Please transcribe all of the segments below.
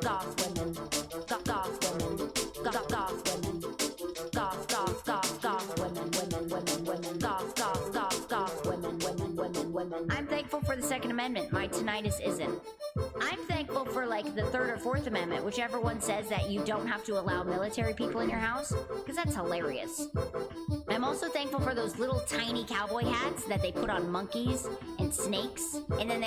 goth women, goth women, goth women, goth women, goth women. I'm thankful for the Second Amendment. My tinnitus isn't. I'm thankful for like the Third or Fourth Amendment, whichever one says that you don't have to allow military people in your house, because that's hilarious. I'm also thankful for those little tiny cowboy hats that they put on monkeys and snakes, and then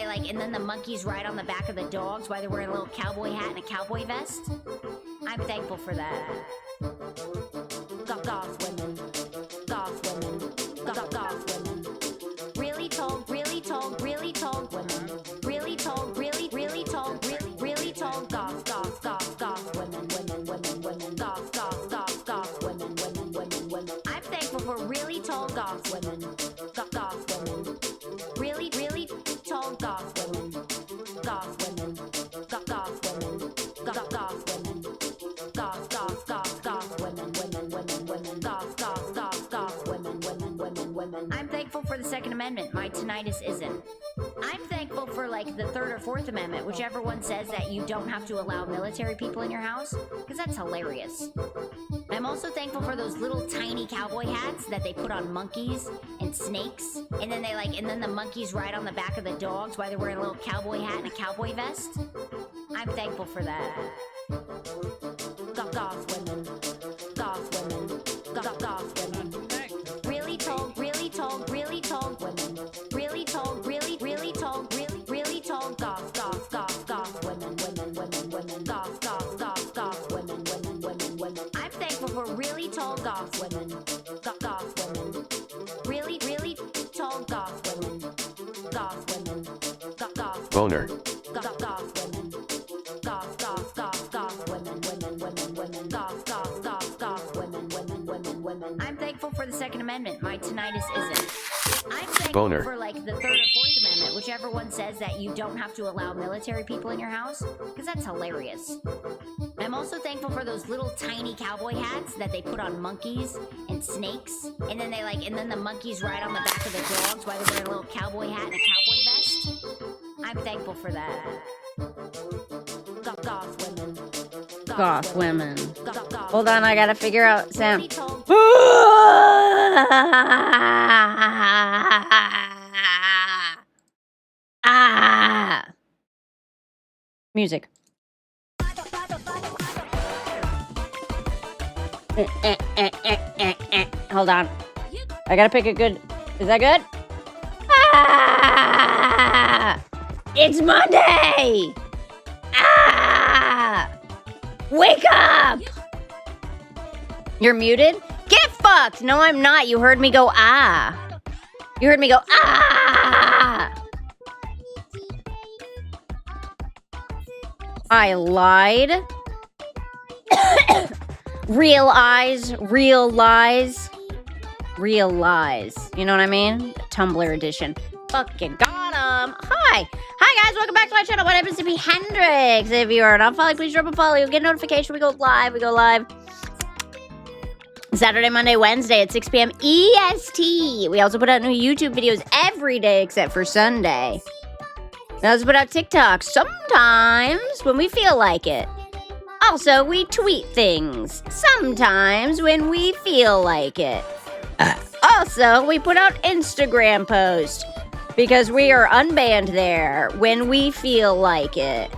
the monkeys ride on the back of the dogs while they're wearing a little cowboy hat and a cowboy vest. I'm thankful for that. Goth women, goth women, goth women. Really tall women. Really tall, really tall, really tall, goth women, goth women. I'm thankful for really tall goth women, goth women. Really tall goth women, goth women, goth women, goth women, goth women. I'm thankful for the Second Amendment. My tinnitus isn't. I'm thankful for like the Third or Fourth Amendment, whichever one says that you don't have to allow military people in your house, because that's hilarious. I'm also thankful for those little tiny cowboy hats that they put on monkeys and snakes, and then the monkeys ride on the back of the dogs while they're wearing a little cowboy hat and a cowboy vest. I'm thankful for that. Goth women, goth women, goth women. Really tall, really tall, really tall women. Really tall, really tall, really tall, goth women, goth women. I'm thankful for really tall goth women, goth women. Really tall goth women, goth women, Boner. goth women, goth women, goth women. I'm thankful for the Second Amendment. My tinnitus isn't. I'm thankful Boner. for like the Third or Fourth Amendment, whichever one says that you don't have to allow military people in your house, because that's hilarious. I'm also thankful for those little tiny cowboy hats that they put on monkeys and snakes, and then the monkeys ride on the back of the dogs while they're wearing a little cowboy hat and a cowboy vest. I'm thankful for that. Goth women. Goth women. Hold on, I gotta figure out Sam. Music. Hold on. I gotta pick a good. Is that good? It's Monday! Wake up! You're muted? Get fucked! No, I'm not. You heard me go, ah. You heard me go, ah! I lied. Real eyes, real lies. Real lies. You know what I mean? Tumblr edition. Fucking got 'em. Hi. Hi, guys. Welcome back to my channel. My name is Zippy Hendrix. If you are not following, please drop a follow. You'll get a notification. We go live. Saturday, Monday, Wednesday at 6 p.m. EST. We also put out new YouTube videos every day except for Sunday. We also put out TikToks sometimes when we feel like it. Also, we tweet things sometimes when we feel like it. Also, we put out Instagram posts because we are unbanned there when we feel like it.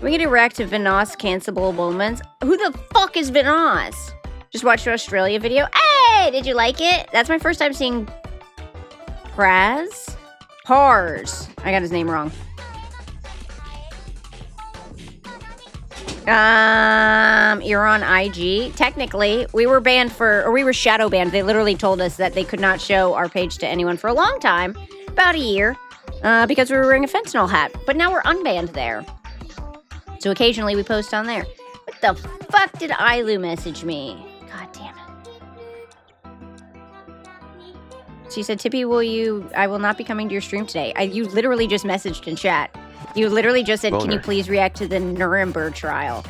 We get erect to Vinoss cancelable moments. Who the fuck is Vinoss? Just watched your Australia video. Hey, did you like it? That's my first time seeing Praz? Pars. I got his name wrong. You're on IG. Technically, we were shadow banned. They literally told us that they could not show our page to anyone for a long time, about a year, because we were wearing a fentanyl hat. But now we're unbanned there. So occasionally we post on there. What the fuck did Ailu message me? God damn it. She said, Tippy, I will not be coming to your stream today. You literally just messaged in chat. You literally just said, Can you please react to the Nuremberg trial?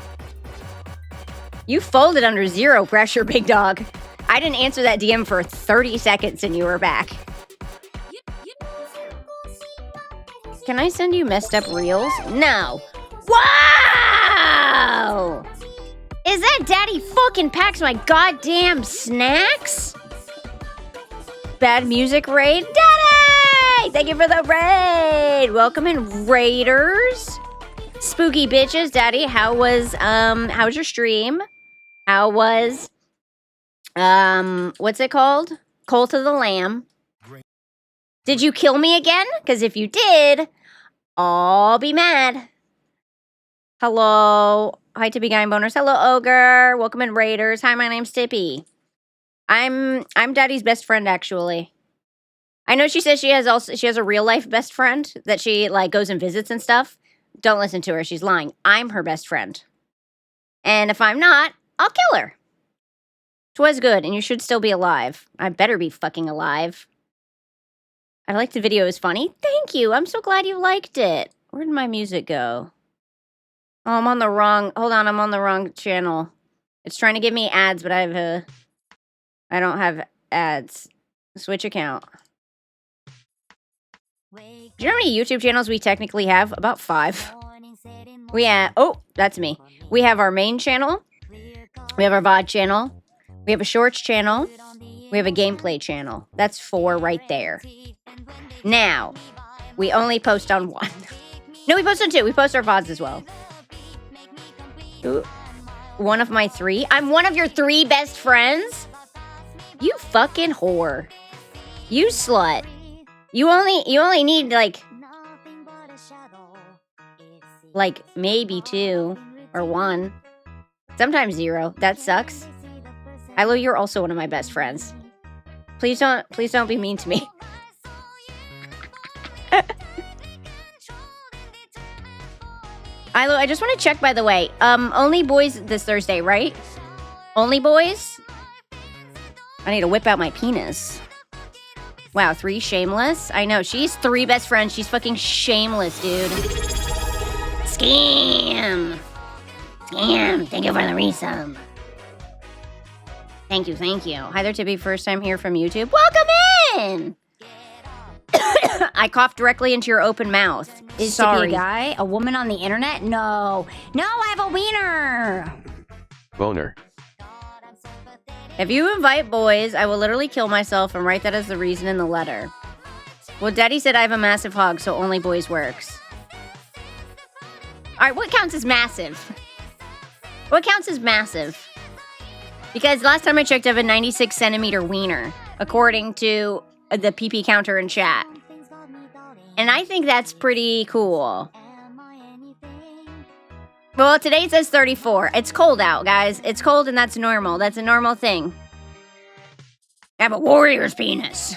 You folded under zero pressure, big dog. I didn't answer that DM for 30 seconds and you were back. Can I send you messed up reels? No. Wow! Daddy fucking packs my goddamn snacks. Bad music raid. Daddy! Thank you for the raid. Welcome in, Raiders. Spooky bitches. Daddy, how was your stream? How was, what's it called? Cult of the Lamb. Did you kill me again? Because if you did, I'll be mad. Hello. Hi, Tippy Guy and Boners. Hello, Ogre. Welcome in, Raiders. Hi, my name's Tippy. I'm Daddy's best friend, actually. I know she says she has a real life best friend that she like goes and visits and stuff. Don't listen to her. She's lying. I'm her best friend. And if I'm not, I'll kill her. 'Twas good, and you should still be alive. I better be fucking alive. I liked the video. It was funny. Thank you. I'm so glad you liked it. Where did my music go? Oh, I'm on the wrong... Hold on, I'm on the wrong channel. It's trying to give me ads, but I don't have ads. Switch account. Do you know how many YouTube channels we technically have? About 5. Oh, that's me. We have our main channel. We have our VOD channel. We have a shorts channel. We have a gameplay channel. That's 4 right there. Now, we only post on 1. No, we post on 2. We post our VODs as well. Ooh. One of my 3? I'm one of your 3 best friends? You fucking whore. You slut. You only need like maybe 2 or 1. Sometimes 0. That sucks. Ilo, you're also one of my best friends. Please don't be mean to me. Ilo, I just want to check, by the way. Only boys this Thursday, right? Only boys? I need to whip out my penis. Wow, 3 shameless? I know, she's 3 best friends. She's fucking shameless, dude. Scam! Scam! Thank you for the resub. Thank you, thank you. Hi there, Tippy. First time here from YouTube. Welcome in! I coughed directly into your open mouth. Is Sorry. Tippy a guy? A woman on the internet? No. No, I have a wiener! Boner. If you invite boys, I will literally kill myself and write that as the reason in the letter. Well, Daddy said I have a massive hog, so only boys works. Alright, what counts as massive? What counts as massive? Because last time I checked, I have a 96 centimeter wiener, according to the PP counter in chat. And I think that's pretty cool. Well, today it says 34. It's cold out, guys. It's cold and that's normal. That's a normal thing. I have a warrior's penis.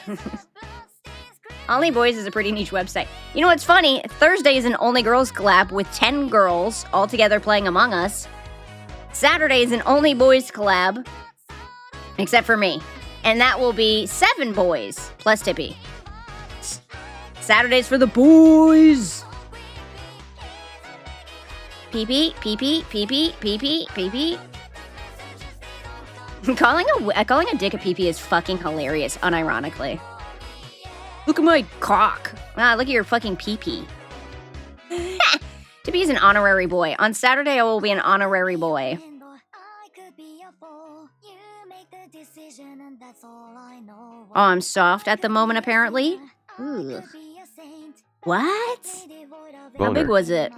Only Boys is a pretty niche website. You know what's funny? Thursday is an Only Girls collab with 10 girls all together playing Among Us. Saturday is an Only Boys collab, except for me. And that will be 7 boys plus Tippy. Saturday's for the boys. Pee-pee, pee-pee, pee-pee, pee-pee, pee-pee. Calling a dick a pee-pee is fucking hilarious, unironically. Look at my cock. Ah, look at your fucking pee-pee. Tippy is an honorary boy. On Saturday, I will be an honorary boy. Oh, I'm soft at the moment, apparently. Ooh. What? Boner. How big was it?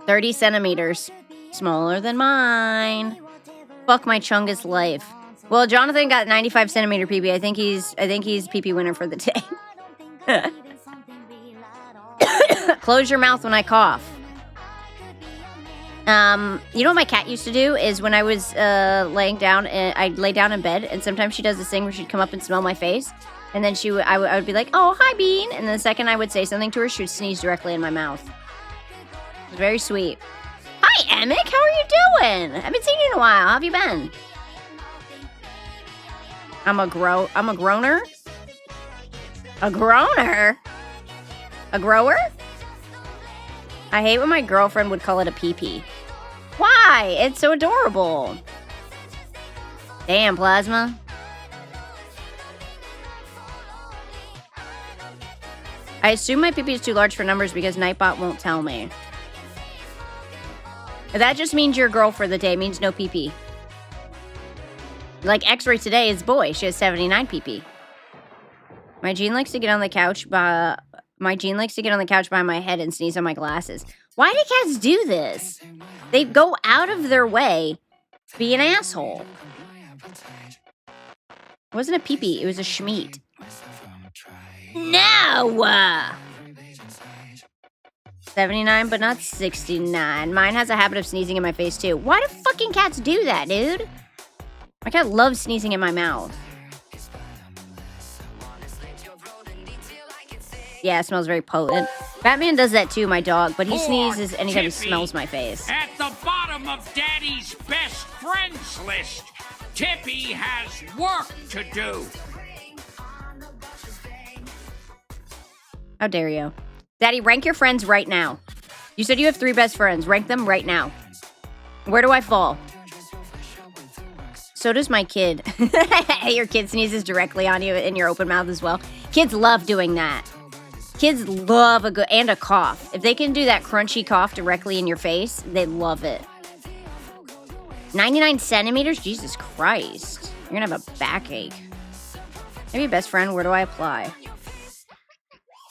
30 centimeters. Smaller than mine. Fuck my chungus life. Well, Jonathan got 95 centimeter PP. I think he's PP winner for the day. Close your mouth when I cough. You know what my cat used to do is when I was laying down, I'd lay down in bed, and sometimes she does this thing where she'd come up and smell my face, and then I would be like, "Oh, hi, Bean," and the second I would say something to her, she would sneeze directly in my mouth. It was very sweet. Hi, Emic. How are you doing? I haven't seen you in a while. How have you been? I'm a groaner? A groaner? A grower? I hate when my girlfriend would call it a pee-pee. Why? It's so adorable. Damn, Plasma. I assume my pee-pee is too large for numbers because Nightbot won't tell me. That just means you're a girl for the day. It means no PP. Like X-Ray today is boy. She has 79 PP. My Jean likes to get on the couch behind my head and sneeze on my glasses. Why do cats do this? They go out of their way to be an asshole. It wasn't a pee-pee, it was a schmeat. No! 79, but not 69. Mine has a habit of sneezing in my face, too. Why do fucking cats do that, dude? My cat loves sneezing in my mouth. Yeah, it smells very potent. Batman does that too, my dog, but he sneezes anytime he smells my face. At the bottom of Daddy's best friends list, Tippy has work to do. How dare you? Daddy, rank your friends right now. You said you have 3 best friends. Rank them right now. Where do I fall? So does my kid. Your kid sneezes directly on you in your open mouth as well. Kids love doing that. Kids love a cough. If they can do that crunchy cough directly in your face, they love it. 99 centimeters? Jesus Christ. You're gonna have a backache. Maybe best friend, where do I apply?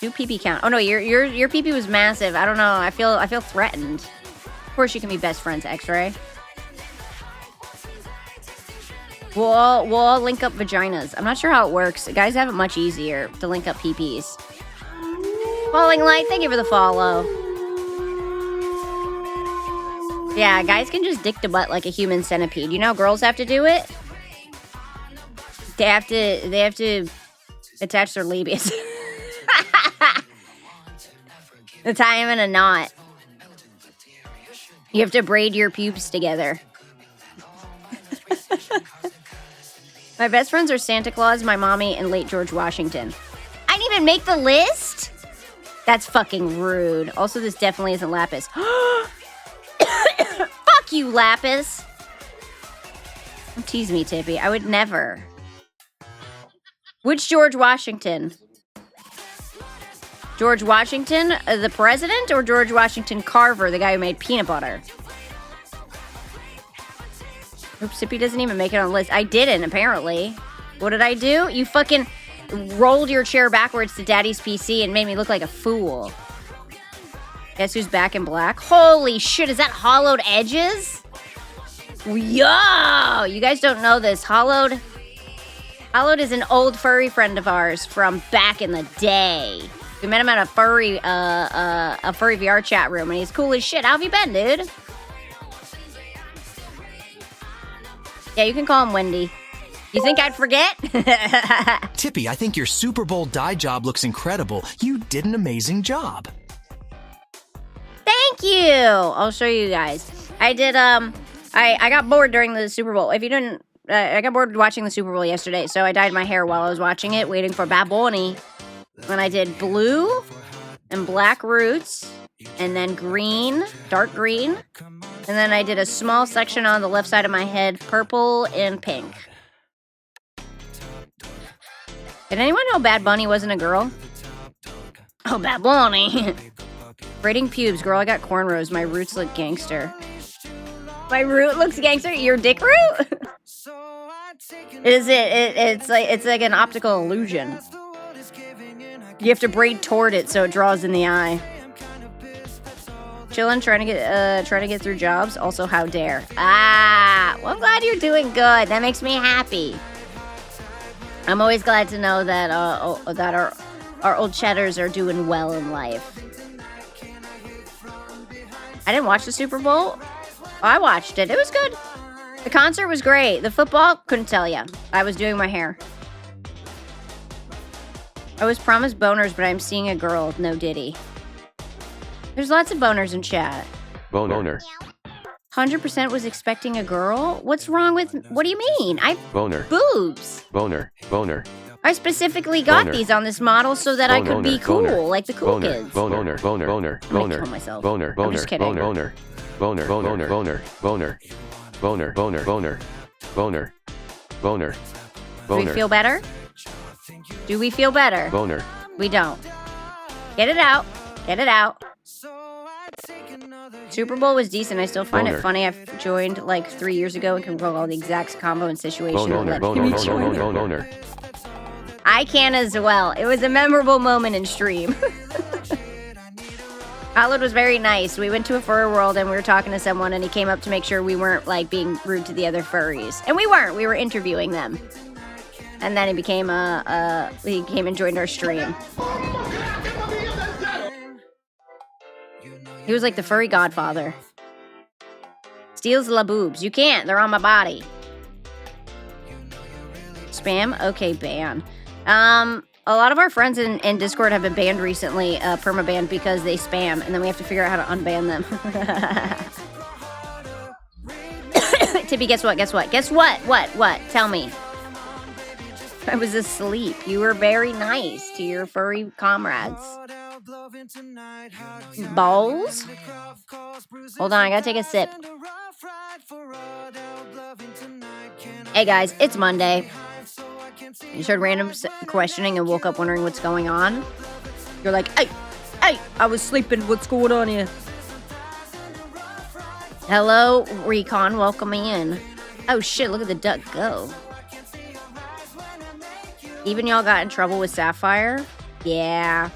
Do PP count. Oh no, your PP was massive. I don't know. I feel threatened. Of course you can be best friends, X-Ray. We'll all link up vaginas. I'm not sure how it works. Guys have it much easier to link up PPs. Falling Light, thank you for the follow. Yeah, guys can just dick to butt like a human centipede. You know how girls have to do it? They have to attach their labias. They tie him in a knot. You have to braid your pubes together. My best friends are Santa Claus, my mommy, and late George Washington. I didn't even make the list? That's fucking rude. Also, this definitely isn't Lapis. Fuck you, Lapis. Don't tease me, Tippy. I would never. Which George Washington? George Washington, the president, or George Washington Carver, the guy who made peanut butter? Oops, Tippy doesn't even make it on the list. I didn't, apparently. What did I do? You fucking rolled your chair backwards to Daddy's PC and made me look like a fool. Guess who's back in black? Holy shit, is that Hollowed Edges? Yo! You guys don't know this. Hollowed is an old furry friend of ours from back in the day. We met him at a furry VR chat room, and he's cool as shit. How have you been, dude? Yeah, you can call him Wendy. You think I'd forget? Tippy, I think your Super Bowl dye job looks incredible. You did an amazing job. Thank you. I'll show you guys. I did, I got bored during the Super Bowl. If you didn't, I got bored watching the Super Bowl yesterday, so I dyed my hair while I was watching it, waiting for Bad Bunny. And I did blue and black roots, and then green, dark green. And then I did a small section on the left side of my head, purple and pink. Did anyone know Bad Bunny wasn't a girl? Oh, Bad Bunny. Braiding pubes, girl, I got cornrows. My roots look gangster. My root looks gangster? Your dick root? It's like an optical illusion. You have to braid toward it so it draws in the eye. Chillin', trying to get through jobs. Also, how dare. Well, I'm glad you're doing good. That makes me happy. I'm always glad to know that that our old cheddars are doing well in life. I didn't watch the Super Bowl. I watched it. It was good. The concert was great. The football, couldn't tell you. I was doing my hair. I was promised boners, but I'm seeing a girl. No diddy. There's lots of boners in chat. Boner. 100% was expecting a girl? What's wrong with... What do you mean? Boner. Boobs. Boner. I specifically got Boner. these on this model so that I could be cool, Boner. like the cool kids. Boner. I'm gonna kill myself. I'm just kidding. Boner. Do we feel better? Do we feel better? Boner. We don't. Get it out. Get it out. Super Bowl was decent. I still find it funny. I've joined like 3 years ago and can recall the exact combo and situation. I can as well. It was a memorable moment in stream. Khaled was very nice. We went to a furry world and we were talking to someone and he came up to make sure we weren't like being rude to the other furries. And we weren't. We were interviewing them. And then he came and joined our stream. He was like the furry godfather. Steals la boobs. You can't. They're on my body. Spam? Okay, ban. A lot of our friends in Discord have been banned recently, permabanned, because they spam, and then we have to figure out how to unban them. Tippy, guess what? Guess what? Guess what? What? Tell me. I was asleep. You were very nice to your furry comrades. Balls? Hold on, I gotta take a sip. Hey guys, it's Monday. You just heard random questioning and woke up wondering what's going on. You're like, hey, I was sleeping. What's going on here? Hello, Recon. Welcome in. Oh shit, look at the duck go. Even y'all got in trouble with Sapphire? Yeah.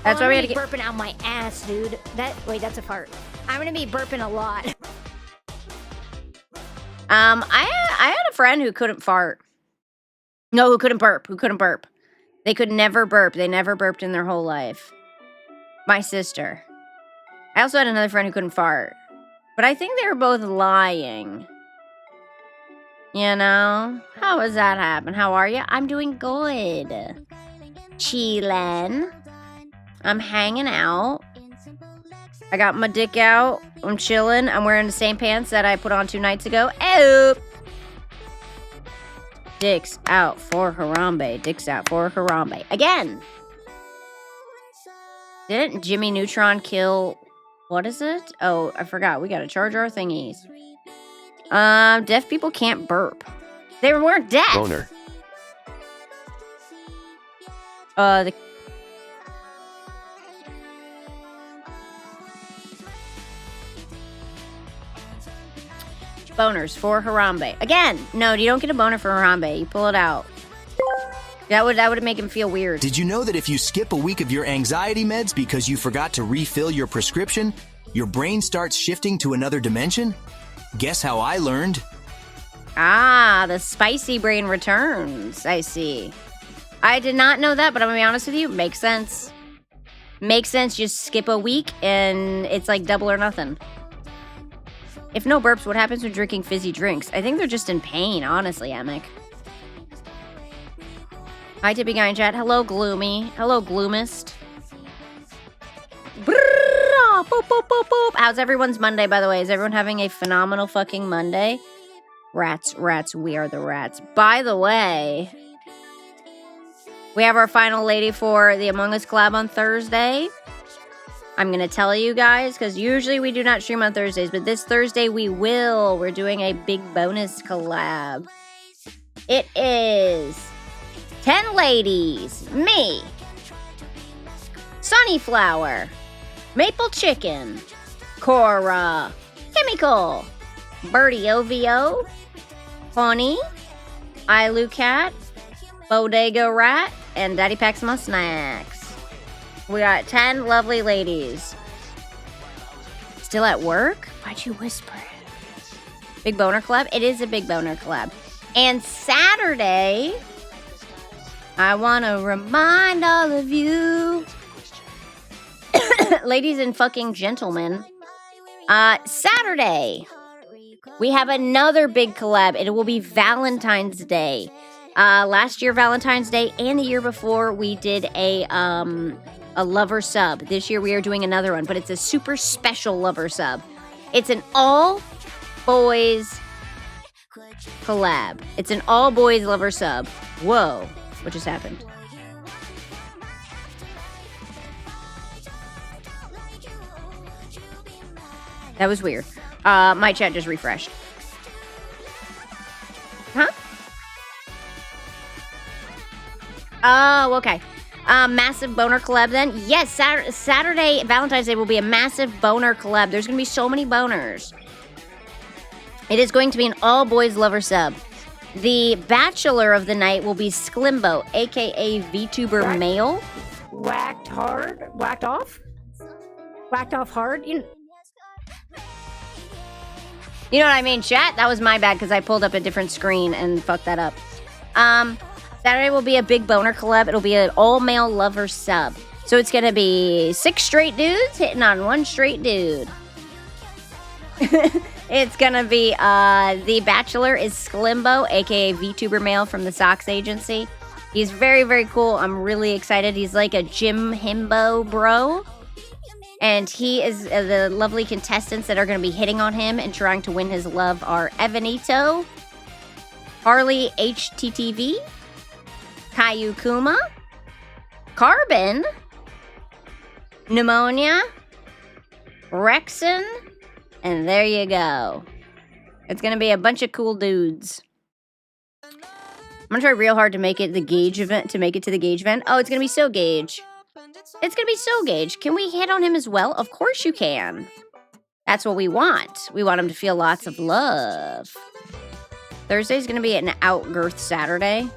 That's why we had to get burping out my ass, dude. Wait, that's a fart. I'm gonna be burping a lot. I had a friend who couldn't fart. No, who couldn't burp. They could never burp. They never burped in their whole life. My sister. I also had another friend who couldn't fart. But I think they were both lying. You know? How does that happen? How are you? I'm doing good. Chillin'. I'm hanging out. I got my dick out. I'm chilling. I'm wearing the same pants that I put on 2 nights ago. Oh! Dicks out for Harambe. Dicks out for Harambe. Again! Didn't Jimmy Neutron kill... What is it? Oh, I forgot. We gotta charge our thingies. Deaf people can't burp. They weren't deaf! Boner. The... Boners for Harambe. Again, no, you don't get a boner for Harambe. You pull it out. That would make him feel weird. Did you know that if you skip a week of your anxiety meds because you forgot to refill your prescription, your brain starts shifting to another dimension? Guess how I learned? Ah, the spicy brain returns. I see. I did not know that, but I'm gonna be honest with you. Makes sense. Makes sense. Just skip a week and it's like double or nothing. If no burps, what happens when drinking fizzy drinks? I think they're just in pain, honestly, Emic. Hi, Tippy Guy in chat. Hello, Gloomy. Hello, Gloomist. Boop, boop, boop, boop. How's everyone's Monday, by the way? Is everyone having a phenomenal fucking Monday? Rats, we are the rats. By the way, we have our final lady for the Among Us collab on Thursday. I'm going to tell you guys, because usually we do not stream on Thursdays, but this Thursday we will. We're doing a big bonus collab. It is 10 ladies, me, Sunnyflower, Maple Chicken, Cora, Chemical, Birdie OVO, Honey, Ilu Cat, Bodega Rat, and Daddy Packs My Snacks. We got 10 lovely ladies. Still at work? Why'd you whisper it? Big boner collab? It is a big boner collab. And Saturday, I want to remind all of you, ladies and fucking gentlemen, Saturday, we have another big collab. It will be Valentine's Day. Last year, Valentine's Day, and the year before, we did a lover sub. This year, we are doing another one, but it's a super special lover sub. It's an all-boys collab. It's an all-boys lover sub. Whoa. What just happened? That was weird. My chat just refreshed. Huh? Oh, okay. Massive boner collab then? Yes, Saturday, Valentine's Day will be a massive boner collab. There's going to be so many boners. It is going to be an all-boys lover sub. The bachelor of the night will be Sklimbo, a.k.a. VTuber male. Whacked hard? Whacked off? Whacked off hard? You know what I mean, chat? That was my bad because I pulled up a different screen and fucked that up. Saturday will be a big boner collab. It'll be an all-male lover sub. So it's going to be 6 straight dudes hitting on 1 straight dude. It's going to be, the bachelor is Sklimbo, a.k.a. VTuber male from the Socks Agency. He's very, very cool. I'm really excited. He's like a gym himbo bro. And he is the lovely contestants that are going to be hitting on him and trying to win his love are Evanito, Harley HTTV, Caillou Kuma, Carbon, Pneumonia, Rexon, and there you go. It's going to be a bunch of cool dudes. I'm going to try real hard to make it the Gage event, to make it to the Gage event. Oh, it's going to be so Gage. It's going to be so Gage. Can we hit on him as well? Of course you can. That's what we want. We want him to feel lots of love. Thursday's going to be an Outgirth Saturday.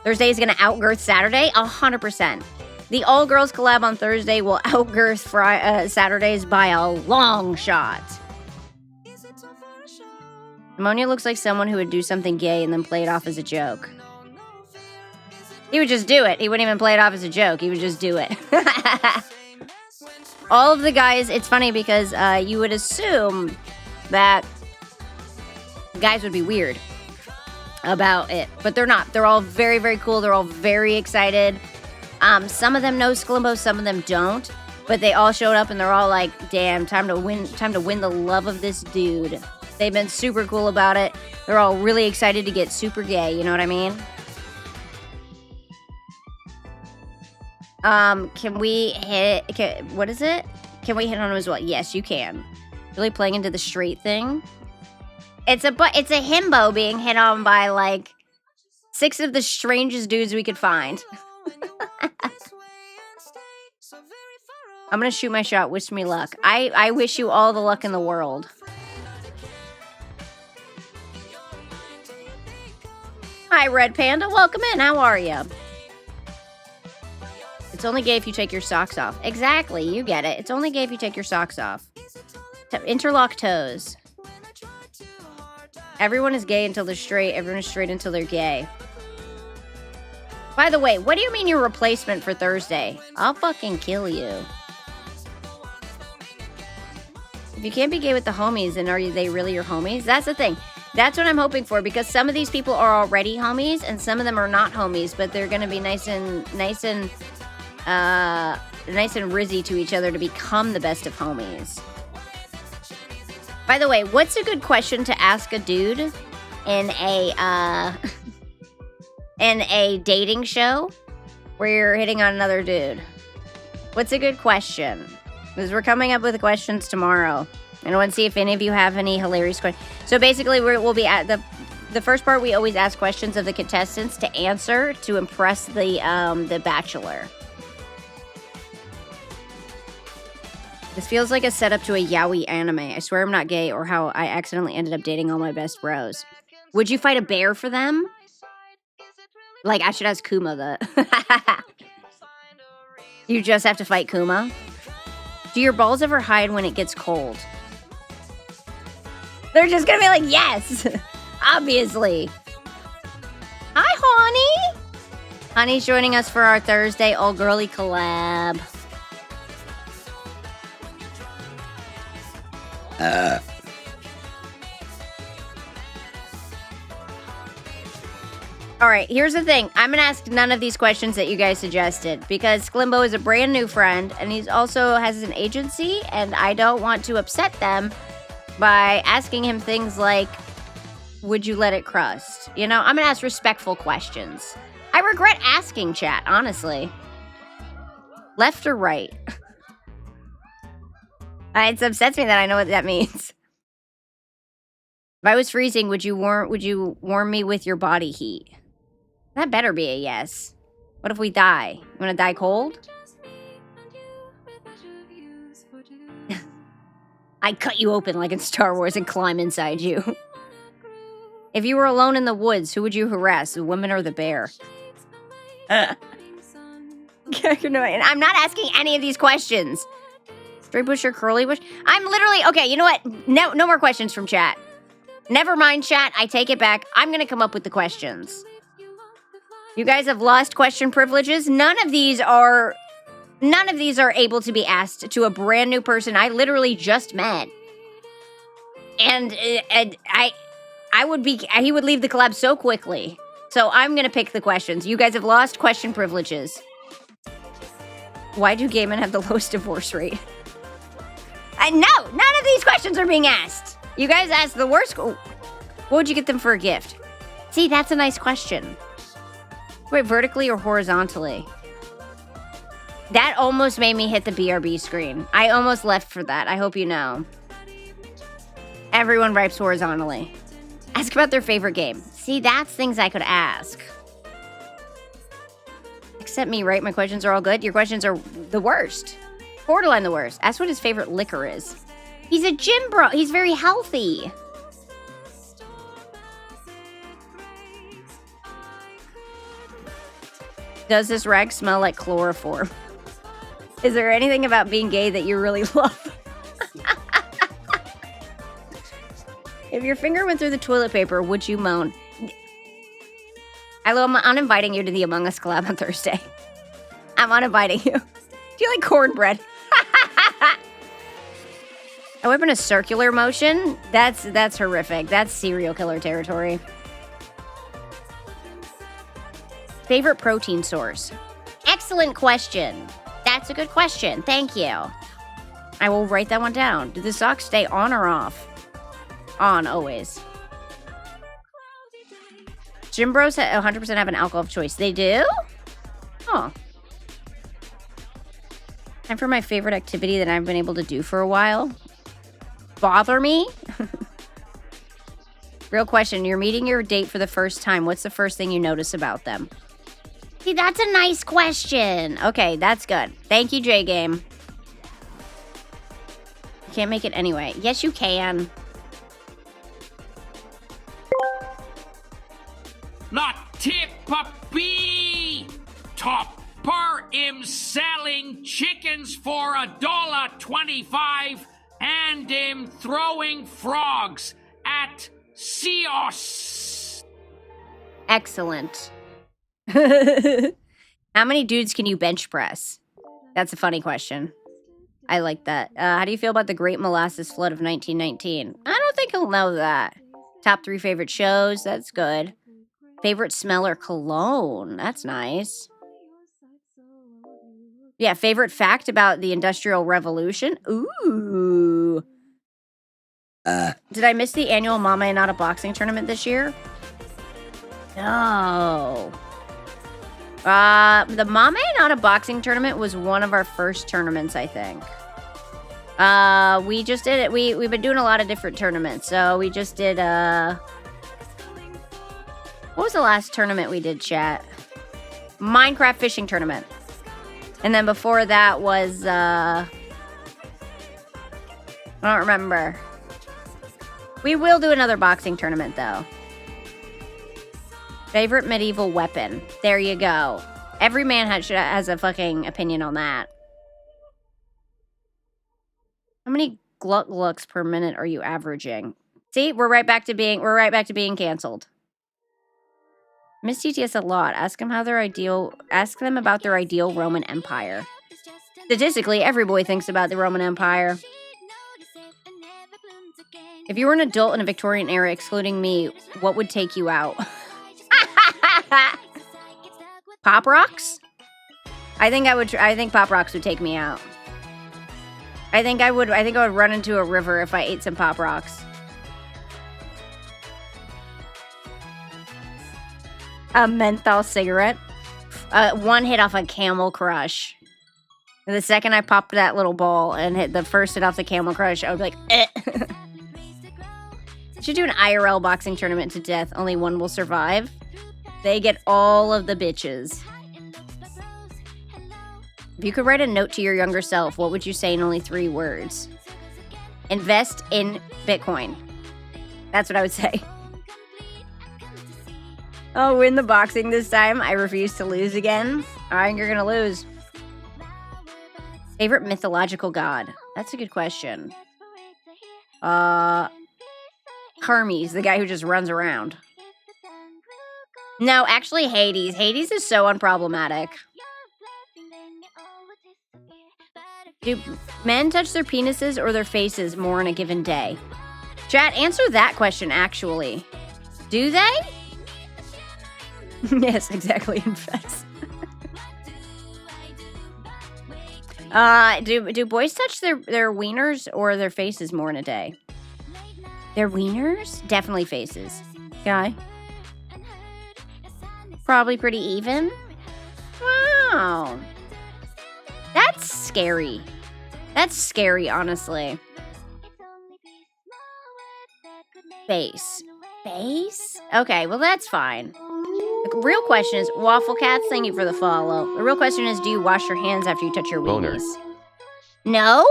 Thursday is going to Outgirth Saturday? 100%. The all-girls collab on Thursday will Outgirth Saturdays by a long shot. Ammonia looks like someone who would do something gay and then play it off as a joke. He would just do it. He wouldn't even play it off as a joke. He would just do it. All of the guys, it's funny because you would assume that guys would be weird about it, but they're not. They're all very, very cool. They're all very excited. Some of them know Sklimbo, some of them don't, but they all showed up and they're all like, damn, time to win the love of this dude. They've been super cool about it. They're all really excited to get super gay, you know what I mean? Can we hit, what is it? Can we hit on him as well? Yes, you can. Really playing into the straight thing? It's a himbo being hit on by, like, 6 of the strangest dudes we could find. I'm gonna shoot my shot. Wish me luck. I wish you all the luck in the world. Hi, Red Panda. Welcome in. How are you? It's only gay if you take your socks off. Exactly. You get it. It's only gay if you take your socks off. Interlock toes. Everyone is gay until they're straight. Everyone is straight until they're gay. By the way, what do you mean your replacement for Thursday? I'll fucking kill you. If you can't be gay with the homies, then are they really your homies? That's the thing. That's what I'm hoping for, because some of these people are already homies and some of them are not homies, but they're gonna be nice and rizzy to each other to become the best of homies. By the way, what's a good question to ask a dude in a in a dating show where you're hitting on another dude? What's a good question? Because we're coming up with questions tomorrow. And I want to see if any of you have any hilarious questions. So basically, we'll be at the first part. We always ask questions of the contestants to answer to impress the bachelor. This feels like a setup to a yaoi anime. I swear I'm not gay, or how I accidentally ended up dating all my best bros. Would you fight a bear for them? Like, I should ask Kuma the... You just have to fight Kuma? Do your balls ever hide when it gets cold? They're just gonna be like, yes! Obviously. Hi, Honey! Honey's joining us for our Thursday all-girly collab. Alright, here's the thing. I'm gonna ask none of these questions that you guys suggested, because Sklimbo is a brand new friend, and he's also has an agency, and I don't want to upset them by asking him things like, would you let it crust? You know, I'm gonna ask respectful questions. I regret asking, chat, honestly. Left or right? It upsets me that I know what that means. If I was freezing, would you warm me with your body heat? That better be a yes. What if we die? You want to die cold? I'd cut you open like in Star Wars and climb inside you. If you were alone in the woods, who would you harass, the woman or the bear? I'm not asking any of these questions. Straight bush or curly bush? I'm literally... Okay, you know what? No more questions from chat. Never mind, chat. I take it back. I'm going to come up with the questions. You guys have lost question privileges. None of these are able to be asked to a brand new person I literally just met. And he would leave the collab so quickly. So I'm going to pick the questions. You guys have lost question privileges. Why do gay men have the lowest divorce rate? No, none of these questions are being asked. You guys asked the worst. What would you get them for a gift? See, that's a nice question. Wait, vertically or horizontally? That almost made me hit the BRB screen. I almost left for that. I hope you know. Everyone writes horizontally. Ask about their favorite game. See, that's things I could ask. Except me, right? My questions are all good. Your questions are the worst. Borderline the worst. Ask what his favorite liquor is. He's a gym bro. He's very healthy. Does this rag smell like chloroform? Is there anything about being gay that you really love? If your finger went through the toilet paper, would you moan? I'm uninviting you to the Among Us collab on Thursday. I'm uninviting you. Do you like cornbread? I whip in a circular motion? That's horrific. That's serial killer territory. Favorite protein source? Excellent question. That's a good question. Thank you. I will write that one down. Do the socks stay on or off? On, always. Gym bros 100% have an alcohol of choice. They do? Oh. Time for my favorite activity that I've been able to do for a while. Bother me? Real question. You're meeting your date for the first time. What's the first thing you notice about them? See, that's a nice question. Okay, that's good. Thank you, J-Game. Can't make it anyway. Yes, you can. Not tip-a-bee! Topper im selling chickens for $1.25 and im throwing frogs at Seos. Excellent. How many dudes can you bench press? That's a funny question. I like that. How do you feel about the Great Molasses Flood of 1919? I don't think he'll know that. Top 3 favorite shows? That's good. Favorite smell or cologne? That's nice. Yeah, favorite fact about the Industrial Revolution? Ooh. Did I miss the annual Mama and Not a Boxing tournament this year? No. The Mama and Not a Boxing tournament was one of our first tournaments, I think. We just did it. We've been doing a lot of different tournaments. So we just did, what was the last tournament we did, chat? Minecraft fishing tournament. And then before that was, I don't remember. We will do another boxing tournament, though. Favorite medieval weapon. There you go. Every man has a fucking opinion on that. How many glucks per minute are you averaging? See, we're right back to being canceled. Miss TTS a lot. Ask them about their ideal Roman Empire. Statistically, every boy thinks about the Roman Empire. If you were an adult in a Victorian era, excluding me, what would take you out? Pop rocks? I think Pop rocks would take me out. I think I would run into a river if I ate some Pop rocks. A menthol cigarette. One hit off a Camel Crush. The second I popped that little ball and hit the first hit off the Camel Crush, I would be like, eh. Should do an IRL boxing tournament to death. Only one will survive. They get all of the bitches. you could write a note to your younger self, what would you say in only 3 words? Invest in Bitcoin. That's what I would say. Oh, win the boxing this time. I refuse to lose again. All right, you're going to lose. Favorite mythological god? That's a good question. Hermes, the guy who just runs around. No, actually Hades. Hades is so unproblematic. Do men touch their penises or their faces more in a given day? Chat, answer that question, actually. Do they? Yes, exactly. Invest. Do boys touch their wieners or their faces more in a day? Their wieners? Definitely faces. Guy? Probably pretty even. Wow. That's scary. That's scary, honestly. Face. Face? Okay, well that's fine. The real question is, Waffle Cats, thank you for the follow. The real question is, do you wash your hands after you touch your weenies? No?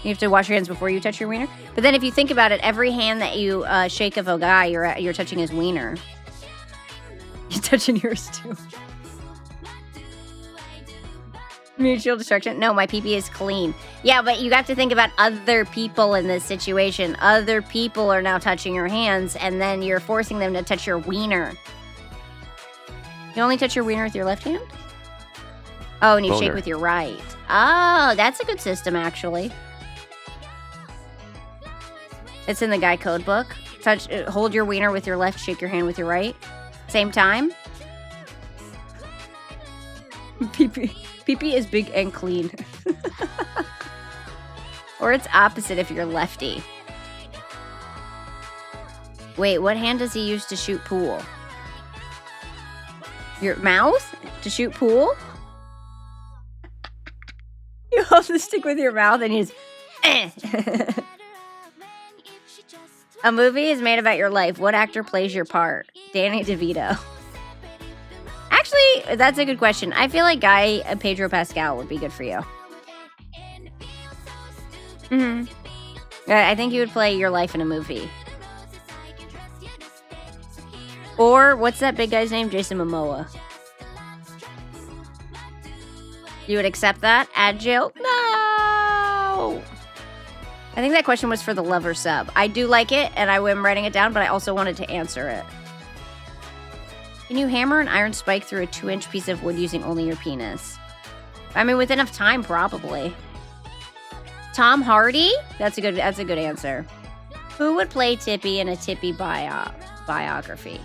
You have to wash your hands before you touch your wiener? But then if you think about it, every hand that you shake of a guy, you're touching his wiener. You're touching yours too. Mutual destruction? No, my pee-pee is clean. Yeah, but you have to think about other people in this situation. Other people are now touching your hands, and then you're forcing them to touch your wiener. You only touch your wiener with your left hand? Oh, and you shake with your right. Oh, that's a good system, actually. It's in the guy code book. Hold your wiener with your left, shake your hand with your right. Same time. Pee-pee is big and clean. Or it's opposite if you're lefty. Wait, what hand does he use to shoot pool? Your mouth? To shoot pool? You hold the stick with your mouth and you just... A movie is made about your life. What actor plays your part? Danny DeVito. Actually, that's a good question. I feel like Pedro Pascal would be good for you. I think you would play your life in a movie. Or, what's that big guy's name? Jason Momoa. You would accept that? Add jail? No! I think that question was for the lover sub. I do like it, and I am writing it down, but I also wanted to answer it. Can you hammer an iron spike through a 2-inch piece of wood using only your penis? I mean, with enough time, probably. Tom Hardy? That's a good answer. Who would play Tippy in a Tippy biography?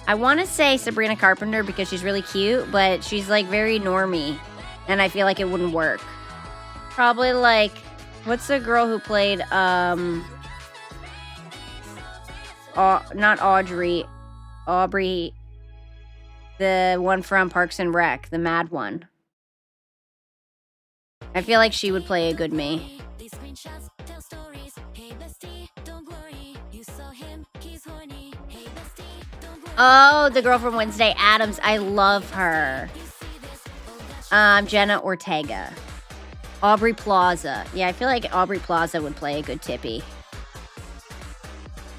I want to say Sabrina Carpenter because she's really cute, but she's like very normie, and I feel like it wouldn't work. Probably like, what's the girl who played, not Aubrey, the one from Parks and Rec, the mad one. I feel like she would play a good me. Oh, the girl from Wednesday Addams. I love her. Jenna Ortega. Aubrey Plaza. Yeah, I feel like Aubrey Plaza would play a good Tippy.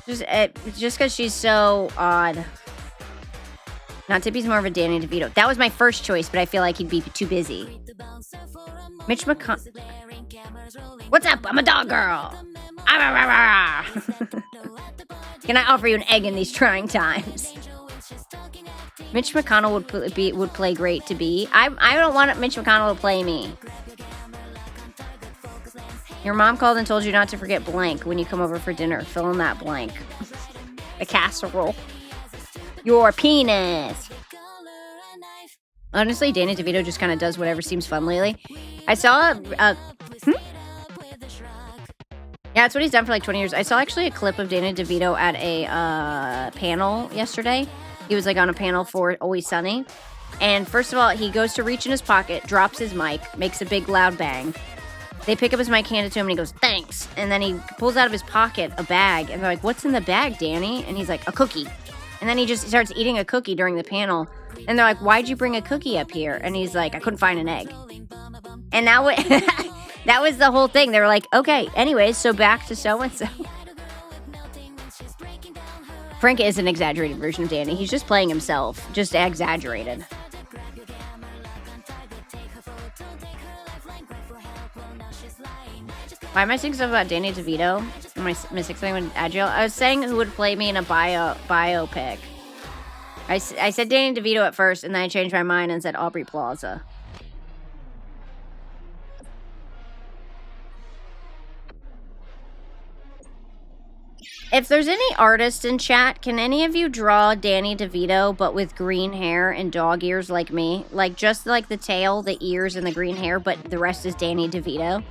Just because she's so odd. Now, Tippy's more of a Danny DeVito. That was my first choice, but I feel like he'd be too busy. Mitch McConnell. What's up? I'm a dog girl. Can I offer you an egg in these trying times? Mitch McConnell would play great to be. I don't want Mitch McConnell to play me. Your mom called and told you not to forget blank when you come over for dinner. Fill in that blank. A casserole. Your penis. Honestly, Danny DeVito just kind of does whatever seems fun lately. I saw Yeah, that's what he's done for like 20 years. I saw actually a clip of Danny DeVito at a panel yesterday. He was like on a panel for Always Sunny. And first of all, he goes to reach in his pocket, drops his mic, makes a big loud bang, They pick up his mic, hand it to him, and he goes, thanks. And then he pulls out of his pocket a bag, and they're like, what's in the bag, Danny? And he's like, a cookie. And then he just starts eating a cookie during the panel. And they're like, why'd you bring a cookie up here? And he's like, I couldn't find an egg. And that was the whole thing. They were like, okay, anyways, so back to so-and-so. Frank is an exaggerated version of Danny. He's just playing himself, just exaggerated. Why am I saying stuff about Danny DeVito? Am I missing something with Agile? I was saying who would play me in a biopic. I said Danny DeVito at first, and then I changed my mind and said Aubrey Plaza. If there's any artists in chat, can any of you draw Danny DeVito, but with green hair and dog ears like me? Like, just like the tail, the ears, and the green hair, but the rest is Danny DeVito?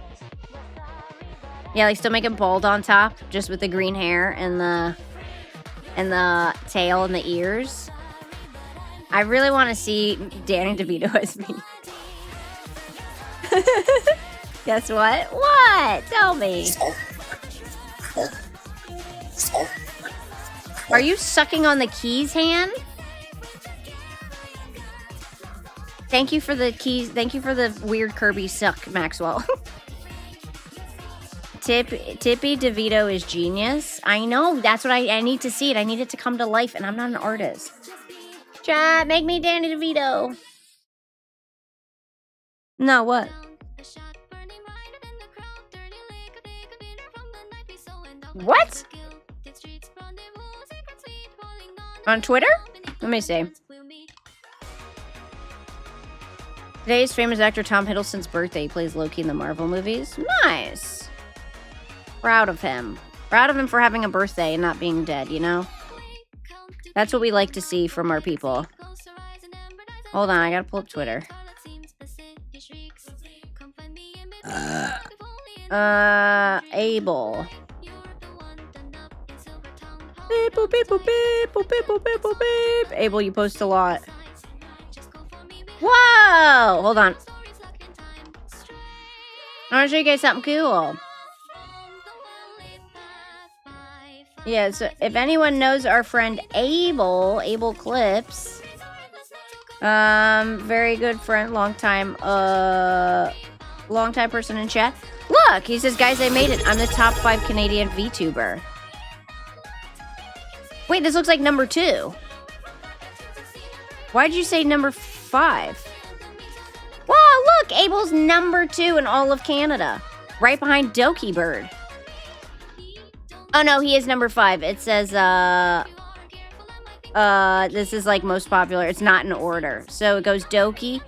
Yeah, like still make him bald on top, just with the green hair and the tail and the ears. I really want to see Danny DeVito as me. Guess what? What? Tell me. Are you sucking on the keys, hand? Thank you for the keys. Thank you for the weird Kirby suck, Maxwell. Tippy DeVito is genius. I know. That's what I need to see it. I need it to come to life, and I'm not an artist. Chat, make me Danny DeVito. No, what? What? On Twitter? Let me see. Today is famous actor Tom Hiddleston's birthday. He plays Loki in the Marvel movies. Nice. Proud of him. Proud of him for having a birthday and not being dead, you know? That's what we like to see from our people. Hold on, I gotta pull up Twitter. Abel. Beep, boop, beep, boop, beep, boop, beep, boop, beep, boop, beep. Abel, you post a lot. Whoa! Hold on. I want to show you guys something cool. Yeah, so if anyone knows our friend Abel Clips, very good friend, long time person in chat. Look, he says, guys, I made it. I'm the top 5 Canadian VTuber. Wait, this looks like number 2. Why'd you say number 5? Wow, look, Abel's number 2 in all of Canada. Right behind Doki Bird. Oh no, he is number 5. It says, this is like most popular. It's not in order. So it goes Doki,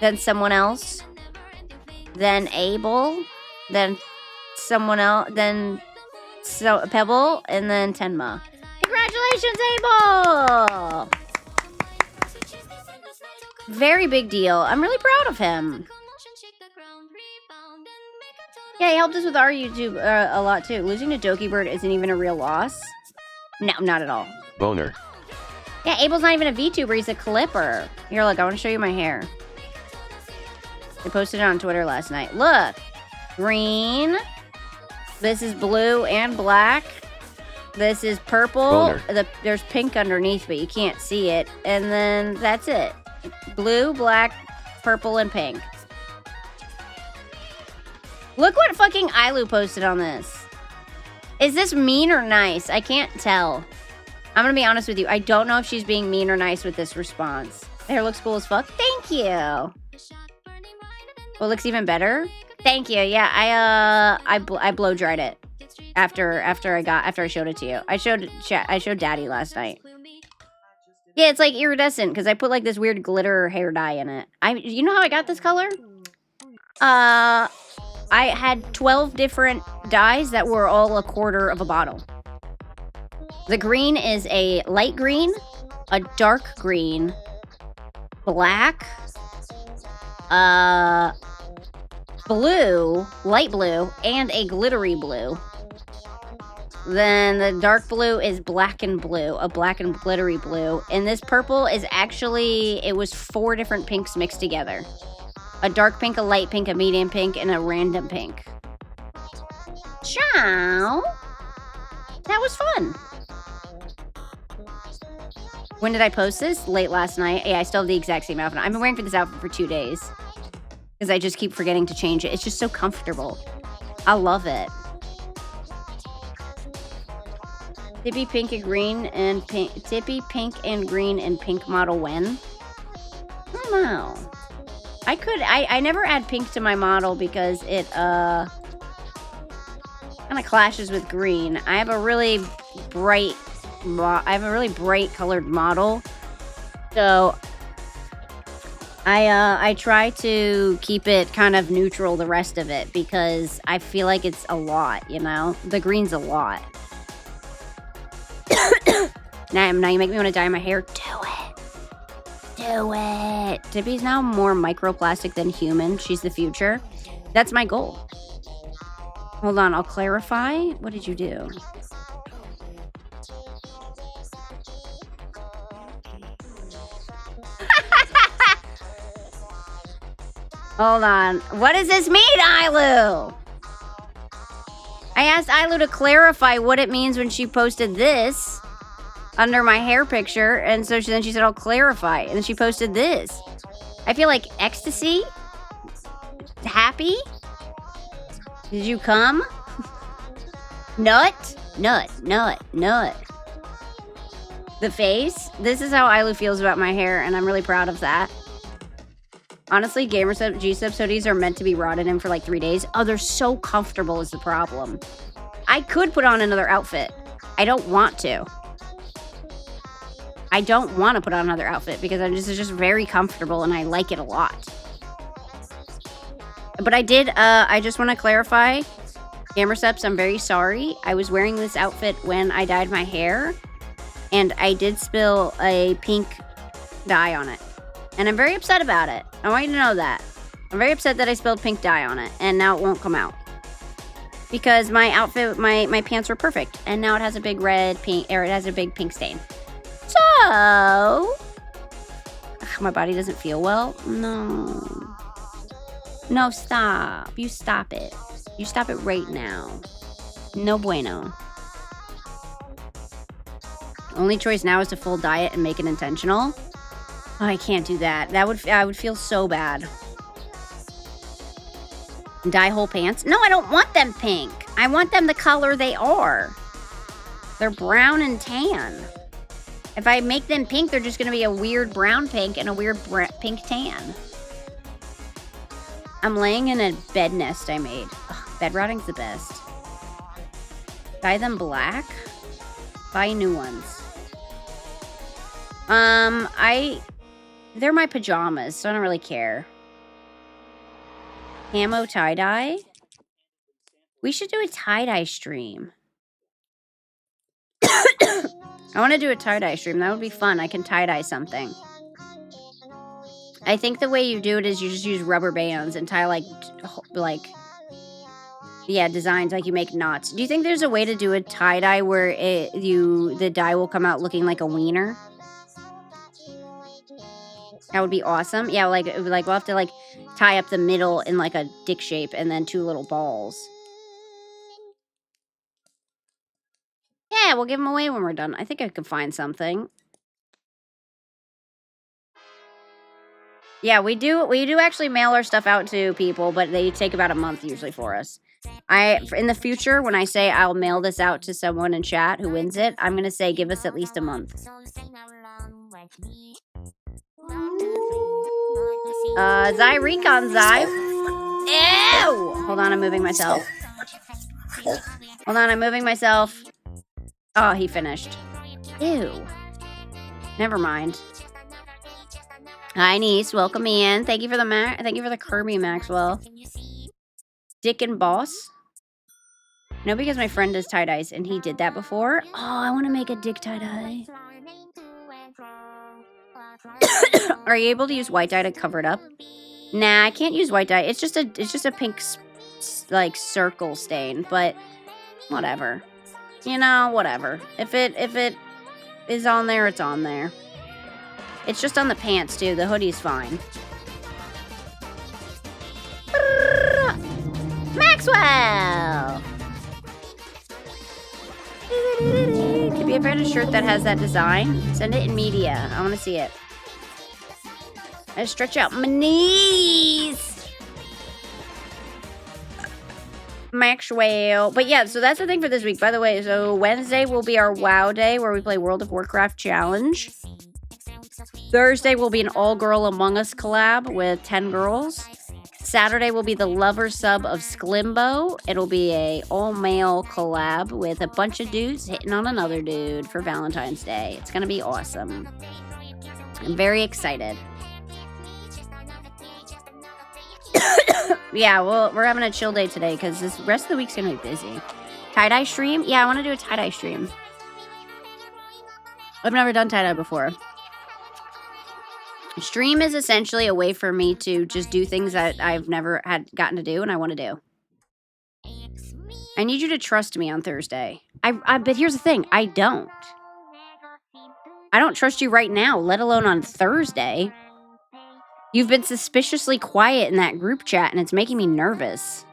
then someone else, then Abel, then someone else, then Pebble, and then Tenma. Congratulations, Abel! Very big deal. I'm really proud of him. Yeah, he helped us with our YouTube a lot too. Losing to Doki Bird isn't even a real loss. No, not at all. Boner. Yeah, Abel's not even a VTuber. He's a clipper. Here, look. I want to show you my hair. I posted it on Twitter last night. Look. Green. This is blue and black. This is purple. There's pink underneath, but you can't see it. And then that's it. Blue, black, purple, and pink. Look what fucking Ailu posted on this. Is this mean or nice? I can't tell. I'm gonna be honest with you. I don't know if she's being mean or nice with this response. Hair looks cool as fuck. Thank you. Well, it looks even better. Thank you. Yeah, I blow dried it after I showed it to you. I showed Daddy last night. Yeah, it's like iridescent because I put like this weird glitter hair dye in it. You know how I got this color? I had 12 different dyes that were all a quarter of a bottle. The green is a light green, a dark green, black, blue, light blue, and a glittery blue. Then the dark blue is black and blue, a black and glittery blue. And this purple is actually, it was 4 different pinks mixed together. A dark pink, a light pink, a medium pink, and a random pink. Ciao. That was fun. When did I post this? Late last night. Yeah, I still have the exact same outfit. I've been wearing this outfit for 2 days. Because I just keep forgetting to change it. It's just so comfortable. I love it. Tippy pink and green and pink. Tippy pink and green and pink model when? I don't know. I never add pink to my model because it kind of clashes with green. I have a really bright colored model, so I try to keep it kind of neutral the rest of it because I feel like it's a lot, you know? The green's a lot. Now you make me want to dye my hair. Do it. Tippy's now more microplastic than human. She's the future. That's my goal. Hold on, I'll clarify. What did you do? Hold on. What does this mean, Ailu? I asked Ailu to clarify what it means when she posted this under my hair picture, and so then she said, I'll clarify. And then she posted this. I feel like ecstasy? Happy? Did you come? Nut. The face? This is how Ailu feels about my hair, and I'm really proud of that. Honestly, G-Subs hoodies are meant to be rotted in for like 3 days. Oh, they're so comfortable is the problem. I could put on another outfit. I don't want to. I don't want to put on another outfit because it's just very comfortable and I like it a lot. But I just want to clarify, Gamersteps, I'm very sorry. I was wearing this outfit when I dyed my hair, and I did spill a pink dye on it. And I'm very upset about it. I want you to know that. I'm very upset that I spilled pink dye on it, and now it won't come out. Because my outfit, my pants were perfect, and now it has a big it has a big pink stain. So, my body doesn't feel well. No, stop. You stop it. You stop it right now. No bueno. Only choice now is to full diet and make it intentional. Oh, I can't do that. I would feel so bad. Dye whole pants? No, I don't want them pink. I want them the color they are. They're brown and tan. If I make them pink, they're just going to be a weird brown pink and a weird pink tan. I'm laying in a bed nest I made. Ugh, bed rotting's the best. Dye them black? Buy new ones. They're my pajamas, so I don't really care. Camo tie-dye? We should do a tie-dye stream. I want to do a tie-dye stream. That would be fun. I can tie-dye something. I think the way you do it is you just use rubber bands and tie designs, like you make knots. Do you think there's a way to do a tie-dye where the dye will come out looking like a wiener? That would be awesome. Yeah, we'll have to tie up the middle in like a dick shape and then 2 little balls. Yeah, we'll give them away when we're done. I think I could find something. Yeah, we do actually mail our stuff out to people, but they take about a month usually for us. In the future, when I say I'll mail this out to someone in chat who wins it, I'm gonna say give us at least a month. Zai Recon Zai. Ew! Hold on, I'm moving myself. Oh, he finished. Ew. Never mind. Hi, niece. Welcome in. Thank you for the Kirby, Maxwell. Dick and Boss. No, because my friend does tie-dyes, and he did that before. Oh, I want to make a dick tie-dye. Are you able to use white dye to cover it up? Nah, I can't use white dye. It's just a pink, circle stain, but whatever. You know, whatever. If it is on there, it's on there. It's just on the pants, too. The hoodie's fine. Maxwell. Could be a better shirt that has that design. Send it in media. I want to see it. I stretch out my knees. Maxwell. But yeah, so that's the thing for this week. By the way, so Wednesday will be our WoW day where we play World of Warcraft Challenge. Thursday will be an all-girl Among Us collab with 10 girls. Saturday will be the lover sub of Sklimbo. It'll be a all-male collab with a bunch of dudes hitting on another dude for Valentine's Day. It's going to be awesome. I'm very excited. Yeah, well, we're having a chill day today because this rest of the week's going to be busy. Tie-dye stream? Yeah, I want to do a tie-dye stream. I've never done tie-dye before. Stream is essentially a way for me to just do things that I've never had gotten to do and I want to do. I need you to trust me on Thursday. But here's the thing. I don't trust you right now, let alone on Thursday. You've been suspiciously quiet in that group chat and it's making me nervous.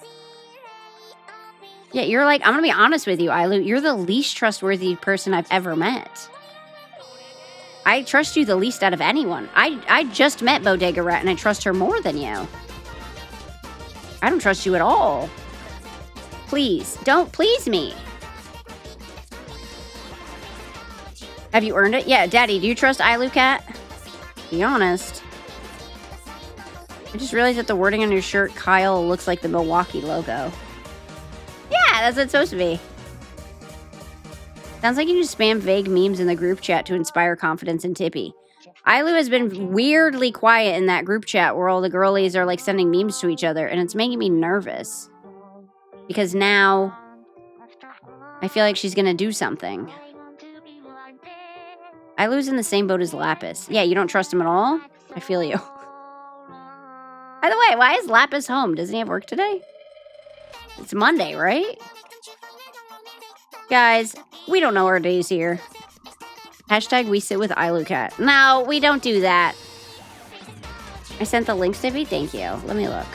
Yeah, you're like, I'm going to be honest with you, Ailu. You're the least trustworthy person I've ever met. I trust you the least out of anyone. I just met Bodega Rat and I trust her more than you. I don't trust you at all. Please, don't please me. Have you earned it? Yeah, Daddy, do you trust Ailu Cat? Be honest. I just realized that the wording on your shirt, Kyle, looks like the Milwaukee logo. Yeah, that's what it's supposed to be. Sounds like you just spam vague memes in the group chat to inspire confidence in Tippy. Ailu has been weirdly quiet in that group chat where all the girlies are like sending memes to each other, and it's making me nervous. Because now I feel like she's gonna do something. Ailu's in the same boat as Lapis. Yeah, you don't trust him at all? I feel you. By the way, why is Lapis home? Doesn't he have work today? It's Monday, right? Guys, we don't know our days here. Hashtag we sit with Ailucat. No, we don't do that. I sent the links to me. Thank you. Let me look.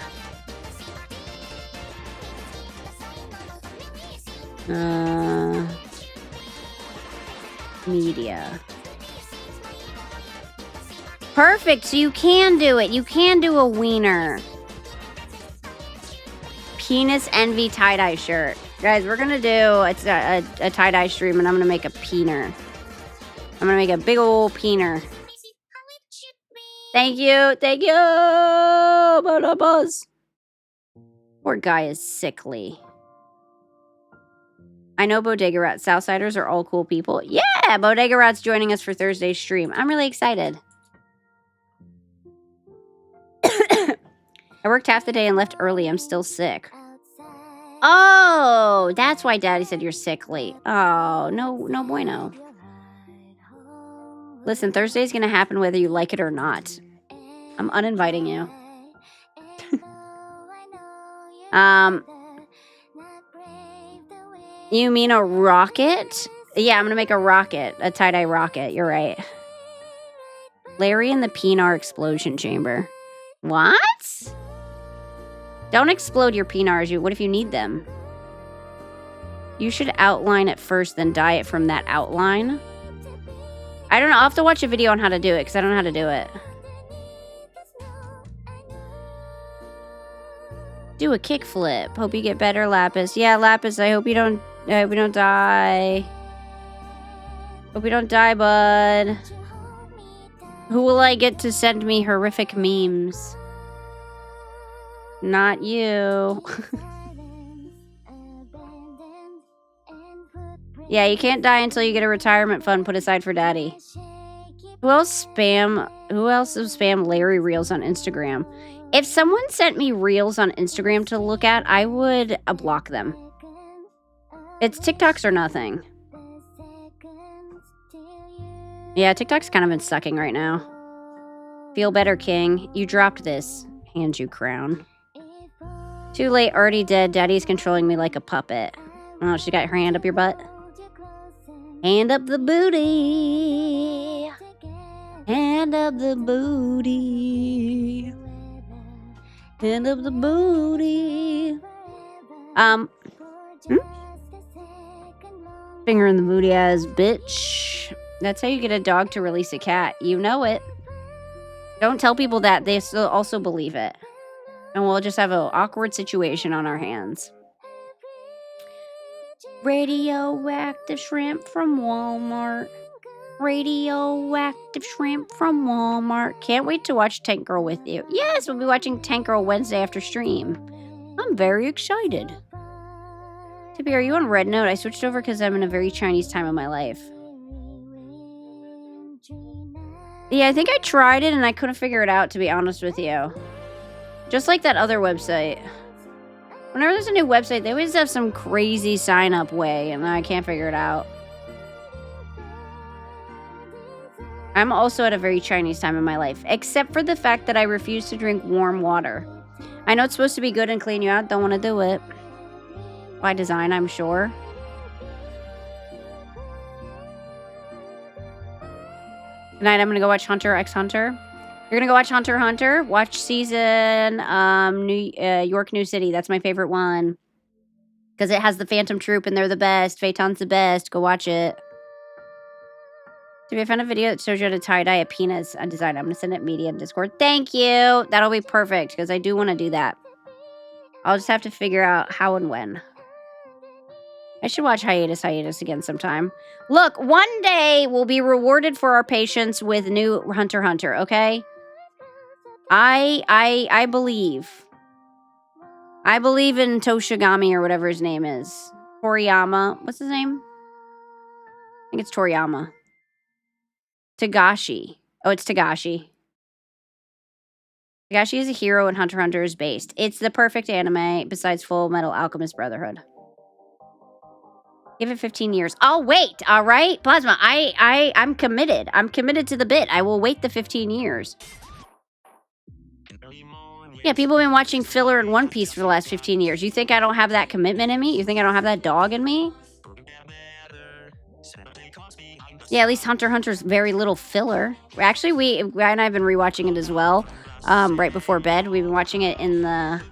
Media. Perfect. So you can do it. You can do a wiener. Penis envy tie-dye shirt. Guys, we're going to do a tie-dye stream, and I'm going to make a peener. I'm going to make a big old peener. Thank you. Thank you. Buzz. Poor guy is sickly. I know Bodega Rat. Southsiders are all cool people. Yeah, Bodega Rat's joining us for Thursday's stream. I'm really excited. I worked half the day and left early. I'm still sick. Oh, that's why Daddy said you're sickly. Oh, no bueno. Listen, Thursday's gonna happen whether you like it or not. I'm uninviting you. You mean a rocket? Yeah, I'm gonna make a rocket. A tie-dye rocket. You're right. Larry in the Pinar explosion chamber. What? Don't explode your Pinars. What if you need them? You should outline it first, then dye it from that outline. I don't know. I'll have to watch a video on how to do it, because I don't know how to do it. Do a kickflip. Hope you get better, Lapis. Yeah, Lapis, I hope you don't die. Hope you don't die, bud. Who will I get to send me horrific memes? Not you. Yeah, you can't die until you get a retirement fund put aside for Daddy. Who else will spam Larry Reels on Instagram? If someone sent me Reels on Instagram to look at, I would block them. It's TikToks or nothing. Yeah, TikTok's kind of been sucking right now. Feel better, King. You dropped this. Hand you crown. Too late, already dead. Daddy's controlling me like a puppet. Oh, she got her hand up your butt. Hand up the booty. Hand up the booty. Hand up the booty. Hmm? Finger in the booty ass bitch. That's how you get a dog to release a cat. You know it. Don't tell people that. They still also believe it. And we'll just have an awkward situation on our hands. Radioactive shrimp from Walmart. Radioactive shrimp from Walmart. Can't wait to watch Tank Girl with you. Yes, we'll be watching Tank Girl Wednesday after stream. I'm very excited. Tippy, are you on Red Note? I switched over because I'm in a very Chinese time of my life. Yeah, I think I tried it and I couldn't figure it out, to be honest with you. Just like that other website. Whenever there's a new website, they always have some crazy sign-up way, and I can't figure it out. I'm also at a very Chinese time in my life, except for the fact that I refuse to drink warm water. I know it's supposed to be good and clean you out, don't want to do it. By design, I'm sure. Tonight, I'm going to go watch Hunter x Hunter. You're going to go watch Hunter x Hunter? Watch season New York, New City. That's my favorite one. Because it has the Phantom Troop and they're the best. Phaeton's the best. Go watch it. I found a video that shows you how to tie-dye a penis design. I'm going to send it media and Discord. Thank you. That'll be perfect because I do want to do that. I'll just have to figure out how and when. I should watch Hiatus again sometime. Look, one day we'll be rewarded for our patience with new Hunter x Hunter, okay? I believe. I believe in Toshigami or whatever his name is. Toriyama. What's his name? I think it's Toriyama. Tagashi. Oh, it's Tagashi. Tagashi is a hero and Hunter x Hunter is based. It's the perfect anime besides Full Metal Alchemist Brotherhood. Give it 15 years. I'll wait, all right? Plasma, I'm committed. I'm committed to the bit. I will wait the 15 years. Yeah, people have been watching filler in One Piece for the last 15 years. You think I don't have that commitment in me? You think I don't have that dog in me? Yeah, at least Hunter x Hunter's very little filler. Actually, Ryan and I have been rewatching it as well. Right before bed. We've been watching it in the...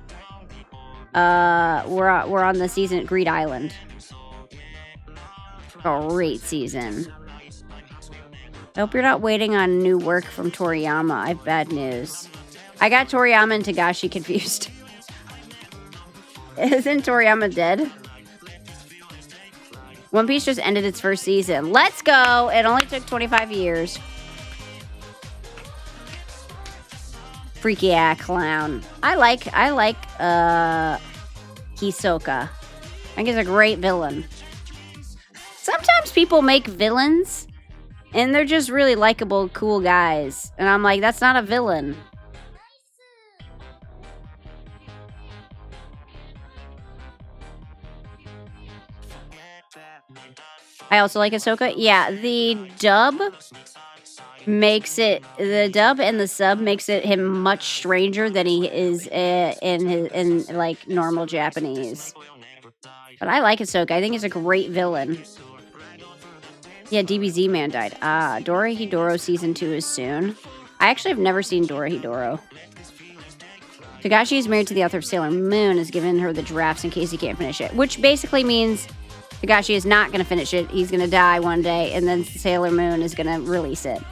We're on the season at Greed Island. Great season. I hope you're not waiting on new work from Toriyama. I have bad news. I got Toriyama and Tagashi confused. Isn't Toriyama dead? One Piece just ended its first season. Let's go! It only took 25 years. Freaky ass clown. I like Hisoka. I think he's a great villain. Sometimes people make villains and they're just really likable, cool guys. And I'm like, that's not a villain. I also like Ahsoka. Yeah, the dub and the sub makes it him much stranger than he is in like normal Japanese. But I like Ahsoka. I think he's a great villain. Yeah, DBZ Man died. Dorohedoro Season 2 is soon. I actually have never seen Dorohedoro. Tagashi is married to the author of Sailor Moon, has given her the drafts in case he can't finish it. Which basically means Tagashi is not going to finish it. He's going to die one day, and then Sailor Moon is going to release it.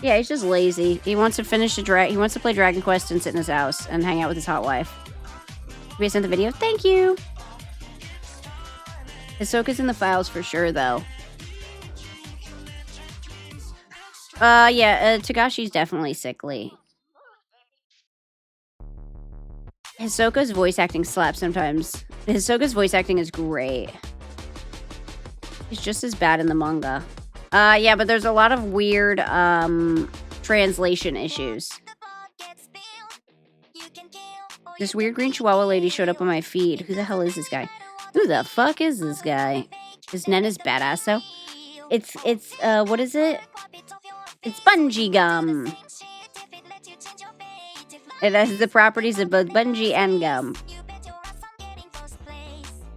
Yeah, he's just lazy. He wants to finish he wants to play Dragon Quest and sit in his house and hang out with his hot wife. We sent the video. Thank you. Ahsoka's in the files for sure, though. Tagashi's definitely sickly. Hisoka's voice acting slaps sometimes. Hisoka's voice acting is great. He's just as bad in the manga. Yeah, but there's a lot of weird, translation issues. This weird green chihuahua lady showed up on my feed. Who the hell is this guy? Who the fuck is this guy? His Nen is badass, though. It's, what is it? It's bungee gum. It has the properties of both bungee and gum.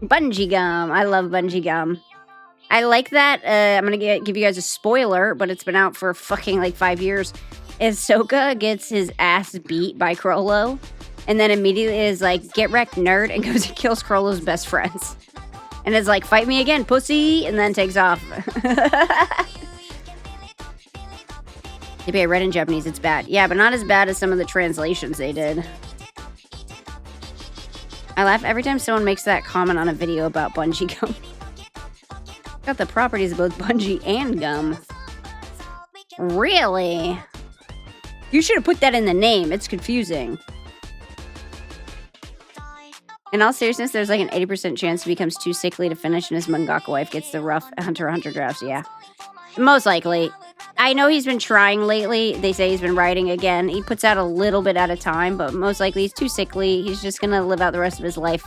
Bungee gum. I love bungee gum. I like that. I'm going to give you guys a spoiler, but it's been out for fucking like 5 years. Ahsoka gets his ass beat by Crollo, and then immediately is like, get wrecked, nerd, and goes and kills Crollo's best friends. And is like, fight me again, pussy, and then takes off. Maybe I read in Japanese, it's bad. Yeah, but not as bad as some of the translations they did. I laugh every time someone makes that comment on a video about bungee gum. Got the properties of both bungee and gum. Really? You should have put that in the name. It's confusing. In all seriousness, there's like an 80% chance he becomes too sickly to finish and his mangaka wife gets the rough Hunter x Hunter drafts. Yeah. Most likely. I know he's been trying lately. They say he's been writing again. He puts out a little bit at a time, but most likely he's too sickly. He's just going to live out the rest of his life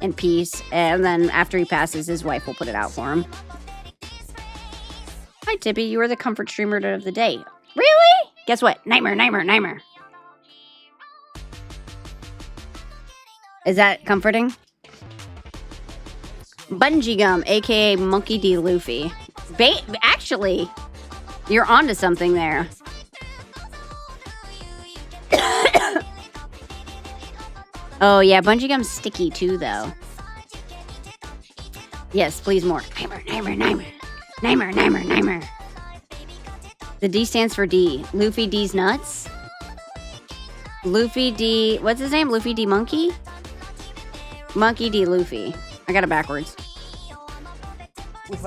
in peace. And then after he passes, his wife will put it out for him. Hi, Tippy. You are the comfort streamer of the day. Really? Guess what? Nightmare. Is that comforting? Bungee Gum, a.k.a. Monkey D. Luffy. Actually, you're onto something there. Oh, yeah, Bungee Gum's sticky, too, though. Yes, please more. Nightmare. The D stands for D. Luffy D's nuts? Luffy D... What's his name? Luffy D. Monkey? Monkey D. Luffy. I got it backwards.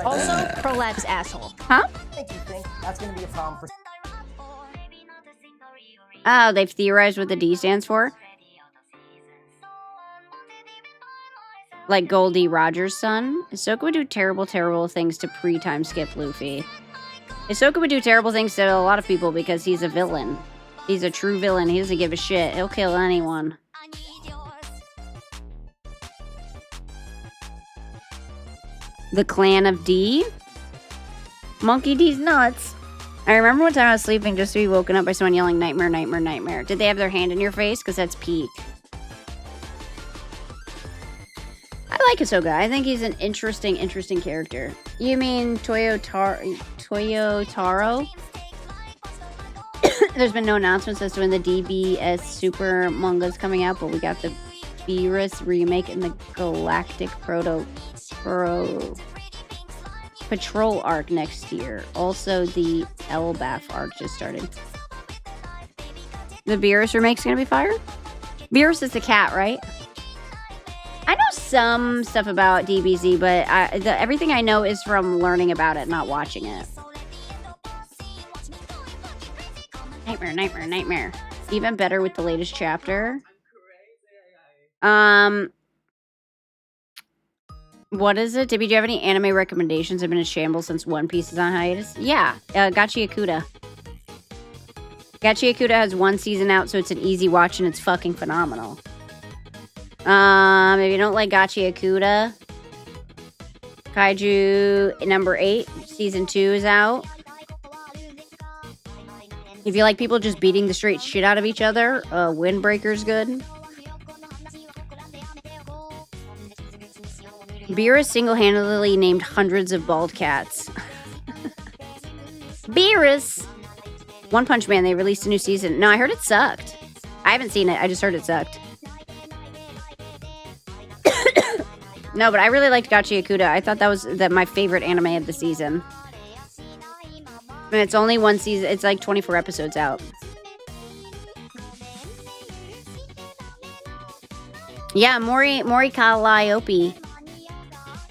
Also, prolapse asshole. Huh? Think you think that's going to be a problem for... Oh, they've theorized what the D stands for? Like Goldie Rogers' son? Ahsoka would do terrible things to pre-time skip Luffy. Ahsoka would do terrible things to a lot of people because he's a villain. He's a true villain. He doesn't give a shit. He'll kill anyone. The Clan of D? Monkey D's nuts. I remember one time I was sleeping just to be woken up by someone yelling, nightmare. Did they have their hand in your face? Because that's peak. I like Ahsoka. I think he's an interesting character. You mean Toyotaro? There's been no announcements as to when the DBS Super manga's coming out, but we got the Beerus remake and the Galactic Patrol arc next year. Also, the Elbaf arc just started. The Beerus remake's gonna be fire? Beerus is the cat, right? I know some stuff about DBZ, but everything I know is from learning about it, not watching it. Nightmare. Even better with the latest chapter. What is it? Dibby, do you have any anime recommendations? I've been in shambles since One Piece is on hiatus. Yeah, Gachi Yakuta. Gachi Yakuta has one season out, so it's an easy watch and it's fucking phenomenal. If you don't like Gachi Yakuta, Kaiju number 8, season 2 is out. If you like people just beating the straight shit out of each other, Windbreaker's good. Beerus single-handedly named hundreds of bald cats. Beerus! One Punch Man, they released a new season. No, I heard it sucked. I haven't seen it, I just heard it sucked. No, but I really liked Gachi Yakuta. I thought that was my favorite anime of the season. And it's only one season. It's like 24 episodes out. Yeah, Mori Calliope.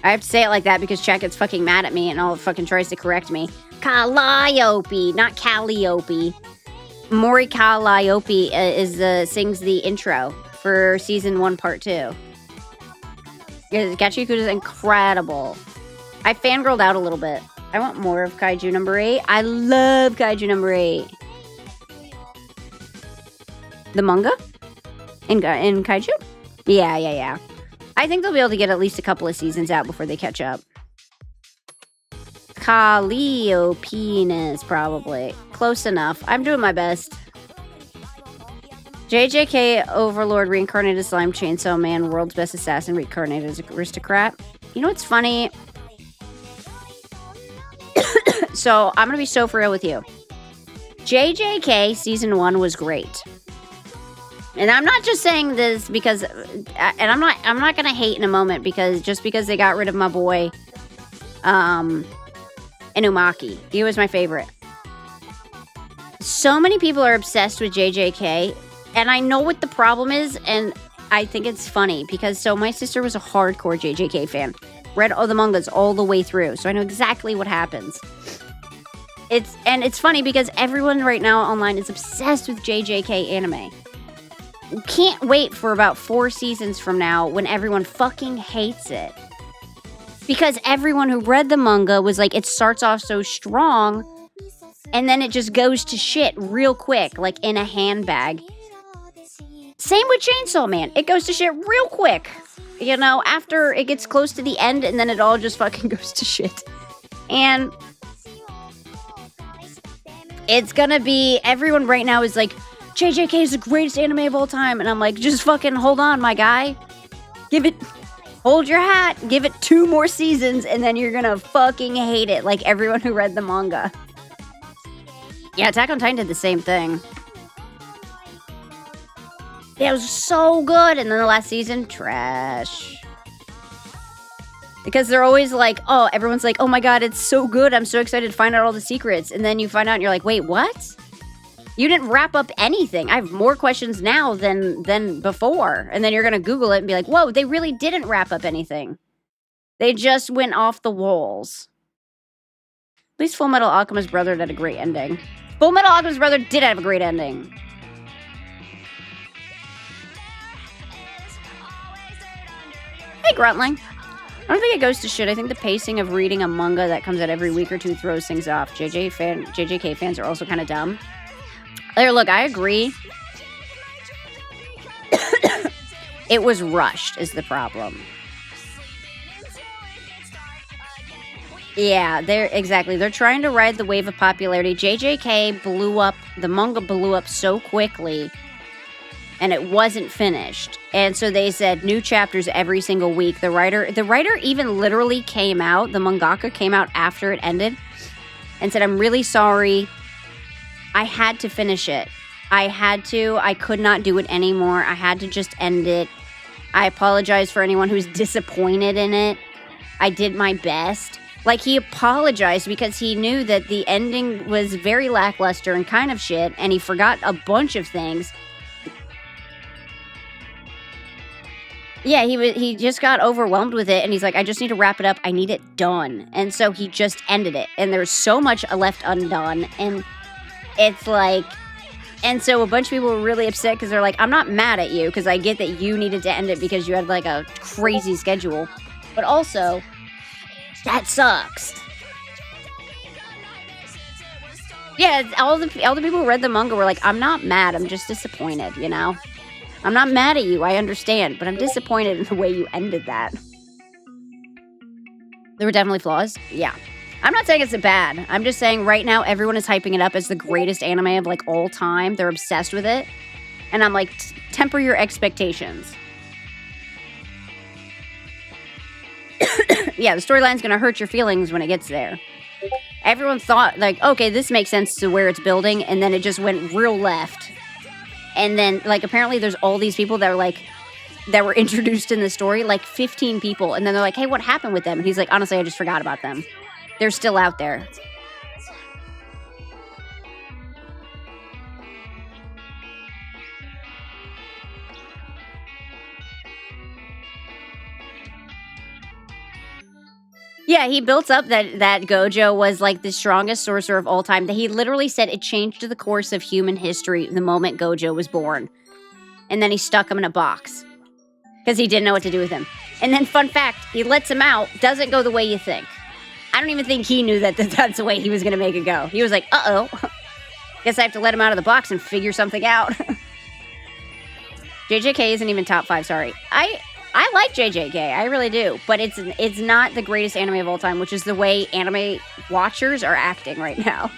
I have to say it like that because Chat gets fucking mad at me and all fucking tries to correct me. Calliope, not Calliope. Mori Calliope sings the intro for season 1, part 2. Gachi Yakuta is incredible. I fangirled out a little bit. I want more of Kaiju number 8. I love Kaiju number 8. The manga? In Kaiju? Yeah. I think they'll be able to get at least a couple of seasons out before they catch up. Calliopenis, probably. Close enough. I'm doing my best. JJK Overlord reincarnated Slime Chainsaw Man, world's best assassin reincarnated as aristocrat. You know what's funny? So, I'm going to be so for real with you. JJK season 1 was great. And I'm not just saying this because, and I'm not gonna hate in a moment because they got rid of my boy, Inumaki. He was my favorite. So many people are obsessed with JJK, and I know what the problem is, and I think it's funny because my sister was a hardcore JJK fan, read all the mangas all the way through, so I know exactly what happens. It's funny because everyone right now online is obsessed with JJK anime. Can't wait for about 4 seasons from now when everyone fucking hates it. Because everyone who read the manga was like, it starts off so strong, and then it just goes to shit real quick, like in a handbag. Same with Chainsaw Man. It goes to shit real quick. You know, after it gets close to the end, and then it all just fucking goes to shit. And it's gonna be, everyone right now is like, JJK is the greatest anime of all time. And I'm like, just fucking hold on, my guy. Hold your hat. Give it 2 more seasons, and then you're gonna fucking hate it like everyone who read the manga. Yeah, Attack on Titan did the same thing. Yeah, it was so good. And then the last season, trash. Because they're always like, oh, everyone's like, oh my god, it's so good. I'm so excited to find out all the secrets. And then you find out and you're like, wait, what? You didn't wrap up anything. I have more questions now than before. And then you're going to Google it and be like, whoa, they really didn't wrap up anything. They just went off the walls. At least Full Metal Alchemist Brother had a great ending. Full Metal Alchemist Brother did have a great ending. Hey, Gruntling. I don't think it goes to shit. I think the pacing of reading a manga that comes out every week or 2 throws things off. JJK fans are also kind of dumb. There, look, I agree. It was rushed is the problem. Yeah, they're trying to ride the wave of popularity. JJK blew up, the manga blew up so quickly, and it wasn't finished. And so they said new chapters every single week. The writer even literally came out, the mangaka came out after it ended and said, I'm really sorry. I had to finish it. I could not do it anymore. I had to just end it. I apologize for anyone who's disappointed in it. I did my best. Like, he apologized because he knew that the ending was very lackluster and kind of shit, and he forgot a bunch of things. Yeah, he just got overwhelmed with it, and he's like, I just need to wrap it up. I need it done. And so he just ended it, and there's so much left undone, and it's like, and so a bunch of people were really upset because they're like, I'm not mad at you because I get that you needed to end it because you had like a crazy schedule, but also that sucks. Yeah, all the people who read the manga were like, I'm not mad, I'm just disappointed, you know? I'm not mad at you, I understand, but I'm disappointed in the way you ended that. There were definitely flaws, yeah. I'm not saying it's bad. I'm just saying right now everyone is hyping it up as the greatest anime of like all time. They're obsessed with it. And I'm like, temper your expectations. Yeah, the storyline's gonna hurt your feelings when it gets there. Everyone thought like, okay, this makes sense to where it's building, and then it just went real left. And then like apparently there's all these people that are like, that were introduced in the story, like 15 people, and then they're like, hey, what happened with them? And he's like, honestly, I just forgot about them. They're still out there. Yeah, he built up that Gojo was like the strongest sorcerer of all time. That he literally said it changed the course of human history the moment Gojo was born. And then he stuck him in a box. Because he didn't know what to do with him. And then, fun fact, he lets him out, doesn't go the way you think. I don't even think he knew that's the way he was going to make it go. He was like, uh-oh. Guess I have to let him out of the box and figure something out. JJK isn't even top 5, sorry. I like JJK, I really do. But it's not the greatest anime of all time, which is the way anime watchers are acting right now.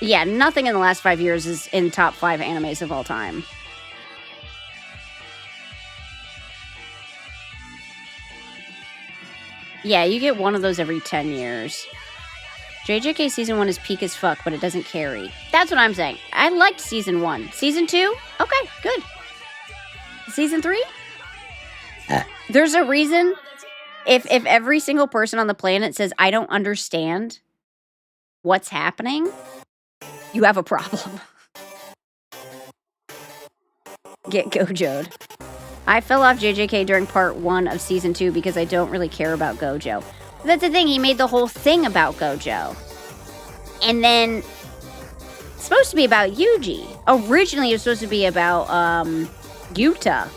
Yeah, nothing in the last 5 years is in top 5 animes of all time. Yeah, you get one of those every 10 years. JJK season 1 is peak as fuck, but it doesn't carry. That's what I'm saying. I liked season 1. Season 2? Okay, good. Season 3? There's a reason if every single person on the planet says, I don't understand what's happening, you have a problem. Get Gojo'd. I fell off JJK during part 1 of season 2 because I don't really care about Gojo. That's the thing, he made the whole thing about Gojo. And then, it's supposed to be about Yuji. Originally, it was supposed to be about, Yuta.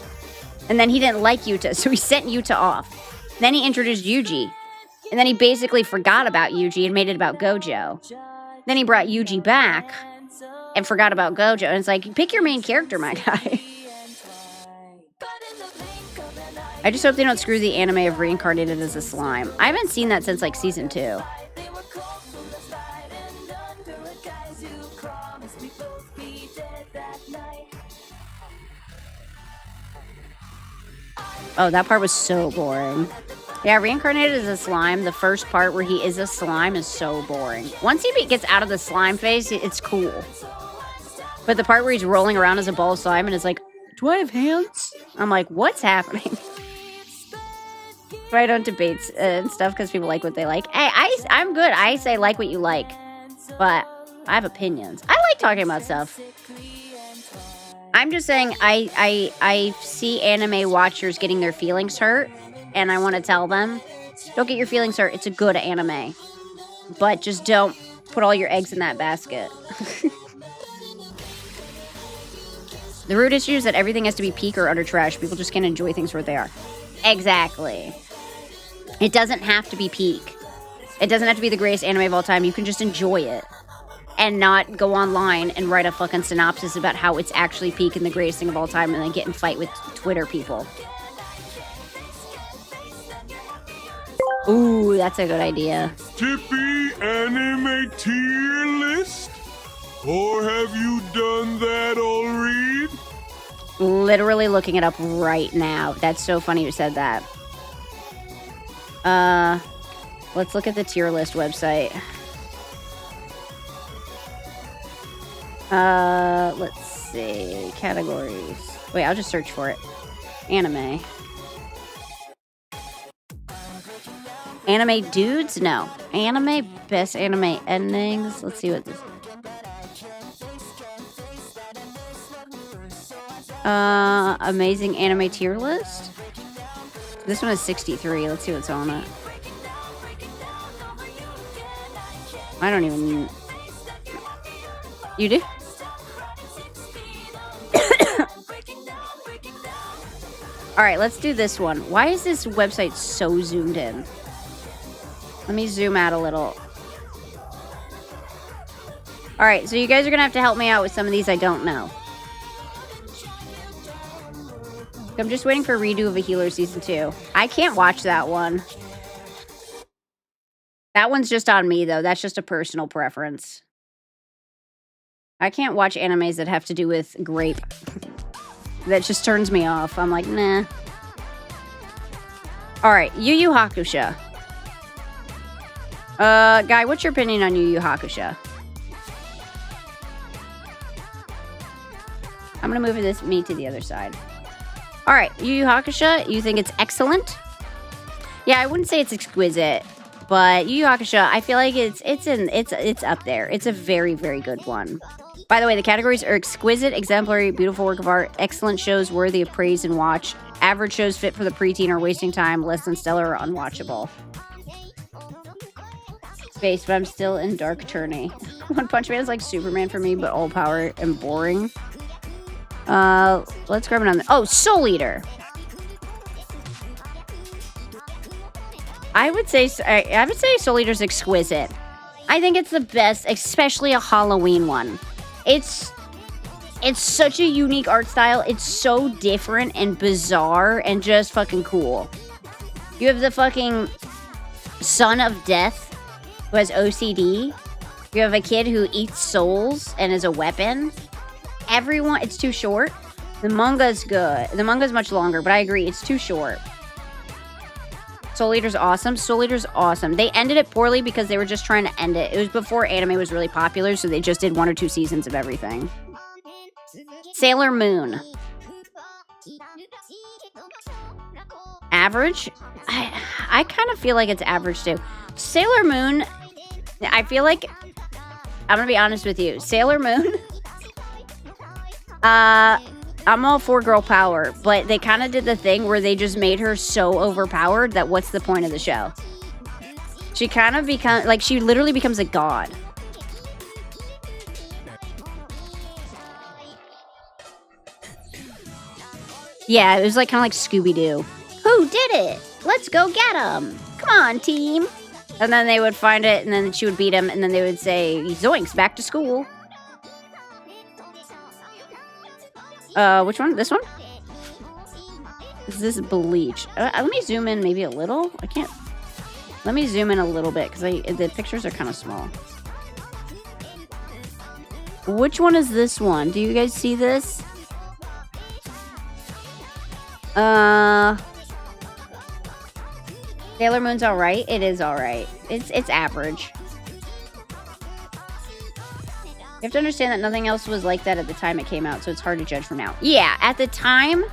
And then he didn't like Yuta, so he sent Yuta off. Then he introduced Yuji. And then he basically forgot about Yuji and made it about Gojo. Then he brought Yuji back and forgot about Gojo. And it's like, pick your main character, my guy. I just hope they don't screw the anime of reincarnated as a slime. I haven't seen that since, like, season 2. Oh, that part was so boring. Yeah, reincarnated as a slime, the first part where he is a slime is so boring. Once he gets out of the slime phase, it's cool. But the part where he's rolling around as a ball of slime and is like, do I have hands? I'm like, what's happening? I don't debate and stuff because people like what they like. Hey, I'm good. I say like what you like. But I have opinions. I like talking about stuff. I'm just saying I see anime watchers getting their feelings hurt. And I want to tell them, don't get your feelings hurt. It's a good anime. But just don't put all your eggs in that basket. The root issue is that everything has to be peak or utter trash. People just can't enjoy things for what they are. Exactly. It doesn't have to be peak. It doesn't have to be the greatest anime of all time. You can just enjoy it. And not go online and write a fucking synopsis about how it's actually peak and the greatest thing of all time and then get in fight with Twitter people. Ooh, that's a good idea. Tippy anime tier list? Or have you done that already? Literally looking it up right now. That's so funny you said that. Let's look at the tier list website. Let's see. Categories. Wait, I'll just search for it. Anime. Anime dudes? No. Anime best anime endings. Let's see what this. Amazing anime tier list. This one is 63. Let's see what's on it. I don't even. You do? All right, let's do this one. Why is this website so zoomed in? Let me zoom out a little. All right, so you guys are going to have to help me out with some of these I don't know. I'm just waiting for a redo of A Healer Season 2. I can't watch that one. That one's just on me, though. That's just a personal preference. I can't watch animes that have to do with grape. That just turns me off. I'm like, nah. Alright, Yu Yu Hakusho. Guy, what's your opinion on Yu Yu Hakusho? I'm gonna move me to the other side. Alright, Yu Yu Hakusho, you think it's excellent? Yeah, I wouldn't say it's exquisite, but Yu Yu Hakusho, I feel like it's up there. It's a very, very good one. By the way, the categories are exquisite, exemplary, beautiful work of art, excellent shows worthy of praise and watch, average shows fit for the preteen or wasting time, less than stellar or unwatchable. Space, but I'm still in Dark Tourney. One Punch Man is like Superman for me, but all power and boring. Let's grab it on the... Oh, Soul Eater! I would say Soul Eater's exquisite. I think it's the best, especially a Halloween one. It's such a unique art style. It's so different and bizarre and just fucking cool. You have the fucking son of death who has OCD. You have a kid who eats souls and is a weapon. Everyone, it's too short. The manga's good. The manga's much longer, but I agree, it's too short. Soul Eater's awesome. Soul Eater's awesome. They ended it poorly because they were just trying to end it. It was before anime was really popular, so they just did 1 or 2 seasons of everything. Sailor Moon. Average? I kind of feel like it's average too. Sailor Moon, I feel like, I'm gonna be honest with you. Sailor Moon, I'm all for girl power, but they kind of did the thing where they just made her so overpowered that what's the point of the show? She kind of becomes, like, she literally becomes a god. Yeah, it was like kind of like Scooby-Doo. Who did it? Let's go get him. Come on, team. And then they would find it, and then she would beat him, and then they would say, zoinks, back to school. Which one? This one? Is this Bleach? Let me zoom in maybe a little. I can't. Let me zoom in a little bit, because the pictures are kind of small. Which one is this one? Do you guys see this? Sailor Moon's alright. It is alright. It's average. You have to understand that nothing else was like that at the time it came out, so it's hard to judge from now. Yeah, at the time,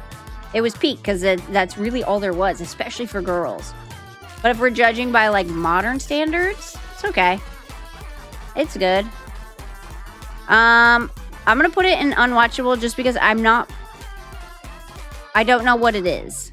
it was peak, because that's really all there was, especially for girls. But if we're judging by, like, modern standards, it's okay. It's good. I'm gonna put it in unwatchable just because I don't know what it is.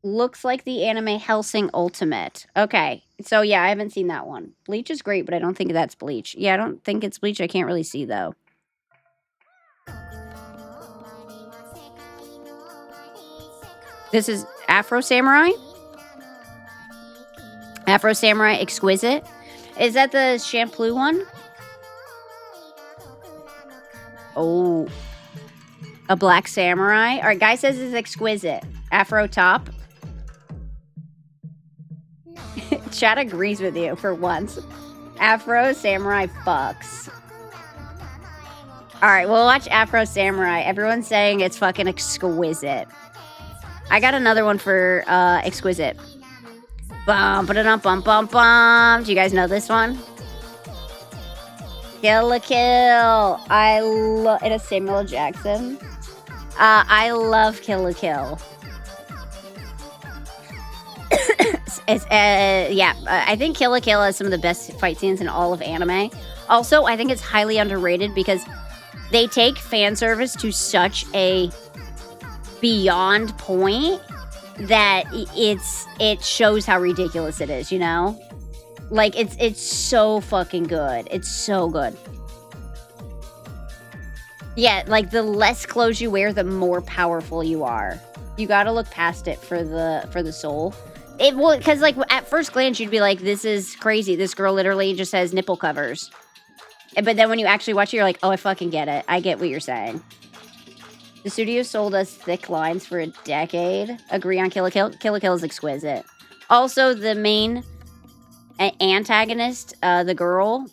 Looks like the anime Hellsing Ultimate. Okay, so yeah, I haven't seen that one. Bleach is great, but I don't think that's Bleach. Yeah, I don't think it's Bleach. I can't really see, though. This is Afro Samurai? Afro Samurai Exquisite? Is that the shampoo one? Oh. A Black Samurai? Alright, guy says it's exquisite. Afro top. Chat agrees with you for once. Afro Samurai fucks. Alright, we'll watch Afro Samurai. Everyone's saying it's fucking exquisite. I got another one for exquisite. Bum, ba-da-dum, bum, bum, bum. Do you guys know this one? Kill la Kill. I love it. Is Samuel Jackson? I love Kill la Kill. I think Kill la Kill has some of the best fight scenes in all of anime. Also, I think it's highly underrated because they take fan service to such a beyond point that it shows how ridiculous it is, you know? Like, it's so fucking good. It's so good. Yeah, like, the less clothes you wear, the more powerful you are. You gotta look past it for the soul. Because, like, at first glance, you'd be like, this is crazy. This girl literally just has nipple covers. But then when you actually watch it, you're like, oh, I fucking get it. I get what you're saying. The studio sold us thick lines for a decade. Agree on Kill la Kill. Kill la Kill is exquisite. Also, the main antagonist, the girl,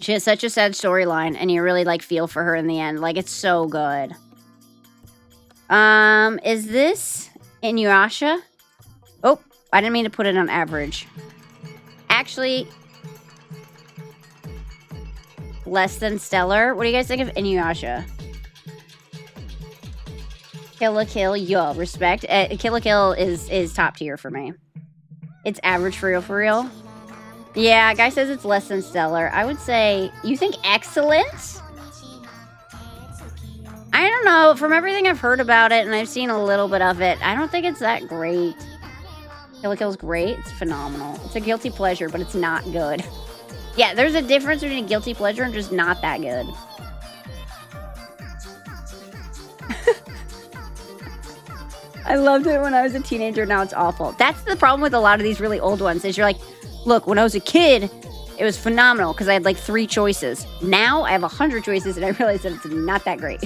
she has such a sad storyline, and you really, like, feel for her in the end. Like, it's so good. Is this Inuyasha? Oh, I didn't mean to put it on average. Actually, less than stellar. What do you guys think of Inuyasha? Kill la Kill, yo, respect. Kill la Kill is top tier for me. It's average for real. Yeah, guy says it's less than stellar. I would say, you think excellent? I don't know. From everything I've heard about it, and I've seen a little bit of it, I don't think it's that great. Kill la Kill's great. It's phenomenal. It's a guilty pleasure, but it's not good. Yeah, there's a difference between a guilty pleasure and just not that good. I loved it when I was a teenager. Now it's awful. That's the problem with a lot of these really old ones is you're like, look, when I was a kid, it was phenomenal because I had like 3 choices. Now I have 100 choices and I realize that it's not that great.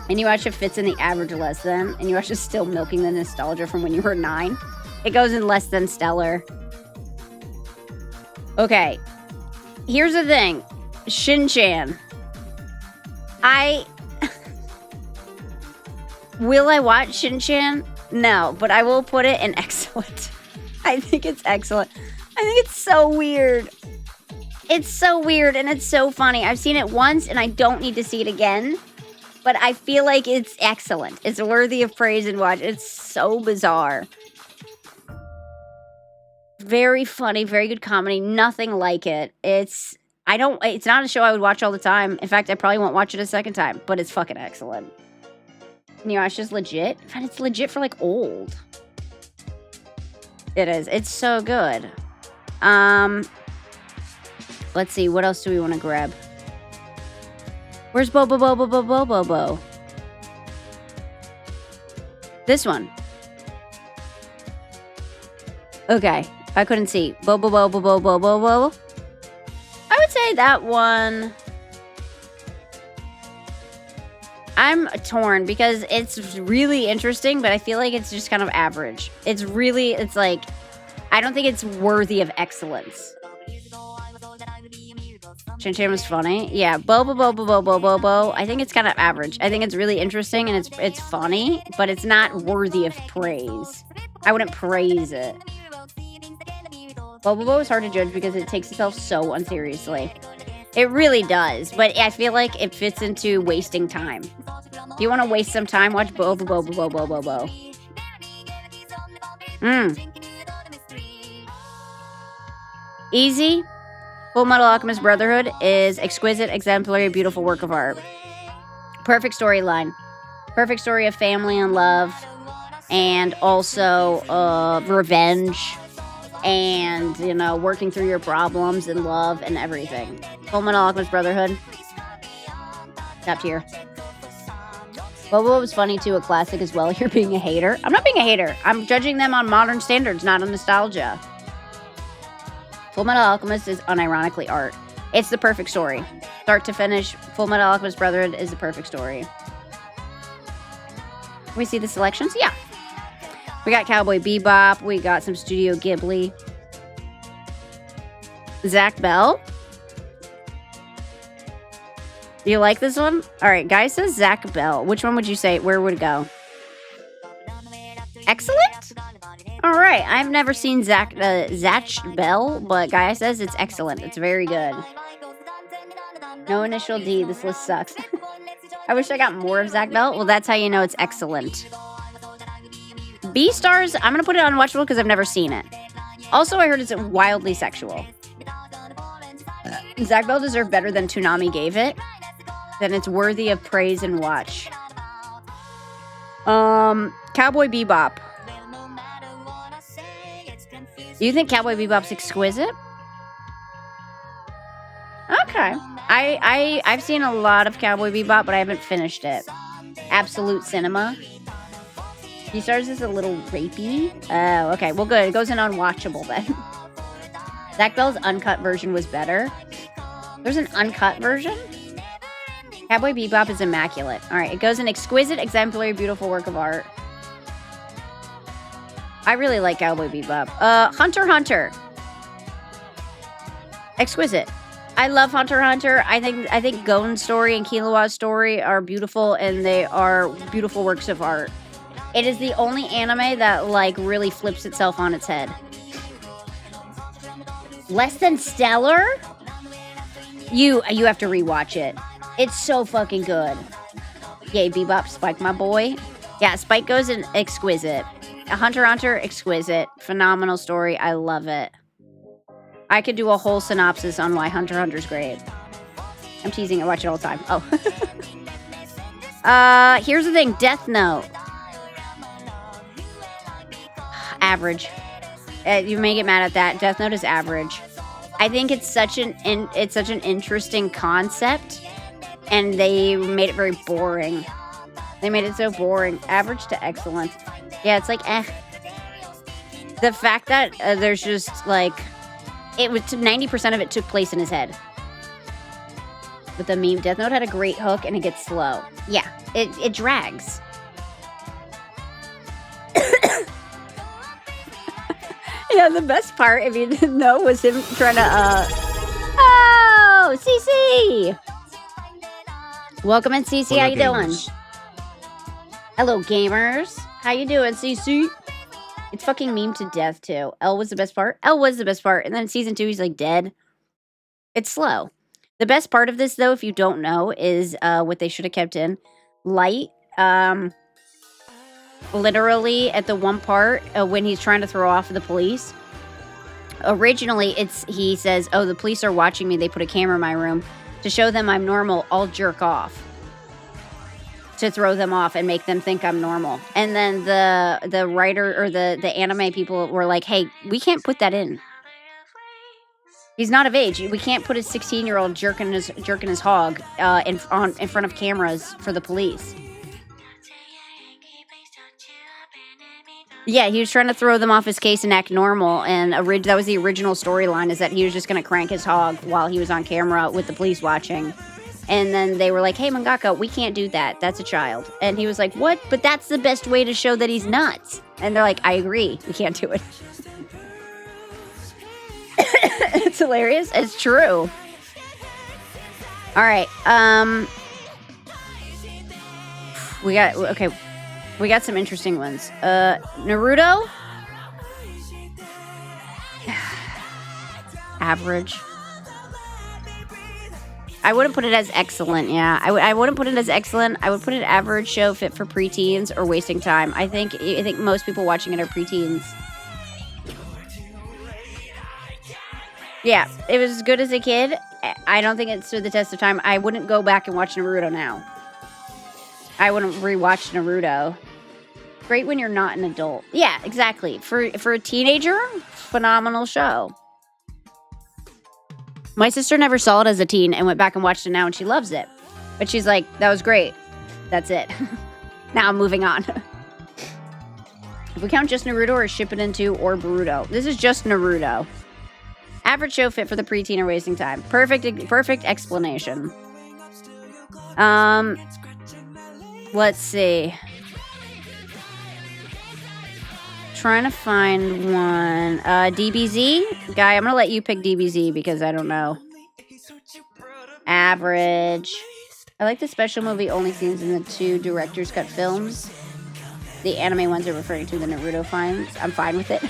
And you watch it fits in the average less than, and you watch it still milking the nostalgia from when you were 9. It goes in less than stellar. Okay. Here's the thing. Shin-chan. Will I watch Shin-Chan? No, but I will put it in excellent. I think it's excellent. I think it's so weird. It's so weird and it's so funny. I've seen it once and I don't need to see it again. But I feel like it's excellent. It's worthy of praise and watch. It's so bizarre. Very funny, very good comedy. Nothing like it. It's not a show I would watch all the time. In fact, I probably won't watch it a second time, but it's fucking excellent. It's just legit. In fact, it's legit for like old. It is. It's so good. Let's see. What else do we want to grab? Where's Bo? This one. Okay. I couldn't see. Bo. I would say that one. I'm torn because it's really interesting, but I feel like it's just kind of average. It's like, I don't think it's worthy of excellence. Shin-Chan was funny. Yeah, Bo. I think it's kind of average. I think it's really interesting and it's funny, but it's not worthy of praise. I wouldn't praise it. Bo is hard to judge because it takes itself so unseriously. It really does, but I feel like it fits into wasting time. If you want to waste some time, watch Bo. Easy. Full Metal Alchemist Brotherhood is exquisite, exemplary, beautiful work of art. Perfect storyline. Perfect story of family and love, and also revenge, and, working through your problems and love and everything. Full Metal Alchemist Brotherhood. Top tier. Bobo was funny too, a classic as well. You're being a hater. I'm not being a hater. I'm judging them on modern standards, not on nostalgia. Full Metal Alchemist is unironically art. It's the perfect story. Start to finish, Full Metal Alchemist Brotherhood is the perfect story. Can we see the selections? Yeah. We got Cowboy Bebop. We got some Studio Ghibli. Zach Bell. Do you like this one? All right, guy says Zach Bell. Which one would you say? Where would it go? Excellent? All right, I've never seen Zach Bell, but guy says it's excellent. It's very good. No initial D. This list sucks. I wish I got more of Zach Bell. Well, that's how you know it's excellent. B-Stars, I'm going to put it on Unwatchable because I've never seen it. Also, I heard it's wildly sexual. Zach Bell deserved better than Toonami gave it. Then it's worthy of praise and watch. Cowboy Bebop. Do you think Cowboy Bebop's exquisite? Okay. I've seen a lot of Cowboy Bebop, but I haven't finished it. Absolute Cinema. He starts as a little rapey. Oh, okay. Well, good. It goes in unwatchable then. Zach Bell's uncut version was better. There's an uncut version? Cowboy Bebop is immaculate. All right. It goes in exquisite, exemplary, beautiful work of art. I really like Cowboy Bebop. Hunter x Hunter. Exquisite. I love Hunter x Hunter. I think Gon's story and Killua's story are beautiful, and they are beautiful works of art. It is the only anime that, really flips itself on its head. Less than stellar? You have to rewatch it. It's so fucking good. Yay, Bebop, Spike, my boy. Yeah, Spike goes in exquisite. Hunter x Hunter, exquisite. Phenomenal story. I love it. I could do a whole synopsis on why Hunter x Hunter's great. I'm teasing. I watch it all the time. Oh. Here's the thing. Death Note. Average. You may get mad at that. Death Note is average. I think it's such an interesting concept, and they made it very boring. They made it so boring. Average to excellent. Yeah, it's like, The fact that there's just, it was 90% of it took place in his head. With the meme, Death Note had a great hook, and it gets slow. Yeah, it drags. Yeah, the best part, if you didn't know, was him trying to, Oh, CC! Welcome in, CC. Hola, How you doing? gamers. Hello, gamers. How you doing, CC? It's fucking meme to death, too. L was the best part. L was the best part. And then in season 2, he's like dead. It's slow. The best part of this, though, if you don't know, is what they should have kept in. Light, literally at the one part when he's trying to throw off the police. Originally, he says, oh, the police are watching me. They put a camera in my room. To show them I'm normal, I'll jerk off. To throw them off and make them think I'm normal. And then the writer or the anime people were like, hey, we can't put that in. He's not of age. We can't put a 16-year-old jerking his hog in front of cameras for the police. Yeah, he was trying to throw them off his case and act normal, and that was the original storyline, is that he was just going to crank his hog while he was on camera with the police watching. And then they were like, hey, Mangaka, we can't do that. That's a child. And he was like, what? But that's the best way to show that he's nuts. And they're like, I agree. We can't do it. It's hilarious. It's true. All right. We got some interesting ones. Naruto? Average. I wouldn't put it as excellent, yeah. I wouldn't put it as excellent. I would put it average show, fit for preteens, or wasting time. I think most people watching it are preteens. Yeah, it was as good as a kid. I don't think it stood the test of time. I wouldn't go back and watch Naruto now. I wouldn't rewatch Naruto. Great when you're not an adult. Yeah, exactly. For a teenager, phenomenal show. My sister never saw it as a teen and went back and watched it now, and she loves it. But she's like, that was great. That's it. Now I'm moving on. If we count just Naruto or Shippuden 2 or Boruto. This is just Naruto. Average show, fit for the preteen or wasting time. Perfect explanation. Let's see. Trying to find one. DBZ? Guy, I'm going to let you pick DBZ because I don't know. Average. I like the special movie only scenes in the 2 director's cut films. The anime ones are referring to the Naruto finds. I'm fine with it.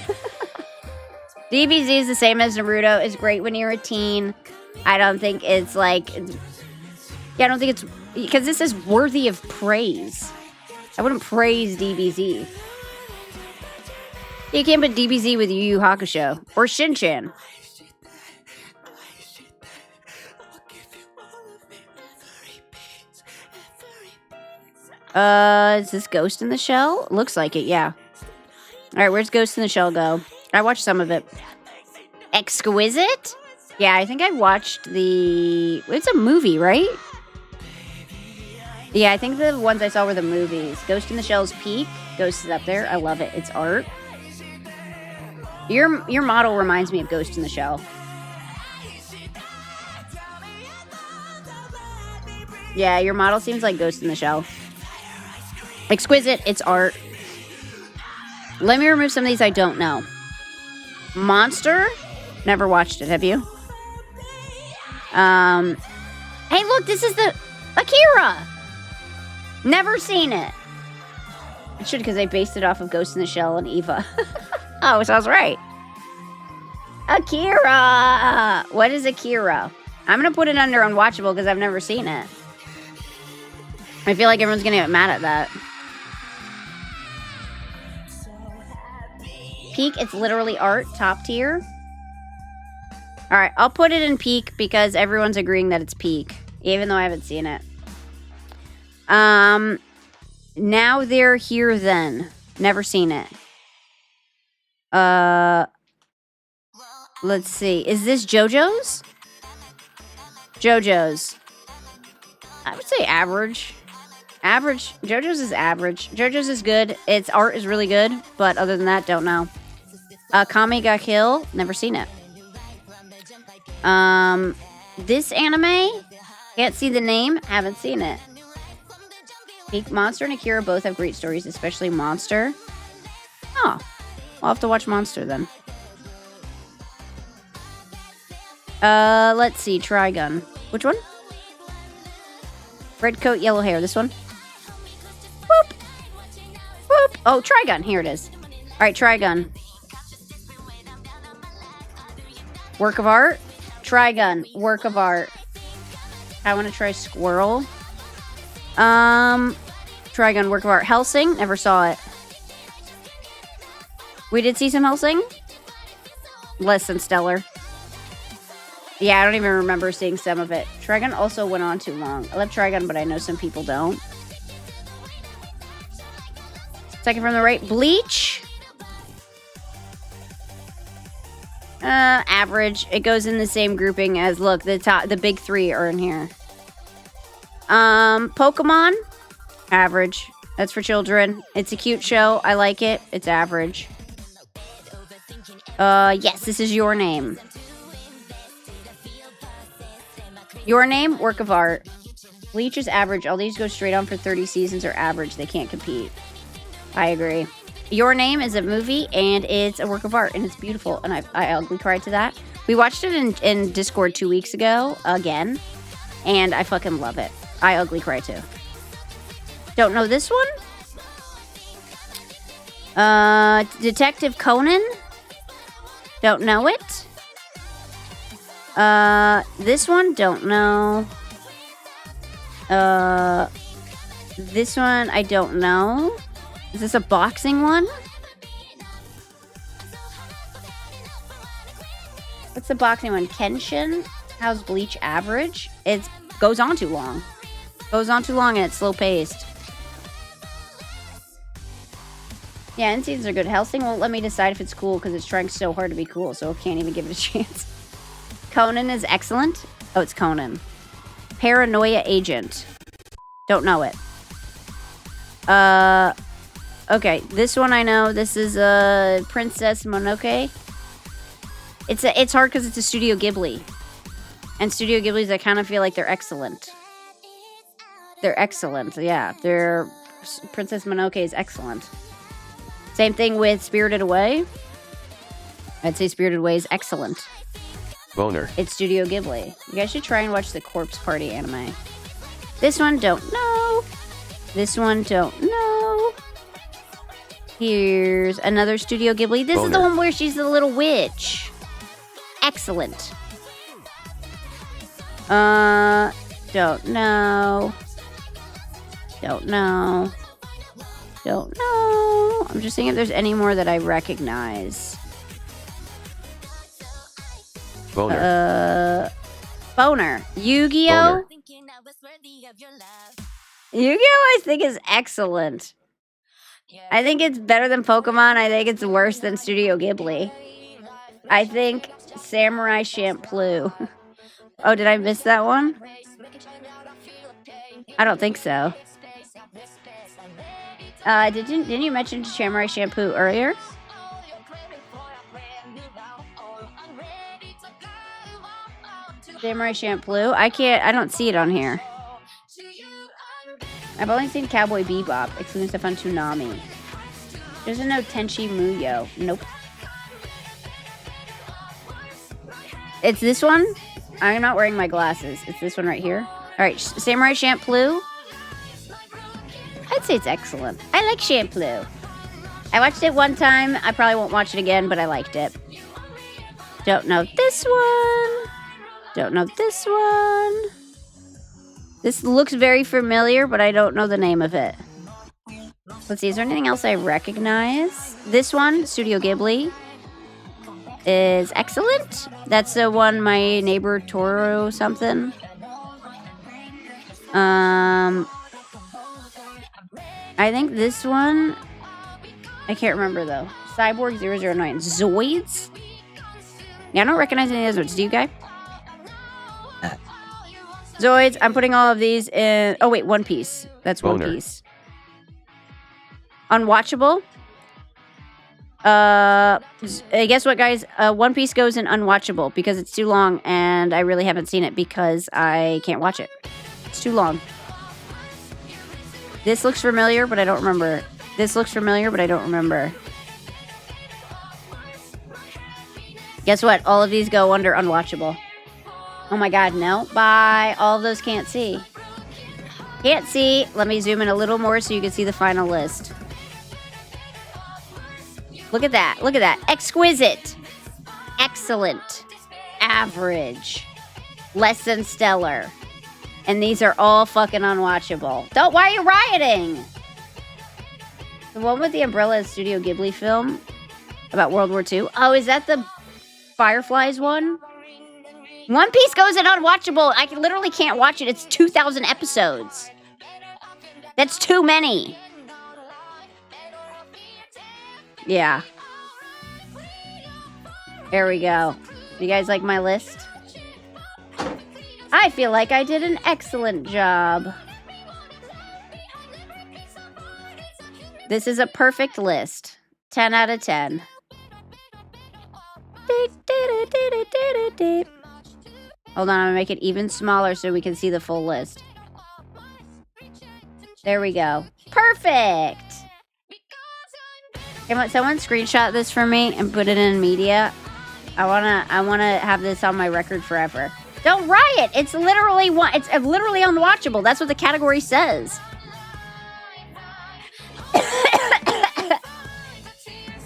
DBZ is the same as Naruto. It's great when you're a teen. I don't think it's like... Yeah, I don't think it's... Because this is worthy of praise. I wouldn't praise DBZ. You can't put DBZ with Yu Yu Hakusho. Or Shin-Chan. Is this Ghost in the Shell? Looks like it, yeah. Alright, where's Ghost in the Shell go? I watched some of it. Exquisite? Yeah, I think I watched the... It's a movie, right? Yeah, I think the ones I saw were the movies. Ghost in the Shell's Peak. Ghost is up there. I love it. It's art. Your model reminds me of Ghost in the Shell. Yeah, your model seems like Ghost in the Shell. Exquisite. It's art. Let me remove some of these I don't know. Monster? Never watched it. Have you? Hey, look, this is the Akira. Never seen it. I should, because they based it off of Ghost in the Shell and Eva. Oh, so I was right. Akira. What is Akira? I'm gonna put it under unwatchable because I've never seen it. I feel like everyone's gonna get mad at that. Peak, it's literally art, top tier. Alright, I'll put it in peak because everyone's agreeing that it's peak, even though I haven't seen it. Now They're Here Then. Never seen it. Let's see. Is this JoJo's? JoJo's. I would say average. Average. JoJo's is average. JoJo's is good. Its art is really good, but other than that, don't know. Kami ga Kill. Never seen it. This anime, can't see the name, haven't seen it. Peak, Monster and Akira both have great stories, especially Monster. Oh, I'll have to watch Monster then. Let's see, Trigun. Which one? Red coat, yellow hair. This one. Whoop. Whoop. Oh, Trigun. Here it is. All right, Trigun. Work of art. Trigun. Work of art. I want to try Squirrel. Trigun. Work of art. Helsing. Never saw it. We did see some Helsing. Less than stellar. Yeah, I don't even remember seeing some of it. Trigun also went on too long. I love Trigun, but I know some people don't. Second from the right, Bleach. Average. It goes in the same grouping as, look, the big three are in here. Pokemon. Average. That's for children. It's a cute show. I like it. It's average. Yes, this is Your Name. Your Name, work of art. Bleach is average. All these go straight on for 30 seasons are average. They can't compete. I agree. Your Name is a movie, and it's a work of art, and it's beautiful, and I ugly cried to that. We watched it in Discord 2 weeks ago, again, and I fucking love it. I ugly cry too. Don't know this one? Detective Conan? Don't know it. This one, don't know. This one, I don't know. Is this a boxing one? What's the boxing one? Kenshin? How's Bleach average? It goes on too long. Goes on too long and it's slow paced. Yeah, end scenes are good. Helsing won't let me decide if it's cool because it's trying so hard to be cool, so it can't even give it a chance. Conan is excellent. Oh, it's Conan. Paranoia Agent. Don't know it. Okay, this one I know. This is Princess Mononoke. It's hard because it's a Studio Ghibli. And Studio Ghibli's, I kind of feel like they're excellent. They're excellent, yeah. Princess Mononoke is excellent. Same thing with Spirited Away. I'd say Spirited Away is excellent. Boner. It's Studio Ghibli. You guys should try and watch the Corpse Party anime. This one, don't know. This one, don't know. Here's another Studio Ghibli. This is the one where she's the little witch. Excellent. Don't know. Don't know. Don't know. I'm just seeing if there's any more that I recognize. Boner. Boner. Yu-Gi-Oh! Yu-Gi-Oh! I think is excellent. I think it's better than Pokemon. I think it's worse than Studio Ghibli. I think Samurai Champloo. Oh, did I miss that one? I don't think so. Didn't you mention Samurai Shampoo earlier? Samurai Champloo? I don't see it on here. I've only seen Cowboy Bebop, exclusive on Toonami. There's no Tenchi Muyo. Nope. It's this one? I'm not wearing my glasses. It's this one right here. Alright, Samurai Champloo. I'd say it's excellent. I like Champloo. I watched it one time. I probably won't watch it again, but I liked it. Don't know this one. Don't know this one. This looks very familiar, but I don't know the name of it. Let's see, is there anything else I recognize? This one, Studio Ghibli, is excellent. That's the one, My Neighbor Toro something. I think this one, I can't remember though. Cyborg 009. Zoids? Yeah, I don't recognize any of those ones. Do you, guy? Zoids, I'm putting all of these in... Oh, wait, One Piece. That's One Piece. Unwatchable. Guess what, guys? One Piece goes in unwatchable because it's too long, and I really haven't seen it because I can't watch it. It's too long. This looks familiar, but I don't remember. This looks familiar, but I don't remember. Guess what? All of these go under unwatchable. Oh my god, no. Bye. All of those can't see. Can't see. Let me zoom in a little more so you can see the final list. Look at that. Look at that. Exquisite. Excellent. Average. Less than stellar. And these are all fucking unwatchable. Don't, why are you rioting? The one with the umbrella is Studio Ghibli film about World War II. Oh, is that the Fireflies one? One Piece goes in unwatchable. I literally can't watch it. It's 2,000 episodes. That's too many. Yeah. There we go. You guys like my list? I feel like I did an excellent job. This is a perfect list. 10 out of 10. Hold on, I'm gonna make it even smaller so we can see the full list. There we go. Perfect! Can someone screenshot this for me and put it in media? I wanna have this on my record forever. Don't riot! It's literally unwatchable. That's what the category says.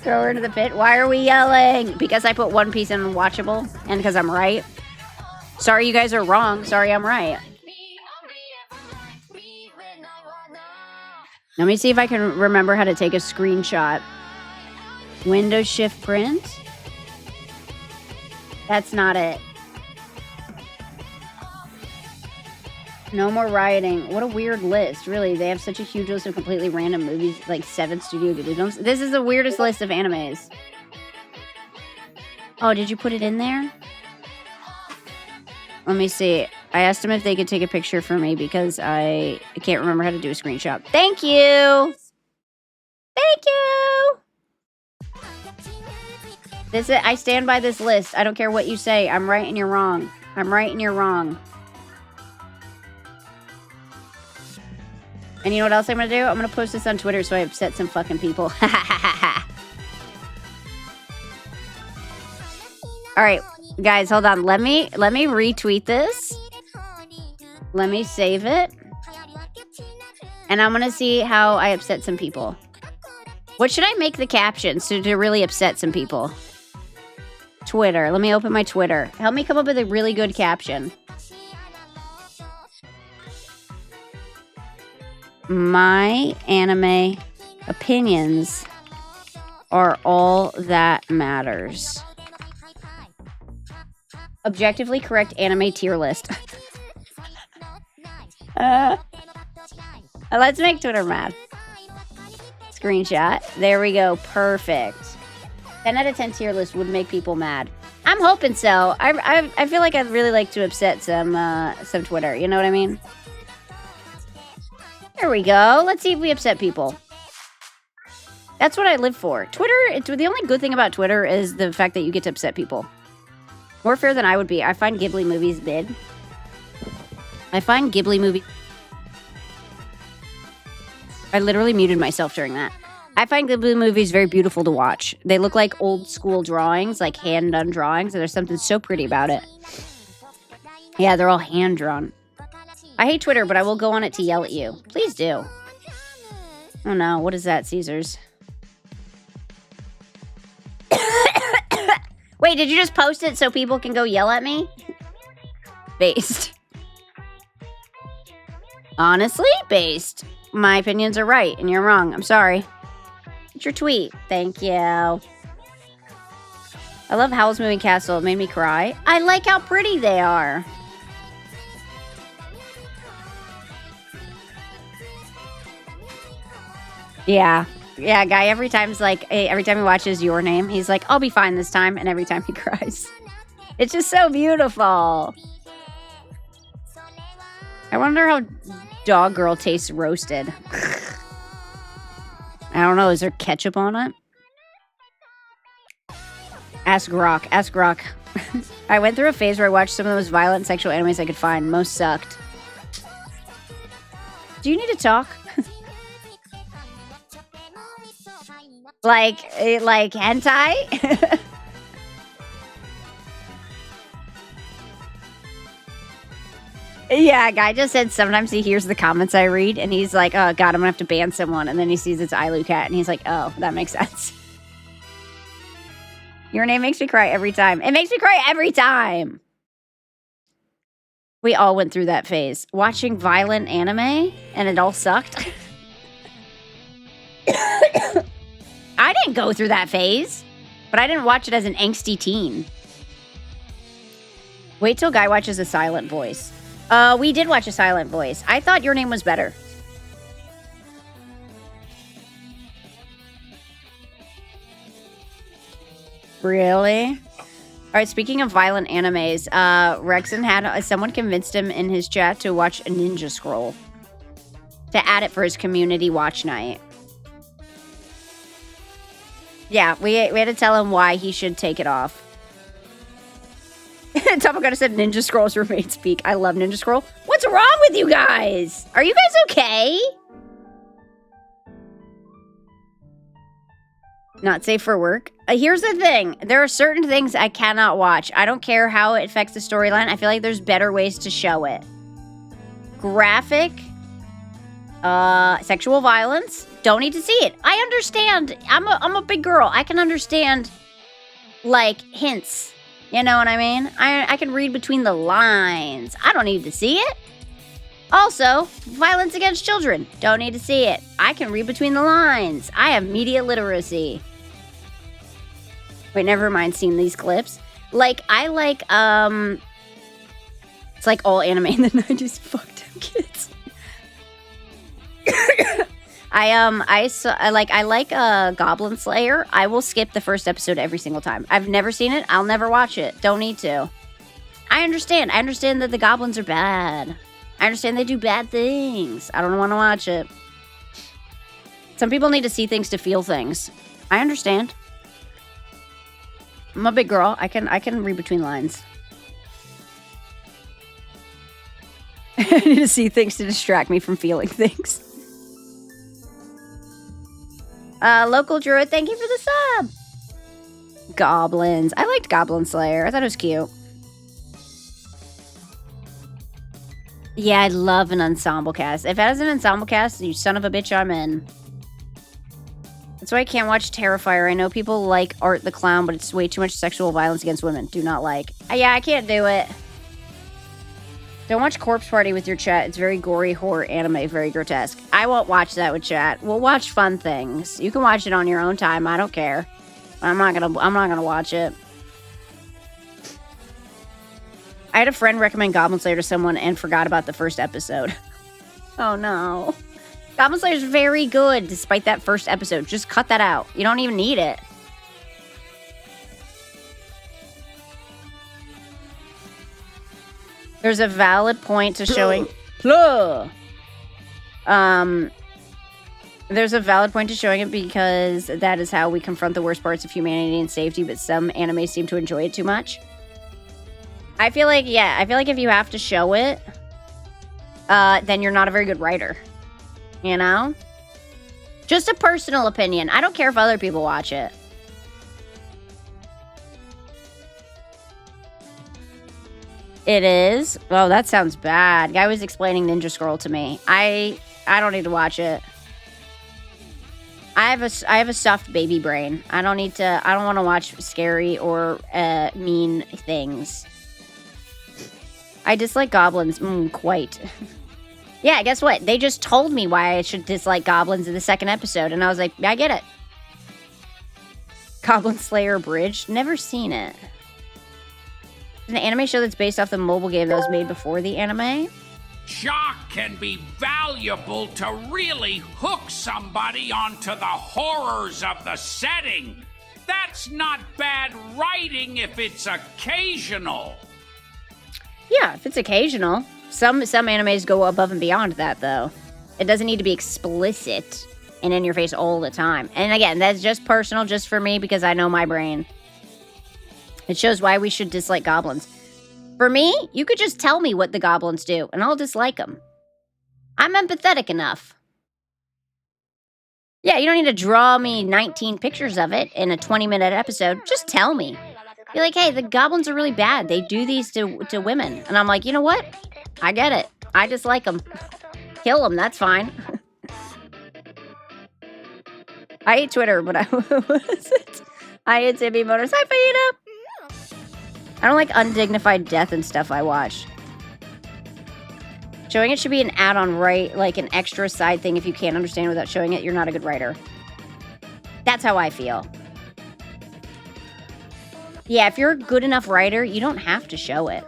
Throw her into the pit. Why are we yelling? Because I put One Piece in unwatchable and because I'm right. Sorry you guys are wrong. Sorry I'm right. Let me see if I can remember how to take a screenshot. Windows shift print. That's not it. No more rioting. What a weird list. Really, they have such a huge list of completely random movies, like 7 Studio Ghibli films. This is the weirdest list of animes. Oh, did you put it in there? Let me see. I asked them if they could take a picture for me because I can't remember how to do a screenshot. Thank you! Thank you! I stand by this list. I don't care what you say. I'm right and you're wrong. I'm right and you're wrong. And you know what else I'm going to do? I'm going to post this on Twitter so I upset some fucking people. Alright, guys, hold on. Let me retweet this. Let me save it. And I'm going to see how I upset some people. What should I make the captions to really upset some people? Twitter. Let me open my Twitter. Help me come up with a really good caption. My anime opinions are all that matters. Objectively correct anime tier list. Let's make Twitter mad. Screenshot. There we go. Perfect. 10 out of 10 tier list would make people mad. I'm hoping so. I feel like I'd really like to upset some Twitter. You know what I mean? There we go. Let's see if we upset people. That's what I live for. Twitter, the only good thing about Twitter is the fact that you get to upset people. More fair than I would be. I find Ghibli movies mid. I literally muted myself during that. I find Ghibli movies very beautiful to watch. They look like old school drawings, like hand-done drawings, and there's something so pretty about it. Yeah, they're all hand-drawn. I hate Twitter, but I will go on it to yell at you. Please do. Oh no, what is that, Caesars? Wait, did you just post it so people can go yell at me? Based. Honestly, based. My opinions are right, and you're wrong. I'm sorry. It's your tweet. Thank you. I love Howl's Moving Castle. It made me cry. I like how pretty they are. Yeah. Yeah, guy every time he watches Your Name, he's like, I'll be fine this time, and every time he cries. It's just so beautiful. I wonder how Dog Girl tastes roasted. I don't know, is there ketchup on it? Ask Rock. Ask Rock. I went through a phase where I watched some of the most violent sexual animes I could find. Most sucked. Do you need to talk? Like hentai? Yeah, a guy just said sometimes he hears the comments I read and he's like, oh god, I'm gonna have to ban someone. And then he sees it's Ilu Cat and he's like, oh, that makes sense. Your name makes me cry every time. It makes me cry every time. We all went through that phase. Watching violent anime and it all sucked. I didn't go through that phase, but I didn't watch it as an angsty teen. Wait till Guy watches A Silent Voice. We did watch A Silent Voice. I thought Your Name was better. Really? All right, speaking of violent animes, Rexon had someone convinced him in his chat to watch a Ninja Scroll. To add it for his community watch night. Yeah, we had to tell him why he should take it off. Topagata said Ninja Scroll's roommate speak. I love Ninja Scroll. What's wrong with you guys? Are you guys okay? Not safe for work. Here's the thing. There are certain things I cannot watch. I don't care how it affects the storyline. I feel like there's better ways to show it. Graphic. Sexual violence. Don't need to see it. I understand. I'm a big girl. I can understand, like, hints. You know what I mean? I can read between the lines. I don't need to see it. Also, violence against children. Don't need to see it. I can read between the lines. I have media literacy. Wait, never mind seeing these clips. Like, I like, it's like all anime in the 90s. Fuck them kids. I like Goblin Slayer. I will skip the first episode every single time. I've never seen it. I'll never watch it. Don't need to. I understand. I understand that the goblins are bad. I understand they do bad things. I don't want to watch it. Some people need to see things to feel things. I understand. I'm a big girl. I can read between lines. I need to see things to distract me from feeling things. Local Druid, thank you for the sub. Goblins. I liked Goblin Slayer. I thought it was cute. Yeah, I love an ensemble cast. If it has an ensemble cast, you son of a bitch, I'm in. That's why I can't watch Terrifier. I know people like Art the Clown, but it's way too much sexual violence against women. Do not like. Yeah, I can't do it. Don't watch Corpse Party with your chat. It's very gory horror anime, very grotesque. I won't watch that with chat. We'll watch fun things. You can watch it on your own time. I don't care. I'm not gonna watch it. I had a friend recommend Goblin Slayer to someone and forgot about the first episode. Oh no. Goblin Slayer is very good despite that first episode. Just cut that out. You don't even need it. There's a valid point to showing... There's a valid point to showing it because that is how we confront the worst parts of humanity and safety, but some anime seem to enjoy it too much. I feel like if you have to show it, then you're not a very good writer. You know? Just a personal opinion. I don't care if other people watch it. It is? Oh, that sounds bad. Guy was explaining Ninja Scroll to me. I don't need to watch it. I have a soft baby brain. I don't want to watch scary or mean things. I dislike goblins. Quite. Yeah, guess what? They just told me why I should dislike goblins in the second episode, and I was like, I get it. Goblin Slayer Bridge? Never seen it. An anime show that's based off the mobile game that was made before the anime? Shock can be valuable to really hook somebody onto the horrors of the setting. That's not bad writing if it's occasional. Yeah, if it's occasional. Some animes go above and beyond that, though. It doesn't need to be explicit and in your face all the time. And again, that's just personal, just for me, because I know my brain. It shows why we should dislike goblins. For me, you could just tell me what the goblins do, and I'll dislike them. I'm empathetic enough. Yeah, you don't need to draw me 19 pictures of it in a 20-minute episode. Just tell me. Be like, hey, the goblins are really bad. They do these to women. And I'm like, you know what? I get it. I dislike them. Kill them, that's fine. I hate Twitter, but what is it? I hate Timmy Motors. Hi, Fayeta. I don't like undignified death and stuff I watch. Showing it should be an add-on, right? Like an extra side thing. If you can't understand without showing it, you're not a good writer. That's how I feel. Yeah, if you're a good enough writer, you don't have to show it.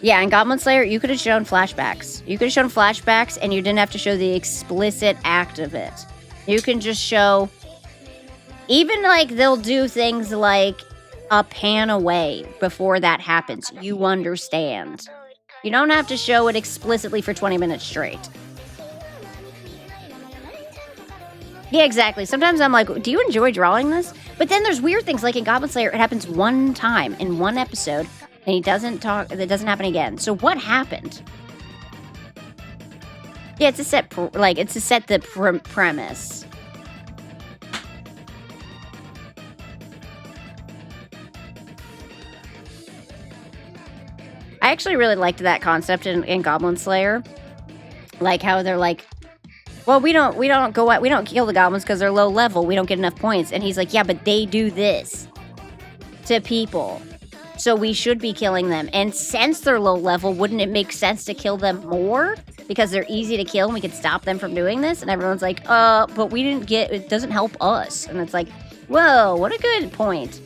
Yeah, in Goblin Slayer, you could have shown flashbacks. You could have shown flashbacks, and you didn't have to show the explicit act of it. You can just show... Even, like, they'll do things like a pan away before that happens. You understand. You don't have to show it explicitly for 20 minutes straight. Yeah, exactly. Sometimes I'm like, do you enjoy drawing this? But then there's weird things, like in Goblin Slayer, it happens one time in one episode, and he doesn't talk, that doesn't happen again. So what happened? Yeah, it's a set, it's to set the premise. I actually really liked that concept in Goblin Slayer. Like how they're like, well, we don't kill the goblins because they're low level. We don't get enough points. And he's like, yeah, but they do this to people. So we should be killing them. And since they're low level, wouldn't it make sense to kill them more? Because they're easy to kill and we can stop them from doing this? And everyone's like, but we didn't get, it doesn't help us. And it's like, whoa, what a good point.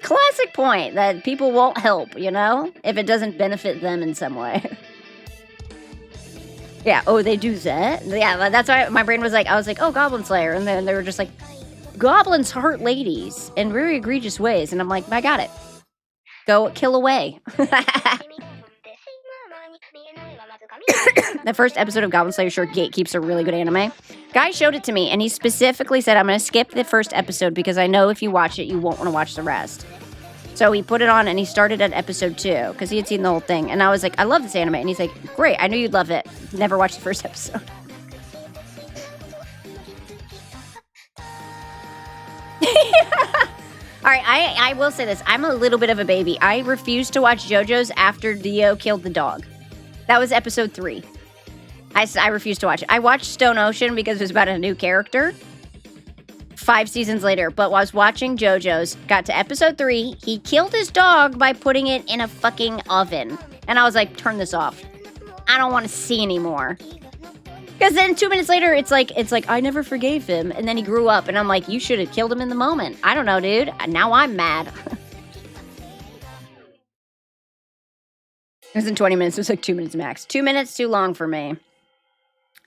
Classic point that people won't help, you know? If it doesn't benefit them in some way. Yeah, oh, they do that? Yeah, that's why my brain was like, I was like, oh, Goblin Slayer. And then they were just like, goblins hurt ladies in very egregious ways. And I'm like, I got it. Go kill away. The first episode of Goblin Slayer sure Gatekeep's a really good anime. Guy showed it to me, and he specifically said, I'm going to skip the first episode because I know if you watch it, you won't want to watch the rest. So he put it on, and he started at episode 2 because he had seen the whole thing. And I was like, I love this anime. And he's like, great, I knew you'd love it. Never watched the first episode. All right, I will say this. I'm a little bit of a baby. I refused to watch JoJo's after Dio killed the dog. That was episode 3. I refused to watch it. I watched Stone Ocean because it was about a new character 5 seasons later. But while I was watching JoJo's, got to episode 3, he killed his dog by putting it in a fucking oven. And I was like, turn this off. I don't want to see anymore. Because then 2 minutes later, it's like, I never forgave him. And then he grew up, and I'm like, you should have killed him in the moment. I don't know, dude. Now I'm mad. It wasn't 20 minutes. It was like 2 minutes max. 2 minutes too long for me.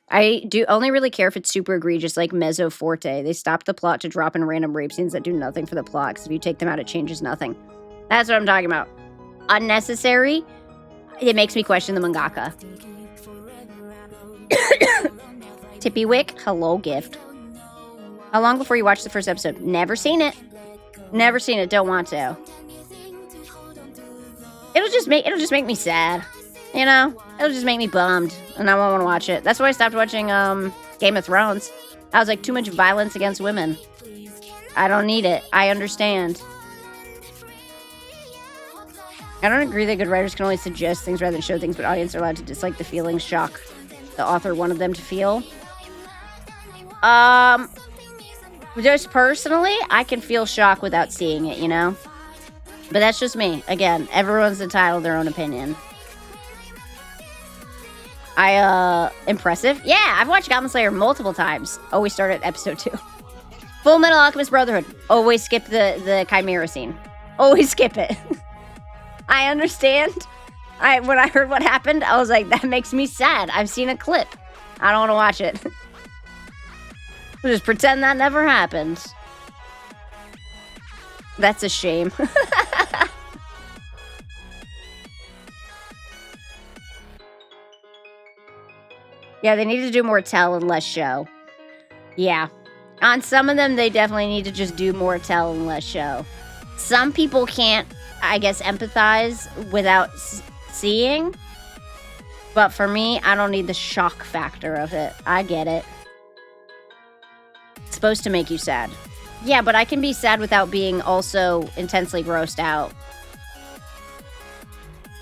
I do only really care if it's super egregious, like Mezzo Forte. They stopped the plot to drop in random rape scenes that do nothing for the plot, because if you take them out, it changes nothing. That's what I'm talking about. Unnecessary. It makes me question the mangaka. Tippy Wick, hello gift. How long before you watch the first episode? Never seen it. Never seen it. Don't want to. It'll just make me sad. You know? It'll just make me bummed. And I won't want to watch it. That's why I stopped watching Game of Thrones. I was like, too much violence against women. I don't need it. I understand. I don't agree that good writers can only suggest things rather than show things, but audiences are allowed to dislike the feelings shock the author wanted them to feel. Just personally, I can feel shock without seeing it, you know? But that's just me. Again, everyone's entitled to their own opinion. Impressive? Yeah, I've watched Goblin Slayer multiple times. Always start at episode 2. Full Metal Alchemist Brotherhood. Always skip the Chimera scene. Always skip it. I understand. When I heard what happened, I was like, that makes me sad. I've seen a clip. I don't want to watch it. We'll just pretend that never happened. That's a shame. Yeah, they need to do more tell and less show. Yeah. On some of them, they definitely need to just do more tell and less show. Some people can't, I guess, empathize without seeing. But for me, I don't need the shock factor of it. I get it. It's supposed to make you sad. Yeah, but I can be sad without being also intensely grossed out.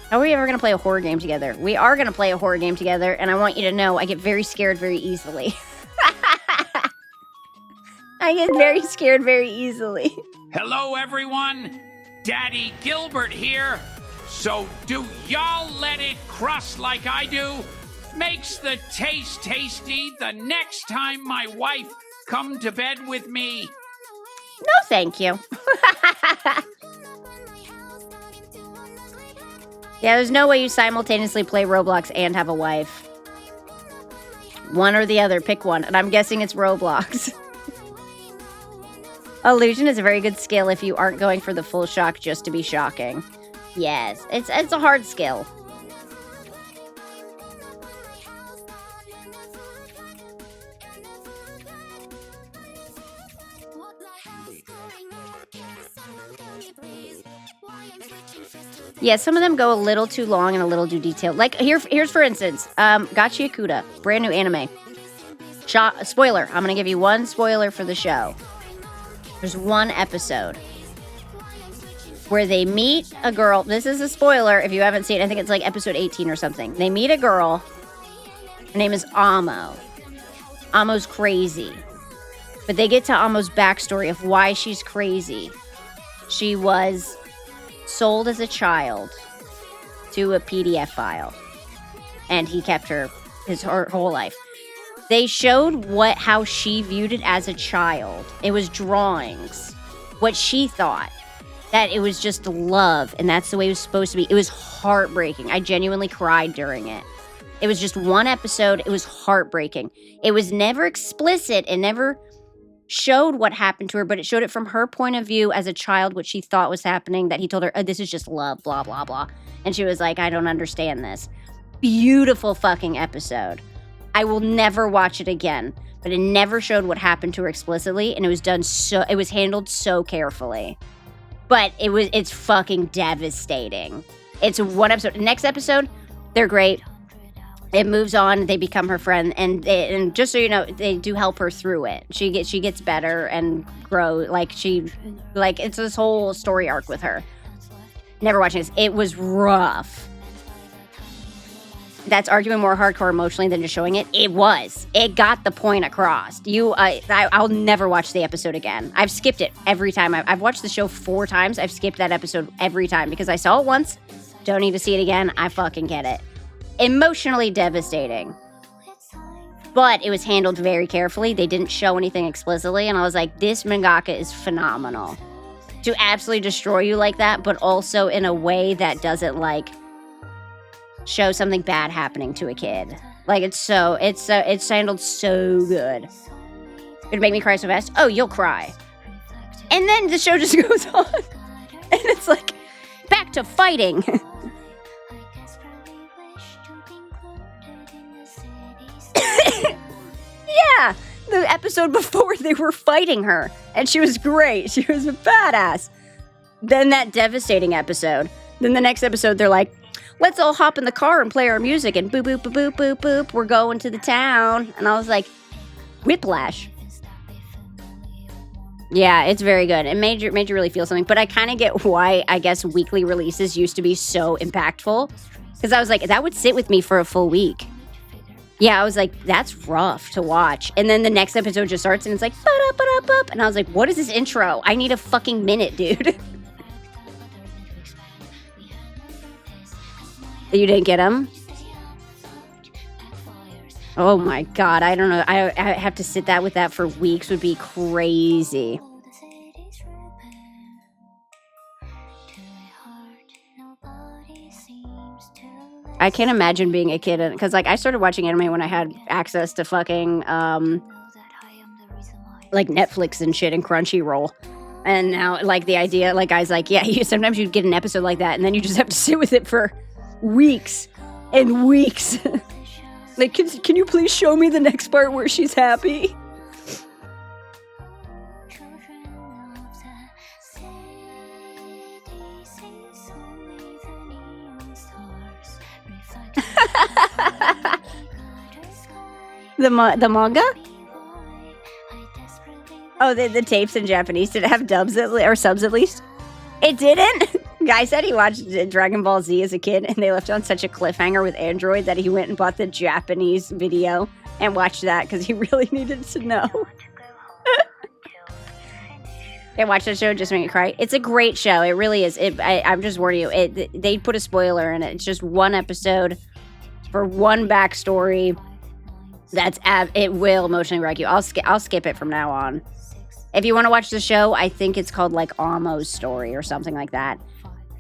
How are we ever going to play a horror game together? We are going to play a horror game together, and I want you to know I get very scared very easily. I get very scared very easily. Hello, everyone. Daddy Gilbert here. So do y'all let it crust like I do? Makes the taste tasty the next time my wife come to bed with me. No, thank you. Yeah, there's no way you simultaneously play Roblox and have a wife. One or the other, pick one. And I'm guessing it's Roblox. Illusion is a very good skill if you aren't going for the full shock just to be shocking. Yes, it's a hard skill. Yeah, some of them go a little too long and a little too detailed. Like, here's for instance, Gachi Akuda, brand new anime. Spoiler, I'm going to give you one spoiler for the show. There's one episode where they meet a girl. This is a spoiler if you haven't seen it. I think it's like episode 18 or something. They meet a girl. Her name is Amo. Amo's crazy. But they get to Amo's backstory of why she's crazy. She was sold as a child to a PDF file. And he kept her her whole life. They showed how she viewed it as a child. It was drawings. What she thought. That it was just love, and that's the way it was supposed to be. It was heartbreaking. I genuinely cried during it. It was just one episode. It was heartbreaking. It was never explicit. It never showed what happened to her, but it showed it from her point of view as a child, what she thought was happening, that he told her, oh, this is just love, blah, blah, blah. And she was like, I don't understand this. Beautiful fucking episode. I will never watch it again, but it never showed what happened to her explicitly, and it was handled so carefully. But it's fucking devastating. It's one episode. Next episode, they're great. It moves on. They become her friend, and just so you know, they do help her through it. She gets better and grow. It's this whole story arc with her. Never watching this. It was rough. That's arguing more hardcore emotionally than just showing it. It was. It got the point across. I'll never watch the episode again. I've skipped it every time. I've watched the show 4 times. I've skipped that episode every time because I saw it once. Don't need to see it again. I fucking get it. Emotionally devastating. But it was handled very carefully. They didn't show anything explicitly. And I was like, this mangaka is phenomenal. To absolutely destroy you like that, but also in a way that doesn't show something bad happening to a kid. It's handled so good. It'd make me cry so fast. Oh, you'll cry. And then the show just goes on. And it's like, back to fighting. Yeah, the episode before they were fighting her. And she was great. She was a badass. Then that devastating episode. Then the next episode, they're like, let's all hop in the car and play our music and boop, boop, boop, boop, boop, boop. We're going to the town. And I was like, whiplash. Yeah, it's very good. It made you really feel something. But I kind of get why, I guess, weekly releases used to be so impactful. Because I was like, that would sit with me for a full week. Yeah, I was like, that's rough to watch. And then the next episode just starts and it's like, ba-da-ba-da-ba. And I was like, what is this intro? I need a fucking minute, dude. You didn't get them? Oh my god, I don't know. I have to sit with that for weeks would be crazy. I can't imagine being a kid, because I started watching anime when I had access to fucking Netflix and shit and Crunchyroll. And now the idea, guys sometimes you'd get an episode like that and then you just have to sit with it for weeks and weeks. Can you please show me the next part where she's happy? The manga? Oh, the tapes in Japanese. Did it have dubs or subs at least? It didn't? Guy said he watched Dragon Ball Z as a kid, and they left on such a cliffhanger with Android that he went and bought the Japanese video and watched that because he really needed to know. I watched that show just to make it cry. It's a great show. It really is. I'm just warning you. They put a spoiler in it. It's just one episode for one backstory. It will emotionally wreck you. I'll skip it from now on. If you want to watch the show, I think it's called like Amo's story or something like that.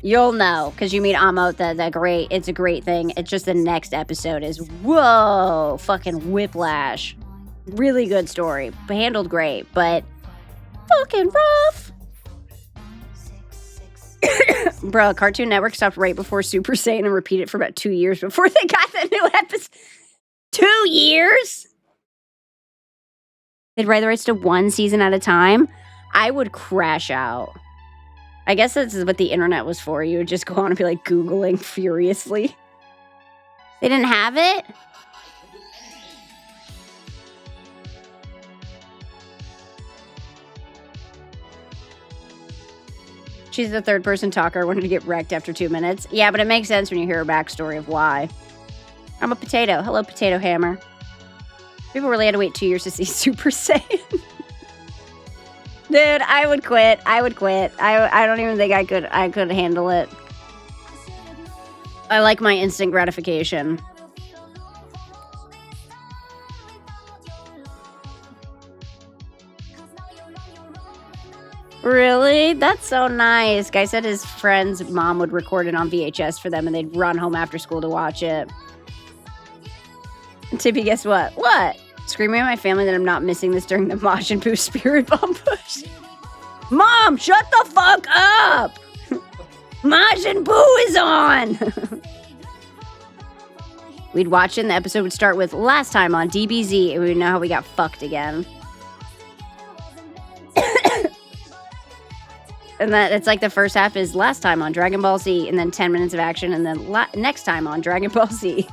You'll know because you meet Amo. It's a great thing. It's just the next episode is whoa, fucking whiplash. Really good story, handled great, but fucking rough. Bro, Cartoon Network stopped right before Super Saiyan and repeated for about 2 years before they got the new episode. 2 years? They'd write the rights to one season at a time? I would crash out. I guess that's what the internet was for. You would just go on and be like Googling furiously. They didn't have it? She's the third person talker. Wanted to get wrecked after 2 minutes. Yeah, but it makes sense when you hear a backstory of why. I'm a potato. Hello, Potato Hammer. People really had to wait 2 years to see Super Saiyan. Dude, I would quit. I don't even think I could handle it. I like my instant gratification. Really? That's so nice. Guy said his friend's mom would record it on VHS for them and they'd run home after school to watch it. Tippy, guess what? What? Screaming at my family that I'm not missing this during the Majin Buu Spirit Bomb push. Mom, shut the fuck up! Majin Buu is on! We'd watch it and the episode would start with last time on DBZ and we'd know how we got fucked again. And that it's like the first half is last time on Dragon Ball Z and then 10 minutes of action and then next time on Dragon Ball Z.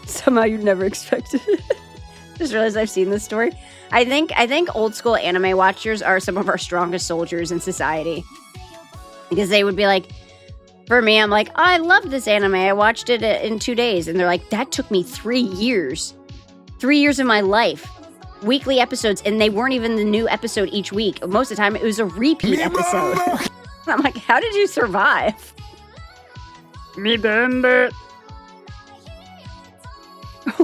Somehow you'd never expected it. Just realized I've seen this story. I think old school anime watchers are some of our strongest soldiers in society. Because they would be like, for me, I'm like, oh, I loved this anime. I watched it in 2 days. And they're like, that took me 3 years. 3 years of my life. Weekly episodes. And they weren't even the new episode each week. Most of the time, it was a repeat episode. I'm like, how did you survive? Me did it.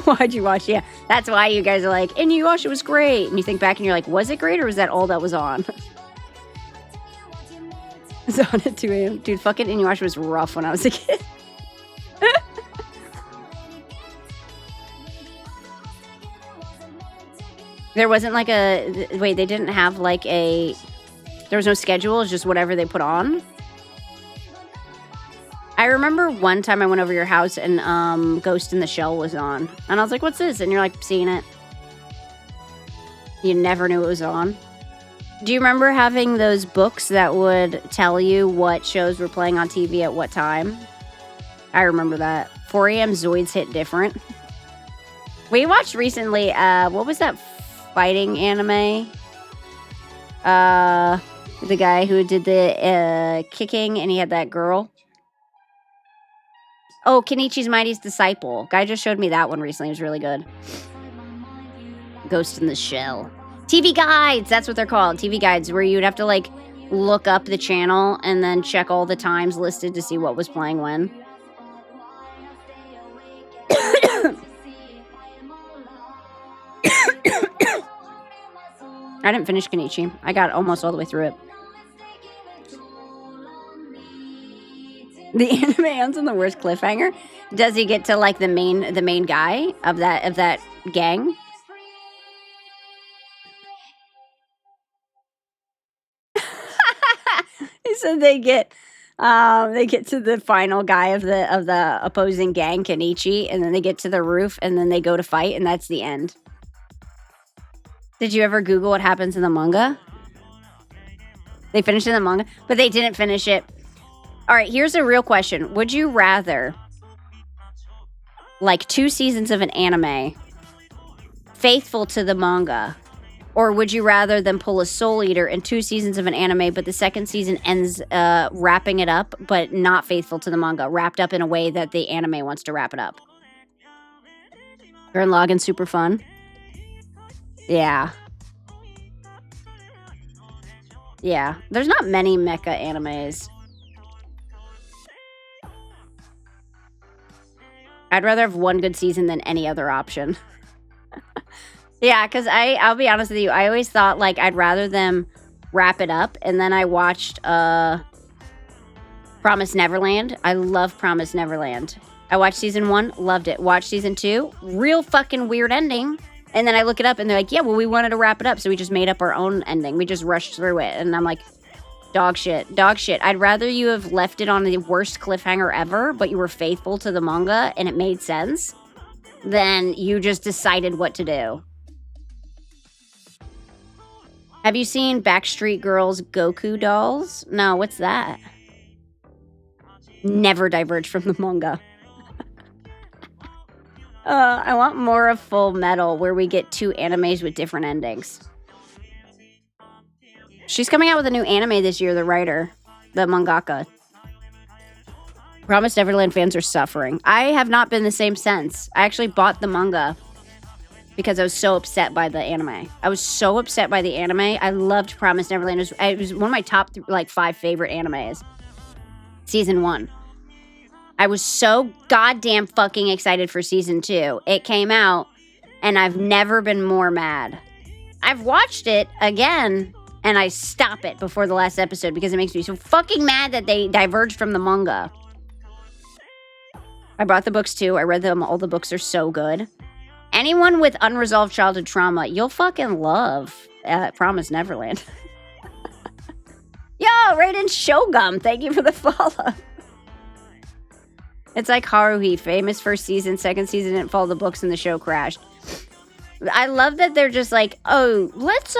Why'd you watch? Yeah, that's why you guys are like, and you watched it was great. And you think back and you're like, was it great or was that all that was on? It's on at 2 a.m. Dude, fucking Inuyasha was rough when I was a kid. There wasn't like they didn't have like there was no schedule, it's just whatever they put on. I remember one time I went over your house and Ghost in the Shell was on. And I was like, what's this? And you're like, seeing it. You never knew it was on. Do you remember having those books that would tell you what shows were playing on TV at what time? I remember that. 4 a.m. Zoids hit different. We watched recently, what was that fighting anime? The guy who did the kicking and he had that girl. Oh, Kenichi's Mightiest Disciple. Guy just showed me that one recently. It was really good. Ghost in the Shell. TV guides. That's what they're called. TV guides, where you'd have to, like, look up the channel and then check all the times listed to see what was playing when. I didn't finish Kenichi. I got almost all the way through it. The anime ends on the worst cliffhanger. Does he get to like the main guy of that gang? He said they get to the final guy of the opposing gang, Kenichi, and then they get to the roof and then they go to fight and that's the end. Did you ever Google what happens in the manga? They finished in the manga, but they didn't finish it. All right, here's a real question. Would you rather like 2 seasons of an anime, faithful to the manga? Or would you rather than pull a Soul Eater in 2 seasons of an anime, but the second season ends wrapping it up, but not faithful to the manga, wrapped up in a way that the anime wants to wrap it up? Gurren Lagann, super fun. Yeah. Yeah. There's not many mecha animes. I'd rather have 1 good season than any other option. Yeah, because I'll be honest with you, I always thought, like, I'd rather them wrap it up, and then I watched Promise Neverland. I love Promise Neverland. I watched season 1, loved it. Watched season 2, real fucking weird ending. And then I look it up, and they're like, yeah, well, we wanted to wrap it up, so we just made up our own ending. We just rushed through it, and I'm like, dog shit, dog shit. I'd rather you have left it on the worst cliffhanger ever, but you were faithful to the manga, and it made sense, than you just decided what to do. Have you seen Backstreet Girls' Goku dolls? No, what's that? Never diverge from the manga. I want more of Full Metal, where we get 2 animes with different endings. She's coming out with a new anime this year, the writer, the mangaka. Promised Neverland fans are suffering. I have not been the same since. I actually bought the manga because I was so upset by the anime. I was so upset by the anime. I loved Promised Neverland. It was one of my top 5 favorite animes. Season 1. I was so goddamn fucking excited for season 2. It came out, and I've never been more mad. I've watched it again, and I stop it before the last episode because it makes me so fucking mad that they diverged from the manga. I bought the books too. I read them. All the books are so good. Anyone with unresolved childhood trauma, you'll fucking love Promise Neverland. Yo, Raiden Shogun, thank you for the follow. It's like Haruhi, famous first season, second season didn't follow the books and the show crashed. I love that they're just like, oh, let's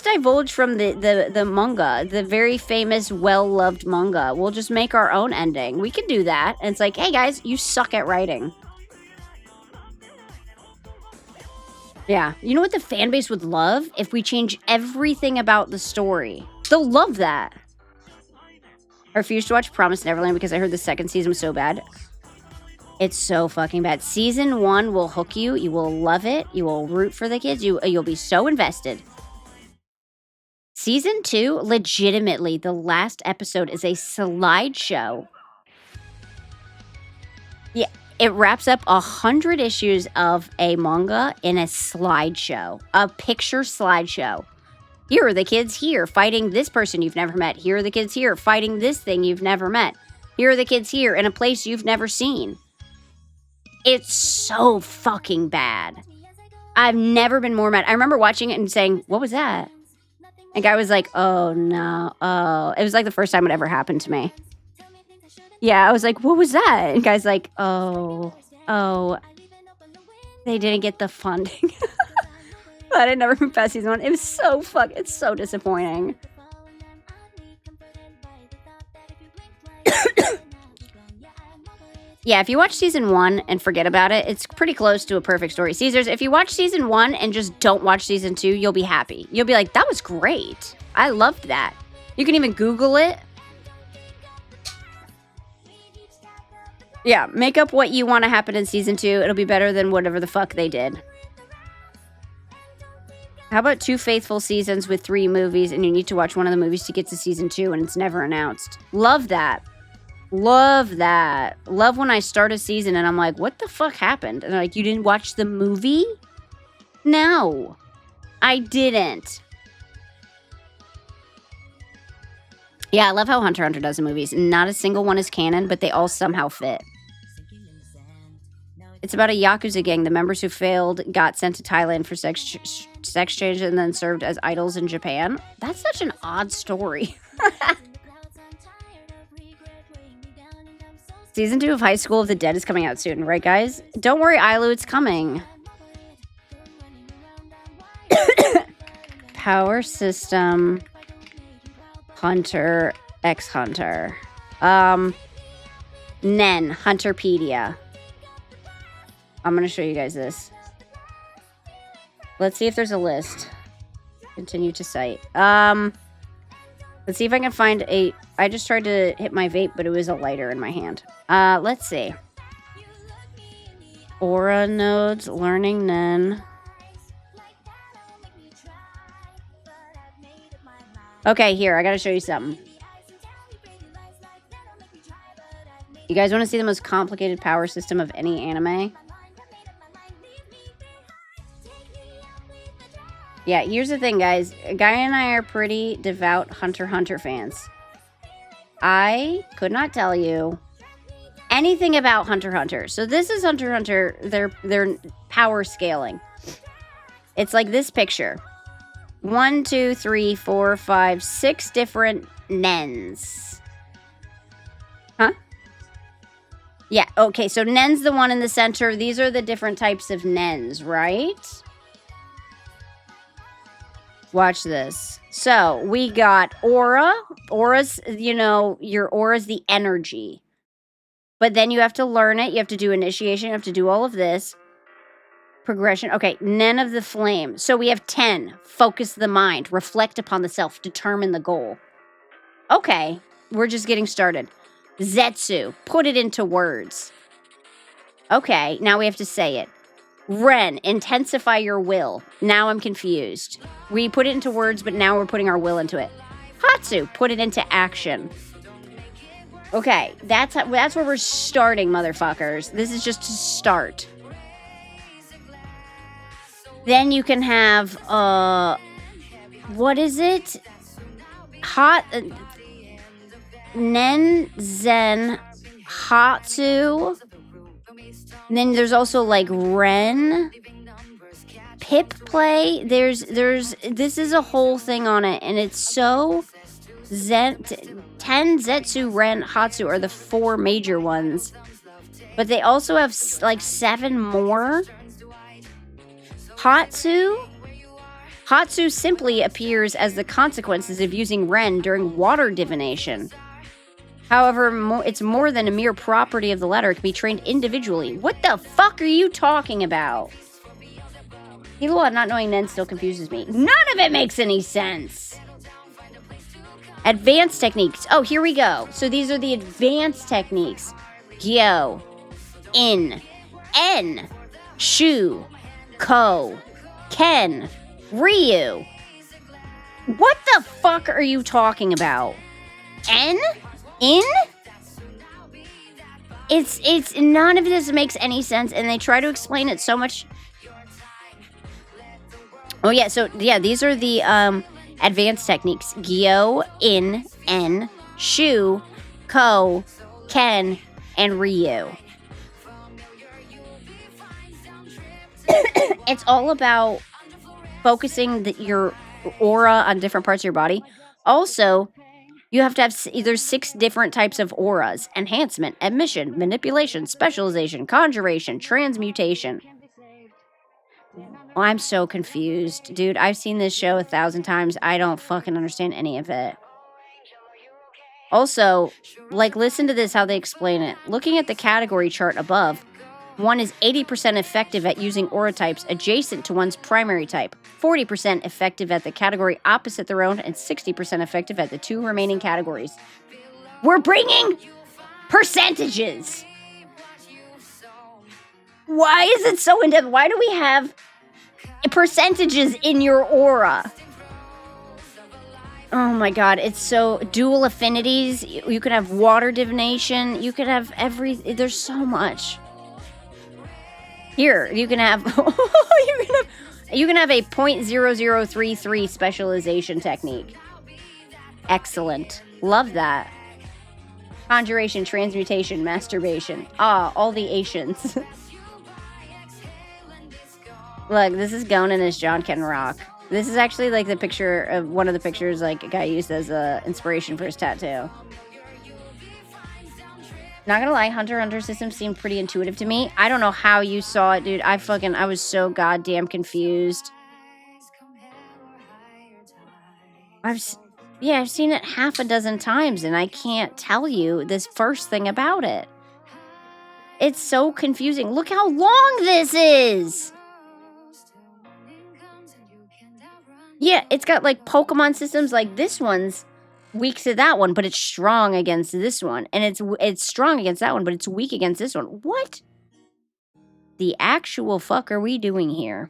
divulge from the manga, the very famous, well-loved manga. We'll just make our own ending. We can do that. And it's like, hey guys, you suck at writing. Yeah. You know what the fan base would love? If we change everything about the story. They'll love that. I refused to watch Promised Neverland because I heard the second season was so bad. It's so fucking bad. Season 1 will hook you. You will love it. You will root for the kids. You'll be so invested. Season 2, legitimately, the last episode is a slideshow. Yeah, it wraps up 100 issues of a manga in a slideshow. A picture slideshow. Here are the kids here fighting this person you've never met. Here are the kids here fighting this thing you've never met. Here are the kids here in a place you've never seen. It's so fucking bad. I've never been more mad. I remember watching it and saying, what was that? And guy was like, oh no, oh. It was like the first time it ever happened to me. Yeah, I was like, what was that? And guy's like, oh, they didn't get the funding. But I never moved past season 1. It was so it's so disappointing. Yeah, if you watch season 1 and forget about it, it's pretty close to a perfect story. Caesars, if you watch season 1 and just don't watch season 2, you'll be happy. You'll be like, that was great. I loved that. You can even Google it. Yeah, make up what you want to happen in season 2. It'll be better than whatever the fuck they did. How about 2 faithful seasons with 3 movies, and you need to watch one of the movies to get to season 2, and it's never announced? Love that. Love that. Love when I start a season, and I'm like, what the fuck happened? And they're like, you didn't watch the movie? No, I didn't. Yeah, I love how Hunter x Hunter does the movies. Not a single one is canon, but they all somehow fit. It's about a Yakuza gang. The members who failed got sent to Thailand for sex change and then served as idols in Japan. That's such an odd story. Season 2 of High School of the Dead is coming out soon, right, guys? Don't worry, Ailu, it's coming. Power System Hunter x Hunter. Nen, Hunterpedia. I'm going to show you guys this. Let's see if there's a list. Continue to cite. Let's see if I can find a... I just tried to hit my vape, but it was a lighter in my hand. Let's see. Aura nodes, learning Nen. Okay, here, I gotta show you something. You guys want to see the most complicated power system of any anime? Yeah, here's the thing, guys. Guy and I are pretty devout Hunter x Hunter fans. I could not tell you anything about Hunter x Hunter. So this is Hunter x Hunter, their power scaling. It's like this picture. 1, 2, 3, 4, 5, 6 different Nens. Huh? Yeah, okay, so Nen's the one in the center. These are the different types of Nens, right? Watch this. So, we got Aura. Aura's, you know, your Aura's the energy. But then you have to learn it. You have to do initiation. You have to do all of this. Progression. Okay, Nen of the Flame. So we have 10. Focus the mind. Reflect upon the self. Determine the goal. Okay, we're just getting started. Zetsu. Put it into words. Okay, now we have to say it. Ren. Intensify your will. Now I'm confused. We put it into words, but now we're putting our will into it. Hatsu. Put it into action. Okay, that's where we're starting, motherfuckers. This is just to start. Then you can have, what is it? Nen, Zen, Hatsu. And then there's also like Ren, Pip play. This is a whole thing on it, and it's so 10 Zetsu, Ren, Hatsu are the 4 major ones. But they also have like 7 more. Hatsu simply appears as the consequences of using Ren during water divination. However, it's more than a mere property of the letter. It can be trained individually. What the fuck are you talking about? Killua not knowing Nen still confuses me. None of it makes any sense. Advanced techniques. Oh, here we go. So these are the advanced techniques. Gyo, In, En, Shu, Ko, Ken, Ryu. What the fuck are you talking about? En? In? It's none of this makes any sense, and they try to explain it so much. Oh yeah, so yeah, these are the advanced techniques. Gyo, In, En, Shu, Ko, Ken, and Ryu. It's all about focusing your aura on different parts of your body. Also, you have to have either 6 different types of auras. Enhancement, emission, manipulation, specialization, conjuration, transmutation. Oh, I'm so confused. Dude, I've seen this show 1,000 times. I don't fucking understand any of it. Also, like, listen to this, how they explain it. Looking at the category chart above, one is 80% effective at using aura types adjacent to one's primary type, 40% effective at the category opposite their own, and 60% effective at the 2 remaining categories. We're bringing percentages! Why is it so in-depth? Why do we have percentages in your aura? Oh my god, it's so... Dual affinities, you can have water divination, you can have there's so much. Here, you can have you can have a 0.0033 specialization technique. Excellent. Love that. Conjuration, transmutation, masturbation. Ah, all the Asians. Look, this is Gonan as John Ken Rock. This is actually like the picture of one of the pictures like a guy used as inspiration for his tattoo. Not gonna lie, Hunter x Hunter system seemed pretty intuitive to me. I don't know how you saw it, dude. I was so goddamn confused. I've seen it half a dozen times, and I can't tell you this first thing about it. It's so confusing. Look how long this is. Yeah, it's got like Pokemon systems like this one's weak to that one, but it's strong against this one. And it's strong against that one, but it's weak against this one. What the actual fuck are we doing here?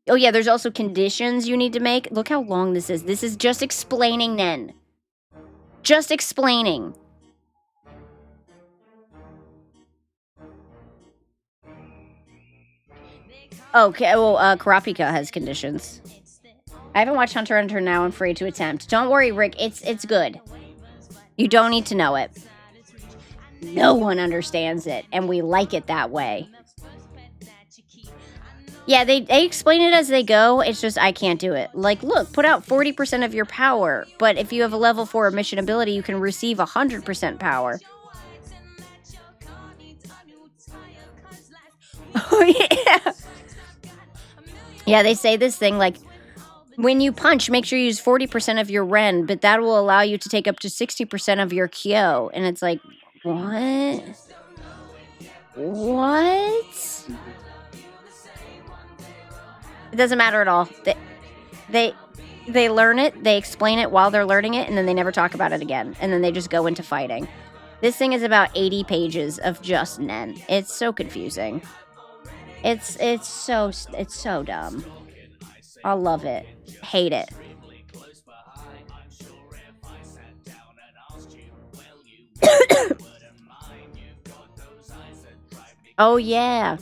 Oh yeah, there's also conditions you need to make. Look how long this is. This is just explaining Nen. Just explaining. Okay, well, Kurapika has conditions. I haven't watched Hunter x Hunter now. I'm afraid to attempt. Don't worry, Rick. It's good. You don't need to know it. No one understands it, and we like it that way. Yeah, they explain it as they go. It's just I can't do it. Like, look, put out 40% of your power, but if you have a level 4 mission ability, you can receive 100% power. Oh, yeah. Yeah, they say this thing like, when you punch, make sure you use 40% of your Ren, but that will allow you to take up to 60% of your Kyo. And it's like, what? What? It doesn't matter at all. They learn it, they explain it while they're learning it, and then they never talk about it again. And then they just go into fighting. This thing is about 80 pages of just Nen. It's so confusing. It's so dumb. I love it. Hate it. Oh yeah.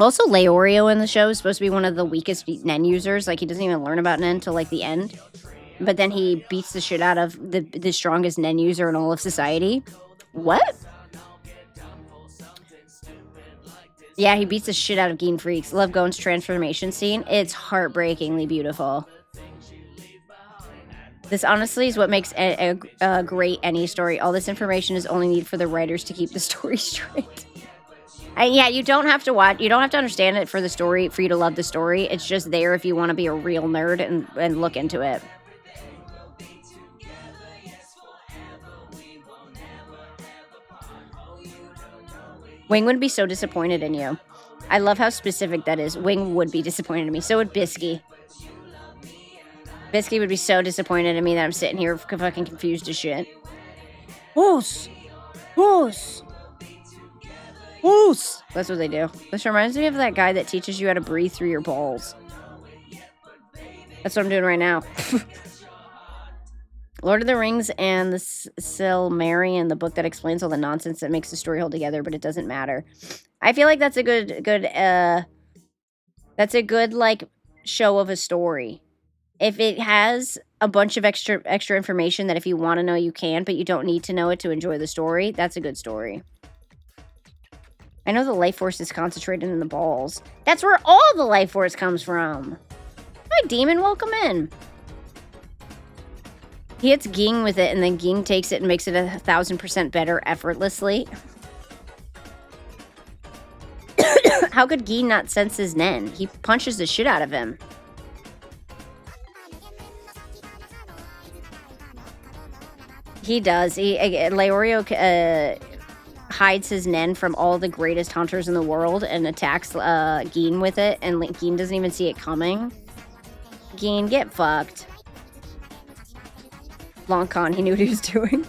Also, Leorio in the show is supposed to be one of the weakest Nen users. Like, he doesn't even learn about Nen till like the end. But then he beats the shit out of the strongest Nen user in all of society. What? Yeah, he beats the shit out of Geen Freaks. Love Gon's transformation scene. It's heartbreakingly beautiful. This honestly is what makes a great any story. All this information is only needed for the writers to keep the story straight. And yeah, you don't have to watch. You don't have to understand it for the story, for you to love the story. It's just there if you want to be a real nerd and look into it. Wing would be so disappointed in you. I love how specific that is. Wing would be disappointed in me. So would Bisky. Bisky would be so disappointed in me that I'm sitting here fucking confused as shit. Horse! Horse! Horse! That's what they do. This reminds me of that guy that teaches you how to breathe through your balls. That's what I'm doing right now. Lord of the Rings and the Silmarillion, the book that explains all the nonsense that makes the story hold together, but it doesn't matter. I feel like that's a good like show of a story. If it has a bunch of extra information that if you want to know you can, but you don't need to know it to enjoy the story, that's a good story. I know the life force is concentrated in the balls. That's where all the life force comes from. Hi, demon, welcome in. He hits Ging with it, and then Ging takes it and makes it 1,000% better effortlessly. How could Ging not sense his Nen? He punches the shit out of him. He does. Leorio hides his Nen from all the greatest hunters in the world and attacks Ging with it, and Ging doesn't even see it coming. Ging, get fucked. Long con, he knew what he was doing.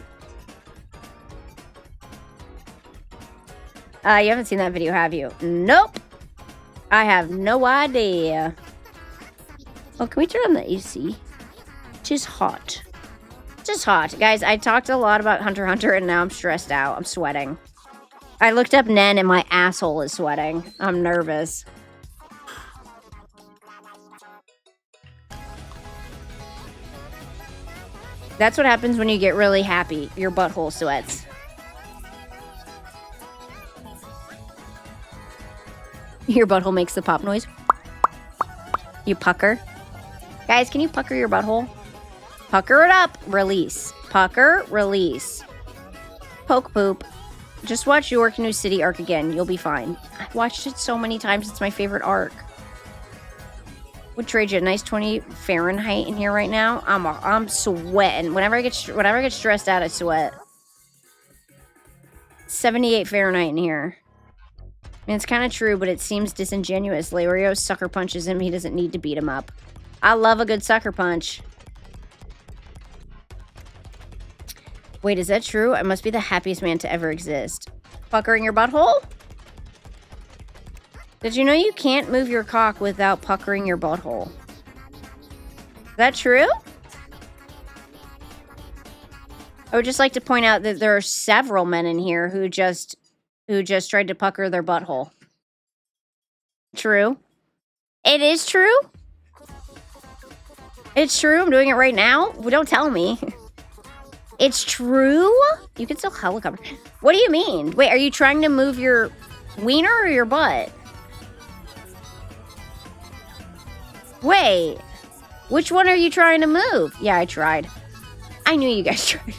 You haven't seen that video, have you? Nope. I have no idea. Oh, can we turn on the AC? It's hot. Just hot. Guys, I talked a lot about Hunter x Hunter, and now I'm stressed out. I'm sweating. I looked up Nen, and my asshole is sweating. I'm nervous. That's what happens when you get really happy. Your butthole sweats. Your butthole makes the pop noise. You pucker. Guys, can you pucker your butthole? Pucker it up. Release. Pucker. Release. Poke poop. Just watch York New City arc again. You'll be fine. I've watched it so many times. It's my favorite arc. Would trade you a nice 20 Fahrenheit in here right now. I'm sweating. Whenever I get stressed out, I sweat. It's 78 Fahrenheit in here. I mean, it's kind of true, but it seems disingenuous. Leorio sucker punches him. He doesn't need to beat him up. I love a good sucker punch. Wait, is that true? I must be the happiest man to ever exist. Puckering your butthole? Did you know you can't move your cock without puckering your butthole? Is that true? I would just like to point out that there are several men in here who just tried to pucker their butthole. True. It is true? It's true. I'm doing it right now. Well, don't tell me. It's true? You can still helicopter. What do you mean? Wait, are you trying to move your wiener or your butt? Wait. Which one are you trying to move? Yeah, I tried. I knew you guys tried.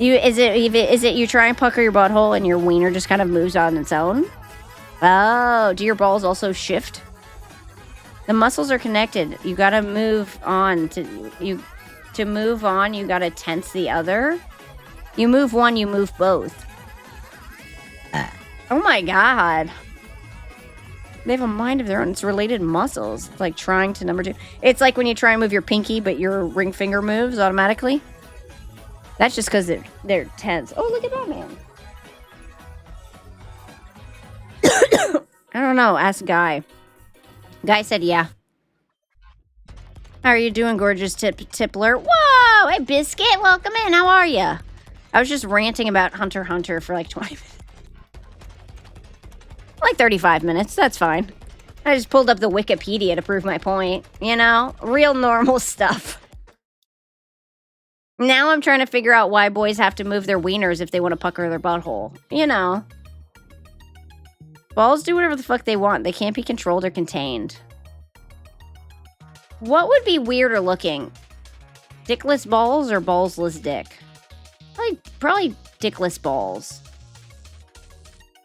Is it you try and pucker your butthole and your wiener just kind of moves on its own? Oh, do your balls also shift? The muscles are connected. You gotta move on to move on. You gotta tense the other. You move one, you move both. Oh my god. They have a mind of their own. It's related muscles. It's like trying to number 2. It's like when you try and move your pinky, but your ring finger moves automatically. That's just because they're tense. Oh, look at that man. I don't know. Ask Guy. Guy said yeah. How are you doing, gorgeous Tippler? Whoa! Hey, Biscuit. Welcome in. How are you? I was just ranting about Hunter x Hunter for like 20 minutes. Like 35 minutes. That's fine. I just pulled up the Wikipedia to prove my point. You know? Real normal stuff. Now I'm trying to figure out why boys have to move their wieners if they want to pucker their butthole. You know. Balls do whatever the fuck they want. They can't be controlled or contained. What would be weirder looking? Dickless balls or ballsless dick? Probably dickless balls.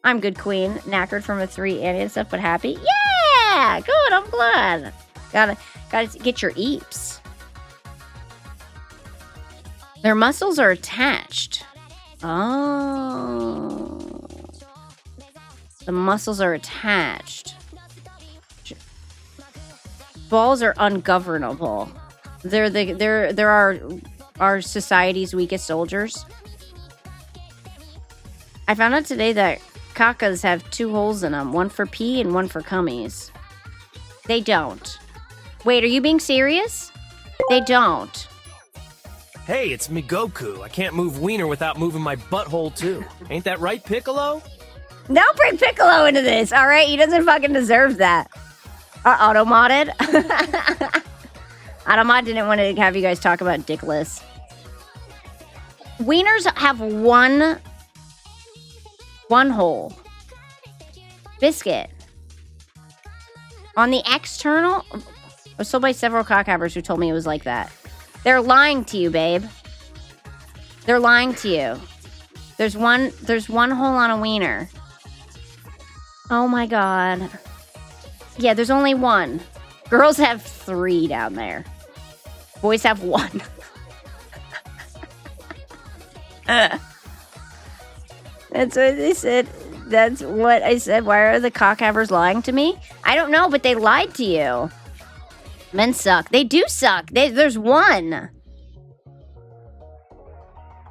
I'm good, queen. Knackered from a 3 and stuff, but happy. Yeah! Good, I'm glad. Gotta get your eeps. Their muscles are attached. Oh. The muscles are attached. Balls are ungovernable. They're our society's weakest soldiers. I found out today that cacas have 2 holes in them. One for pee and one for cummies. They don't. Wait, are you being serious? They don't. Hey, it's me, Goku. I can't move wiener without moving my butthole, too. Ain't that right, Piccolo? Don't bring Piccolo into this, alright? He doesn't fucking deserve that. Automodded? Automod didn't want to have you guys talk about dickless. Wieners have one hole. Biscuit. On the external... I was told by several cockhavers who told me it was like that. They're lying to you, babe. They're lying to you. There's one hole on a wiener. Oh my god. Yeah, there's only one. Girls have 3 down there. Boys have 1. That's what they said. That's what I said. Why are the cockhavers lying to me? I don't know, but they lied to you. Men suck. They do suck. There's one.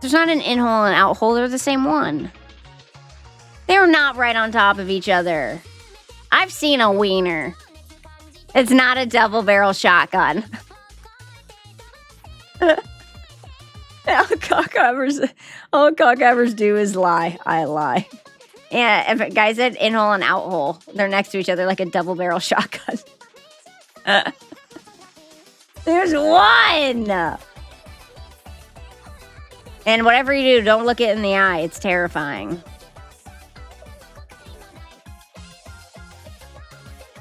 There's not an in-hole and out-hole. They're the same one. They're not right on top of each other. I've seen a wiener. It's not a double-barrel shotgun. All cockhavers do is lie. I lie. Yeah, if a guy said in-hole and out-hole, they're next to each other like a double-barrel shotgun. There's one! And whatever you do, don't look it in the eye. It's terrifying.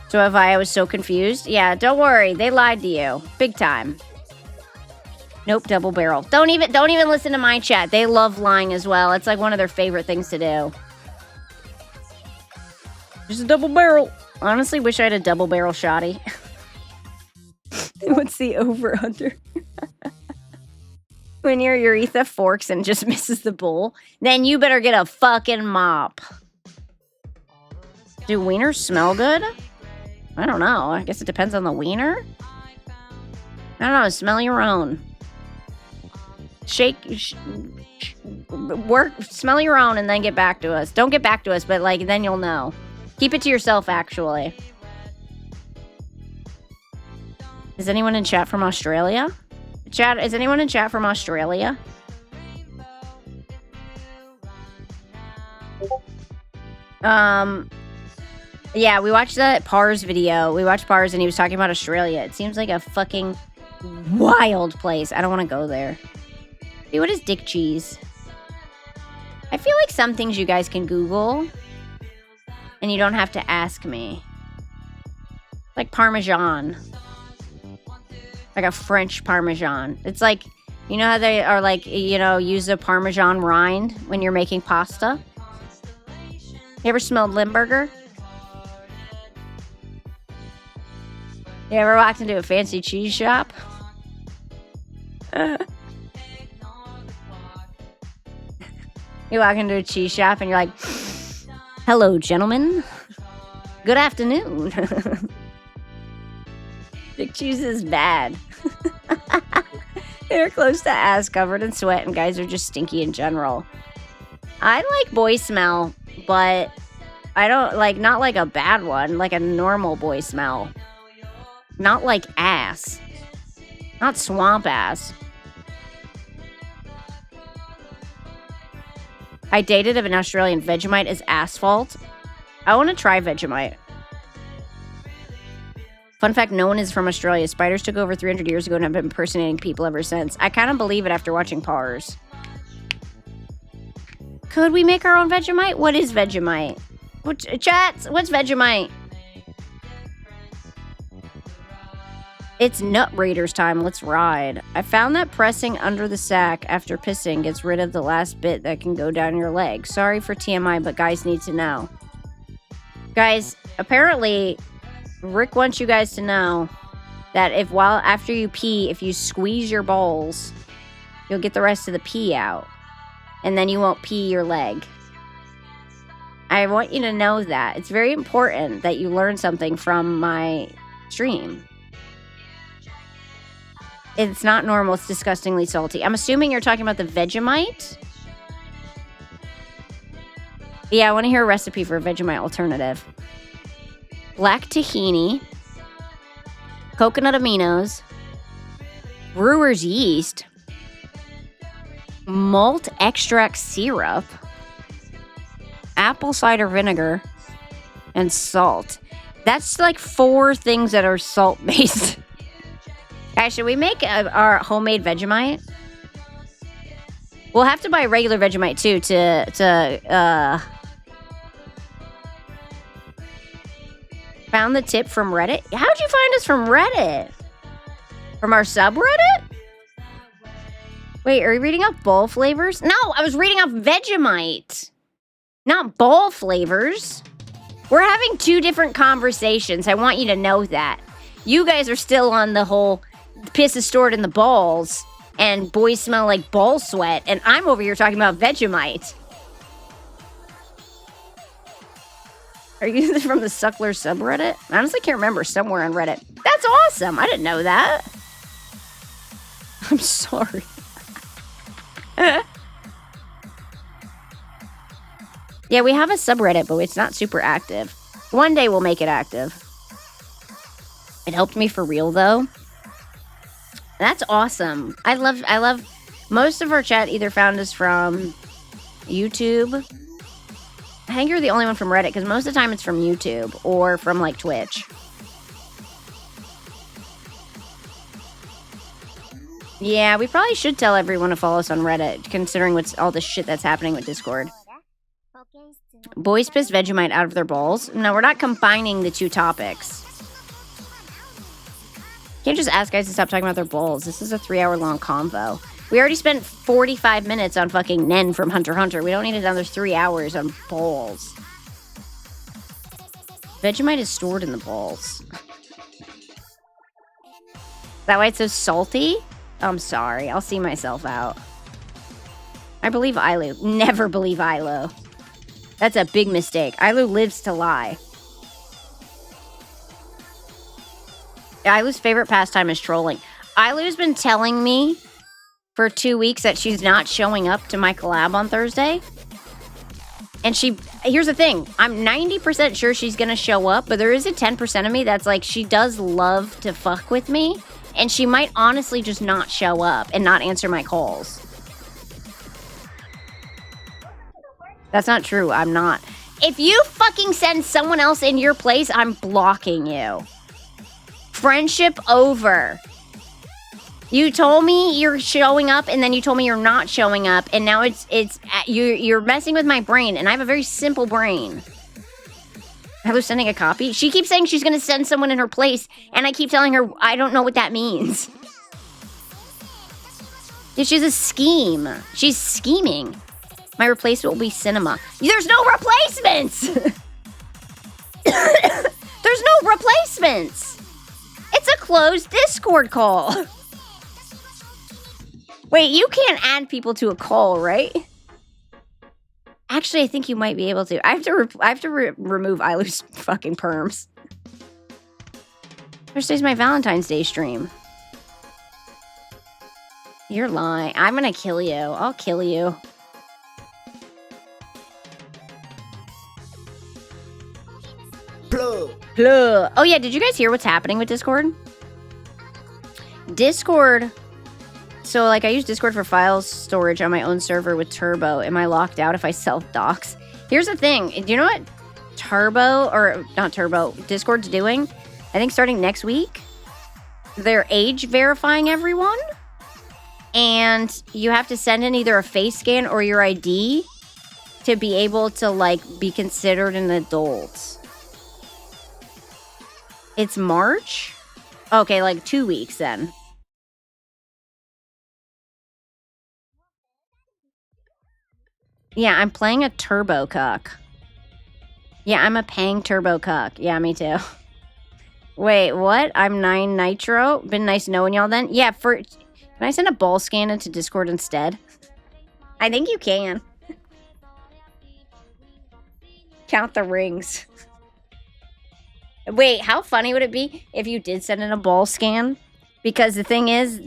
So I was so confused. Yeah, don't worry. They lied to you. Big time. Nope, double barrel. Don't even listen to my chat. They love lying as well. It's like one of their favorite things to do. Just a double barrel. Honestly, wish I had a double barrel shotty. What's the over under? When your urethra forks and just misses the bowl, then you better get a fucking mop. Do wieners smell good? I don't know. I guess it depends on the wiener. I don't know. Smell your own. Smell your own and then get back to us. Don't get back to us, but like then you'll know. Keep it to yourself, actually. Is anyone in chat from Australia? Chat, is anyone in chat from Australia? Yeah, we watched that Pars video. We watched Pars and he was talking about Australia. It seems like a fucking wild place. I don't want to go there. Hey, what is dick cheese? I feel like some things you guys can Google and you don't have to ask me. Like Parmesan. Like a French Parmesan. It's like, you know how they are like, you know, use a Parmesan rind when you're making pasta? You ever smelled Limburger? You ever walked into a fancy cheese shop? You walk into a cheese shop and you're like, hello, gentlemen. Good afternoon. Dick cheese is bad. They're close to ass covered in sweat and guys are just stinky in general. I like boy smell, but I don't like, not like a bad one, like a normal boy smell. Not like ass. Not swamp ass. I dated an Australian. Vegemite is asphalt. I want to try Vegemite. Fun fact, no one is from Australia. Spiders took over 300 years ago and have been impersonating people ever since. I kind of believe it after watching Pars. Could we make our own Vegemite? What is Vegemite? Chats, what's Vegemite? It's Nut Raiders time. Let's ride. I found that pressing under the sack after pissing gets rid of the last bit that can go down your leg. Sorry for TMI, but guys need to know. Guys, apparently Rick wants you guys to know that after you pee, if you squeeze your balls, you'll get the rest of the pee out. And then you won't pee your leg. I want you to know that. It's very important that you learn something from my stream. It's not normal. It's disgustingly salty. I'm assuming you're talking about the Vegemite. Yeah, I want to hear a recipe for a Vegemite alternative. Black tahini, coconut aminos, brewer's yeast, malt extract syrup, apple cider vinegar, and salt. That's like 4 things that are salt-based. Guys, should we make our homemade Vegemite? We'll have to buy regular Vegemite too Found the tip from Reddit? How'd you find us from Reddit? From our subreddit? Wait, are you reading off ball flavors? No, I was reading off Vegemite. Not ball flavors. We're having 2 different conversations. I want you to know that. You guys are still on the whole piss is stored in the balls and boys smell like ball sweat. And I'm over here talking about Vegemite. Are you from the Suckler subreddit? I honestly can't remember. Somewhere on Reddit. That's awesome. I didn't know that. I'm sorry. Yeah, we have a subreddit, but it's not super active. One day we'll make it active. It helped me for real, though. That's awesome. I love most of our chat either found us from YouTube. I think you're the only one from Reddit, because most of the time it's from YouTube or from, like, Twitch. Yeah, we probably should tell everyone to follow us on Reddit, considering what's all the shit that's happening with Discord. Boys piss Vegemite out of their balls? No, we're not combining the 2 topics. Can't just ask guys to stop talking about their balls. This is a 3-hour-long convo. We already spent 45 minutes on fucking Nen from Hunter x Hunter. We don't need another 3 hours on balls. Vegemite is stored in the balls. Is that why it's so salty? I'm sorry. I'll see myself out. I believe Ilu. Never believe Ilu. That's a big mistake. Ilu lives to lie. Ilu's favorite pastime is trolling. Ilu's been telling me for 2 weeks that she's not showing up to my collab on Thursday. And here's the thing. I'm 90% sure she's going to show up, but there is a 10% of me that's like, she does love to fuck with me. And she might honestly just not show up and not answer my calls. That's not true. I'm not. If you fucking send someone else in your place, I'm blocking you. Friendship over. You told me you're showing up, and then you told me you're not showing up, and now you're messing with my brain, and I have a very simple brain. I was sending a copy. She keeps saying she's going to send someone in her place, and I keep telling her I don't know what that means. She's a scheme. She's scheming. My replacement will be cinema. There's no replacements. There's no replacements. It's a closed Discord call. Wait, you can't add people to a call, right? Actually, I think you might be able to. I have to remove Ilu's fucking perms. Thursday's my Valentine's Day stream. You're lying. I'm gonna kill you. I'll kill you. Plug. Oh yeah, did you guys hear what's happening with Discord? Discord. So, like, I use Discord for file storage on my own server with Turbo. Am I locked out if I self-dox? Here's the thing. Do you know what Discord's doing? I think starting next week, they're age verifying everyone. And you have to send in either a face scan or your ID to be able to, like, be considered an adult. It's March? Okay, like 2 weeks then. Yeah, I'm playing a turbo cuck. Yeah, I'm a paying turbo cuck. Yeah, me too. Wait, what? I'm 9 Nitro? Been nice knowing y'all then? Yeah, can I send a ball scan into Discord instead? I think you can. Count the rings. Wait, how funny would it be if you did send in a ball scan? Because the thing is,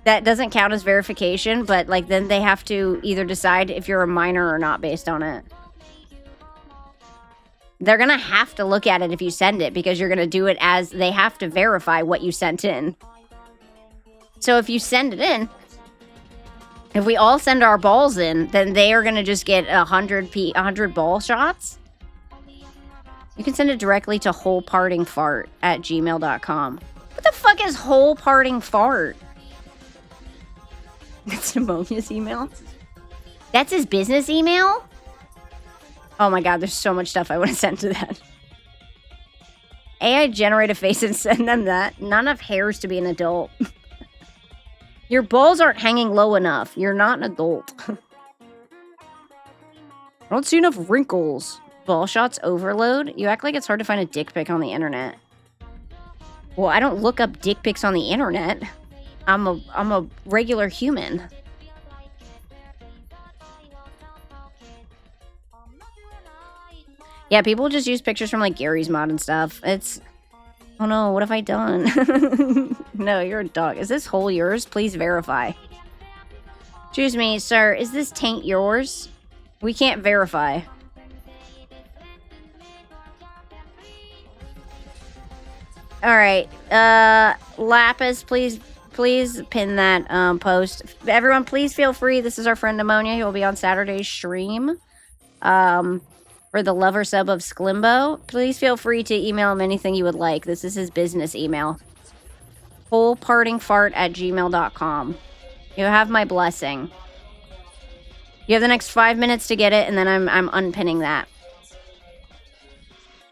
that doesn't count as verification, but like then they have to either decide if you're a minor or not based on it. They're gonna have to look at it if you send it because you're gonna do it as they have to verify what you sent in. So if you send it in, if we all send our balls in, then they are gonna just get 100 ball shots. You can send it directly to wholepartingfart@gmail.com. What the fuck is wholepartingfart? That's Pneumonia's email? That's his business email? Oh my god, there's so much stuff I want to send to that. AI generate a face and send them that. Not enough hairs to be an adult. Your balls aren't hanging low enough. You're not an adult. I don't see enough wrinkles. Ball shots overload? You act like it's hard to find a dick pic on the internet. Well, I don't look up dick pics on the internet. I'm a regular human. Yeah, people just use pictures from like Gary's Mod and stuff. It's... Oh no, what have I done? No, you're a dog. Is this hole yours? Please verify. Excuse me, sir. Is this taint yours? We can't verify. Alright, Lapis, please pin that post. Everyone, please feel free. This is our friend Pneumonia. He will be on Saturday's stream. For the lover sub of Sklimbo. Please feel free to email him anything you would like. This is his business email. wholepartingfart@gmail.com. You have my blessing. You have the next 5 minutes to get it, and then I'm unpinning that.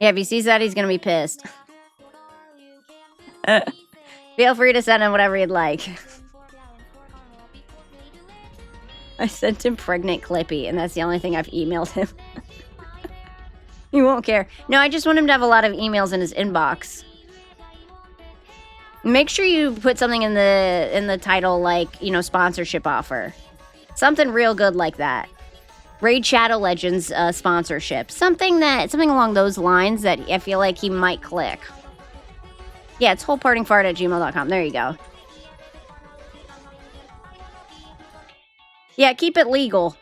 Yeah, if he sees that, he's gonna be pissed. Feel free to send him whatever you'd like. I sent him pregnant Clippy, and that's the only thing I've emailed him. He won't care. No, I just want him to have a lot of emails in his inbox. Make sure you put something in the title like, you know, sponsorship offer. Something real good like that. Raid Shadow Legends sponsorship. Something along those lines that I feel like he might click. Yeah, it's wholepartingfart@gmail.com. There you go. Yeah, keep it legal.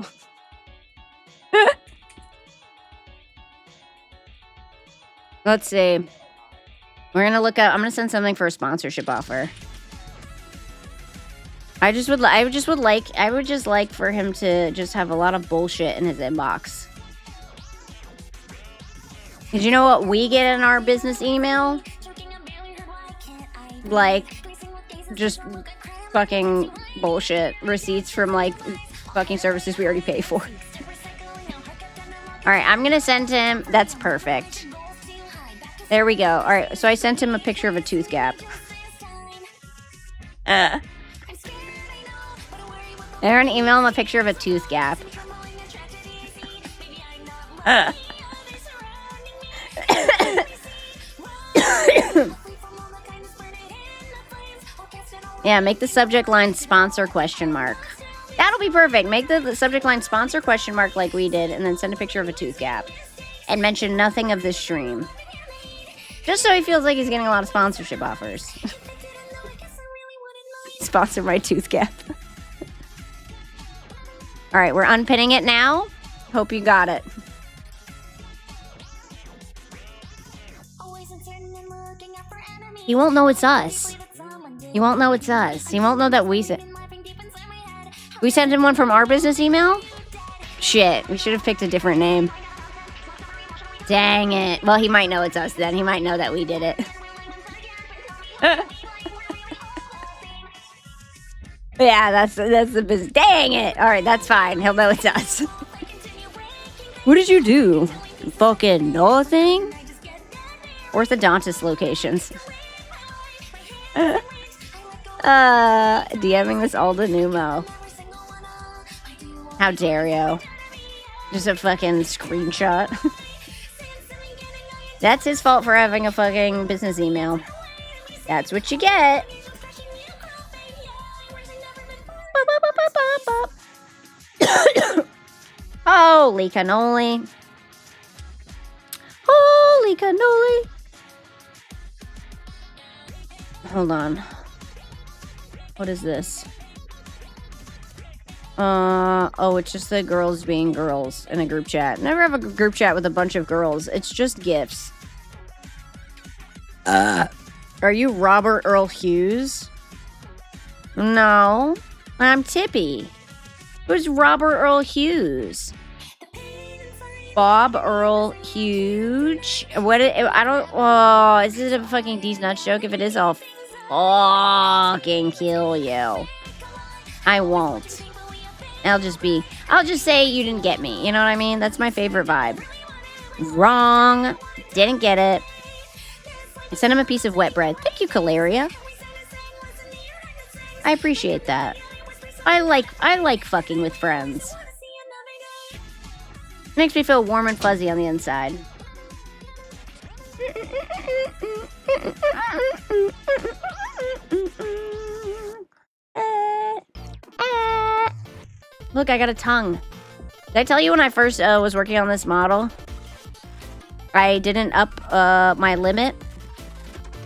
Let's see. We're gonna look up. I'm gonna send something for a sponsorship offer. I would just like for him to just have a lot of bullshit in his inbox. Did you know what we get in our business email? Like, just fucking bullshit. Receipts from, like, fucking services we already pay for. Alright, I'm gonna send him... That's perfect. There we go. Alright, so I sent him a picture of a tooth gap. They're gonna email him a picture of a tooth gap. Yeah, make the subject line sponsor ? That'll be perfect. Make the subject line sponsor ? Like we did, and then send a picture of a tooth gap. And mention nothing of this stream. Just so he feels like he's getting a lot of sponsorship offers. Sponsor my tooth gap. Alright, we're unpinning it now. Hope you got it. He won't know it's us. He won't know it's us. He won't know that we sent him one from our business email? Shit, we should have picked a different name. Dang it. Well, he might know it's us then. He might know that we did it. Yeah, that's the business. Dang it. All right, that's fine. He'll know it's us. What did you do? Fucking nothing? Orthodontist locations. DMing this all to Numo. How dare you? Just a fucking screenshot. That's his fault for having a fucking business email. That's what you get. Holy cannoli. Holy cannoli. Hold on. What is this? Oh, it's just the girls being girls in a group chat. Never have a group chat with a bunch of girls. It's just GIFs. Are you Robert Earl Hughes? No. I'm Tippy. Who's Robert Earl Hughes? Bob Earl Hughes? What? I don't... Oh, is it a fucking D's Nuts joke? If it is, I'll fucking kill you. I won't. I'll just say you didn't get me. You know what I mean? That's my favorite vibe. Wrong. Didn't get it. I sent him a piece of wet bread. Thank you, Calaria. I appreciate that. I like fucking with friends. Makes me feel warm and fuzzy on the inside. Look, I got a tongue. Did I tell you when I first was working on this model, I didn't up my limit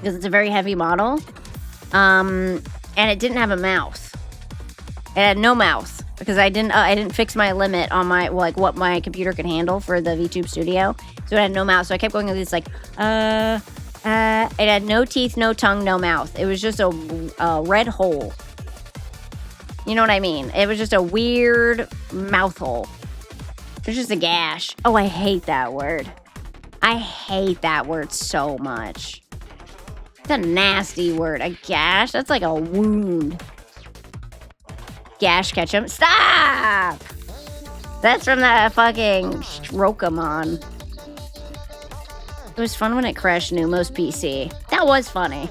because it's a very heavy model, and it didn't have a mouth. It had no mouth because I didn't fix my limit on my what my computer could handle for the VTube Studio, so it had no mouth. So I kept going with this it had no teeth, no tongue, no mouth. It was just a red hole. You know what I mean? It was just a weird mouth hole. It was just a gash. Oh, I hate that word. I hate that word so much. It's a nasty word. A gash? That's like a wound. Gash ketchum. Stop! That's from that fucking Strokamon. It was fun when it crashed Numo's PC. That was funny.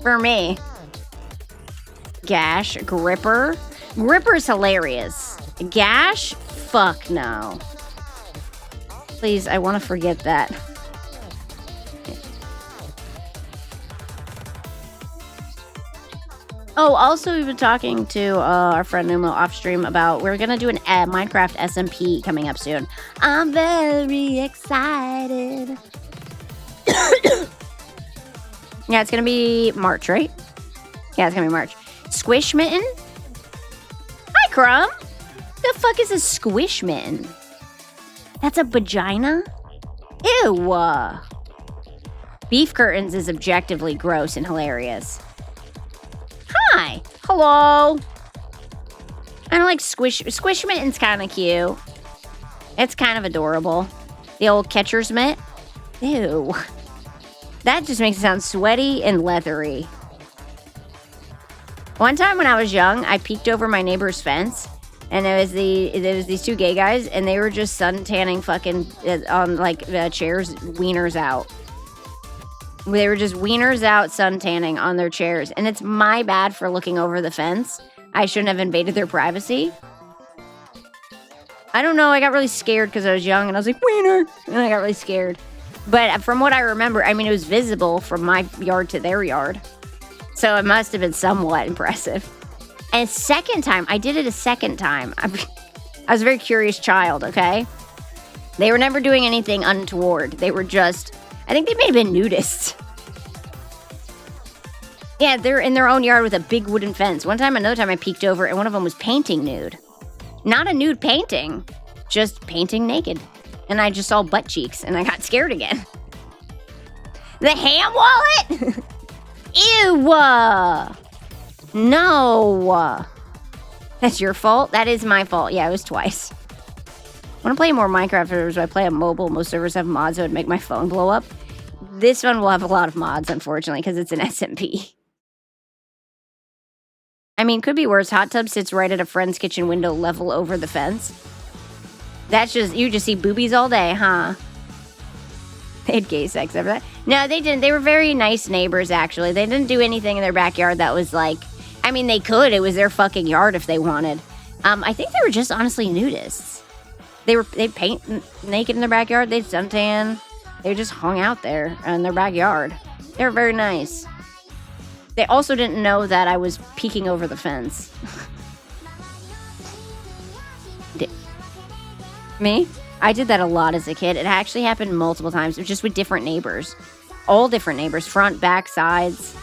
For me. Gash. Gripper. Gripper's hilarious. Gash? Fuck no. Please, I want to forget that. Oh, also, we've been talking to our friend Numo off stream about we're going to do an Minecraft SMP coming up soon. I'm very excited. Yeah, it's going to be March, right? Yeah, it's going to be March. Squish Mitten? Hi, Crumb. The fuck is a squish mitten? That's a vagina? Ew. Beef curtains is objectively gross and hilarious. Hi. Hello. I don't like squish mitten's kind of cute. It's kind of adorable. The old catcher's mitt. Ew. That just makes it sound sweaty and leathery. One time when I was young, I peeked over my neighbor's fence, and there was these two gay guys, and they were just sun tanning fucking on chairs, wieners out. They were just wieners out, sun tanning on their chairs, and it's my bad for looking over the fence. I shouldn't have invaded their privacy. I don't know. I got really scared because I was young, and I was like, wiener, and I got really scared. But from what I remember, I mean, it was visible from my yard to their yard. So it must have been somewhat impressive. And I did it a second time. I was a very curious child, okay? They were never doing anything untoward. They were just, I think they may have been nudists. Yeah, they're in their own yard with a big wooden fence. Another time I peeked over and one of them was painting nude. Not a nude painting, just painting naked. And I just saw butt cheeks, and I got scared again. The ham wallet? Ew! No! That's your fault? That is my fault. Yeah, it was twice. I want to play more Minecraft servers, but I play on mobile. Most servers have mods that would make my phone blow up. This one will have a lot of mods, unfortunately, because it's an SMP. I mean, could be worse. Hot tub sits right at a friend's kitchen window level over the fence. You just see boobies all day, huh? They had gay sex over that. No, they didn't. They were very nice neighbors, actually. They didn't do anything in their backyard that was like... I mean, they could. It was their fucking yard if they wanted. I think they were just honestly nudists. They'd paint naked in their backyard. They'd suntan. They just hung out there in their backyard. They were very nice. They also didn't know that I was peeking over the fence. Me? I did that a lot as a kid. It actually happened multiple times, just with different neighbors. All different neighbors, front, back, sides.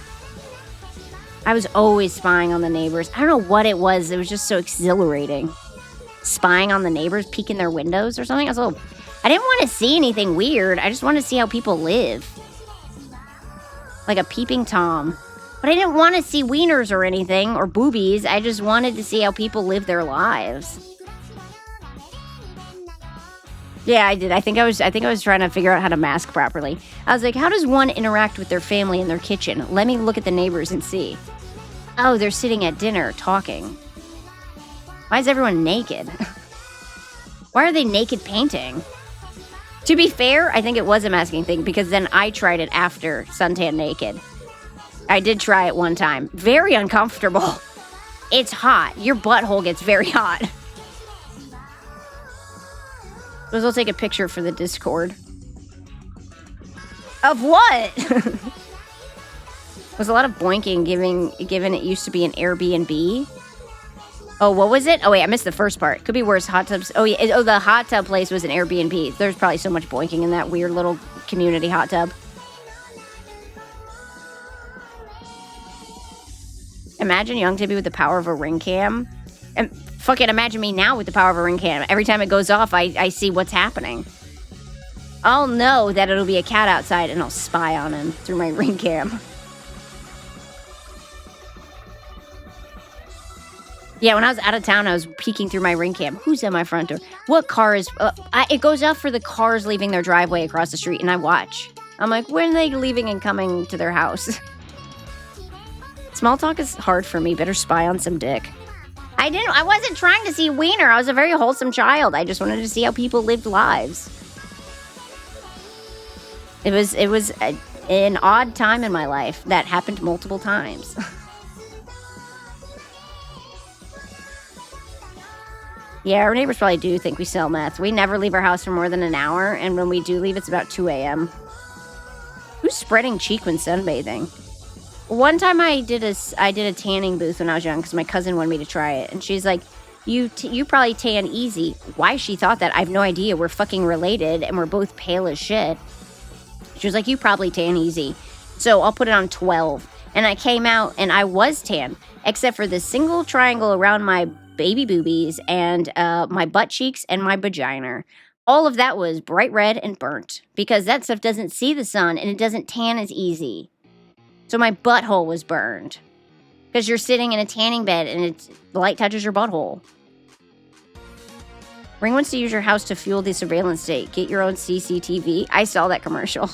I was always spying on the neighbors. I don't know what it was. It was just so exhilarating. Spying on the neighbors, peeking their windows or something. I didn't want to see anything weird. I just wanted to see how people live. Like a peeping Tom. But I didn't want to see wieners or anything, or boobies. I just wanted to see how people live their lives. Yeah, I did. I think I was trying to figure out how to mask properly. I was like, how does one interact with their family in their kitchen? Let me look at the neighbors and see. Oh, they're sitting at dinner talking. Why is everyone naked? Why are they naked painting? To be fair, I think it was a masking thing because then I tried it after suntan naked. I did try it one time. Very uncomfortable. It's hot. Your butthole gets very hot. I'll take a picture for the Discord. Of what? Was a lot of boinking given it used to be an Airbnb. Oh, what was it? Oh, wait, I missed the first part. Could be worse. Hot tubs. Oh, yeah. Oh, the hot tub place was an Airbnb. There's probably so much boinking in that weird little community hot tub. Imagine young Tibby with the power of a ring cam. And fucking imagine me now with the power of a ring cam. Every time it goes off, I see what's happening. I'll know that it'll be a cat outside, and I'll spy on him through my ring cam. Yeah, when I was out of town, I was peeking through my ring cam. Who's at my front door? What car is... it goes off for the cars leaving their driveway across the street, and I watch. I'm like, when are they leaving and coming to their house? Small talk is hard for me. Better spy on some dick. I wasn't trying to see wiener. I was a very wholesome child. I just wanted to see how people lived lives. It was an odd time in my life that happened multiple times. Yeah, our neighbors probably do think we sell meth. We never leave our house for more than an hour, and when we do leave, it's about 2 a.m. Who's spreading cheek when sunbathing? one time I did a tanning booth when I was young because my cousin wanted me to try it, and she's like, you probably tan easy. Why she thought that, I have no idea. We're fucking related, and we're both pale as shit. She was like, you probably tan easy. So I'll put it on 12. And I came out, and I was tan, except for the single triangle around my baby boobies and my butt cheeks and my vagina. All of that was bright red and burnt because that stuff doesn't see the sun and it doesn't tan as easy. So my butthole was burned because you're sitting in a tanning bed and the light touches your butthole. Ring wants to use your house to fuel the surveillance state. Get your own CCTV. I saw that commercial.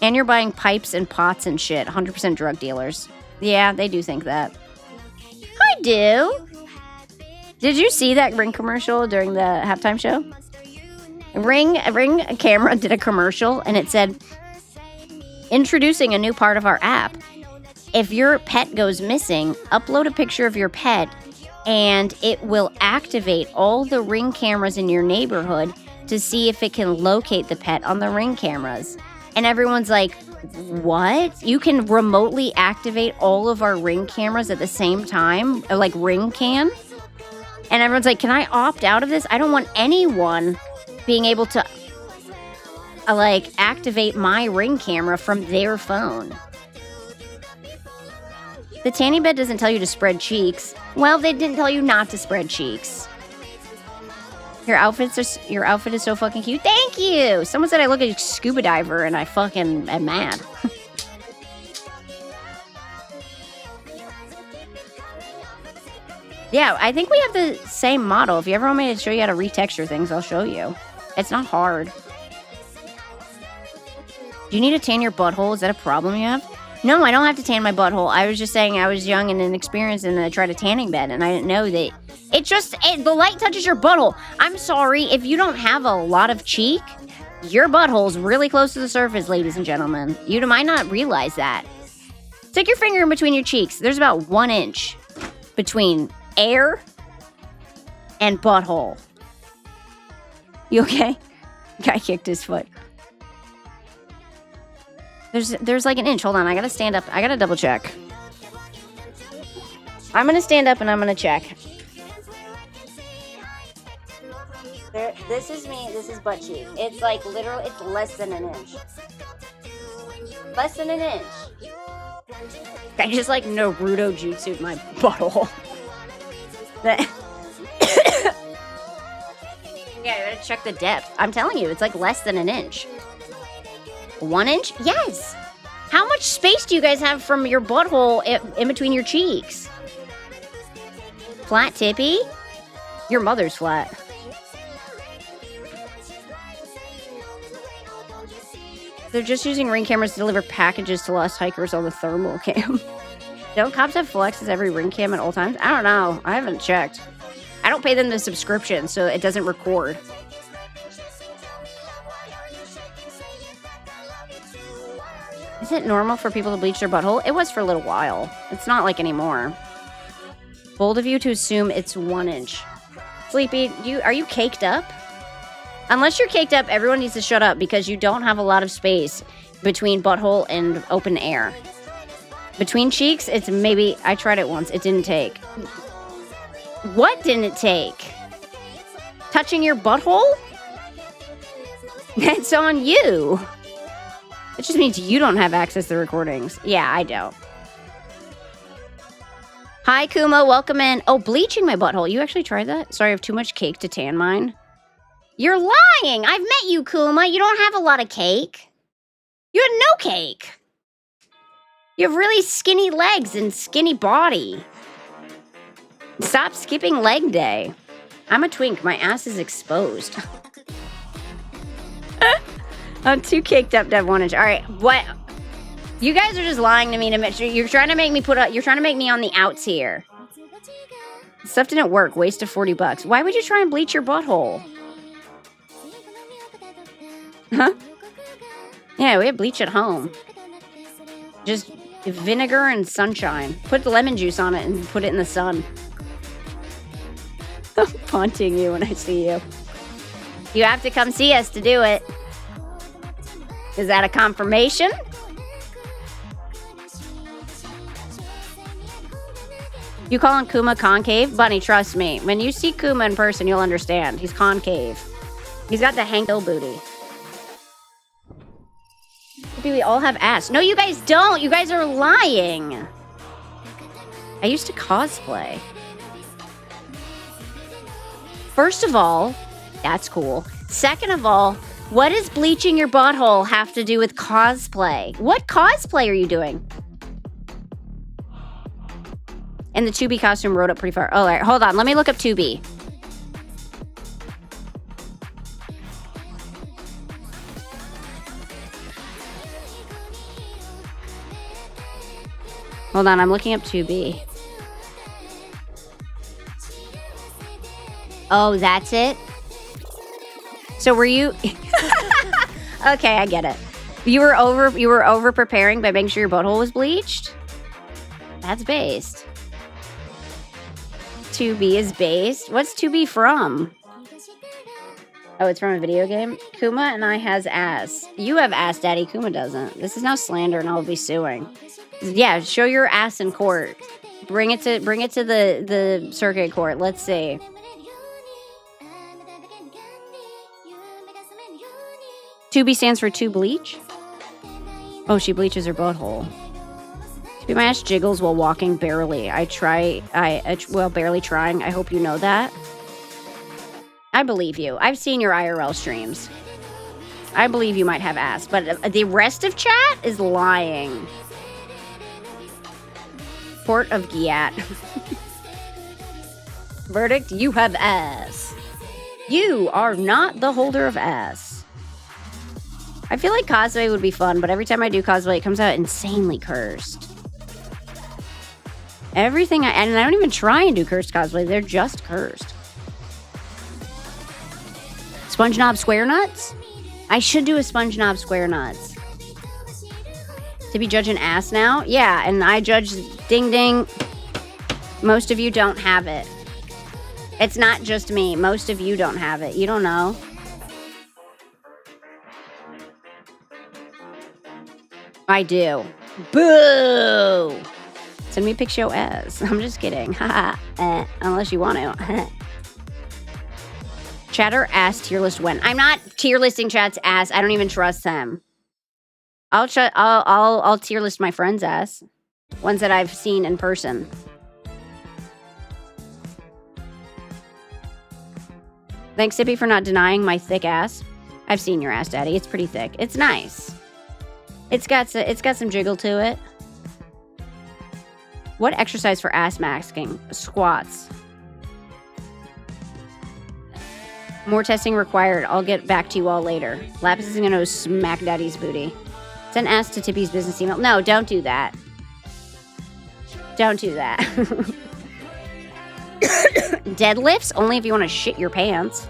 And you're buying pipes and pots and shit. 100% drug dealers. Yeah, they do think that. I do. Did you see that Ring commercial during the halftime show? Ring camera did a commercial and it said, introducing a new part of our app. If your pet goes missing, upload a picture of your pet and it will activate all the Ring cameras in your neighborhood to see if it can locate the pet on the Ring cameras. And everyone's like, what? You can remotely activate all of our Ring cameras at the same time? Like Ring can? And everyone's like, can I opt out of this? I don't want anyone being able to, activate my Ring camera from their phone. The tanning bed doesn't tell you to spread cheeks. Well, they didn't tell you not to spread cheeks. Your outfit is so fucking cute. Thank you! Someone said I look like a scuba diver and I fucking am mad. Yeah, I think we have the same model. If you ever want me to show you how to retexture things, I'll show you. It's not hard. Do you need to tan your butthole? Is that a problem you have? No, I don't have to tan my butthole. I was just saying I was young and inexperienced and I tried a tanning bed and I didn't know that the light touches your butthole. I'm sorry, if you don't have a lot of cheek, your butthole's really close to the surface, ladies and gentlemen. You might not realize that. Stick your finger in between your cheeks. There's about 1 inch between air and butthole. You okay? Guy kicked his foot. There's like an inch. Hold on, I gotta stand up. I gotta double check. I'm gonna stand up and I'm gonna check. This is me. This is butt cheek. It's like literally, it's less than an inch. Less than an inch. I just like Naruto jutsu'd my butthole. Yeah, I gotta check the depth. I'm telling you, it's like less than an inch. 1 inch? Yes. How much space do you guys have from your butthole in between your cheeks? Flat tippy? Your mother's flat. They're just using Ring cameras to deliver packages to lost hikers on the thermal cam. Don't cops have flex as every Ring cam at all times? I don't know. I haven't checked. I don't pay them the subscription, so it doesn't record. Is it normal for people to bleach their butthole? It was for a little while. It's not like anymore. Bold of you to assume it's 1 inch. Sleepy, are you caked up? Unless you're caked up, everyone needs to shut up because you don't have a lot of space between butthole and open air. Between cheeks, it's maybe... I tried it once. It didn't take. What didn't it take? Touching your butthole? It's on you. It just means you don't have access to recordings. Yeah, I don't. Hi, Kuma. Welcome in. Oh, bleaching my butthole. You actually tried that? Sorry, I have too much cake to tan mine. You're lying. I've met you, Kuma. You don't have a lot of cake. You had no cake. You have really skinny legs and skinny body. Stop skipping leg day. I'm a twink. My ass is exposed. I'm too caked up to have 1 inch. All right, what? You guys are just lying to me. You're trying to make me you're trying to make me on the outs here. Stuff didn't work. Waste of $40. Why would you try and bleach your butthole? Huh? Yeah, we have bleach at home. Just vinegar and sunshine. Put the lemon juice on it and put it in the sun. I'm taunting you when I see you. You have to come see us to do it. Is that a confirmation? You calling Kuma concave? Bunny, trust me. When you see Kuma in person, you'll understand. He's concave. He's got the Hank Hill booty. Maybe we all have ass. No, you guys don't. You guys are lying. I used to cosplay. First of all, that's cool. Second of all, what does bleaching your butthole have to do with cosplay? What cosplay are you doing? And the 2B costume rode up pretty far. Oh, all right, hold on. Let me look up 2B. Hold on, I'm looking up 2B. Oh, that's it? So were you... Okay, I get it. You were over preparing by making sure your butthole was bleached? That's based. 2B is based. What's 2B from? Oh, it's from a video game? Kuma and I has ass. You have ass, Daddy. Kuma doesn't. This is now slander and I'll be suing. Yeah, show your ass in court. Bring it to the circuit court. Let's see. "2B" stands for to bleach. Oh, she bleaches her butthole. "2B, my ass jiggles while walking barely. Barely trying. I hope you know that." I believe you. I've seen your IRL streams. I believe you might have ass, but the rest of chat is lying. Port of Giat. Verdict, you have ass. You are not the holder of ass. I feel like cosplay would be fun, but every time I do cosplay, it comes out insanely cursed. Everything and I don't even try and do cursed cosplay, they're just cursed. SpongeNob Square Nuts? I should do a SpongeNob Square Nuts. To be judging ass now? Yeah, and I judge ding ding. Most of you don't have it. It's not just me. Most of you don't have it. You don't know. I do. Boo! Send me a picture of your ass. I'm just kidding. Haha. Unless you want to. Chatter ass tier list when? I'm not tier listing chat's ass. I don't even trust them. I'll tier list my friend's ass. Ones that I've seen in person. Thanks, Sippy, for not denying my thick ass. I've seen your ass, Daddy. It's pretty thick. It's nice. It's got some jiggle to it. What exercise for ass masking? Squats. More testing required. I'll get back to you all later. Lapis is gonna smack Daddy's booty. Send ass to Tippy's business email. No, don't do that. Don't do that. Deadlifts? Only if you want to shit your pants.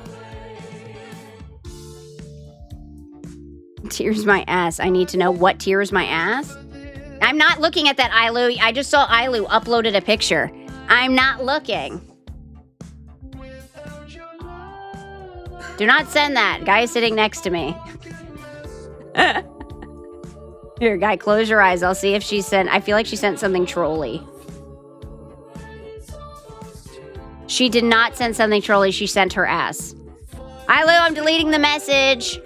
Tears my ass. I need to know what tears my ass. I'm not looking at that, Ailu. I just saw Ailu uploaded a picture. I'm not looking. Do not send that. Guy is sitting next to me. Here, guy, close your eyes. I'll see if she sent... I feel like she sent something trolly. She did not send something trolly. She sent her ass. Ailu, I'm deleting the message.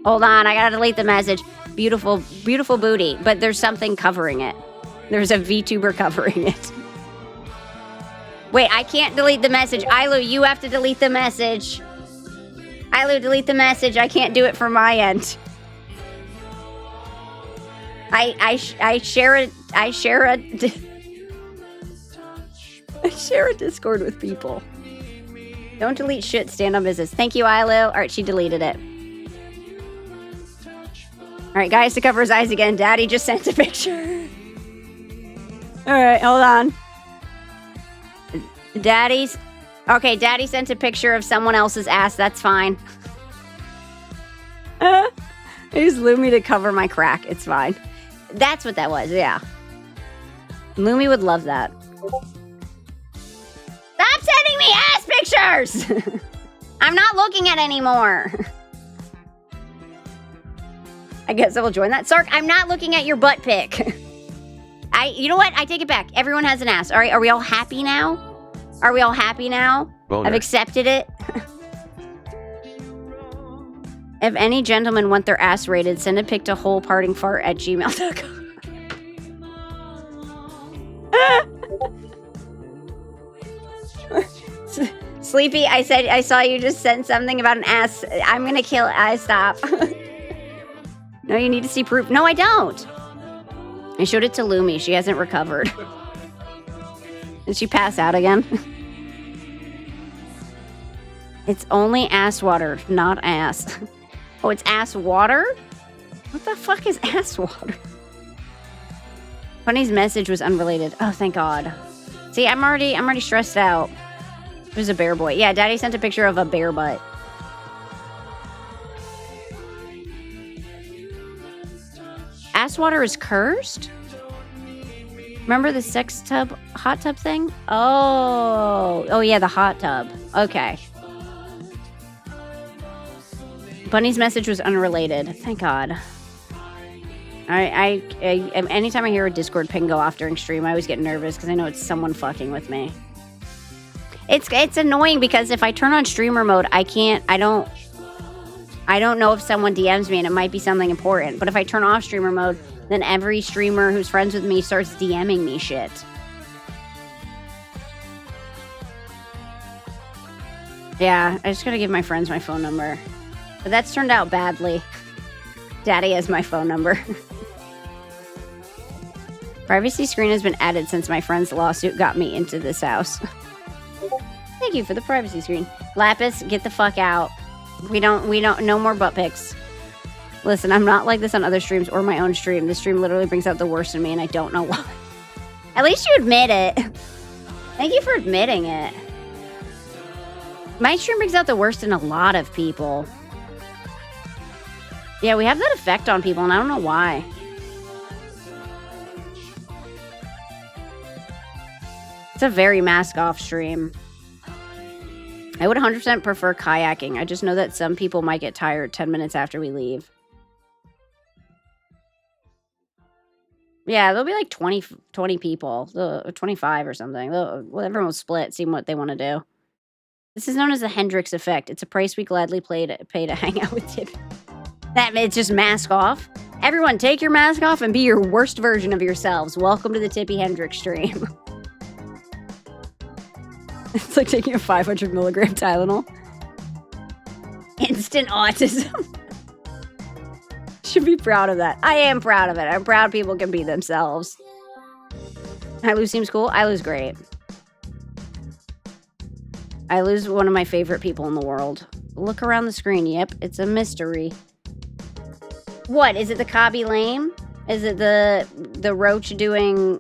Hold on, I gotta delete the message. Beautiful, beautiful booty. But there's something covering it. There's a VTuber covering it. Wait, I can't delete the message. Ailu, you have to delete the message. Ailu, delete the message. I can't do it from my end. I share a Discord with people. Don't delete shit. Stand on business. Thank you, Ailu. All right, she deleted it. All right, guys, to cover his eyes again. Daddy just sent a picture. All right, hold on. Okay, Daddy sent a picture of someone else's ass. That's fine. I used Lumi to cover my crack. It's fine. That's what that was, yeah. Lumi would love that. Stop sending me ass pictures! I'm not looking at anymore. I guess I will join that. Sark, I'm not looking at your butt pic. You know what? I take it back. Everyone has an ass. All right, are we all happy now? Are we all happy now? Boner. I've accepted it. If any gentlemen want their ass rated, send a pic to wholepartingfart@gmail.com. Sleepy, I saw you just send something about an ass. I'm gonna kill it. Stop. No, you need to see proof. No, I don't. I showed it to Lumi. She hasn't recovered. Did she pass out again? It's only ass water, not ass. Oh, it's ass water? What the fuck is ass water? Bunny's message was unrelated. Oh, thank God. See, I'm already stressed out. There's a bear boy. Yeah, Daddy sent a picture of a bear butt. Ass water is cursed? Remember the sex tub, hot tub thing? Oh yeah, the hot tub. Okay. Bunny's message was unrelated. Thank God. I anytime I hear a Discord ping go off during stream, I always get nervous because I know it's someone fucking with me. It's annoying because if I turn on streamer mode, I don't know if someone DMs me and it might be something important. But if I turn off streamer mode, then every streamer who's friends with me starts DMing me shit. Yeah, I just gotta give my friends my phone number. But that's turned out badly. Daddy has my phone number. Privacy screen has been added since my friend's lawsuit got me into this house. Thank you for the privacy screen. Lapis, get the fuck out. We don't, no more butt pics. Listen, I'm not like this on other streams or my own stream. This stream literally brings out the worst in me and I don't know why. At least you admit it. Thank you for admitting it. My stream brings out the worst in a lot of people. Yeah, we have that effect on people and I don't know why. It's a very mask-off stream. I would 100% prefer kayaking. I just know that some people might get tired 10 minutes after we leave. Yeah, there'll be like 20 people. 25 or something. Everyone will split, see what they want to do. This is known as the Hendrix effect. It's a price we gladly pay to hang out with Tippy. It's just mask off. Everyone, take your mask off and be your worst version of yourselves. Welcome to the Tippy Hendrix stream. It's like taking a 500 milligram Tylenol. Instant autism. Should be proud of that. I am proud of it. I'm proud people can be themselves. I lose seems cool. I lose great. I lose one of my favorite people in the world. Look around the screen. Yep, it's a mystery. What? Is it the Kabi Lame? Is it the roach doing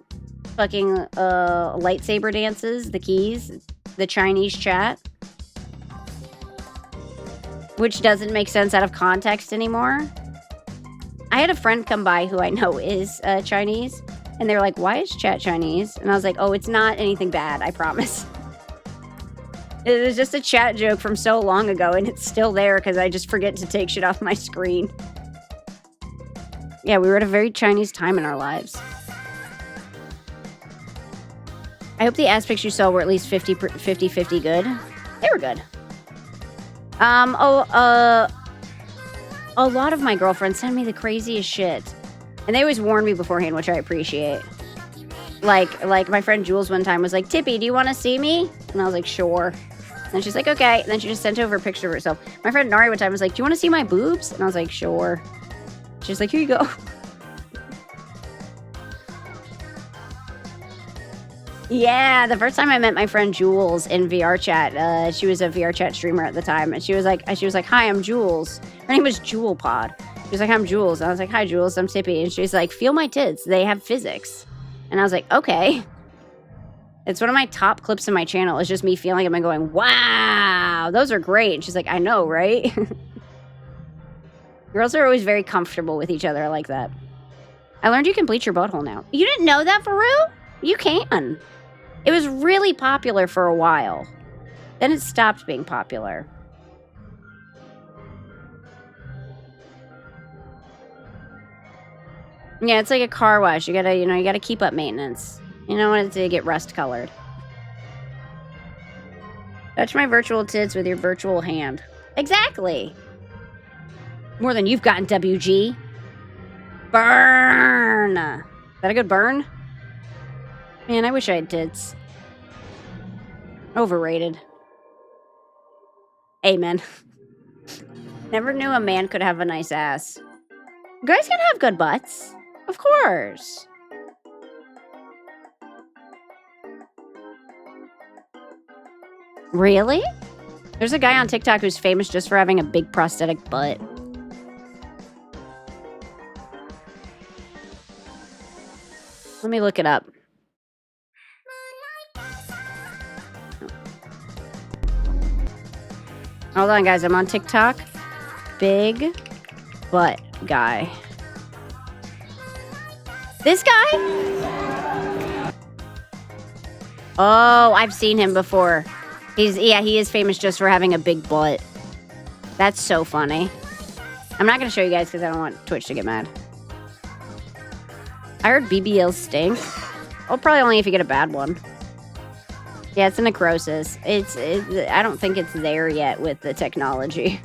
fucking lightsaber dances? The keys? The Chinese chat? Which doesn't make sense out of context anymore. I had a friend come by who I know is Chinese. And they were like, why is chat Chinese? And I was like, oh, it's not anything bad, I promise. It was just a chat joke from so long ago, and it's still there because I just forget to take shit off my screen. Yeah, we were at a very Chinese time in our lives. I hope the ass pics you saw were at least 50-50 good. They were good. A lot of my girlfriends send me the craziest shit. And they always warn me beforehand, which I appreciate. Like my friend Jules one time was like, Tippy, do you want to see me? And I was like, sure. And she's like, okay. And then she just sent over a picture of herself. My friend Nari one time was like, do you want to see my boobs? And I was like, sure. She's like, here you go. Yeah, the first time I met my friend Jules in VR chat, she was a VR chat streamer at the time, and she was like, hi, I'm Jules. Her name was Jewel Pod. She was like, I'm Jules. And I was like, hi, Jules, I'm Tippy. And she's like, feel my tits. They have physics. And I was like, okay. It's one of my top clips in my channel. It's just me feeling them and going, wow, those are great. And she's like, I know, right? Girls are always very comfortable with each other like that. I learned you can bleach your butthole now. You didn't know that, Faru? You can. It was really popular for a while. Then it stopped being popular. Yeah, it's like a car wash. You gotta keep up maintenance. You don't want it to get rust colored. Touch my virtual tits with your virtual hand. Exactly. More than you've gotten, WG. Burn. Is that a good burn? Man, I wish I had tits. Overrated. Amen. Never knew a man could have a nice ass. Guys can have good butts. Of course. Really? There's a guy on TikTok who's famous just for having a big prosthetic butt. Let me look it up. Hold on, guys. I'm on TikTok. Big butt guy. This guy? Oh, I've seen him before. He is famous just for having a big butt. That's so funny. I'm not going to show you guys because I don't want Twitch to get mad. I heard BBLs stink. Well, probably only if you get a bad one. Yeah, it's a necrosis. I don't think it's there yet with the technology.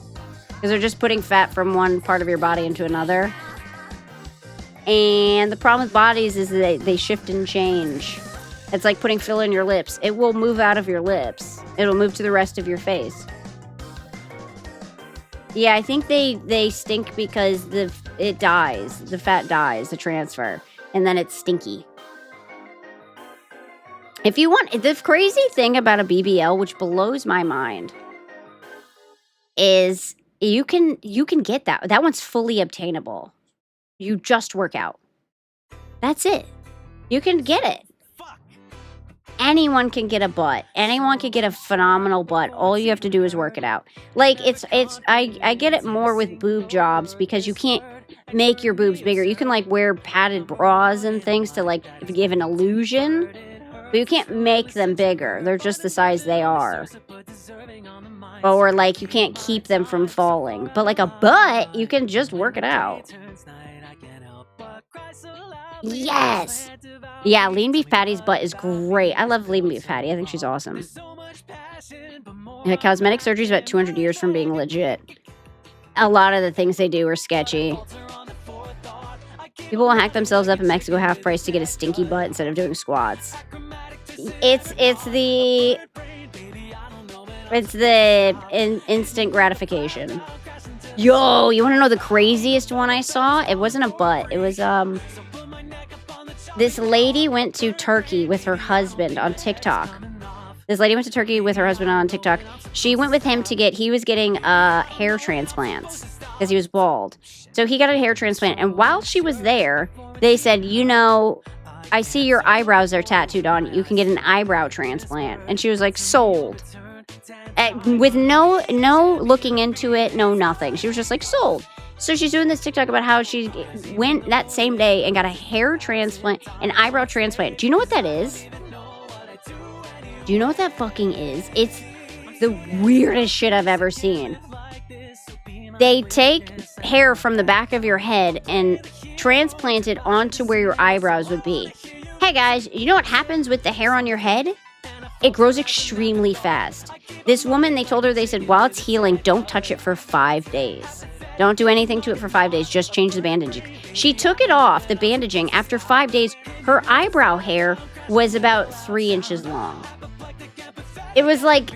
Because they're just putting fat from one part of your body into another. And the problem with bodies is they shift and change. It's like putting filler in your lips. It will move out of your lips. It'll move to the rest of your face. Yeah, I think they stink because it dies. The fat dies, the transfer. And then it's stinky. If you want, the crazy thing about a BBL, which blows my mind, is you can get that. That one's fully obtainable. You just work out. That's it. You can get it. Anyone can get a butt. Anyone can get a phenomenal butt. All you have to do is work it out. Like I get it more with boob jobs because you can't make your boobs bigger. You can like wear padded bras and things to like give an illusion, but you can't make them bigger. They're just the size they are. Or like you can't keep them from falling. But like a butt, you can just work it out. Yes. Yeah, Lean Beef Patty's butt is great. I love Lean Beef Patty. I think she's awesome. Yeah, cosmetic surgery is about 200 years from being legit. A lot of the things they do are sketchy. People will hack themselves up in Mexico half price to get a stinky butt instead of doing squats. It's the instant gratification. Yo, you want to know the craziest one I saw? It wasn't a butt. It was this lady went to Turkey with her husband on TikTok. She went with him he was getting hair transplants because he was bald. So he got a hair transplant. And while she was there, they said, I see your eyebrows are tattooed on. You can get an eyebrow transplant. And she was like, sold. With no looking into it, no nothing. She was just like, sold. So she's doing this TikTok about how she went that same day and got a hair transplant, an eyebrow transplant. Do you know what that is? Do you know what that fucking is? It's the weirdest shit I've ever seen. They take hair from the back of your head and transplant it onto where your eyebrows would be. Hey guys, you know what happens with the hair on your head? It grows extremely fast. This woman, they said, while it's healing, don't touch it for 5 days. Don't do anything to it for 5 days. Just change the bandaging. She took it off, the bandaging. After 5 days, her eyebrow hair was about 3 inches long. It was like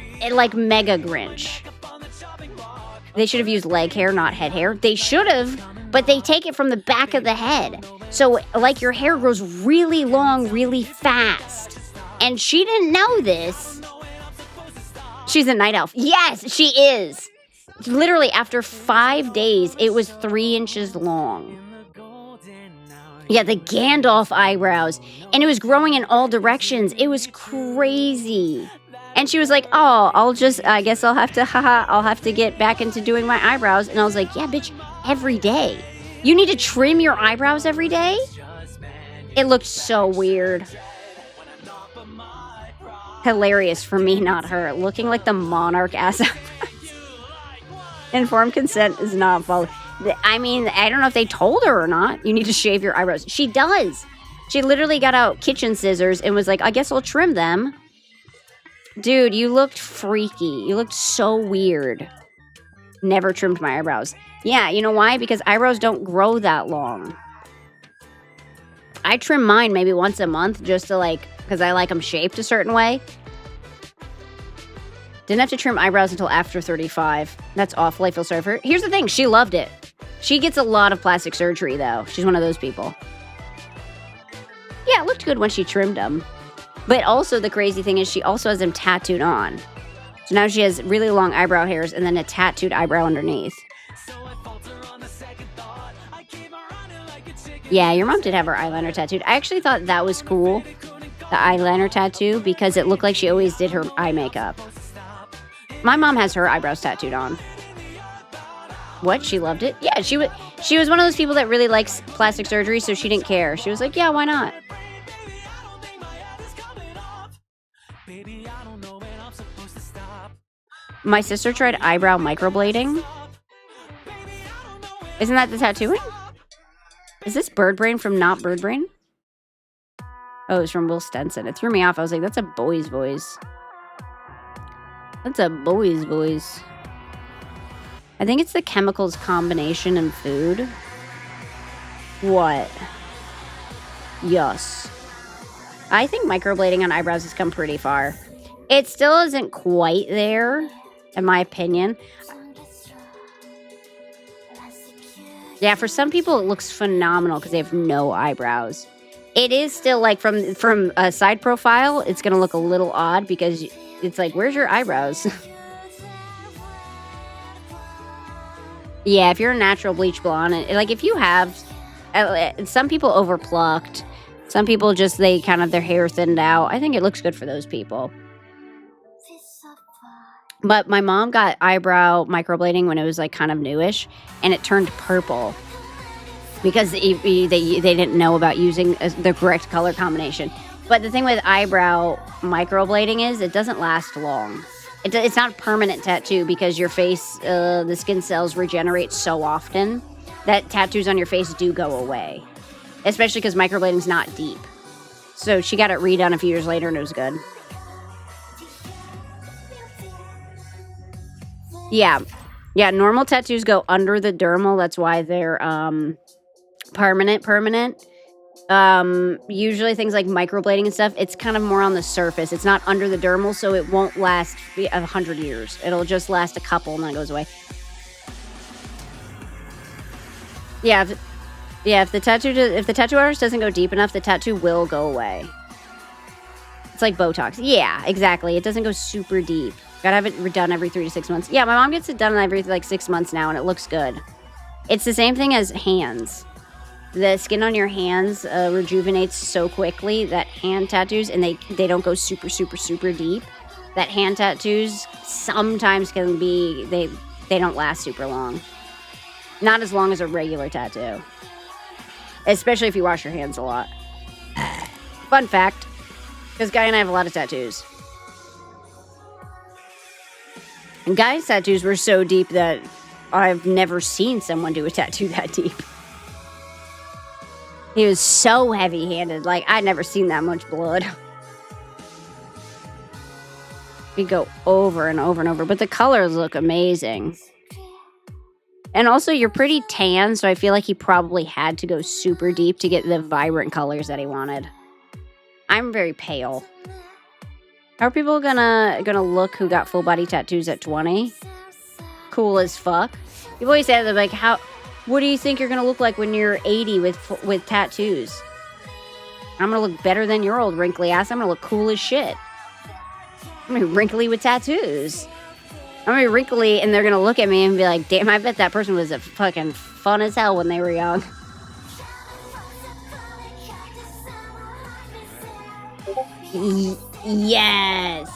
mega Grinch. They should have used leg hair, not head hair. They should have, but they take it from the back of the head. So, like, your hair grows really long, really fast. And she didn't know this. She's a night elf. Yes, she is. Literally, after 5 days, it was 3 inches long. Yeah, the Gandalf eyebrows. And it was growing in all directions. It was crazy. And she was like, oh, I guess I'll have to get back into doing my eyebrows. And I was like, yeah, bitch, every day. You need to trim your eyebrows every day? It looked so weird. Hilarious for me, not her. Looking like the monarch ass. Informed consent is not followed. I mean, I don't know if they told her or not. You need to shave your eyebrows. She does. She literally got out kitchen scissors and was like, I guess I'll trim them. Dude, you looked freaky. You looked so weird. Never trimmed my eyebrows. Yeah, you know why? Because eyebrows don't grow that long. I trim mine maybe once a month just to like, because I like them shaped a certain way. Didn't have to trim eyebrows until after 35. That's awful. I feel sorry for her. Here's the thing. She loved it. She gets a lot of plastic surgery, though. She's one of those people. Yeah, it looked good when she trimmed them. But also, the crazy thing is she also has them tattooed on. So now she has really long eyebrow hairs and then a tattooed eyebrow underneath. Yeah, your mom did have her eyeliner tattooed. I actually thought that was cool, the eyeliner tattoo, because it looked like she always did her eye makeup. My mom has her eyebrows tattooed on. What? She loved it? Yeah, she was one of those people that really likes plastic surgery, so she didn't care. She was like, yeah, why not? My sister tried eyebrow microblading. Isn't that the tattooing? Is this Bird Brain from Not Bird Brain? Oh, it's from Will Stenson. It threw me off. I was like, that's a boy's voice. That's a boy's voice. I think it's the chemicals combination in food. What? Yes. I think microblading on eyebrows has come pretty far. It still isn't quite there, in my opinion. Yeah, for some people it looks phenomenal because they have no eyebrows. It is still like from a side profile, it's going to look a little odd because it's like, where's your eyebrows? Yeah, if you're a natural bleach blonde, like if you have, some people overplucked, some people just, they kind of, their hair thinned out. I think it looks good for those people. But my mom got eyebrow microblading when it was like kind of newish, and it turned purple because they didn't know about using the correct color combination. But the thing with eyebrow microblading is it doesn't last long. It's not a permanent tattoo because your face, the skin cells regenerate so often that tattoos on your face do go away, especially because microblading's not deep. So she got it redone a few years later and it was good. Yeah, normal tattoos go under the dermal. That's why they're permanent. Usually things like microblading and stuff, it's kind of more on the surface. It's not under the dermal, so it won't last 100 years. It'll just last a couple and then it goes away. Yeah, if the tattoo artist doesn't go deep enough, the tattoo will go away. It's like Botox. Yeah, exactly. It doesn't go super deep. Gotta have it done every 3 to 6 months. Yeah, my mom gets it done every like 6 months now, and it looks good. It's the same thing as hands. The skin on your hands rejuvenates so quickly that hand tattoos, and they don't go super deep. That hand tattoos sometimes can be, they don't last super long. Not as long as a regular tattoo. Especially if you wash your hands a lot. Fun fact, because Guy and I have a lot of tattoos. And Guy's tattoos were so deep that I've never seen someone do a tattoo that deep. He was so heavy-handed. Like, I'd never seen that much blood. He'd go over and over and over. But the colors look amazing. And also, you're pretty tan, so I feel like he probably had to go super deep to get the vibrant colors that he wanted. I'm very pale. How are people gonna look who got full body tattoos at 20? Cool as fuck. You've always said that, like, what do you think you're gonna look like when you're 80 with tattoos? I'm gonna look better than your old wrinkly ass. I'm gonna look cool as shit. I'm gonna be wrinkly with tattoos. I'm gonna be wrinkly, and they're gonna look at me and be like, damn, I bet that person was a fucking fun as hell when they were young. Yes.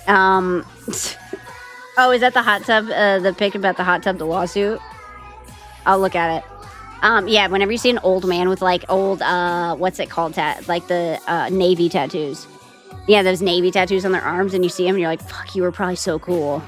Oh, is that the hot tub? The pic about the hot tub, the lawsuit? I'll look at it. Yeah, whenever you see an old man with like old, what's it called? Like the Navy tattoos. Yeah, those Navy tattoos on their arms, and you see them, and you're like, fuck, you were probably so cool.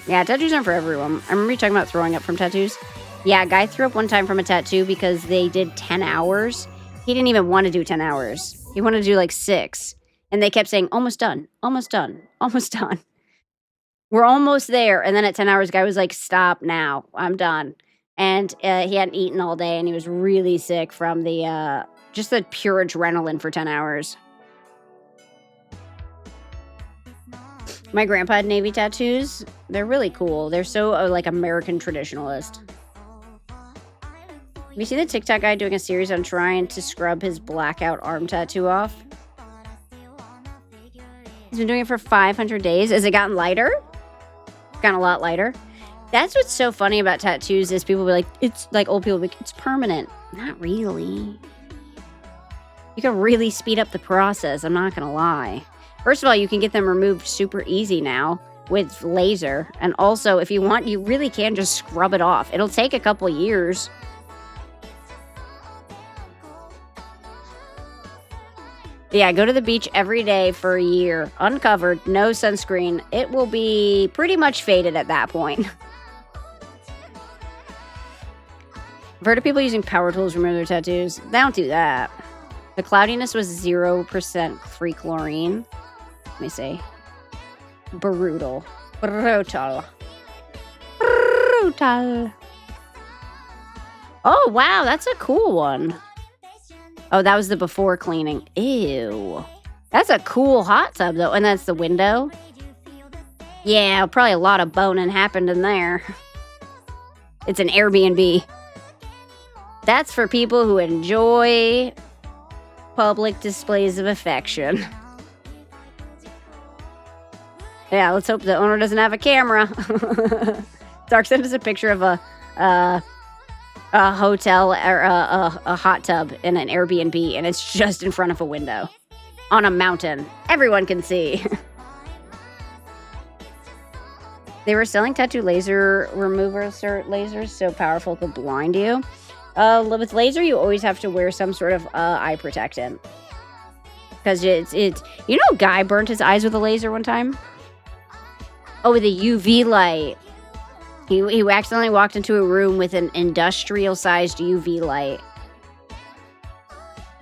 Yeah, tattoos aren't for everyone. I remember you talking about throwing up from tattoos. Yeah, a guy threw up one time from a tattoo because they did 10 hours. He didn't even want to do 10 hours. He wanted to do like 6. And they kept saying, almost done, almost done, almost done. We're almost there. And then at 10 hours, the guy was like, stop now. I'm done. And he hadn't eaten all day, and he was really sick from the just the pure adrenaline for 10 hours. My grandpa had Navy tattoos. They're really cool. They're so like American traditionalist. Have you seen the TikTok guy doing a series on trying to scrub his blackout arm tattoo off? He's been doing it for 500 days. Has it gotten lighter? Gotten a lot lighter. That's what's so funny about tattoos is people be like, it's like old people be like, it's permanent. Not really. You can really speed up the process. I'm not gonna lie. First of all, you can get them removed super easy now with laser. And also, if you want, you really can just scrub it off. It'll take a couple years. Yeah, go to the beach every day for a year. Uncovered, no sunscreen. It will be pretty much faded at that point. I've heard of people using power tools to remove their tattoos. They don't do that. The cloudiness was 0% free chlorine. Let me see. Brutal. Brutal. Brutal. Oh, wow. That's a cool one. Oh, that was the before cleaning. Ew. That's a cool hot tub, though. And that's the window. Yeah, probably a lot of boning happened in there. It's an Airbnb. That's for people who enjoy public displays of affection. Yeah, let's hope the owner doesn't have a camera. Dark sent us a picture of a hotel or a hot tub in an Airbnb, and it's just in front of a window on a mountain. Everyone can see. They were selling tattoo laser removers or lasers so powerful it could blind you. With laser, you always have to wear some sort of eye protectant. Because it's you know, a guy burnt his eyes with a laser one time? Oh, with a UV light. He accidentally walked into a room with an industrial-sized UV light.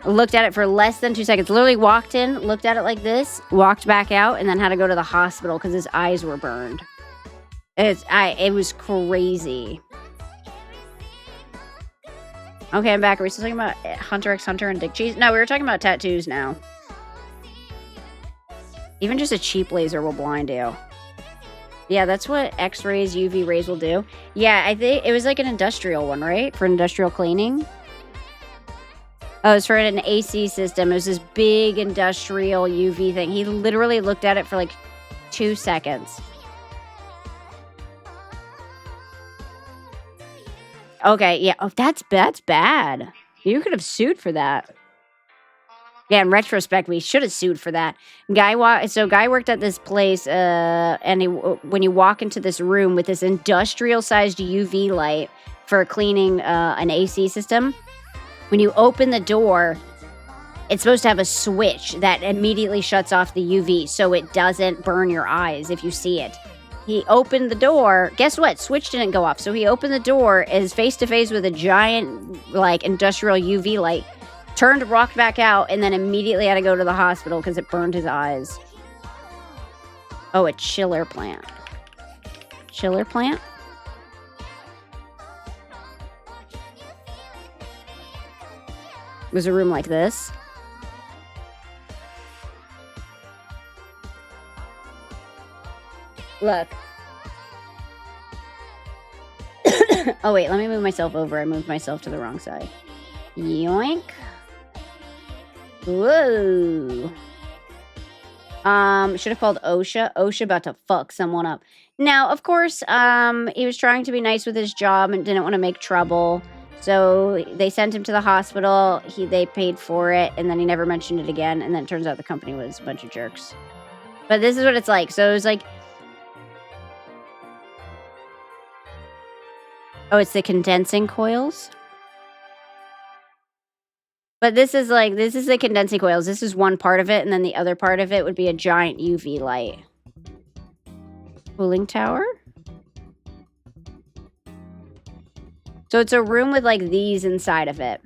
Looked at it for less than 2 seconds. Literally walked in, looked at it like this, walked back out, and then had to go to the hospital because his eyes were burned. It was crazy. Okay, I'm back. Are we still talking about Hunter x Hunter and Dick Cheese? No, we were talking about tattoos now. Even just a cheap laser will blind you. Yeah, that's what X-rays, UV rays will do. Yeah, I think it was like an industrial one, right? For industrial cleaning. Oh, it's for an AC system. It was this big industrial UV thing. He literally looked at it for like 2 seconds. Okay, yeah. Oh, that's bad. You could have sued for that. Yeah, in retrospect, we should have sued for that. Guy worked at this place, and when you walk into this room with this industrial-sized UV light for cleaning an AC system, when you open the door, it's supposed to have a switch that immediately shuts off the UV so it doesn't burn your eyes if you see it. He opened the door. Guess what? Switch didn't go off. So he opened the door, is face-to-face with a giant, like, industrial UV light. Turned, walked back out, and then immediately had to go to the hospital because it burned his eyes. Oh, a chiller plant. Chiller plant? It was a room like this. Look. Oh, wait, let me move myself over. I moved myself to the wrong side. Yoink. Whoa. Should have called OSHA. OSHA about to fuck someone up. Now, of course, he was trying to be nice with his job and didn't want to make trouble. So they sent him to the hospital. They paid for it, and then he never mentioned it again. And then it turns out the company was a bunch of jerks. But this is what it's like. So it was like, oh, it's the condensing coils. But this is the condensing coils. This is one part of it, and then the other part of it would be a giant UV light. Cooling tower? So it's a room with like these inside of it.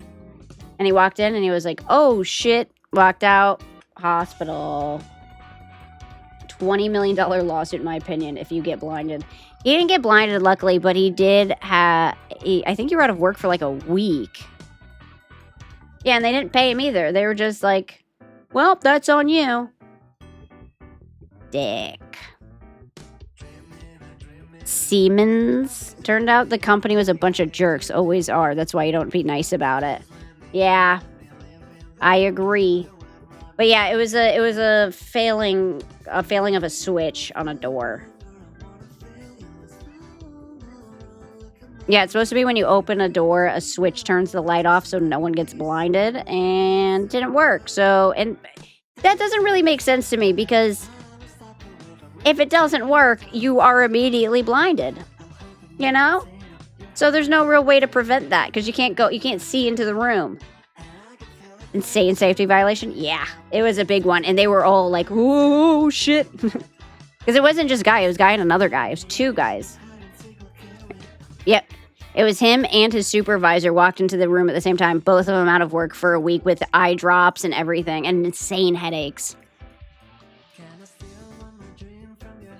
And he walked in and he was like, oh shit. Walked out. Hospital. $20 million lawsuit, in my opinion, if you get blinded. He didn't get blinded, luckily, but he did have... I think you were out of work for like a week. Yeah, and they didn't pay him either. They were just like, well, that's on you. Dick. Siemens. Turned out the company was a bunch of jerks. Always are. That's why you don't be nice about it. Yeah. I agree. But yeah, it was a failing of a switch on a door. Yeah, it's supposed to be when you open a door, a switch turns the light off so no one gets blinded, and it didn't work. So, and that doesn't really make sense to me because if it doesn't work, you are immediately blinded. You know? So there's no real way to prevent that because you can't see into the room. Insane safety violation? Yeah, it was a big one. And they were all like, oh, shit. Because it wasn't just guy. It was guy and another guy. It was two guys. Yep. It was him and his supervisor walked into the room at the same time. Both of them out of work for a week with eye drops and everything. And insane headaches.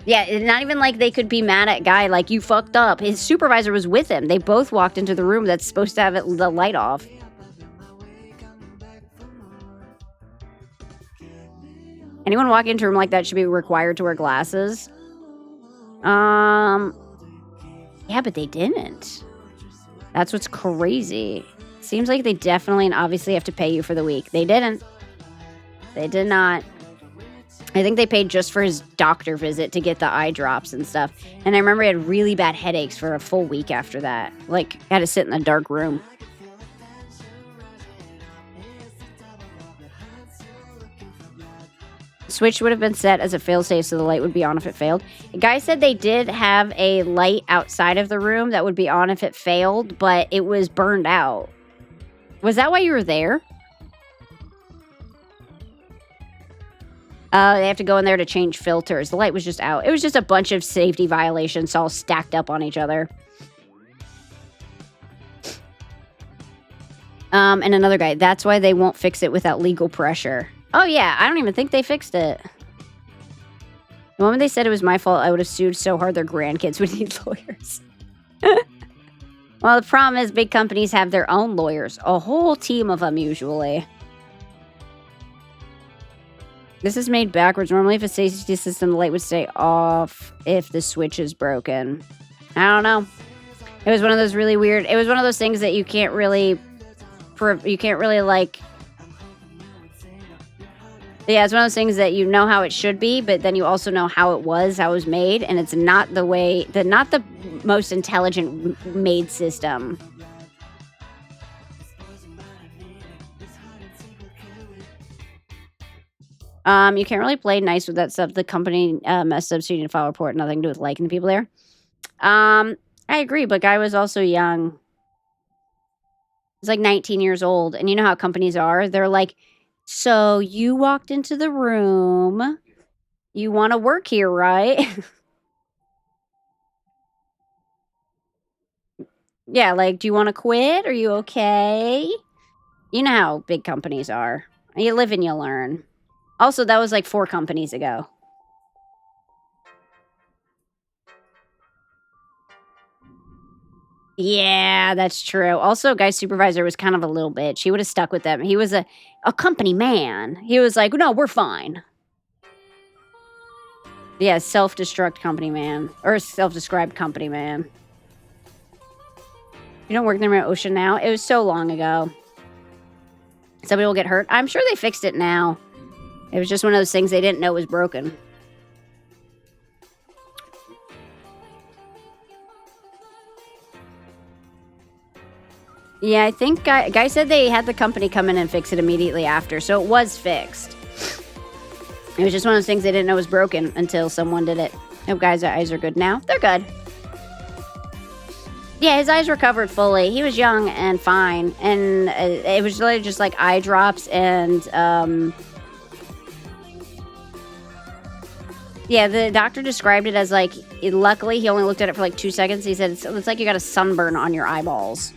Yeah, not even like they could be mad at guy like, you fucked up. His supervisor was with him. They both walked into the room that's supposed to have the light off. Anyone walking into a room like that should be required to wear glasses. Yeah, but they didn't. That's what's crazy. Seems like they definitely and obviously have to pay you for the week. They didn't. They did not. I think they paid just for his doctor visit to get the eye drops and stuff. And I remember he had really bad headaches for a full week after that. Like, had to sit in a dark room. Switch would have been set as a failsafe so the light would be on if it failed. The guy said they did have a light outside of the room that would be on if it failed, but it was burned out. Was that why you were there? They have to go in there to change filters. The light was just out. It was just a bunch of safety violations all stacked up on each other. And another guy. That's why they won't fix it without legal pressure. Oh, yeah. I don't even think they fixed it. The moment they said it was my fault, I would have sued so hard their grandkids would need lawyers. Well, the problem is big companies have their own lawyers. A whole team of them, usually. This is made backwards. Normally, if a safety system, the light would stay off if the switch is broken. I don't know. It was one of those really weird... It was one of those things that you can't really... like... Yeah, it's one of those things that you know how it should be, but then you also know how it was made, and it's not the way... not the most intelligent made system. You can't really play nice with that stuff. The company messed up, so you need to file a report. Nothing to do with liking the people there. I agree, but guy was also young. He's like 19 years old, and you know how companies are. They're like, so you walked into the room. You want to work here, right? Yeah, like, do you want to quit? Are you okay? You know how big companies are. You live and you learn. Also, that was like 4 companies ago. Yeah, that's true. Also, guy's supervisor was kind of a little bitch. He would have stuck with them. He was a company man. He was like, no, we're fine. Yeah, self-destruct company man. Or self-described company man. You don't work in the ocean now? It was so long ago. Somebody will get hurt. I'm sure they fixed it now. It was just one of those things they didn't know was broken. Yeah, I think guy said they had the company come in and fix it immediately after, so it was fixed. It was just one of those things they didn't know was broken until someone did it. Oh, guys' eyes are good now. They're good. Yeah, his eyes recovered fully. He was young and fine, and it was literally just like eye drops and Yeah, the doctor described it as like, luckily he only looked at it for like 2 seconds. He said, it's like you got a sunburn on your eyeballs.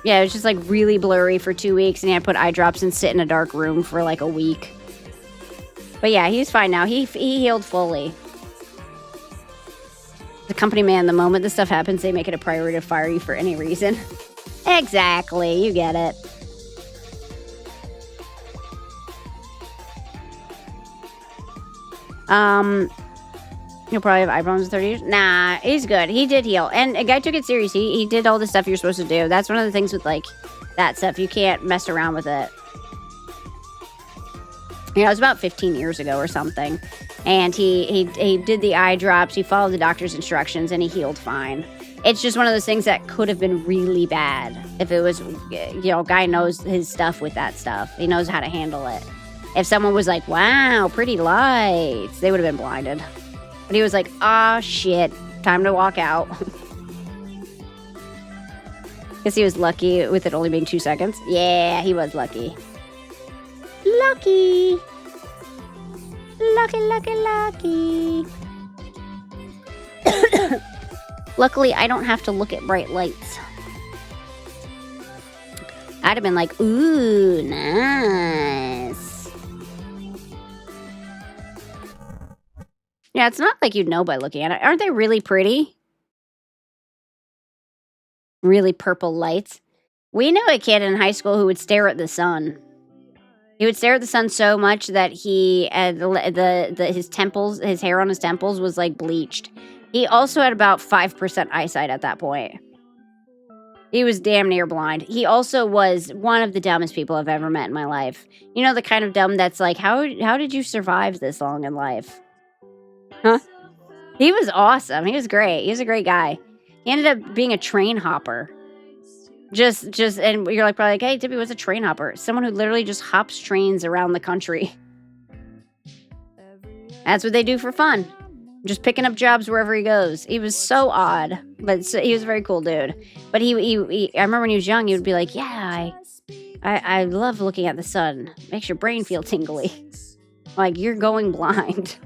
Yeah, it was just like really blurry for 2 weeks, and he had to put eye drops and sit in a dark room for like a week. But yeah, he's fine now. He healed fully. The company man, the moment this stuff happens, they make it a priority to fire you for any reason. Exactly, you get it. He'll probably have eye problems in 30 years. Nah, he's good. He did heal. And a guy took it serious. He did all the stuff you're supposed to do. That's one of the things with, like, that stuff. You can't mess around with it. You know, it was about 15 years ago or something. And he did the eye drops. He followed the doctor's instructions, and he healed fine. It's just one of those things that could have been really bad if it was, you know, guy knows his stuff with that stuff. He knows how to handle it. If someone was like, wow, pretty lights, they would have been blinded. But he was like, ah, shit, time to walk out. Guess he was lucky with it only being 2 seconds. Yeah, he was lucky. Lucky. Lucky, lucky, lucky. Luckily, I don't have to look at bright lights. I'd have been like, ooh, nice. Yeah, it's not like you'd know by looking at it. Aren't they really pretty? Really purple lights. We knew a kid in high school who would stare at the sun. He would stare at the sun so much that he, his temples, his hair on his temples was like bleached. He also had about 5% eyesight at that point. He was damn near blind. He also was one of the dumbest people I've ever met in my life. You know, the kind of dumb that's like, how did you survive this long in life? Huh? He was awesome. He was great. He was a great guy. He ended up being a train hopper. And you're like, probably like, hey, Tippy, what's a train hopper? Someone who literally just hops trains around the country. That's what they do for fun. Just picking up jobs wherever he goes. He was so odd, but he was a very cool dude. But I remember when he was young, he would be like, yeah, I love looking at the sun. Makes your brain feel tingly. Like, you're going blind.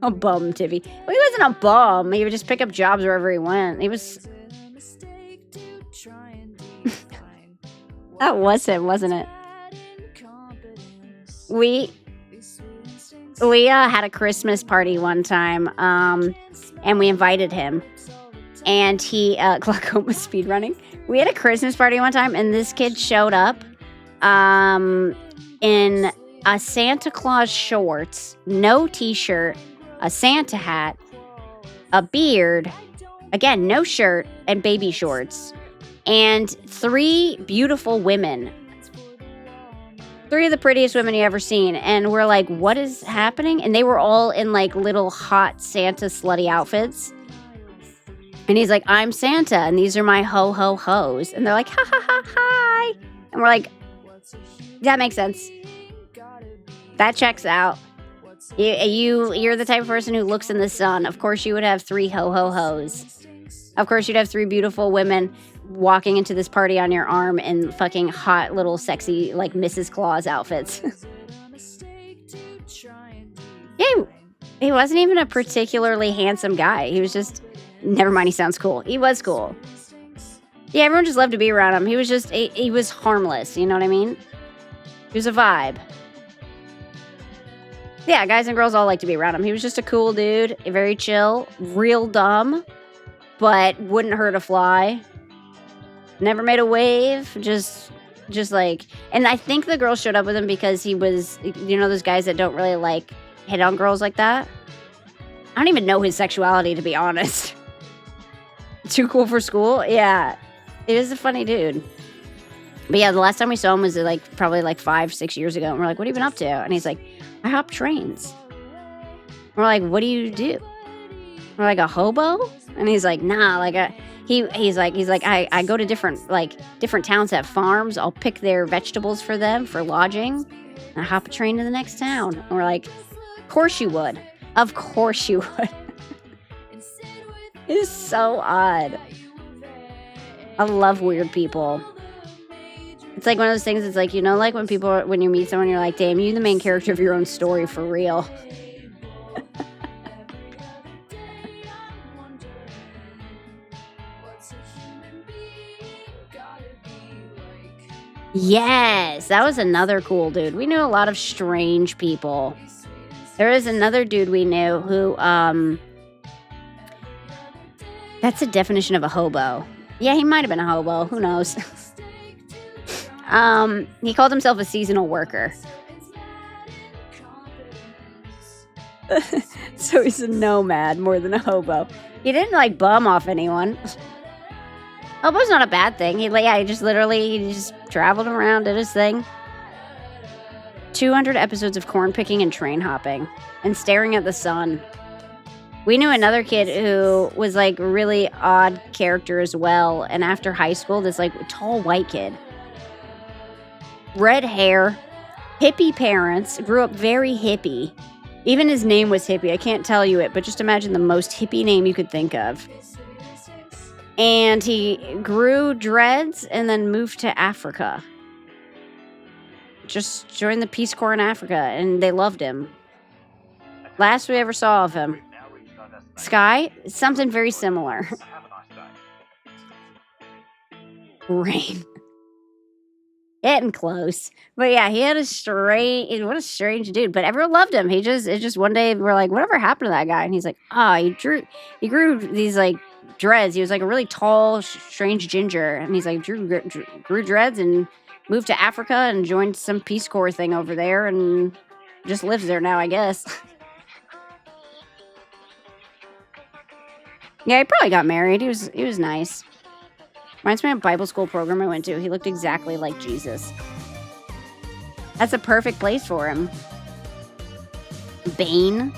A bum, Tippy. Well, he wasn't a bum. He would just pick up jobs wherever he went. He was... That was him, wasn't it? We had a Christmas party one time, and we invited him. And he, glaucoma speedrunning. We had a Christmas party one time, and this kid showed up in a Santa Claus shorts, no t-shirt, a Santa hat, a beard, again, no shirt, and baby shorts. And 3 beautiful women. 3 of the prettiest women you ever seen. And we're like, what is happening? And they were all in like little hot Santa slutty outfits. And he's like, I'm Santa, and these are my ho-ho-hos. And they're like, ha ha ha hi. And we're like, that makes sense. That checks out. You're the type of person who looks in the sun. Of course you would have 3 ho-ho-hos. Of course you'd have 3 beautiful women walking into this party on your arm in fucking hot little sexy like Mrs. Claus outfits. Yeah, he wasn't even a particularly handsome guy. He was just, never mind, he sounds cool. He was cool. Yeah, everyone just loved to be around him. He was just, he was harmless, you know what I mean? He was a vibe. Yeah, guys and girls all like to be around him. He was just a cool dude, very chill, real dumb, but wouldn't hurt a fly. Never made a wave, just like, and I think the girl showed up with him because he was, you know, those guys that don't really like hit on girls like that. I don't even know his sexuality, to be honest. Too cool for school? Yeah, he was a funny dude. But yeah, the last time we saw him was like probably like 5-6 years ago, and we're like, what have you been up to? And he's like, I hop trains. We're like, what do you do? We're like, a hobo? And he's like, nah, like he's like, I go to different towns that have farms. I'll pick their vegetables for them for lodging. And I hop a train to the next town. And we're like, of course you would. Of course you would. It's so odd. I love weird people. It's like one of those things. It's like, you know, like when you meet someone, you're like, damn, you the main character of your own story for real. Yes, that was another cool dude. We knew a lot of strange people. There is another dude we knew who, that's the definition of a hobo. Yeah, he might have been a hobo. Who knows? He called himself a seasonal worker. So he's a nomad more than a hobo. He didn't like bum off anyone. Hobo's not a bad thing. He just traveled around, did his thing. 200 episodes of corn picking and train hopping and staring at the sun. We knew another kid who was like a really odd character as well. And after high school, this like tall white kid. Red hair, hippie parents, grew up very hippie. Even his name was hippie. I can't tell you it, but just imagine the most hippie name you could think of. And he grew dreads and then moved to Africa. Just joined the Peace Corps in Africa, and they loved him. Last we ever saw of him. Sky, something very similar. Rain. Getting close. But yeah, he had what a strange dude. But everyone loved him. It just one day we're like, whatever happened to that guy? And he's like, he grew these like dreads. He was like a really tall, strange ginger. And he's like, grew dreads and moved to Africa and joined some Peace Corps thing over there and just lives there now, I guess. Yeah, he probably got married. He was nice. Reminds me of a Bible school program I went to. He looked exactly like Jesus. That's a perfect place for him. Bane.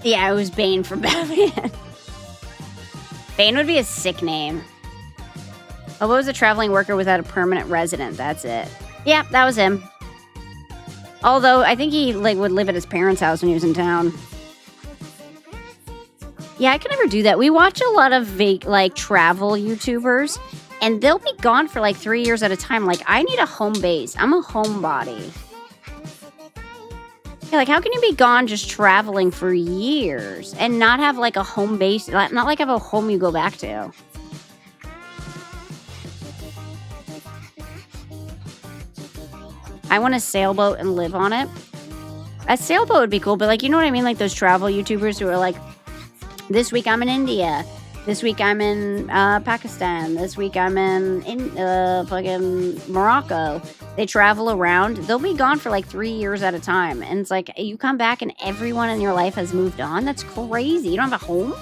Yeah, it was Bane from Batman. Bane would be a sick name. Oh, what was a traveling worker without a permanent resident? That's it. Yeah, that was him. Although, I think he would live at his parents' house when he was in town. Yeah, I can never do that. We watch a lot of travel YouTubers, and they'll be gone for 3 years at a time. I need a home base. I'm a homebody. Yeah, how can you be gone just traveling for years and not have a home base? Not have a home you go back to. I want a sailboat and live on it. A sailboat would be cool, but you know what I mean? Those travel YouTubers who are this week I'm in India. This week I'm in Pakistan. This week I'm in fucking Morocco. They travel around. They'll be gone for 3 years at a time. And it's you come back and everyone in your life has moved on. That's crazy. You don't have a home?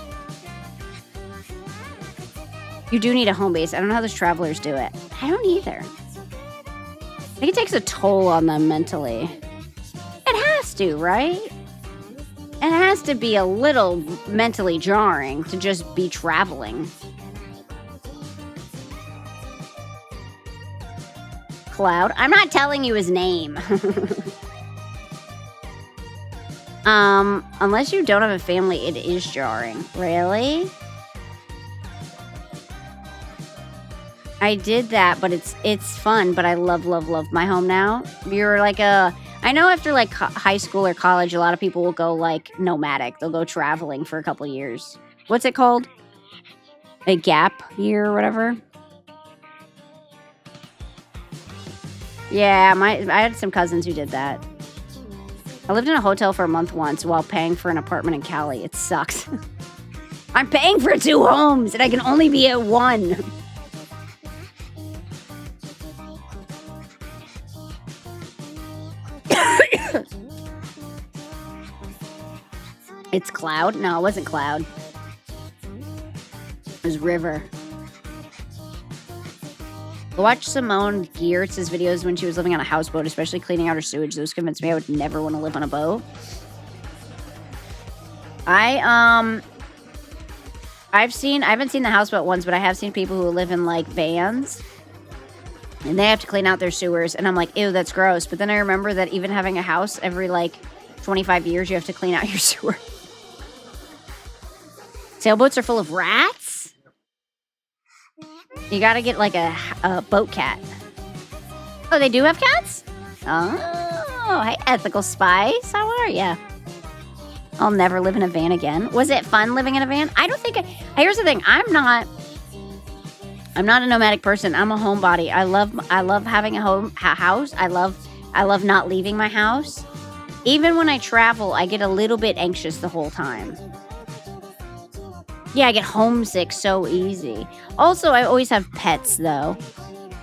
You do need a home base. I don't know how those travelers do it. I don't either. I think it takes a toll on them mentally. It has to, right? It has to be a little mentally jarring to just be traveling. Cloud. I'm not telling you his name. Unless you don't have a family, it is jarring. Really? I did that, but it's fun, but I love my home now. You're I know after high school or college, a lot of people will go nomadic. They'll go traveling for a couple years. What's it called? A gap year or whatever? Yeah, I had some cousins who did that. I lived in a hotel for a month once while paying for an apartment in Cali. It sucks. I'm paying for 2 homes and I can only be at one. It's Cloud? No, it wasn't Cloud. It was River. Watch Simone Giertz's videos when she was living on a houseboat, especially cleaning out her sewage. Those convinced me I would never want to live on a boat. I haven't seen the houseboat ones, but I have seen people who live in vans. And they have to clean out their sewers. And I'm like, ew, that's gross. But then I remember that even having a house every 25 years, you have to clean out your sewer. Sailboats are full of rats? You gotta get like a boat cat. Oh, they do have cats? Oh, hey, Ethical Spice. How are ya? I'll never live in a van again. Was it fun living in a van? I don't think here's the thing. I'm not a nomadic person. I'm a homebody. I love having a house. I love not leaving my house. Even when I travel, I get a little bit anxious the whole time. Yeah, I get homesick so easy. Also, I always have pets though.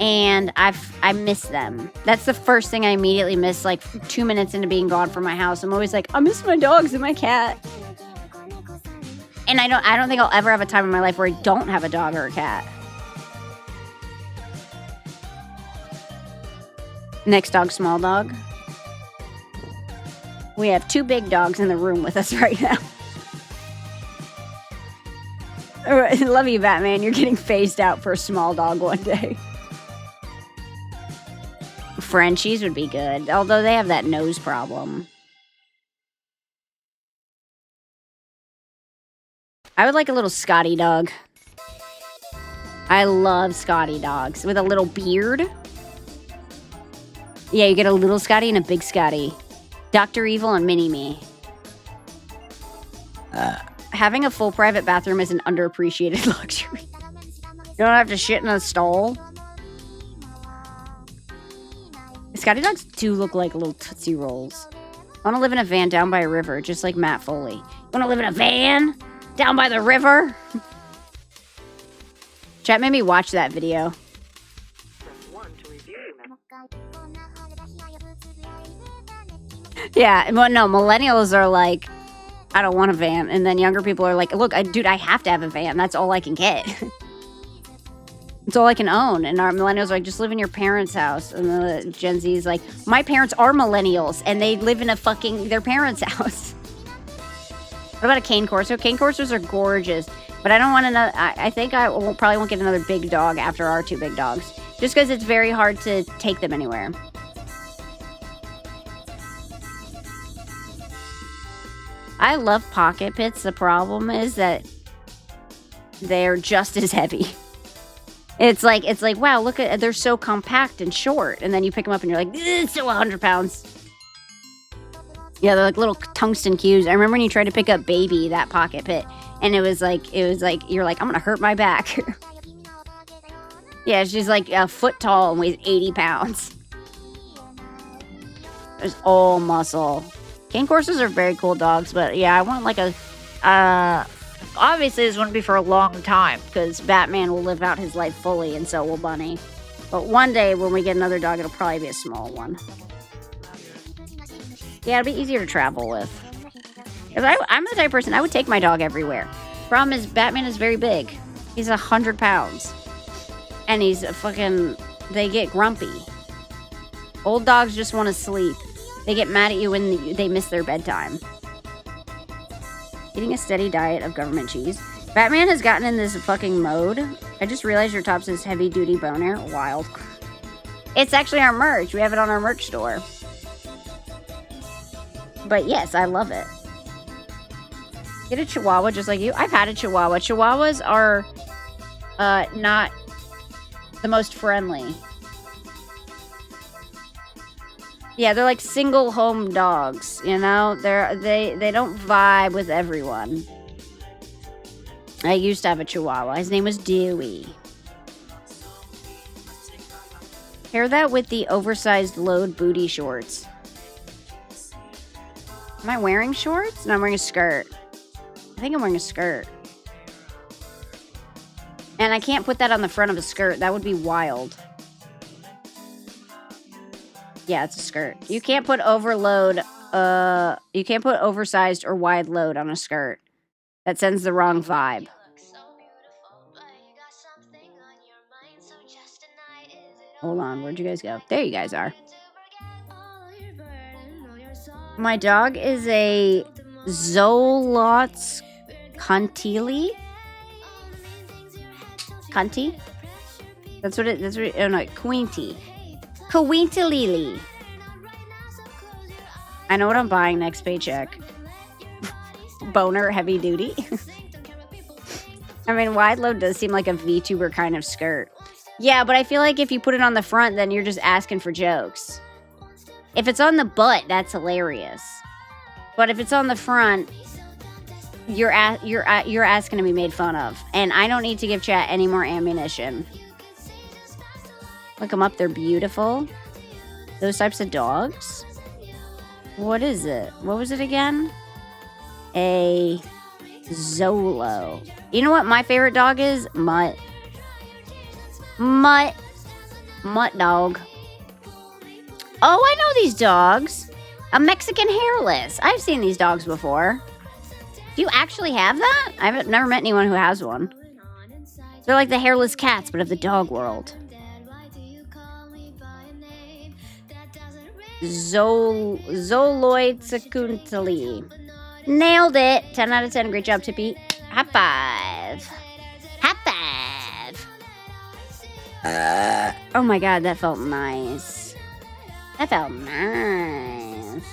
And I miss them. That's the first thing I immediately miss, like 2 minutes into being gone from my house. I'm always like, I miss my dogs and my cat. And I don't think I'll ever have a time in my life where I don't have a dog or a cat. Next dog, small dog. We have 2 big dogs in the room with us right now. I love you, Batman. You're getting phased out for a small dog one day. Frenchies would be good, although they have that nose problem. I would like a little Scotty dog. I love Scotty dogs with a little beard. Yeah, you get a little Scotty and a big Scotty. Dr. Evil and Mini-Me. Having a full private bathroom is an underappreciated luxury. You don't have to shit in a stall. Scotty dogs do look like little Tootsie Rolls. I want to live in a van down by a river, just like Matt Foley. You want to live in a van down by the river? Chat made me watch that video. Yeah, well, no, millennials are like, I don't want a van. And then younger people are like, look, dude, I have to have a van. That's all I can get. It's all I can own. And our millennials are like, just live in your parents' house. And the Gen Z is like, my parents are millennials and they live in their parents' house. What about a cane corso? Cane corsos are gorgeous, but I don't want another. I think I probably won't get another big dog after our 2 big dogs, just because it's very hard to take them anywhere. I love pocket pits. The problem is that they're just as heavy. It's like, wow, look at, they're so compact and short. And then you pick them up and you're like, it's still 100 pounds. Yeah, they're like little tungsten cubes. I remember when you tried to pick up Baby, that pocket pit, and it was like, you're like, I'm going to hurt my back. Yeah, she's like a foot tall and weighs 80 pounds. It's all muscle. Cane Corsas are very cool dogs, but yeah, I want like a, obviously this wouldn't be for a long time because Batman will live out his life fully and so will Bunny. But one day when we get another dog, it'll probably be a small one. Yeah, it'll be easier to travel with. Because I'm the type of person, I would take my dog everywhere. Problem is, Batman is very big. He's 100 pounds. And he's they get grumpy. Old dogs just want to sleep. They get mad at you when they miss their bedtime. Eating a steady diet of government cheese. Batman has gotten in this fucking mode. I just realized your top says heavy duty boner. Wild. It's actually our merch. We have it on our merch store. But yes, I love it. Get a Chihuahua just like you. I've had a Chihuahua. Chihuahuas are not the most friendly. Yeah, they're like single home dogs, you know? They don't vibe with everyone. I used to have a Chihuahua. His name was Dewey. Pair that with the oversized load booty shorts. Am I wearing shorts? No, I'm wearing a skirt. I think I'm wearing a skirt. And I can't put that on the front of a skirt. That would be wild. Yeah, it's a skirt. You can't put you can't put oversized or wide load on a skirt. That sends the wrong vibe. Hold on, where'd you guys go? There you guys are. My dog is a Zolots Contili. Cunty? That's what it, oh no, Quinty. Quintilili. I know what I'm buying next paycheck. Boner heavy duty. I mean, wide load does seem like a VTuber kind of skirt. Yeah, but I feel like if you put it on the front, then you're just asking for jokes. If it's on the butt, that's hilarious. But if it's on the front, you're asking to be made fun of. And I don't need to give chat any more ammunition. Look them up, they're beautiful. Those types of dogs. What is it? What was it again? A Zolo. You know what my favorite dog is? Mutt. Mutt dog. Oh, I know these dogs. A Mexican hairless. I've seen these dogs before. Do you actually have that? I've never met anyone who has one. They're like the hairless cats, but of the dog world. Zoloitzekuntali. Nailed it. 10 out of 10. Great job, Tippy. High five. High five. Oh my god, that felt nice. That felt nice.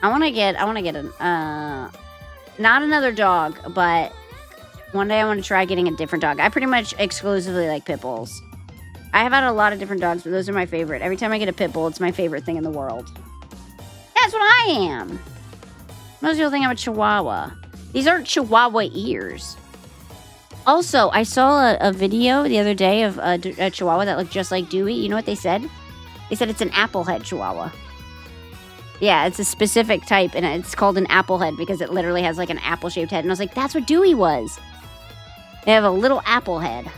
I want to get not another dog, but one day I want to try getting a different dog. I pretty much exclusively like pit bulls. I have had a lot of different dogs, but those are my favorite. Every time I get a pit bull, it's my favorite thing in the world. That's what I am. Most people think I'm a chihuahua. These aren't chihuahua ears. Also, I saw a video the other day of a chihuahua that looked just like Dewey. You know what they said? They said it's an applehead chihuahua. Yeah, it's a specific type, and it's called an applehead because it literally has like an apple-shaped head. And I was like, that's what Dewey was. They have a little apple head.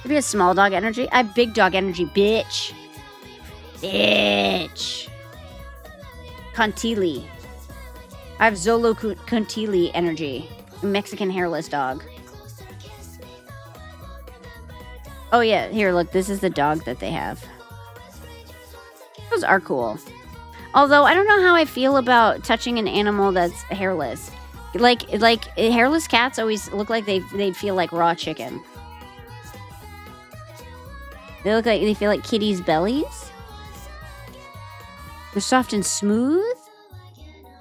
Maybe a small dog energy. I have big dog energy, bitch. Bitch. Contili. I have Zolo Contili energy. Mexican hairless dog. Oh yeah, here, look. This is the dog that they have. Those are cool. Although, I don't know how I feel about touching an animal that's hairless. Like hairless cats always look like they feel like raw chicken. They look like they feel like kitties' bellies. They're soft and smooth.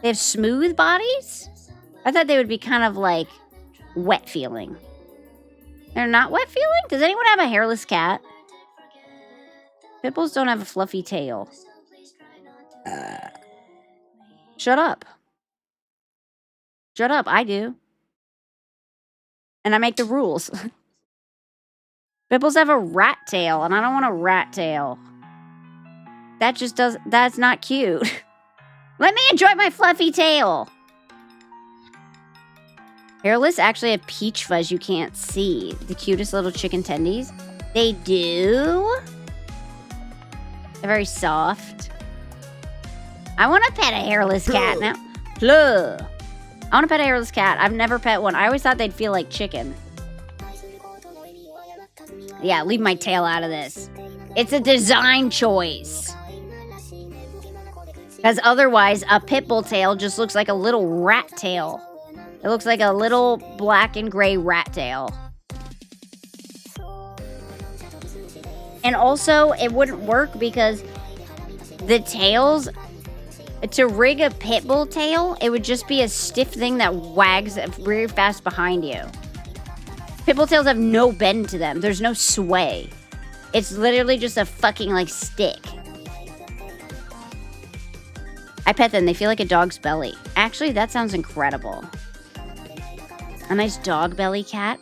They have smooth bodies. I thought they would be kind of like wet feeling. They're not wet feeling? Does anyone have a hairless cat? Pit bulls don't have a fluffy tail. Shut up. Shut up, I do. And I make the rules. Pit bulls have a rat tail, and I don't want a rat tail. That's not cute. Let me enjoy my fluffy tail. Hairless actually have peach fuzz you can't see. The cutest little chicken tendies. They do. They're very soft. I want to pet a hairless cat now. Plur. I want to pet a hairless cat. I've never pet one. I always thought they'd feel like chicken. Yeah, leave my tail out of this. It's a design choice. Because otherwise, a pit bull tail just looks like a little rat tail. It looks like a little black and gray rat tail. And also, it wouldn't work because the tails, to rig a pit bull tail, it would just be a stiff thing that wags very fast behind you. Pit bull tails have no bend to them. There's no sway. It's literally just a fucking, like, stick. I pet them. They feel like a dog's belly. Actually, that sounds incredible. A nice dog belly cat.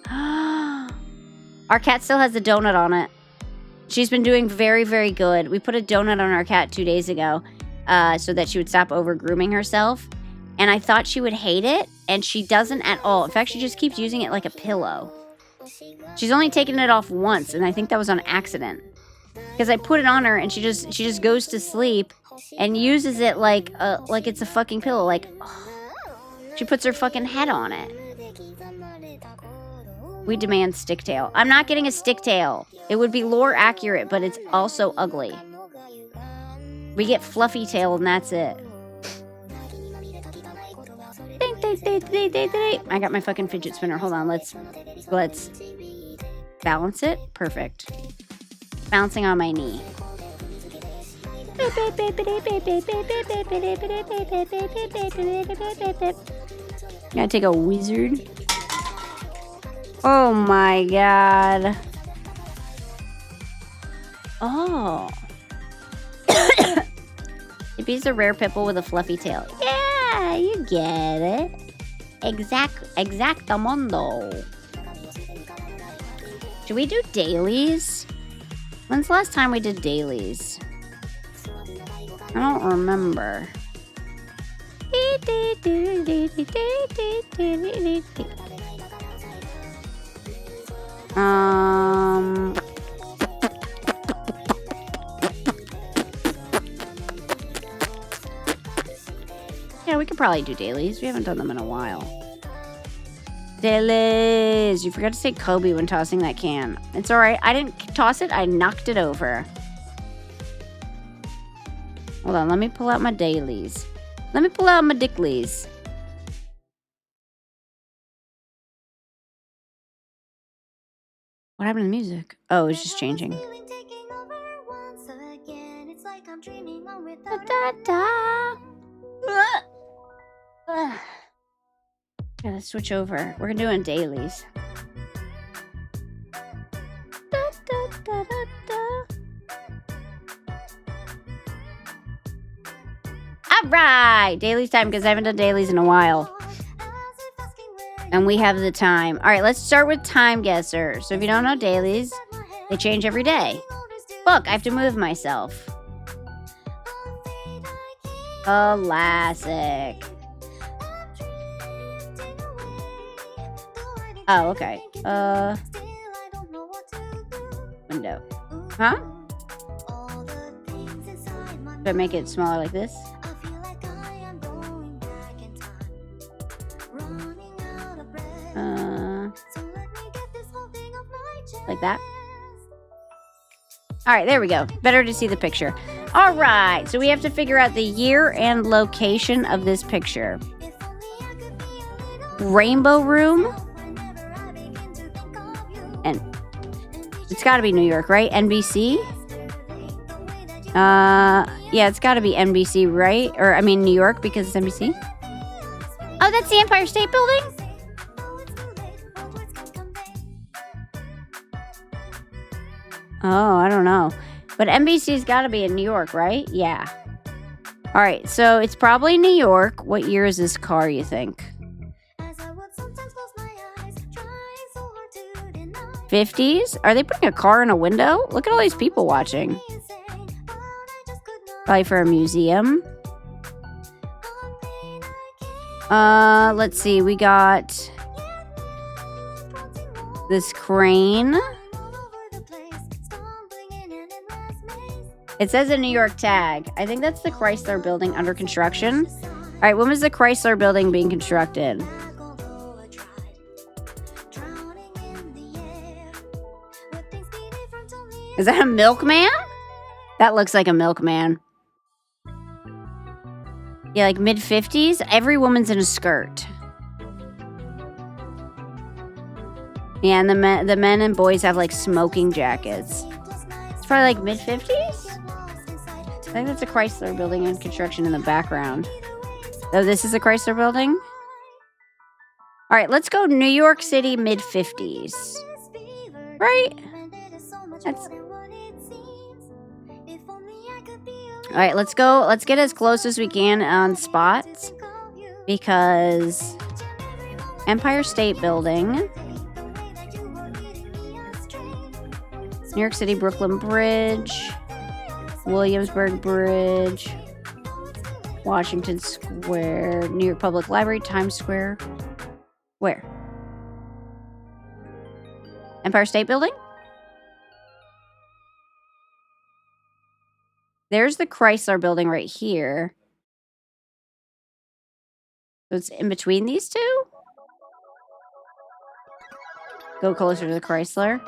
Our cat still has a donut on it. She's been doing very, very good. We put a donut on our cat 2 days ago so that she would stop over-grooming herself. And I thought she would hate it, and she doesn't at all. In fact, she just keeps using it like a pillow. She's only taken it off once, and I think that was on accident. Because I put it on her, and she just goes to sleep and uses it like it's a fucking pillow. Like, she puts her fucking head on it. We demand stick tail. I'm not getting a stick tail. It would be lore accurate, but it's also ugly. We get fluffy tail, and that's it. I got my fucking fidget spinner. Hold on, let's balance it. Perfect. Bouncing on my knee. Gotta take a wizard. Oh my god. Oh. Yippy's a rare pipple with a fluffy tail. Yeah, you get it. Exactamundo. Should we do dailies? When's the last time we did dailies? I don't remember. Yeah, we could probably do dailies. We haven't done them in a while. Dailies! You forgot to say Kobe when tossing that can. It's alright. I didn't toss it. I knocked it over. Hold on. Let me pull out my dailies. Let me pull out my dicklies. What happened to the music? Oh, it's just changing. Gotta switch over. We're gonna do it in dailies. Alright! Dailies time because I haven't done dailies in a while. And we have the time. Alright, let's start with time guesser. So if you don't know dailies, they change every day. Look, I have to move myself. Classic. Oh, okay. Window. Huh? Should I make it smaller like this? Like that? Alright, there we go. Better to see the picture. Alright, so we have to figure out the year and location of this picture. Rainbow Room. And it's gotta be New York, right? NBC? Yeah, it's gotta be NBC, right? Or, I mean, New York because it's NBC. Oh, that's the Empire State Building? Oh, I don't know. But NBC's got to be in New York, right? Yeah. All right, so it's probably New York. What year is this car, you think? 50s? Are they putting a car in a window? Look at all these people watching. Probably for a museum. Let's see. We got this crane. It says a New York tag. I think that's the Chrysler Building under construction. All right, when was the Chrysler Building being constructed? Is that a milkman? That looks like a milkman. Yeah, like mid-50s. Every woman's in a skirt. Yeah, and the men and boys have like smoking jackets. It's probably like mid-50s? I think that's a Chrysler Building in construction in the background. Oh, this is a Chrysler Building? All right, let's go New York City mid-50s. Right? That's... All right, let's go. Let's get as close as we can on spots. Because Empire State Building. New York City, Brooklyn Bridge. Williamsburg Bridge. Washington Square. New York Public Library. Times Square. Where? Empire State Building? There's the Chrysler Building right here. So it's in between these two? Go closer to the Chrysler.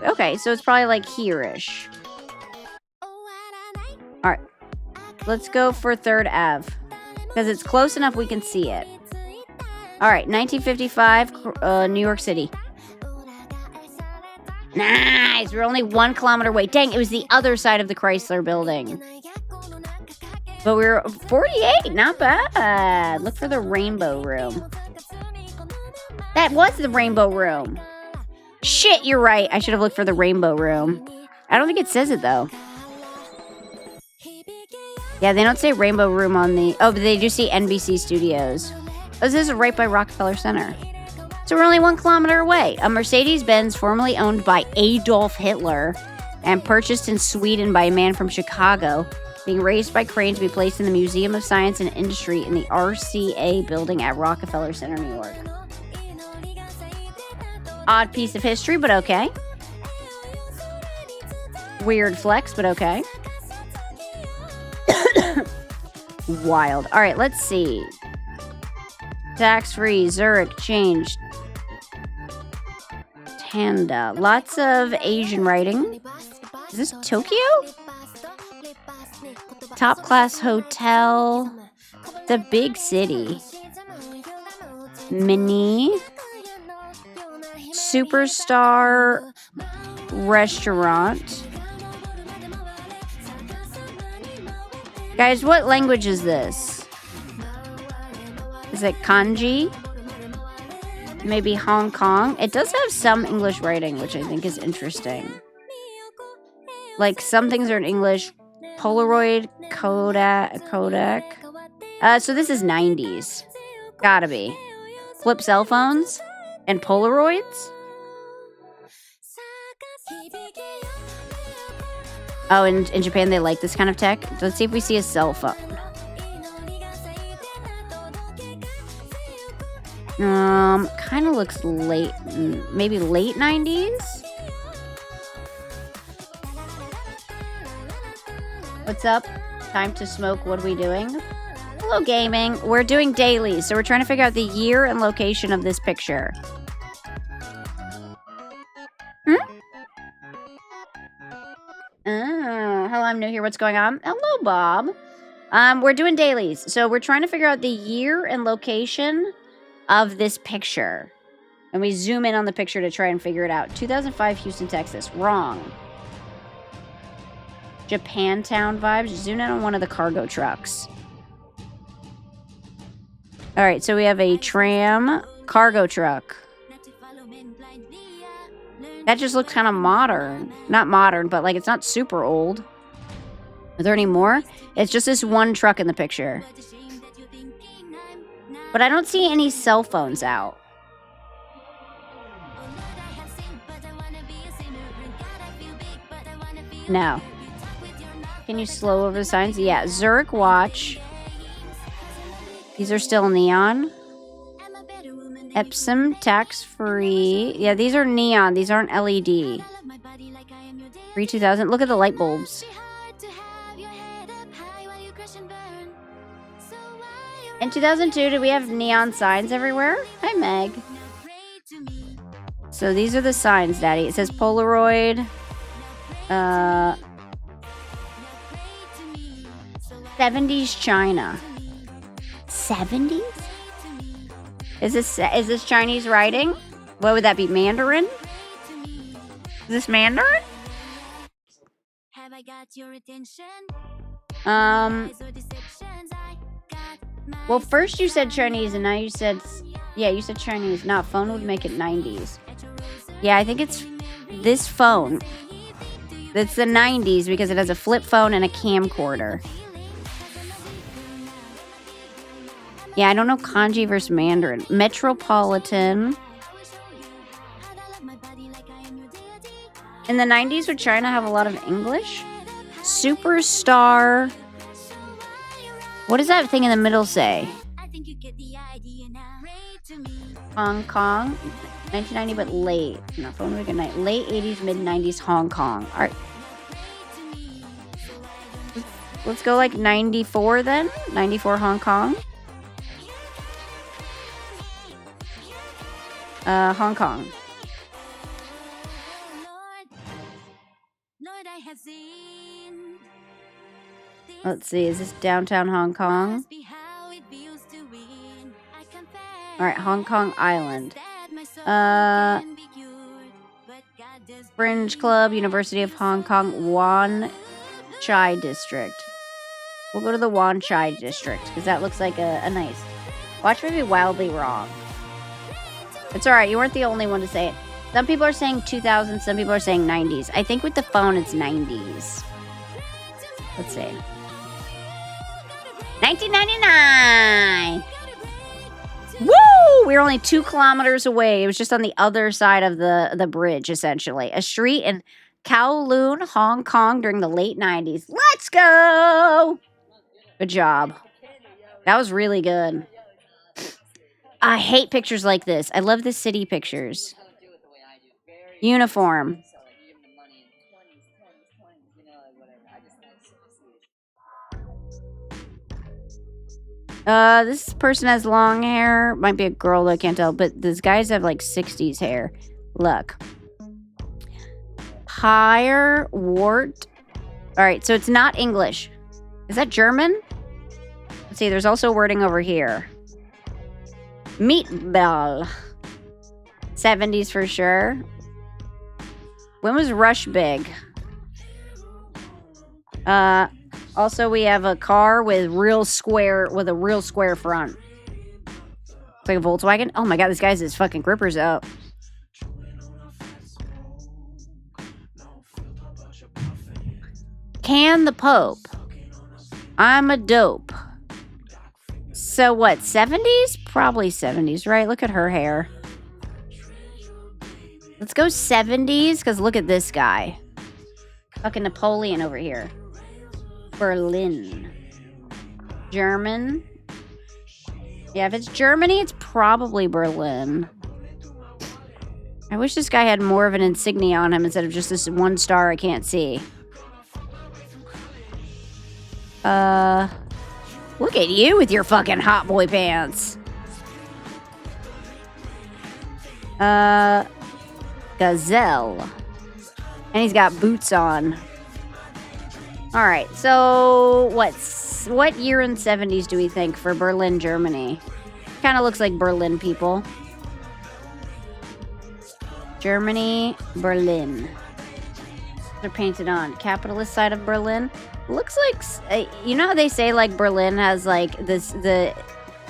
Okay, so it's probably like here-ish. Alright. Let's go for 3rd Ave. Because it's close enough we can see it. Alright, 1955, New York City. Nice! We're only 1 kilometer away. Dang, it was the other side of the Chrysler Building. But we're 48, not bad. Look for the rainbow room. That was the rainbow room. Shit, you're right. I should have looked for the rainbow room. I don't think it says it, though. Yeah, they don't say rainbow room on the... Oh, but they do see NBC Studios. Oh, this is right by Rockefeller Center. So we're only 1 kilometer away. A Mercedes-Benz formerly owned by Adolf Hitler and purchased in Sweden by a man from Chicago, being raised by crane to be placed in the Museum of Science and Industry in the RCA building at Rockefeller Center, New York. Odd piece of history, but okay. Weird flex, but okay. Wild. All right, let's see. Tax-free, Zurich, changed. Tanda. Lots of Asian writing. Is this Tokyo? Top class hotel. It's a big city. Mini. Superstar restaurant. Guys, what language is this? Is it kanji? Maybe Hong Kong? It does have some English writing, which I think is interesting. Like, some things are in English. Polaroid, Kodak. So this is 90s. Gotta be. Flip cell phones? And Polaroids? Oh, in Japan they like this kind of tech. Let's see if we see a cell phone. Kind of looks late, maybe late 90s? What's up? Time to smoke. What are we doing? Hello, gaming. We're doing dailies, so we're trying to figure out the year and location of this picture. Hello, I'm new here. What's going on? Hello, Bob. We're doing dailies, so we're trying to figure out the year and location of this picture. And we zoom in on the picture to try and figure it out. 2005, Houston, Texas. Wrong. Japantown vibes. Zoom in on one of the cargo trucks. All right, so we have a tram cargo truck. That just looks kind of modern. Not modern, but like it's not super old. Are there any more? It's just this one truck in the picture. But I don't see any cell phones out. No. Can you slow over the signs? Yeah, Zurich watch. These are still neon. Epsom tax-free. Yeah, these are neon. These aren't LED. Pre-2000. Look at the light bulbs. In 2002, did we have neon signs everywhere? Hi, Meg. So these are the signs, Daddy. It says Polaroid. 70s China. 70s? Is this Chinese writing? What would that be? Mandarin? Is this Mandarin? Well, first you said Chinese, and now you said... Yeah, you said Chinese. Not phone would make it 90s. Yeah, I think it's this phone. It's the 90s because it has a flip phone and a camcorder. Yeah, I don't know kanji versus Mandarin. Metropolitan. In the 90s, would China have a lot of English? Superstar. What does that thing in the middle say? Hong Kong. 1990, but late. No, phone week at night. Late 80s, mid 90s, Hong Kong. All right. Let's go like 94 then. 94 Hong Kong. Hong Kong. Let's see, is this downtown Hong Kong? Alright, Hong Kong Island. Fringe Club, University of Hong Kong, Wan Chai District. We'll go to the Wanchai district, because that looks like a nice... Watch me be wildly wrong. It's alright, you weren't the only one to say it. Some people are saying 2000, some people are saying 90s. I think with the phone, it's 90s. Let's see. 1999! Woo! We were only 2 kilometers away. It was just on the other side of the bridge, essentially. A street in Kowloon, Hong Kong during the late 90s. Let's go! Good job. That was really good. I hate pictures like this. I love the city pictures. Uniform. This person has long hair. Might be a girl, though, I can't tell. But these guys have, like, 60s hair. Look. Higher wart. Alright, so it's not English. Is that German? Let's see, there's also wording over here. Meatball. 70s for sure. When was Rush big? Also, we have a car with a real square front. It's like a Volkswagen. Oh my god, this guy's his fucking grippers up. Can the Pope? I'm a dope. So what, 70s? Probably 70s, right? Look at her hair. Let's go 70s, because look at this guy. Fucking Napoleon over here. Berlin. German. Yeah, if it's Germany, it's probably Berlin. I wish this guy had more of an insignia on him instead of just this one star I can't see. Look at you with your fucking hot boy pants. Gazelle. And he's got boots on. Alright, so what year in 70s do we think for Berlin, Germany? Kind of looks like Berlin, people. Germany, Berlin. They're painted on. Capitalist side of Berlin. Looks like, you know how they say like Berlin has like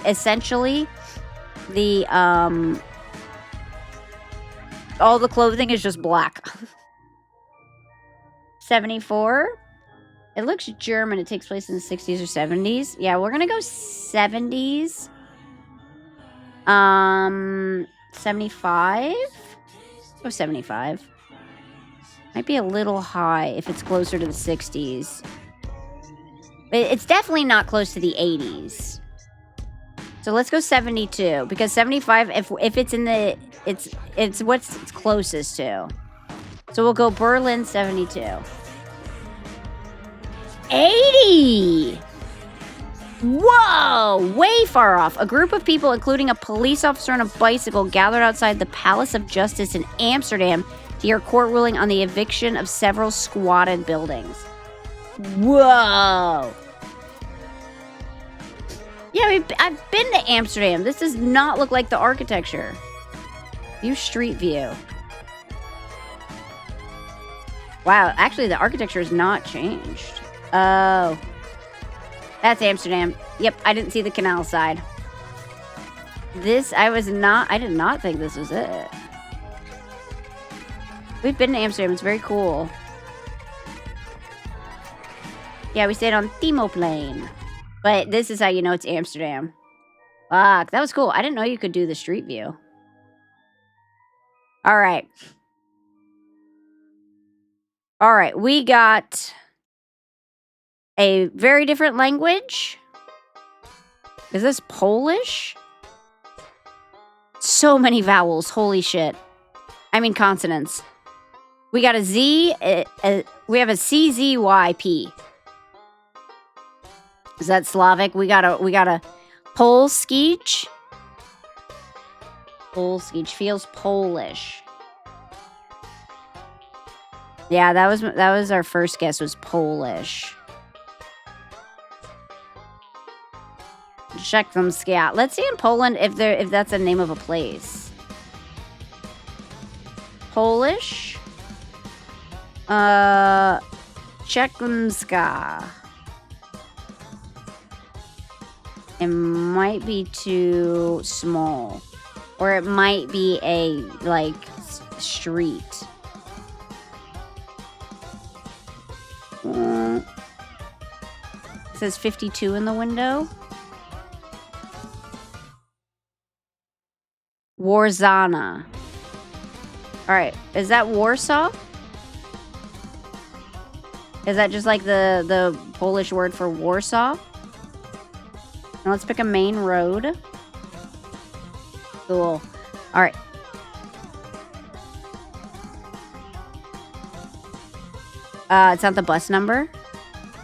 essentially the, all the clothing is just black. 74. It looks German. It takes place in the 60s or 70s. Yeah, we're gonna go 70s. 75. Go 75. Might be a little high if it's closer to the 60s. But it's definitely not close to the 80s. So let's go 72. Because 75, if it's in the... It's what's it's closest to. So we'll go Berlin 72. 80! Whoa! Way far off. A group of people, including a police officer on a bicycle, gathered outside the Palace of Justice in Amsterdam to hear a court ruling on the eviction of several squatted buildings. Whoa! Yeah, I've been to Amsterdam. This does not look like the architecture. View Street View. Wow, actually the architecture has not changed. Oh. That's Amsterdam. Yep, I didn't see the canal side. I did not think this was it. We've been to Amsterdam. It's very cool. Yeah, we stayed on Thermoplane. But this is how you know it's Amsterdam. Fuck, that was cool. I didn't know you could do the street view. Alright. Alright, we got a very different language. Is this Polish? So many vowels. Holy shit. I mean consonants. We got a Z. We have a CZYP. Is that Slavic? We got a Polskić. Polskić feels Polish. Yeah, that was our first guess, was Polish. Check them scout. Let's see in Poland if that's the name of a place. Polish. Czechemska. It might be too small. Or it might be a, like, street. It says 52 in the window. Warzana. Alright, is that Warsaw? Is that just like the Polish word for Warsaw? Now let's pick a main road. Cool. Alright. It's not the bus number.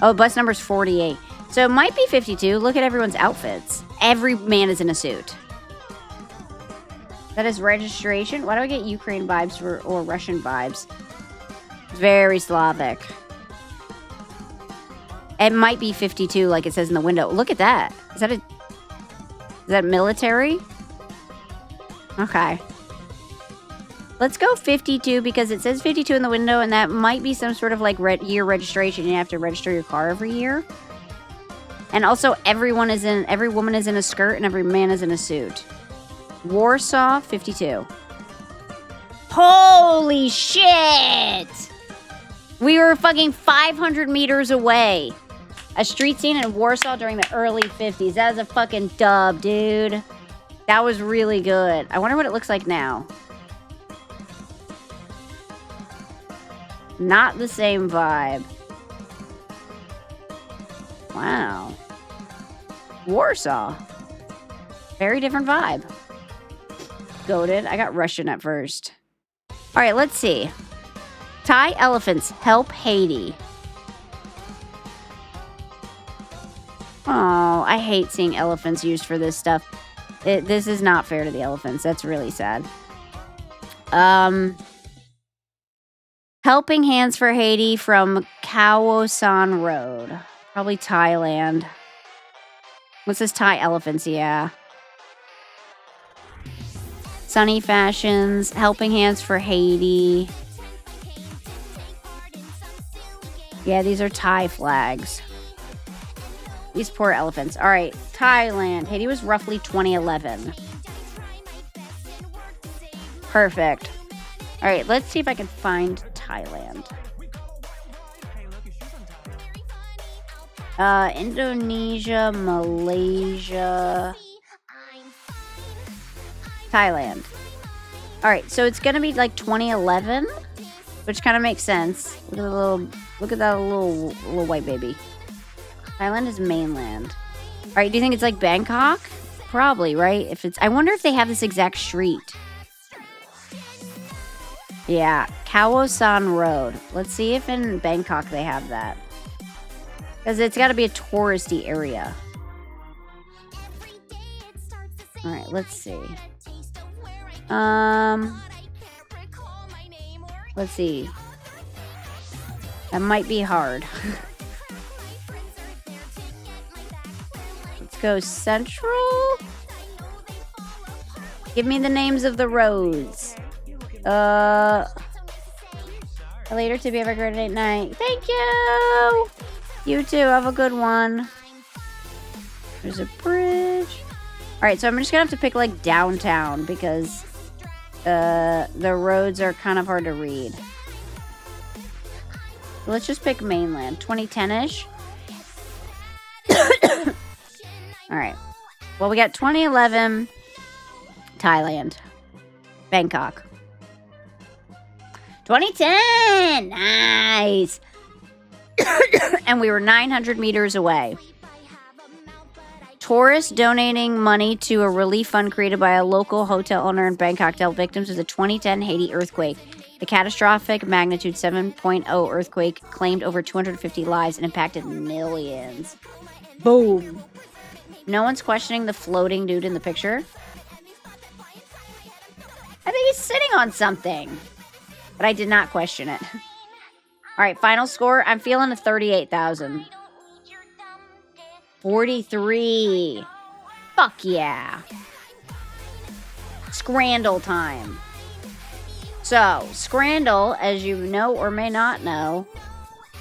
Oh, bus number's 48. So it might be 52. Look at everyone's outfits. Every man is in a suit. That is registration. Why do I get Ukraine vibes or Russian vibes? Very Slavic. It might be 52 like it says in the window. Look at that. Is that military? Okay. Let's go 52 because it says 52 in the window and that might be some sort of like year registration. You have to register your car every year. And also every woman is in a skirt and every man is in a suit. Warsaw 52. Holy shit! We were fucking 500 meters away. A street scene in Warsaw during the early 50s. That was a fucking dub, dude. That was really good. I wonder what it looks like now. Not the same vibe. Wow. Warsaw. Very different vibe. Goated. I got Russian at first. Alright, let's see. Thai elephants help Haiti. Oh, I hate seeing elephants used for this stuff. This is not fair to the elephants. That's really sad. Helping Hands for Haiti from Khao San Road. Probably Thailand. What's this? Thai elephants, yeah. Sunny Fashions. Helping Hands for Haiti. Yeah, these are Thai flags. These poor elephants. All right, Thailand. Haiti was roughly 2011. Perfect. All right, let's see if I can find Thailand. Indonesia, Malaysia, Thailand. All right, so it's gonna be like 2011, which kind of makes sense. Look at that little white baby. Thailand is mainland. All right, do you think it's like Bangkok? Probably, right? I wonder if they have this exact street. Yeah, Khao San Road. Let's see if in Bangkok they have that. Because it's got to be a touristy area. All right, let's see. Let's see. That might be hard. Let's go central. Give me the names of the roads. Later to be have a great night. Thank you. You too. Have a good one. There's a bridge. All right, so I'm just gonna have to pick like downtown because the roads are kind of hard to read. So let's just pick mainland. 2010-ish. All right. Well, we got 2011 Thailand, Bangkok. 2010! Nice! And we were 900 meters away. Tourists donating money to a relief fund created by a local hotel owner in Bangkok to help victims of the 2010 Haiti earthquake. The catastrophic magnitude 7.0 earthquake claimed over 250 lives and impacted millions. Boom! No one's questioning the floating dude in the picture. I think he's sitting on something. But I did not question it. All right, final score. I'm feeling a 38,000. 43. Fuck yeah. Scrandle time. So, Scrandle, as you know or may not know,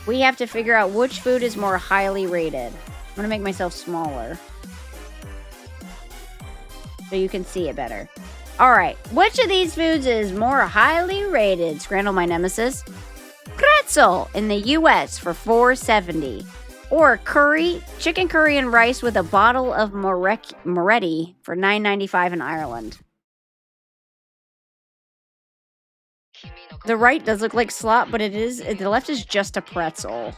we have to figure out which food is more highly rated. I'm going to make myself smaller. so you can see it better. All right, which of these foods is more highly rated? Scrandle, my nemesis. Pretzel in the U.S. for $4.70, or chicken curry and rice with a bottle of Moretti for $9.95 in Ireland. The right does look like slop, but the left is just a pretzel.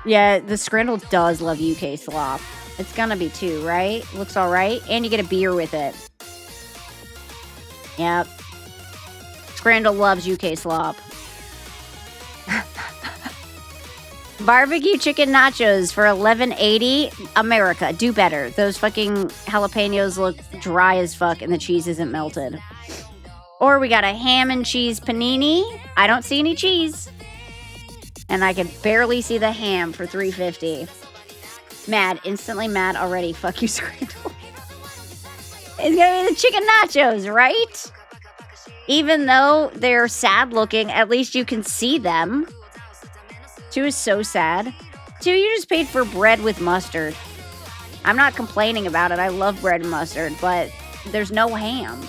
Yeah, the Scrandle does love UK slop. It's gonna be 2, right? Looks all right, and you get a beer with it. Yep. Scrandle loves UK slop. Barbecue chicken nachos for $11.80. America, do better. Those fucking jalapenos look dry as fuck and the cheese isn't melted. Or we got a ham and cheese panini. I don't see any cheese. And I can barely see the ham for $3.50. Mad. Instantly mad already. Fuck you, Scrandle. It's gonna be the chicken nachos, right? Even though they're sad looking, at least you can see them. 2 is so sad. 2, you just paid for bread with mustard. I'm not complaining about it. I love bread and mustard, but there's no ham.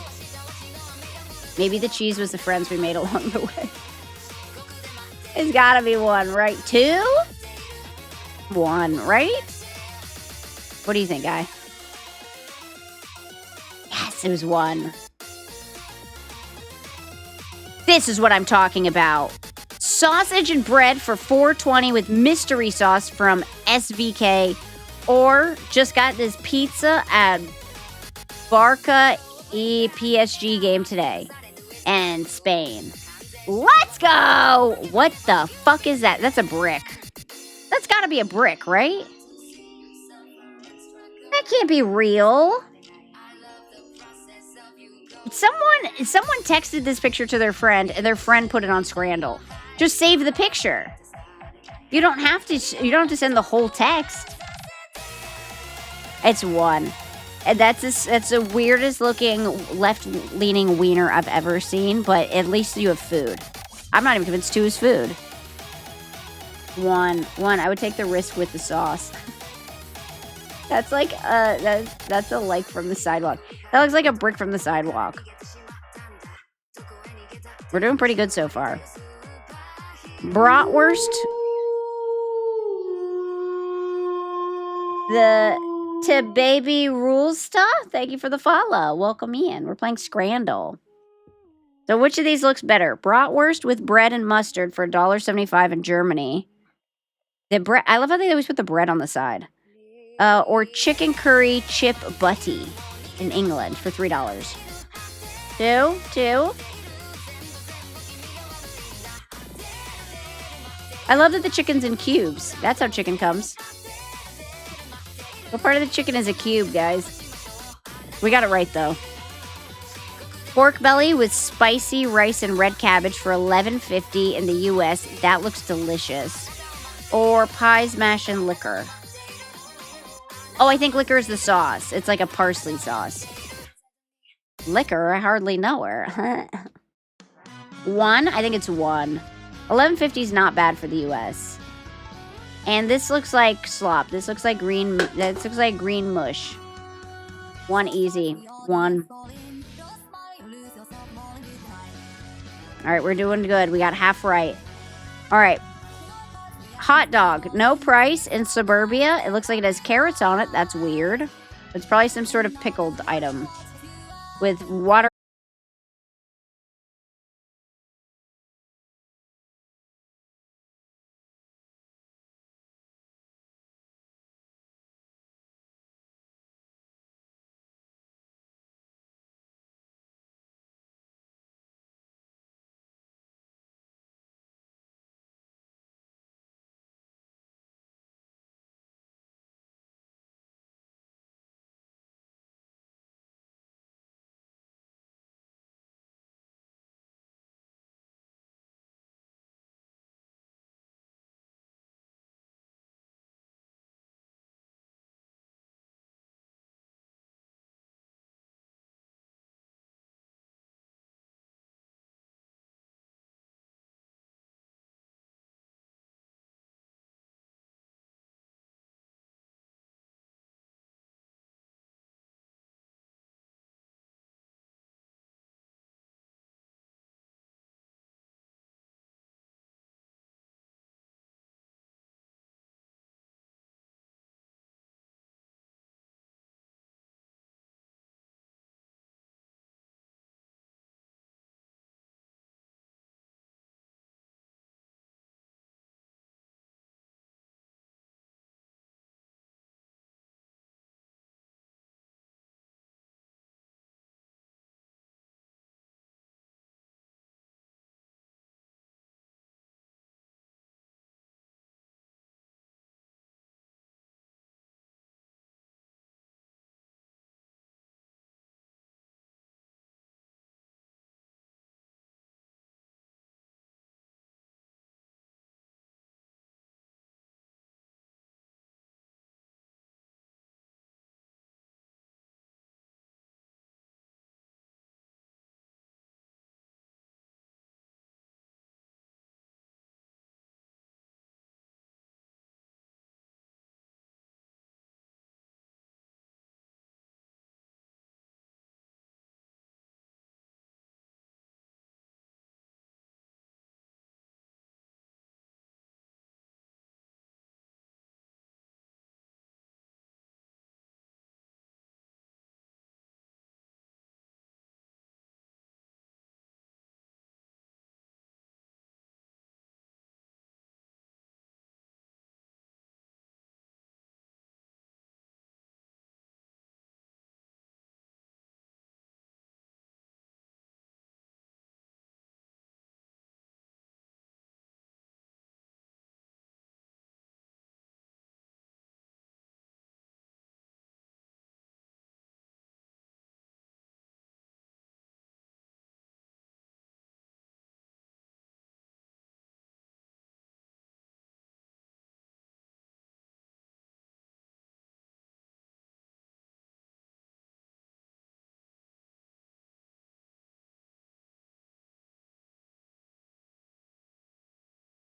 Maybe the cheese was the friends we made along the way. It's gotta be 1, right? 2? 1, right? What do you think, guy? Yes, it was 1. This is what I'm talking about. Sausage and bread for $4.20 with mystery sauce from SVK, or just got this pizza at Barca PSG game today, and Spain. Let's go! What the fuck is that? That's a brick. That's gotta be a brick, right? That can't be real. Someone texted this picture to their friend, and their friend put it on Scrandle. Just save the picture. You don't have to send the whole text. It's 1. And that's the weirdest looking left-leaning wiener I've ever seen, but at least you have food. I'm not even convinced 2 is food. 1. I would take the risk with the sauce. That's like that's a like from the sidewalk. That looks like a brick from the sidewalk. We're doing pretty good so far. Bratwurst. To Baby Rulesta, thank you for the follow. Welcome in. We're playing Scrandle. So which of these looks better? Bratwurst with bread and mustard for $1.75 in Germany. The bread. I love how they always put the bread on the side. Or chicken curry chip butty in England for $3. 2. I love that the chicken's in cubes. That's how chicken comes. What part of the chicken is a cube, guys? We got it right, though. Pork belly with spicy rice and red cabbage for $11.50 in the U.S. That looks delicious. Or pies, mash, and liquor. Oh, I think liquor is the sauce. It's like a parsley sauce. Liquor? I hardly know her. 1? I think it's 1. $11.50 is not bad for the U.S. And this looks like slop. This looks like green. This looks like green mush. 1 easy. 1. All right, we're doing good. We got half right. All right. Hot dog. No price in Suburbia. It looks like it has carrots on it. That's weird. It's probably some sort of pickled item with water.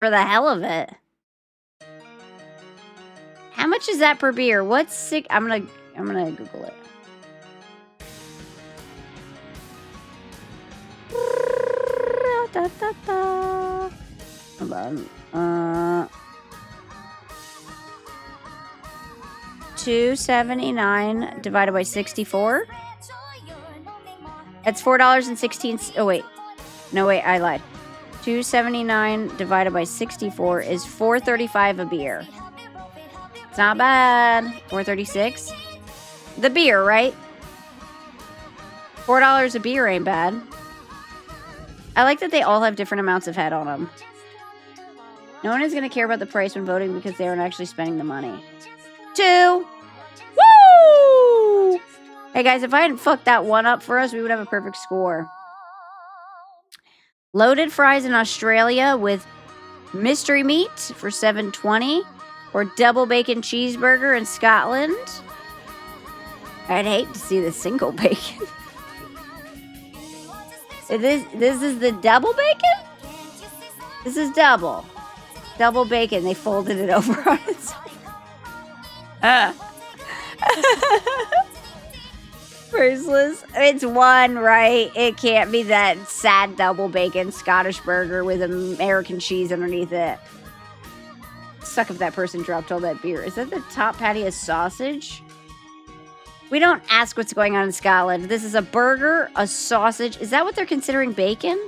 For the hell of it. How much is that per beer? What's sick? I'm gonna Google it. Hold on. 279 divided by 64. That's $4.16. Oh wait, no wait, I lied. 279 divided by 64 is $4.35 a beer. It's not bad. $4.36. The beer, right? $4 a beer ain't bad. I like that they all have different amounts of head on them. No one is going to care about the price when voting because they aren't actually spending the money. 2. Woo! Hey guys, if I hadn't fucked that one up for us, we would have a perfect score. Loaded fries in Australia with mystery meat for $7.20, or double bacon cheeseburger in Scotland. I'd hate to see the single bacon. This is the double bacon? This is double. Double bacon. They folded it over on its side. Priceless. It's one, right? It can't be that sad double bacon Scottish burger with American cheese underneath it. Suck if that person dropped all that beer. Is that the top patty a sausage? We don't ask what's going on in Scotland. This is a burger, a sausage. Is that what they're considering bacon?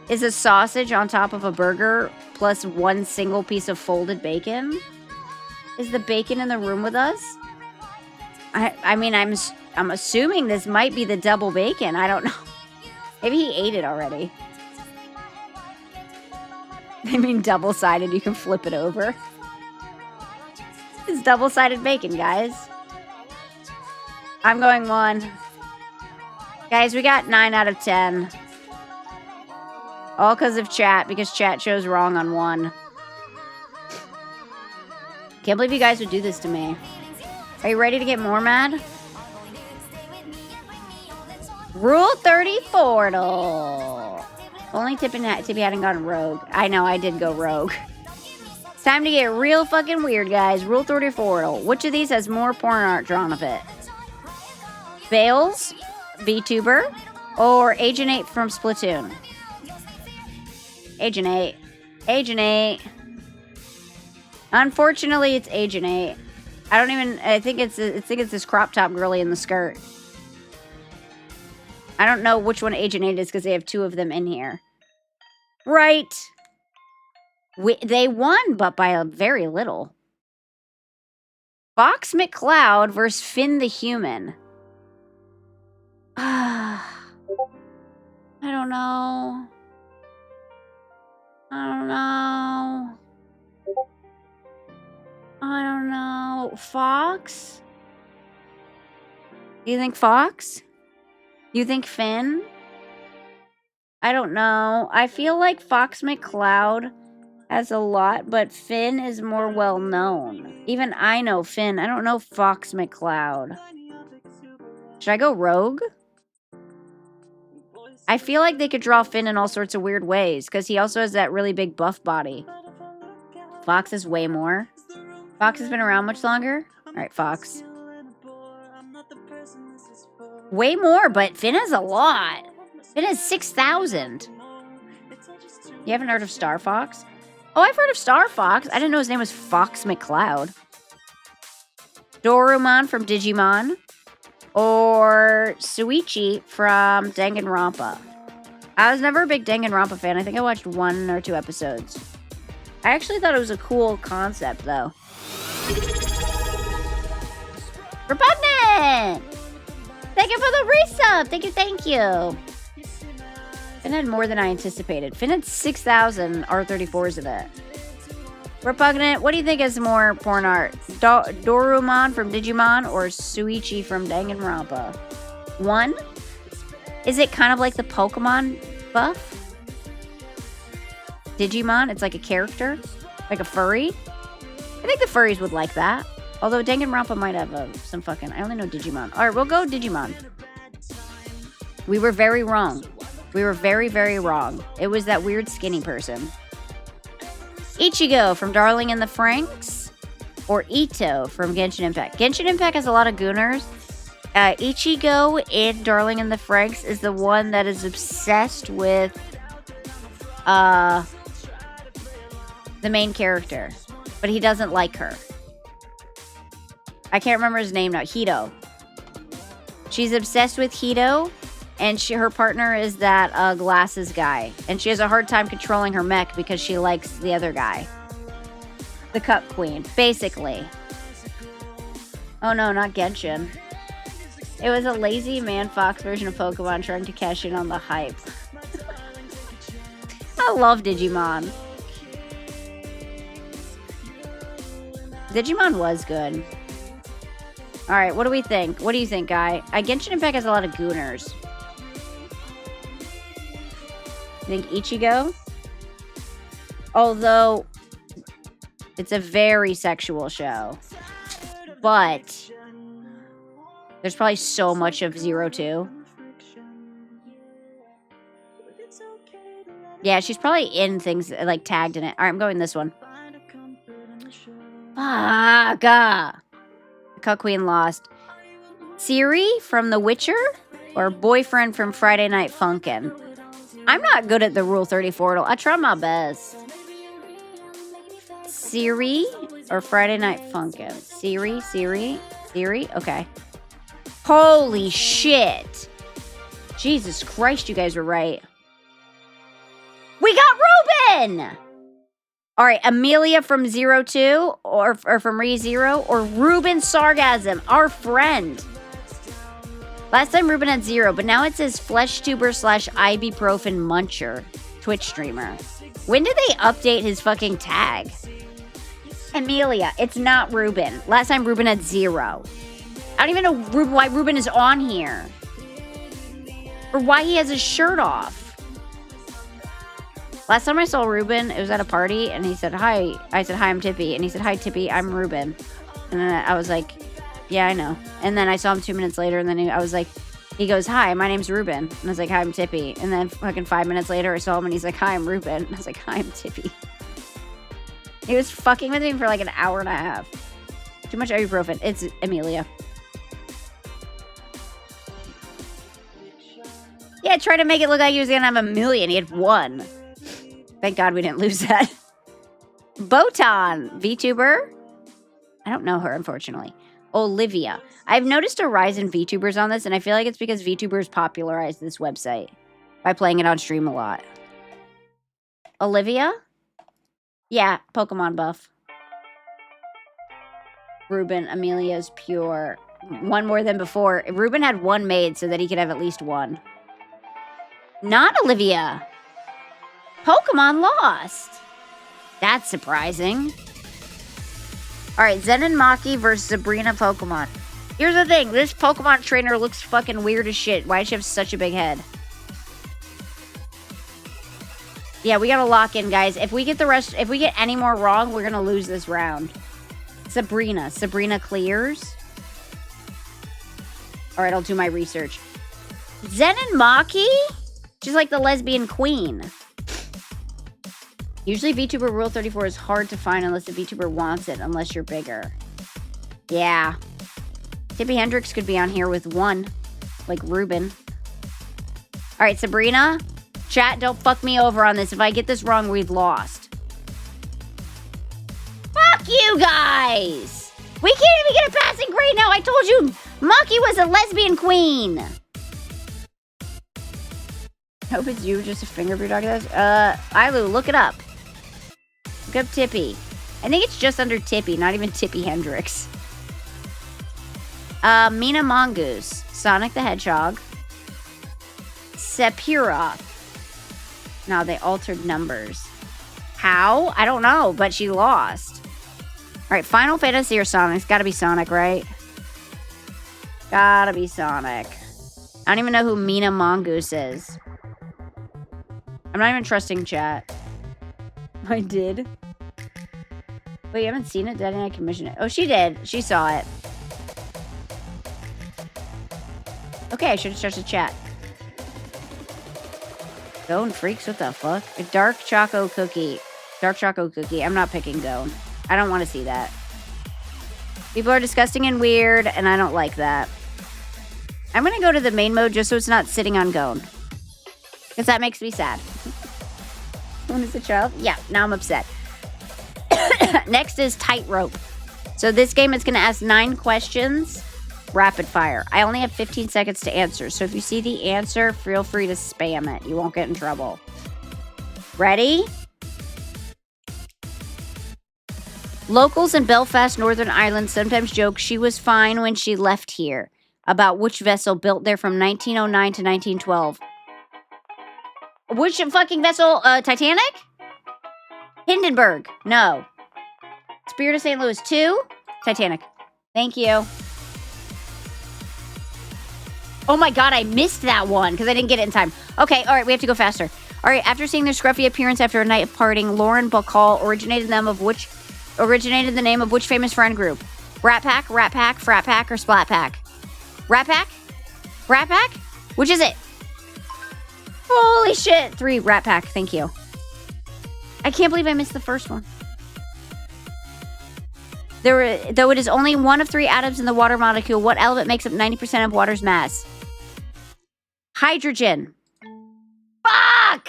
Is a sausage on top of a burger plus one single piece of folded bacon? Is the bacon in the room with us? I mean, I'm assuming this might be the double bacon. I don't know. Maybe he ate it already. I mean, double-sided. You can flip it over. It's double-sided bacon, guys. I'm going 1. Guys, we got 9 out of 10. All because of chat, because chat chose wrong on 1. Can't believe you guys would do this to me. Are you ready to get more mad? Rule 30 Portal. Only Tippy hadn't gone rogue. I know, I did go rogue. It's time to get real fucking weird, guys. Rule 30 Portal. Which of these has more porn art drawn of it? Bales, VTuber, or Agent 8 from Splatoon? Agent 8. Agent 8. Unfortunately, it's Agent 8. I think it's this crop top girly in the skirt. I don't know which one Agent 8 is because they have 2 of them in here. Right. They won, but by a very little. Fox McCloud versus Finn the Human. I don't know. I don't know. Fox? Do you think Fox? You think Finn? I don't know. I feel like Fox McCloud has a lot, but Finn is more well known. Even I know Finn. I don't know Fox McCloud. Should I go rogue? I feel like they could draw Finn in all sorts of weird ways, because he also has that really big buff body. Fox is way more. Fox has been around much longer? Alright, Fox. Way more, but Finn has a lot. Finn has 6,000. You haven't heard of Star Fox? Oh, I've heard of Star Fox. I didn't know his name was Fox McCloud. Dorumon from Digimon. Or Suichi from Danganronpa. I was never a big Danganronpa fan. I think I watched 1 or 2 episodes. I actually thought it was a cool concept, though. Repugnant! Thank you for the resub! Thank you. Finn had more than I anticipated. Finn had 6,000 R34s of it. Repugnant, what do you think is more porn art? Dorumon from Digimon or Suichi from Danganronpa? 1? Is it kind of like the Pokemon buff? Digimon? It's like a character? Like a furry? I think the furries would like that. Although Danganronpa might have some fucking... I only know Digimon. Alright, we'll go Digimon. We were very wrong. We were very, very wrong. It was that weird skinny person. Ichigo from Darling in the Franxx, or Ito from Genshin Impact. Genshin Impact has a lot of gooners. Ichigo in Darling in the Franxx is the one that is obsessed with the main character, but he doesn't like her. I can't remember his name now. Hito. She's obsessed with Hito, and her partner is that glasses guy. And she has a hard time controlling her mech because she likes the other guy. The Cup Queen, basically. Oh no, not Genshin. It was a lazy man fox version of Pokemon trying to cash in on the hype. I love Digimon. Digimon was good. Alright, what do we think? What do you think, Guy? Genshin Impact has a lot of gooners. You think Ichigo? Although, it's a very sexual show. But, there's probably so much of 02. Yeah, she's probably in things, like, tagged in it. Alright, I'm going this one. Fuck! Cup Queen lost. Siri from The Witcher? Or boyfriend from Friday Night Funkin'? I'm not good at the Rule 34. I try my best. Siri or Friday Night Funkin'? Siri? Okay. Holy shit. Jesus Christ, you guys were right. We got Ruben! Alright, Amelia from 02 or from ReZero or Ruben Sargasm, our friend. Last time Ruben had 0, but now it says FleshTuber / ibuprofen muncher, Twitch streamer. When did they update his fucking tag? Amelia, it's not Ruben. Last time Ruben had 0. I don't even know why Ruben is on here. Or why he has his shirt off. Last time I saw Ruben, it was at a party, and he said, hi. I said, hi, I'm Tippy. And he said, hi, Tippy, I'm Ruben. And then I was like, yeah, I know. And then I saw him 2 minutes later, and then I was like, he goes, hi, my name's Ruben. And I was like, hi, I'm Tippy. And then fucking 5 minutes later, I saw him, and he's like, hi, I'm Ruben. And I was like, hi, I'm Tippy. He was fucking with me for like an hour and a half. Too much ibuprofen. It's Amelia. Yeah, try to make it look like he was gonna have 1 million. He had 1. Thank God we didn't lose that. Botan, VTuber. I don't know her, unfortunately. Olivia. I've noticed a rise in VTubers on this, and I feel like it's because VTubers popularized this website by playing it on stream a lot. Olivia? Yeah, Pokemon buff. Ruben, Amelia's pure. 1 more than before. Ruben had 1 made so that he could have at least 1. Not Olivia. Pokemon lost. That's surprising. Alright, Zen and Maki versus Sabrina Pokemon. Here's the thing. This Pokemon trainer looks fucking weird as shit. Why does she have such a big head? Yeah, we gotta lock in, guys. If we get any more wrong, we're gonna lose this round. Sabrina. Sabrina clears. Alright, I'll do my research. Zen and Maki? She's like the lesbian queen. Usually VTuber Rule 34 is hard to find unless the VTuber wants it, unless you're bigger. Yeah. Tippy Hendrix could be on here with 1. Like Ruben. Alright, Sabrina. Chat, don't fuck me over on this. If I get this wrong, we've lost. Fuck you guys! We can't even get a passing grade now. I told you Maki was a lesbian queen. Hope it's you, just a finger of your dog. Ilu, look it up. Look up Tippy. I think it's just under Tippy, not even Tippy Hendrix. Mina Mongoose. Sonic the Hedgehog. Sephiroth. No, they altered numbers. How? I don't know, but she lost. Alright, Final Fantasy or Sonic? It's gotta be Sonic, right? Gotta be Sonic. I don't even know who Mina Mongoose is. I'm not even trusting chat. I did. Wait, you haven't seen it? Did I commission it? Oh, she did. She saw it. Okay, I should have trusted chat. Going freaks, what the fuck? A dark choco cookie. Dark chocolate cookie. I'm not picking Gone. I don't want to see that. People are disgusting and weird, and I don't like that. I'm going to go to the main mode just so it's not sitting on Gone. Because that makes me sad. When is a child? Yeah, now I'm upset. Next is Tightrope. So this game is going to ask 9 questions, rapid fire. I only have 15 seconds to answer. So if you see the answer, feel free to spam it. You won't get in trouble. Ready? Locals in Belfast, Northern Ireland sometimes joke she was fine when she left here. About which vessel built there from 1909 to 1912? Which fucking vessel? Titanic? Hindenburg. No. Spirit of St. Louis 2? Titanic. Thank you. Oh my god, I missed that one because I didn't get it in time. Okay, all right, we have to go faster. All right, after seeing their scruffy appearance after a night of partying, Lauren Bacall originated the name of which famous friend group? Rat Pack, Frat Pack, or Splat Pack? Rat Pack? Rat Pack? Which is it? Holy shit. 3, Rat Pack. Thank you. I can't believe I missed the first one. Though it is only one of 3 atoms in the water molecule, what element makes up 90% of water's mass? Hydrogen. Fuck!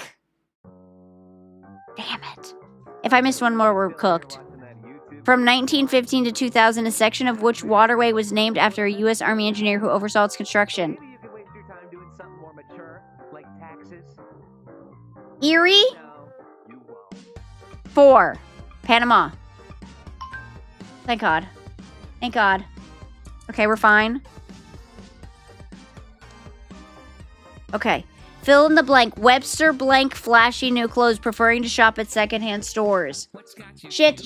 Damn it. If I missed one more, we're cooked. From 1915 to 2000, a section of which waterway was named after a U.S. Army engineer who oversaw its construction? Erie? 4. Panama. Thank God. Thank God. Okay, we're fine. Okay. Fill in the blank. Webster blank flashy new clothes, preferring to shop at secondhand stores. Shit.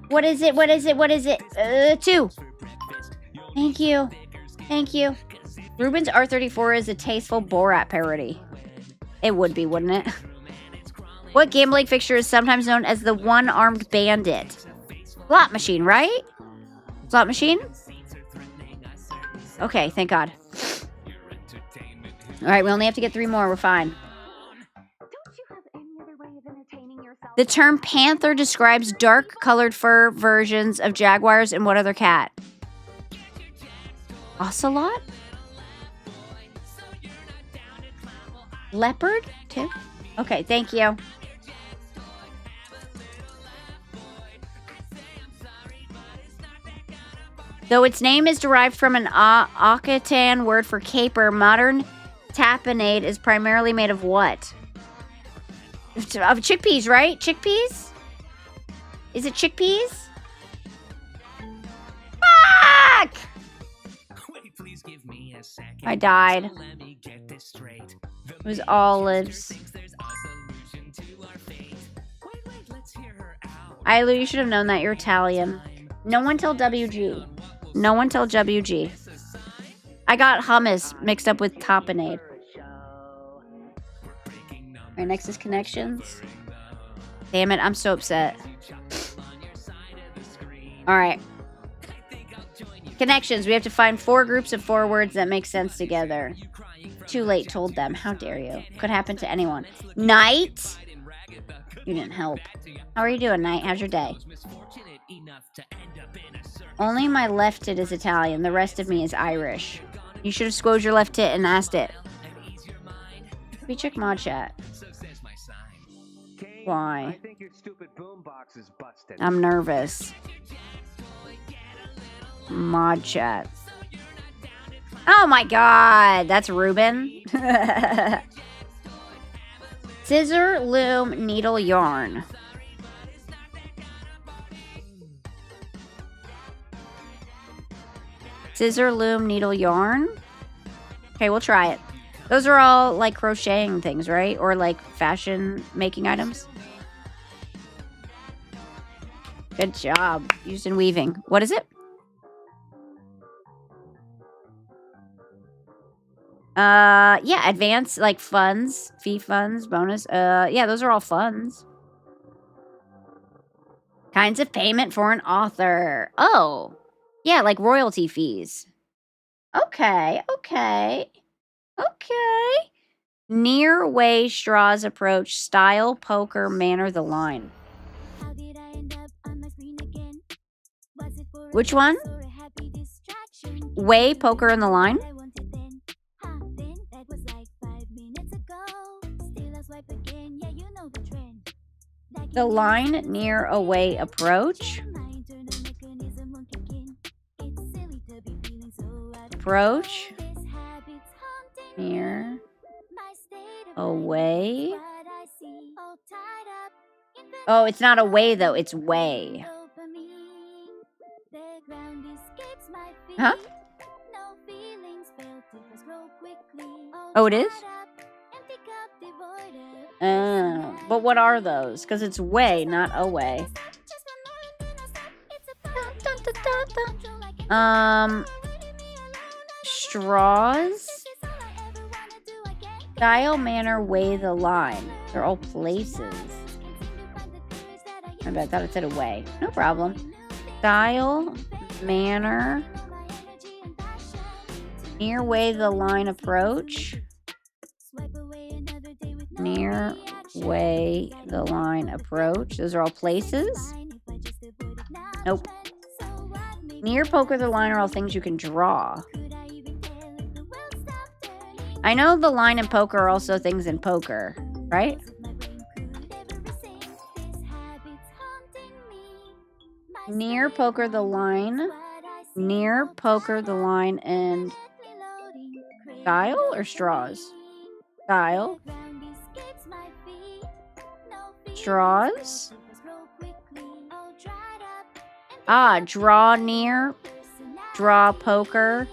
What is it? 2. Thank you. Ruben's R34 is a tasteful Borat parody. It would be, wouldn't it? What gambling fixture is sometimes known as the one-armed bandit? Slot machine, right? Slot machine? Okay, thank God. All right, we only have to get 3 more. We're fine. The term panther describes dark-colored fur versions of jaguars and what other cat? Ocelot? Leopard? 2? Okay, thank you. Though its name is derived from an Occitan word for caper, modern tapenade is primarily made of what? Of chickpeas, right? Chickpeas? Is it chickpeas? Fuck! I died. It was olives. Ailu, you should have known that. You're Italian. No one tell WG. No one tell WG. I got hummus mixed up with tapenade. Alright, next is connections. Damn it, I'm so upset. Alright. Connections. We have to find 4 groups of 4 words that make sense together. Too late, told them. How dare you? Could happen to anyone. Night? You didn't help. How are you doing, Night? How's your day? Only my left tit is Italian. The rest of me is Irish. You should have squozed your left tit and asked it. We check mod chat. Why? I'm nervous. Mod chat. Oh my god, that's Ruben. Scissor, loom, needle, yarn. Scissor, loom, needle, yarn. Okay, we'll try it. Those are all like crocheting things, right? Or like fashion making items. Good job. Used in weaving. What is it? Yeah, advance, like funds, fee funds, bonus. Yeah, those are all funds. Kinds of payment for an author. Oh, yeah, like royalty fees. Okay. Near, way, straws, approach, style, poker, manner, the line. Which one? Way, poker, and the line? The line, near, away, approach. Approach. Near. Away. Oh, it's not away though, it's way. Huh? Oh, it is? But what are those? Because it's way, not away. Straws. Style, manner, way, the line. They're all places. I thought it said away. No problem. Style, manner, near, way, the line, approach. Near, way, the line, approach. Those are all places. Nope. Near, poker, the line are all things you can draw. I know the line and poker are also things in poker, right? Near, poker, the line. Near, poker, the line, and style or straws? Style. Straws. Draw near, draw poker,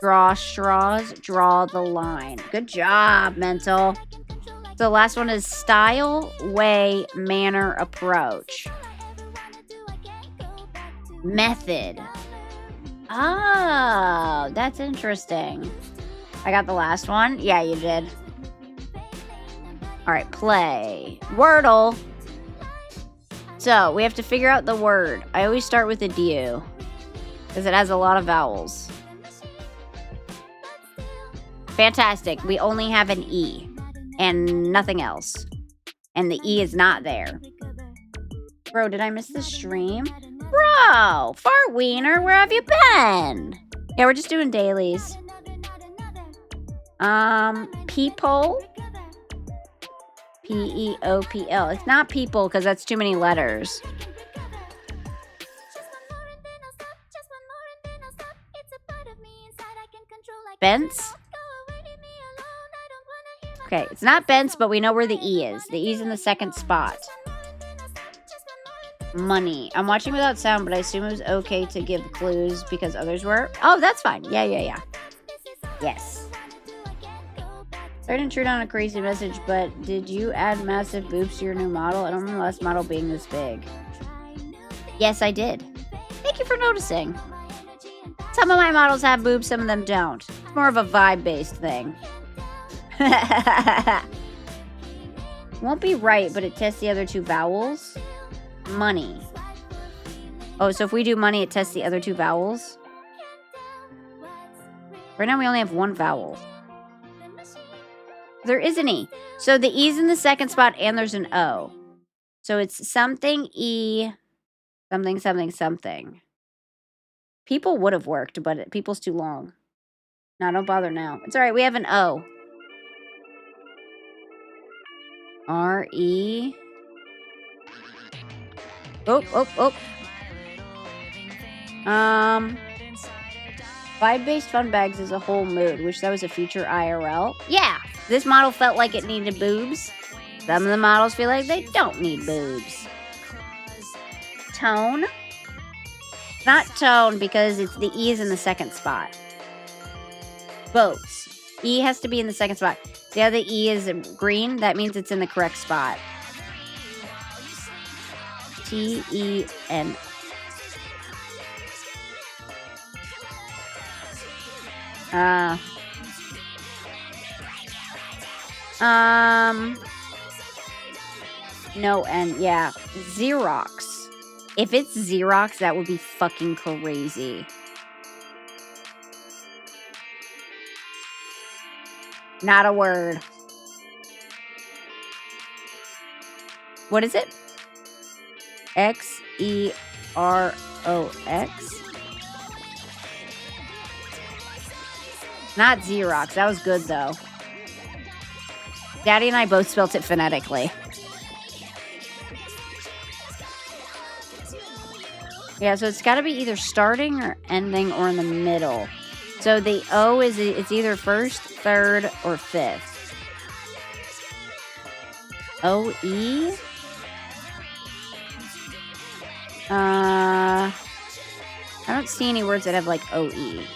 draw straws, draw the line. Good job, mental. So the last one is style, way, manner, approach. Method. Oh, that's interesting. I got the last one? Yeah, you did. All right, play. Wordle. So, we have to figure out the word. I always start with a DU because it has a lot of vowels. Fantastic. We only have an E and nothing else. And the E is not there. Bro, did I miss the stream? Bro, Fart Wiener, where have you been? Yeah, we're just doing dailies. People. P-E-O-P-L. It's not people because that's too many letters. Bents. Okay, it's not Bents, but we know where the E is. The E's in the second spot. Money. I'm watching without sound, but I assume it was okay to give clues because others were. Oh, that's fine. Yeah. Yes. Sorry to intrude on a crazy message, but did you add massive boobs to your new model? I don't remember the last model being this big. Yes, I did. Thank you for noticing. Some of my models have boobs, some of them don't. It's more of a vibe-based thing. Won't be right, but it tests the other two vowels. Money. Oh, so if we do money, it tests the other two vowels? Right now we only have one vowel. There is an E. So the E's in the second spot and there's an O. So it's something E, something, something, something. People would have worked, but people's too long. No, don't bother now. It's all right. We have an O. R-E. Oh. Vibe-based fun bags is a whole mood. Wish that was a feature IRL. Yeah, this model felt like it needed boobs. Some of the models feel like they don't need boobs. Tone. Not tone because it's the E is in the second spot. Boats. E has to be in the second spot. See how the E is green? That means it's in the correct spot. T-E-N. No, and yeah. Xerox. If it's Xerox, that would be fucking crazy. Not a word. What is it? Xerox. Not Xerox. That was good, though. Daddy and I both spelt it phonetically. Yeah, so it's got to be either starting or ending or in the middle. So the O is it's either first, third, or fifth. O-E? I don't see any words that have like O-E.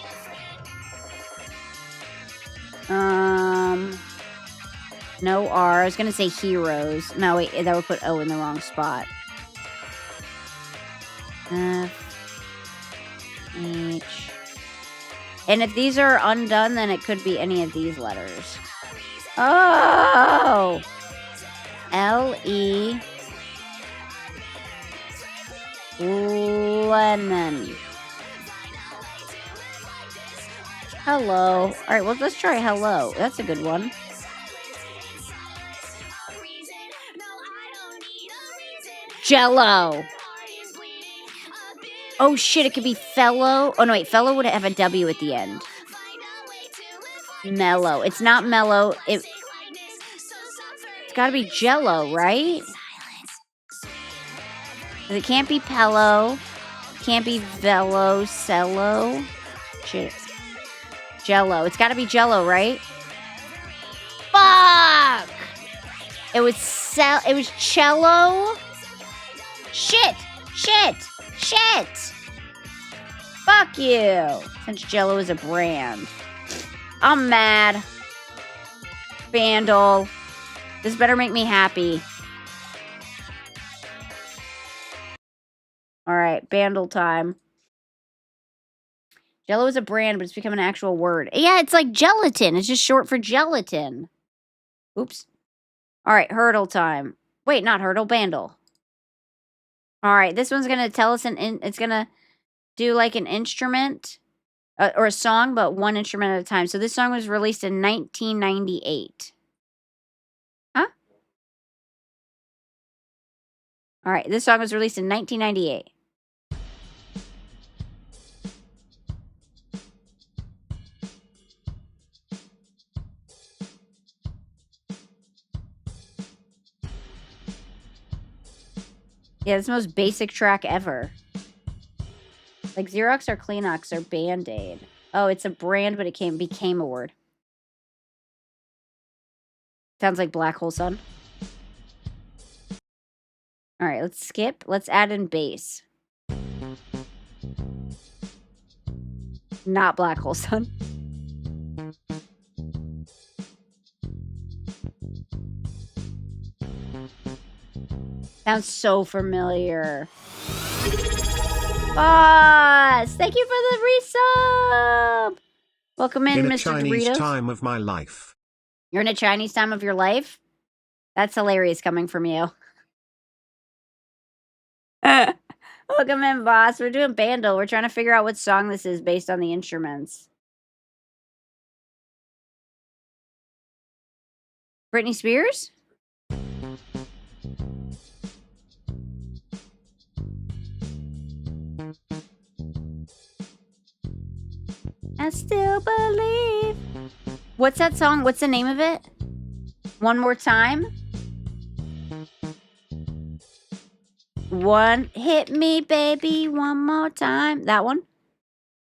No R. I was gonna say heroes. No, wait, that would put O in the wrong spot. F, H. And if these are undone, then it could be any of these letters. Oh! L-E. Lemon. Hello. All right, well, let's try hello. That's a good one. Jello. Oh, shit, it could be fellow. Oh, no, wait, fellow would have a W at the end. Mellow. It's not mellow. It's got to be Jello, right? It can't be Pello. Can't be Velo, Cello. Shit. Jello. It's got to be Jello, right? Fuck! It was cello. Shit! Fuck you! Since Jello is a brand. I'm mad. Bandle. This better make me happy. Alright, Bandle time. Jello is a brand, but it's become an actual word. Yeah, it's like gelatin. It's just short for gelatin. Oops. Alright, hurdle time. Wait, not hurdle, Bandle. Alright, this one's going to tell us it's going to do like an instrument or a song, but one instrument at a time. So this song was released in 1998. Huh? Alright, this song was released in 1998. Yeah, it's the most basic track ever. Like Xerox or Kleenex or Band-Aid. Oh, it's a brand, but it became a word. Sounds like Black Hole Sun. All right, let's skip. Let's add in bass. Not Black Hole Sun. Sounds so familiar. Boss! Thank you for the resub! Welcome in, Mr. Chinese Doritos. time of my life. You're in a Chinese time of your life? That's hilarious coming from you. Welcome in, boss. We're doing Bandle. We're trying to figure out what song this is based on the instruments. Britney Spears? I still believe. What's that song? What's the name of it? One more time. One hit me, baby, one more time. That one.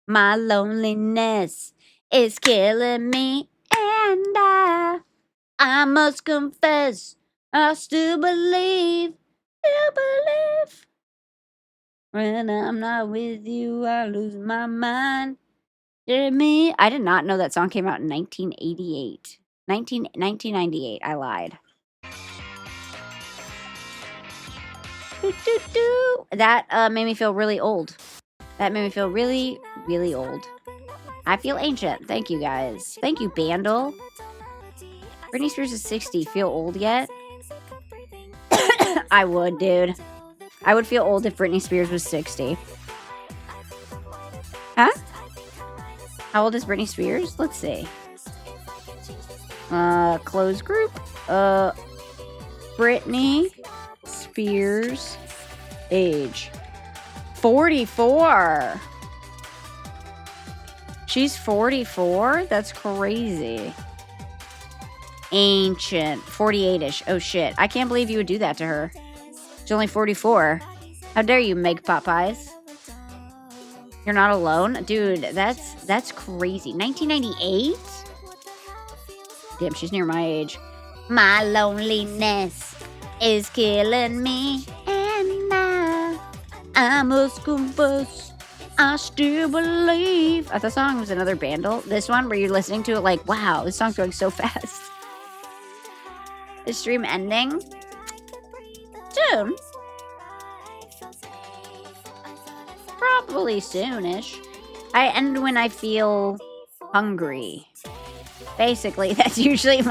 My loneliness is killing me, and I must confess, I still believe. When I'm not with you, I lose my mind. Me. I did not know that song came out in 1988. 1998. I lied. That made me feel really old. That made me feel really, really old. I feel ancient. Thank you, guys. Thank you, Bandle. Britney Spears is 60. Feel old yet? I would, dude. I would feel old if Britney Spears was 60. Huh? How old is Britney Spears? Let's see. Closed group. Britney Spears. Age. 44. She's 44? That's crazy. Ancient. 48-ish. Oh, shit. I can't believe you would do that to her. She's only 44. How dare you, Meg Popeyes? You're not alone? Dude, that's crazy. 1998? Damn, she's near my age. My loneliness is killing me, and I must confess, I still believe. I thought the song was another Bandle. This one where you're listening to it like, wow, this song's going so fast. Is stream ending? Soon. Probably soonish. I end when I feel hungry. Basically, that's usually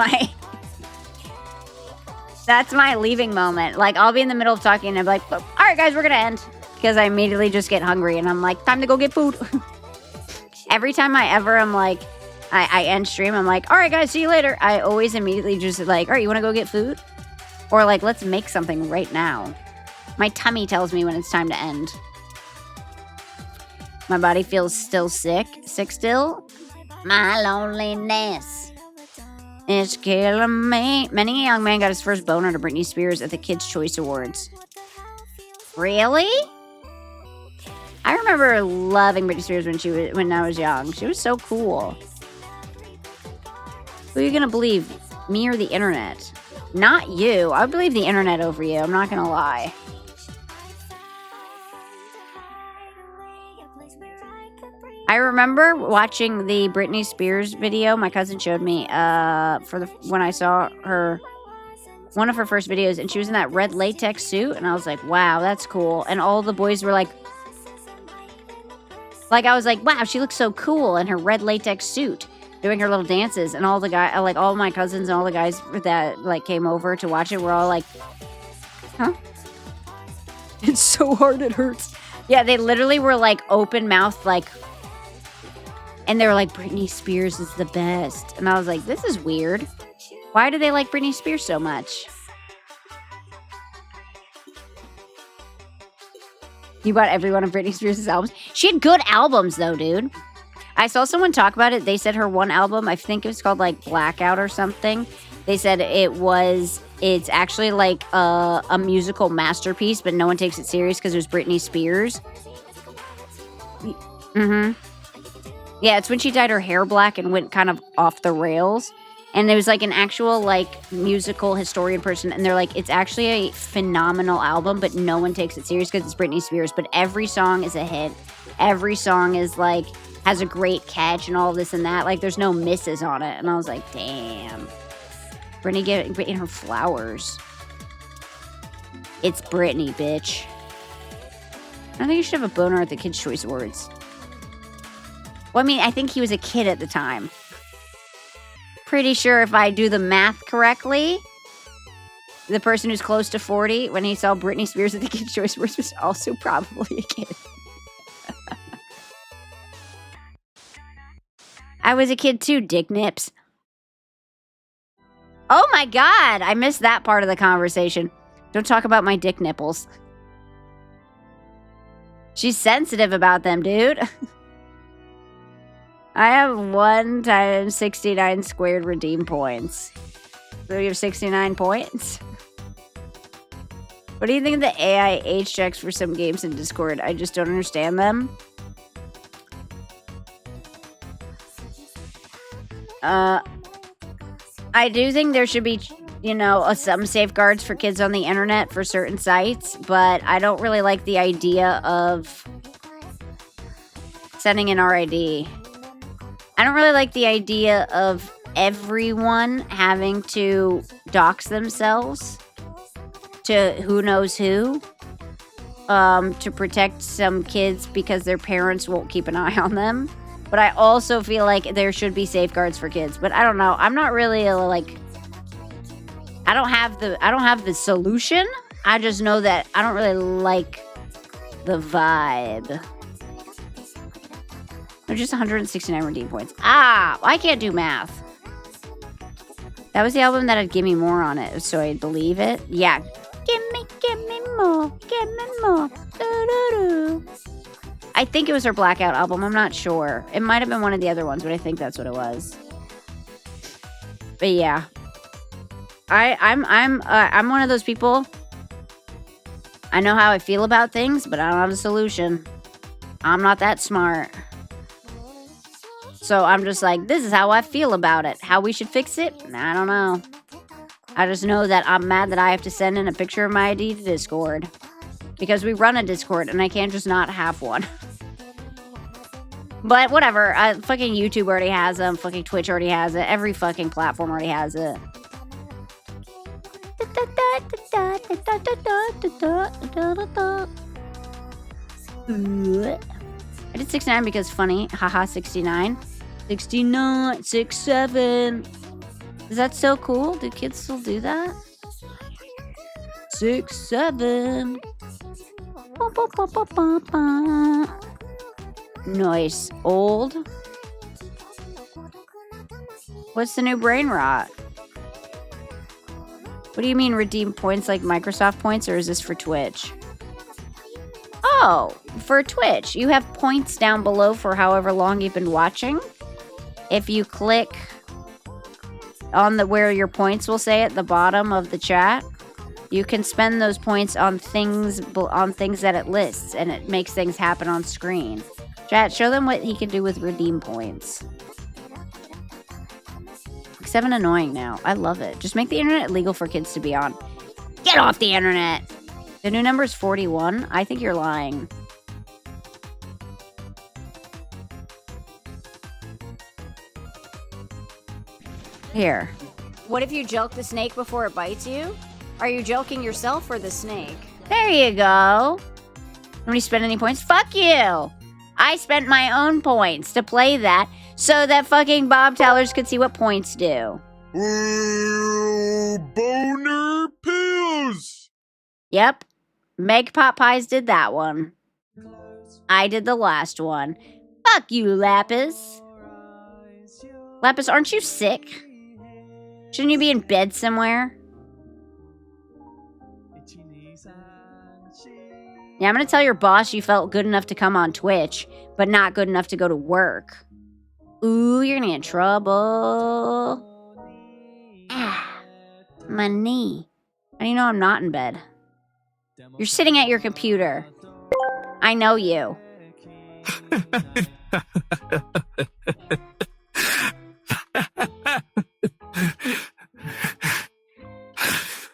that's my leaving moment. Like, I'll be in the middle of talking and I'm like, all right, guys, we're gonna end. Because I immediately just get hungry and I'm like, time to go get food. Every time I'm like, I end stream, I'm like, all right, guys, see you later. I always immediately just like, all right, you want to go get food? Or like, let's make something right now. My tummy tells me when it's time to end. My body feels still sick. Sick still? My loneliness is killing me. Many a young man got his first boner to Britney Spears at the Kids' Choice Awards. Really? I remember loving Britney Spears when I was young. She was so cool. Who are you gonna believe? Me or the internet? Not you. I would believe the internet over you. I'm not gonna lie. I remember watching the Britney Spears video my cousin showed me when I saw her, one of her first videos, and she was in that red latex suit, and I was like, wow, that's cool. And all the boys were like I was like, wow, she looks so cool in her red latex suit, doing her little dances, and all the guys, like all my cousins and all the guys that like came over to watch it were all like, huh? It's so hard, it hurts. Yeah, they literally were like open mouthed, like. And they were like, Britney Spears is the best. And I was like, this is weird. Why do they like Britney Spears so much? You bought every one of Britney Spears' albums? She had good albums, though, dude. I saw someone talk about it. They said her one album, I think it was called, like, Blackout or something. They said it's actually, like, a musical masterpiece, but no one takes it serious because it was Britney Spears. Mm-hmm. Yeah, it's when she dyed her hair black and went kind of off the rails. And there was like an actual like musical historian person, and they're like, it's actually a phenomenal album, but no one takes it serious because it's Britney Spears. But every song is a hit. Every song is like has a great catch and all this and that. Like there's no misses on it. And I was like, damn. Britney getting her flowers. It's Britney, bitch. I don't think you should have a boner at the Kids' Choice Awards. Well, I mean, I think he was a kid at the time. Pretty sure if I do the math correctly, the person who's close to 40, when he saw Britney Spears at the Kids' Choice Awards, was also probably a kid. I was a kid too, dick nips. Oh my god, I missed that part of the conversation. Don't talk about my dick nipples. She's sensitive about them, dude. I have 1 times 69 squared redeem points. So you have 69 points? What do you think of the AI age checks for some games in Discord? I just don't understand them. I do think there should be, you know, some safeguards for kids on the internet for certain sites, but I don't really like the idea of sending an RID. I don't really like the idea of everyone having to dox themselves to who knows who to protect some kids because their parents won't keep an eye on them. But I also feel like there should be safeguards for kids. But I don't know. I'm not really like I don't have the solution. I just know that I don't really like the vibe. They're just 169 redeem points. I can't do math. That was the album that had Gimme More on it, so I'd believe it. Yeah. Gimme more, give me more. Do-do-do. I think it was her Blackout album. I'm not sure. It might have been one of the other ones, but I think that's what it was. But yeah, I'm one of those people. I know how I feel about things, but I don't have a solution. I'm not that smart. So I'm just like, this is how I feel about it. How we should fix it? I don't know. I just know that I'm mad that I have to send in a picture of my ID to Discord. Because we run a Discord and I can't just not have one. But whatever. Fucking YouTube already has them. Fucking Twitch already has it. Every fucking platform already has it. I did 69 because funny. Haha, 69. 69, 67. Is that so cool? Do kids still do that? 67. Nice. Old. What's the new brain rot? What do you mean redeem points like Microsoft points, or is this for Twitch? Oh, for Twitch. You have points down below for however long you've been watching. If you click on where your points will say at the bottom of the chat, you can spend those points on things that it lists, and it makes things happen on screen. Chat, show them what he can do with redeem points. 7 annoying now. I love it. Just make the internet illegal for kids to be on. Get off the internet! The new number is 41. I think you're lying. Here. What if you joke the snake before it bites you? Are you joking yourself or the snake? There you go. Nobody spend any points? Fuck you! I spent my own points to play that so that fucking Bob Tellers could see what points do. Boner pills! Yep. Meg Pot Pies did that one. I did the last one. Fuck you, Lapis. Lapis, aren't you sick? Shouldn't you be in bed somewhere? Yeah, I'm gonna tell your boss you felt good enough to come on Twitch, but not good enough to go to work. Ooh, you're gonna get in trouble. Ah, my knee. How do you know I'm not in bed? You're sitting at your computer. I know you.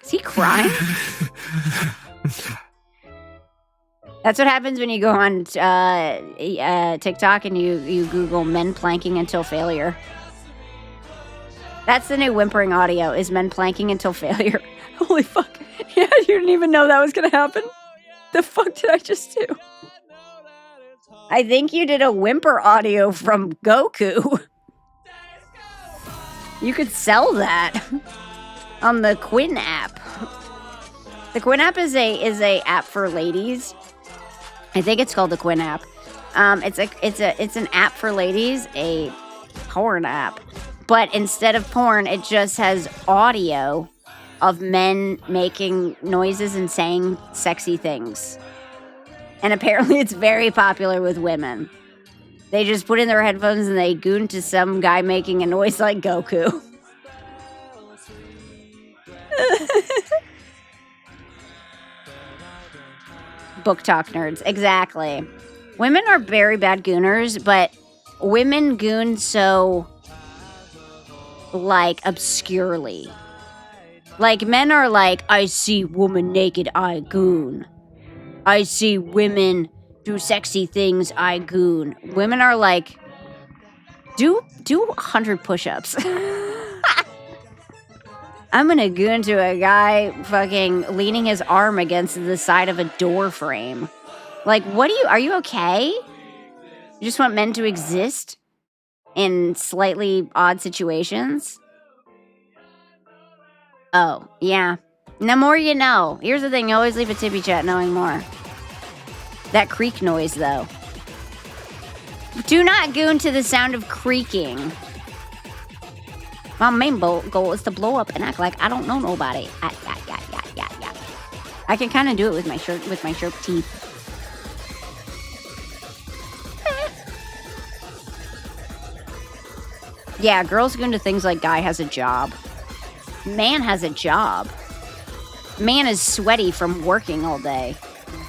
Is he crying? That's what happens when you go on TikTok and you Google men planking until failure. That's the new whimpering audio, is men planking until failure. Holy fuck. Yeah, you didn't even know that was going to happen. The fuck did I just do? I think you did a whimper audio from Goku. You could sell that on the Quinn app. The Quinn app is a app for ladies. I think it's called the Quinn app. It's an app for ladies, a porn app. But instead of porn, it just has audio of men making noises and saying sexy things. And apparently it's very popular with women. They just put in their headphones and they goon to some guy making a noise like Goku. Book talk nerds. Exactly. Women are very bad gooners, but women goon so, like, obscurely. Like, men are like, I see woman naked, I goon. I see women do sexy things, I goon. Women are like, do 100 push-ups. I'm gonna goon to a guy fucking leaning his arm against the side of a door frame. Like, are you okay? You just want men to exist in slightly odd situations? Oh, yeah. The more you know. Here's the thing, you always leave a tippy chat knowing more. That creak noise, though. Do not goon to the sound of creaking. My main goal is to blow up and act like I don't know nobody. I can kind of do it with my sharp teeth. Yeah, girls go into things like guy has a job. Man has a job. Man is sweaty from working all day.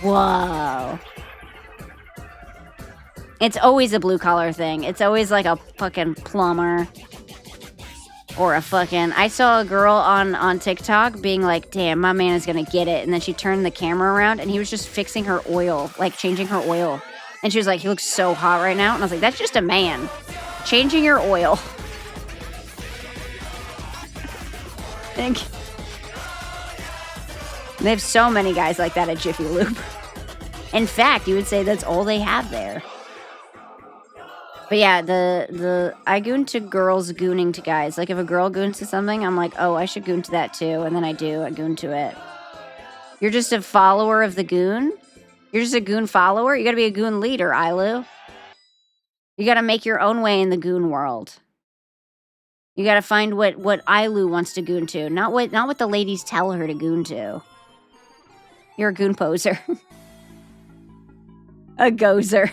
Whoa. It's always a blue collar thing. It's always like a fucking plumber. Or a fucking... I saw a girl on TikTok being like, damn, my man is gonna get it. And then she turned the camera around and he was just fixing her oil. Like, changing her oil. And she was like, he looks so hot right now. And I was like, that's just a man. Changing your oil. They have so many guys like that at Jiffy Lube. In fact, you would say that's all they have there. But yeah, I goon to girls gooning to guys. Like if a girl goons to something, I'm like, oh, I should goon to that too. And then I goon to it. You're just a follower of the goon? You're just a goon follower? You gotta be a goon leader, Ilu. You gotta make your own way in the goon world. You gotta find what Ilu wants to goon to, not what the ladies tell her to goon to. You're a goon poser. A gozer.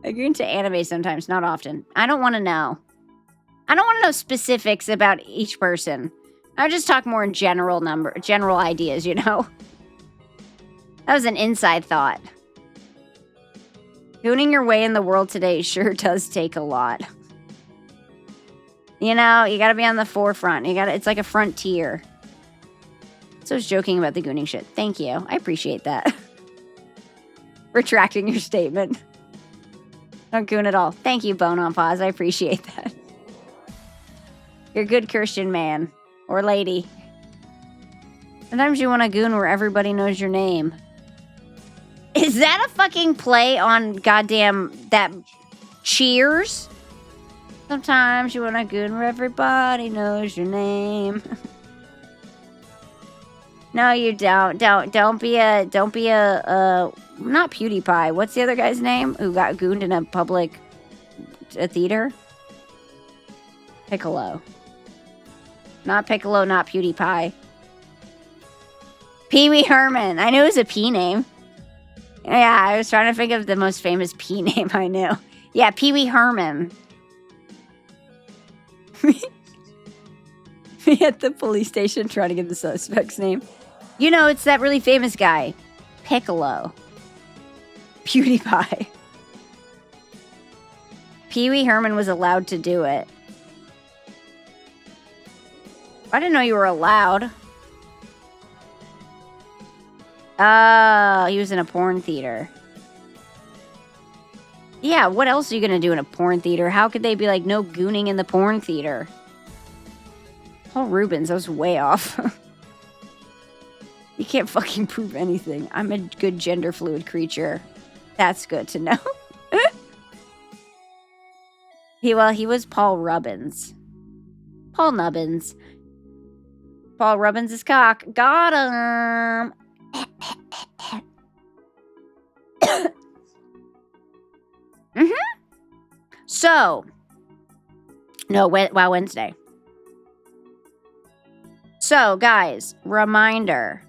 I goon to anime sometimes, not often. I don't want to know. I don't want to know specifics about each person. I just talk more in general ideas, you know? That was an inside thought. Gooning your way in the world today sure does take a lot. You know, you gotta be on the forefront. It's like a frontier. So I was joking about the gooning shit. Thank you. I appreciate that. Retracting your statement. Don't goon at all. Thank you, Bone on Pause. I appreciate that. You're a good Christian man. Or lady. Sometimes you want to goon where everybody knows your name. Is that a fucking play on goddamn that Cheers? Sometimes you want to goon where everybody knows your name. No, you don't. Don't be a not PewDiePie. What's the other guy's name who got gooned in a public theater? Piccolo. Not Piccolo, not PewDiePie. Pee Wee Herman. I knew it was a P name. Yeah, I was trying to think of the most famous P name I knew. Yeah, Pee Wee Herman. Me at the police station trying to get the suspect's name. You know, it's that really famous guy. Piccolo. PewDiePie. Pee Wee Herman was allowed to do it. I didn't know you were allowed. Oh, he was in a porn theater. Yeah, what else are you gonna do in a porn theater? How could they be like, no gooning in the porn theater? Paul Rubens, I was way off. You can't fucking prove anything. I'm a good gender fluid creature. That's good to know. He was Paul Rubbins. Paul Nubbins. Paul Rubbins is cock. Got him. So, no, Wow Wednesday. So, guys, reminder.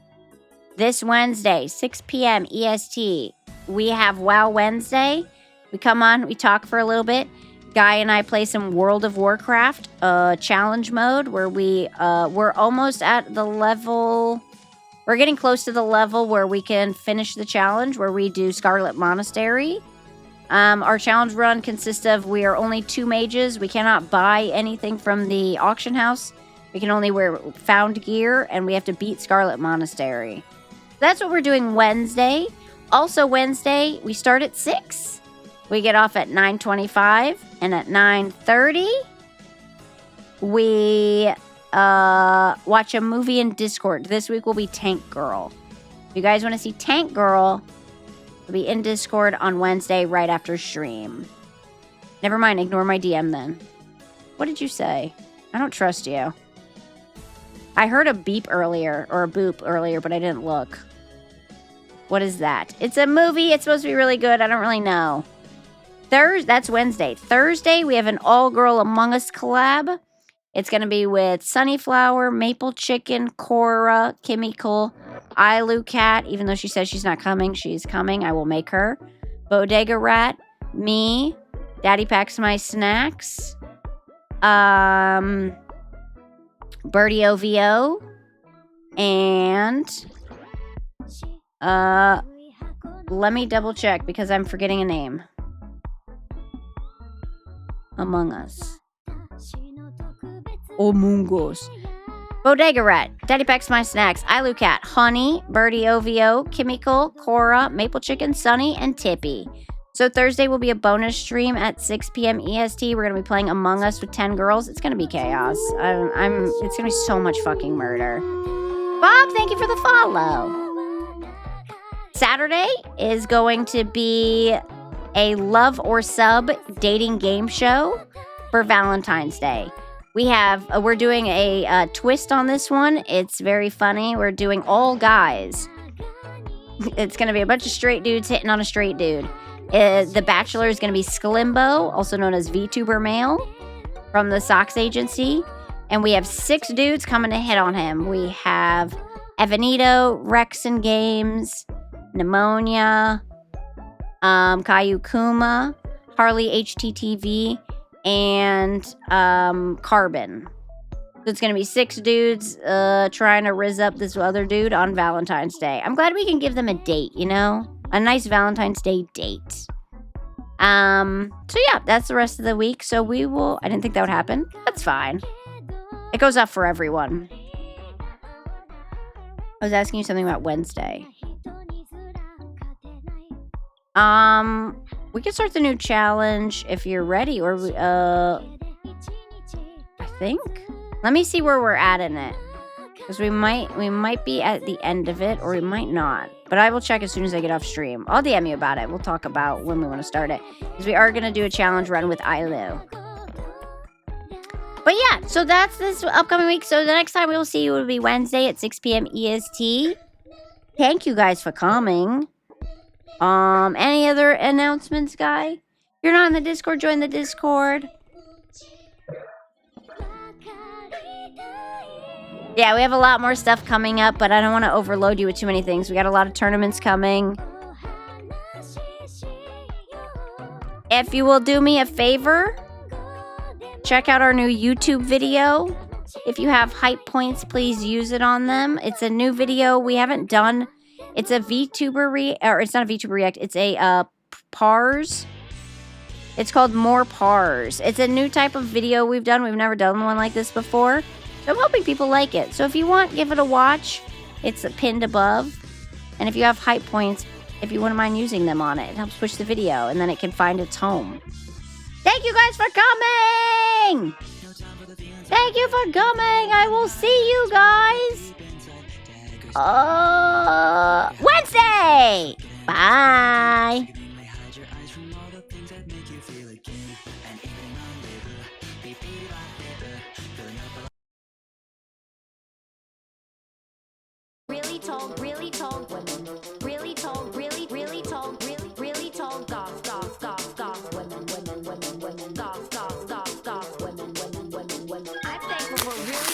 This Wednesday, 6 p.m. EST, we have Wow Wednesday. We come on, we talk for a little bit. Guy and I play some World of Warcraft challenge mode where we're almost at the level. We're getting close to the level where we can finish the challenge, where we do Scarlet Monastery. Our challenge run consists of we are only 2 mages. We cannot buy anything from the auction house. We can only wear found gear, and we have to beat Scarlet Monastery. That's what we're doing Wednesday. Also Wednesday, we start at 6. We get off at 9:25, and at 9:30, we watch a movie in Discord. This week will be Tank Girl. If you guys want to see Tank Girl, it'll be in Discord on Wednesday right after stream. Never mind, ignore my DM then. What did you say? I don't trust you. I heard a beep earlier, or a boop earlier, but I didn't look. What is that? It's a movie. It's supposed to be really good. I don't really know. That's Wednesday. Thursday, we have an all-girl Among Us collab. It's going to be with Sunnyflower, Maple Chicken, Cora, Chemical, Ilu Cat, even though she says she's not coming, she's coming. I will make her. Bodega Rat, me, Daddy Packs My Snacks, Birdie OVO, and let me double check because I'm forgetting a name. Among Us. Among Us. Bodega Rat, Daddy Packs My Snacks, Ilu Cat, Honey, Birdie OVO, Chemical, Cora, Maple Chicken, Sunny, and Tippy. So Thursday will be a bonus stream at 6 p.m. EST. We're going to be playing Among Us with 10 girls. It's going to be chaos. It's going to be so much fucking murder. Bob, thank you for the follow. Saturday is going to be a love or sub dating game show for Valentine's Day. We're doing a twist on this one. It's very funny. We're doing all guys. It's going to be a bunch of straight dudes hitting on a straight dude. The Bachelor is going to be Sklimbo, also known as VTuber Male, from the Sox Agency. And we have 6 dudes coming to hit on him. We have Evanito, Rex and Games, Pneumonia, Caillou Kuma, Harley HTTV, and Carbon. So it's going to be 6 dudes trying to rizz up this other dude on Valentine's Day. I'm glad we can give them a date, you know? A nice Valentine's Day date. So yeah, that's the rest of the week. So I didn't think that would happen. That's fine. It goes up for everyone. I was asking you something about Wednesday. We can start the new challenge if you're ready, or I think. Let me see where we're at in it, because we might be at the end of it, or we might not. But I will check as soon as I get off stream. I'll DM you about it. We'll talk about when we want to start it, because we are gonna do a challenge run with Ilu. But yeah, so that's this upcoming week. So the next time we will see you will be Wednesday at 6 p.m. EST. Thank you guys for coming. Any other announcements, Guy? If you're not in the Discord, join the Discord. Yeah, we have a lot more stuff coming up, but I don't want to overload you with too many things. We got a lot of tournaments coming. If you will do me a favor, check out our new YouTube video. If you have hype points, please use it on them. It's a new video we haven't done. It's a VTuber or it's not a VTuber React. It's a Pars. It's called More Pars. It's a new type of video we've done. We've never done one like this before. So I'm hoping people like it. So if you want, give it a watch. It's pinned above. And if you have hype points, if you wouldn't mind using them on it, it helps push the video, and then it can find its home. Thank you guys for coming! Thank you for coming! I will see you guys Wednesday! Bye! Really tall women, really tall, really tall, really tall, goth women, goth women. I'm thankful for really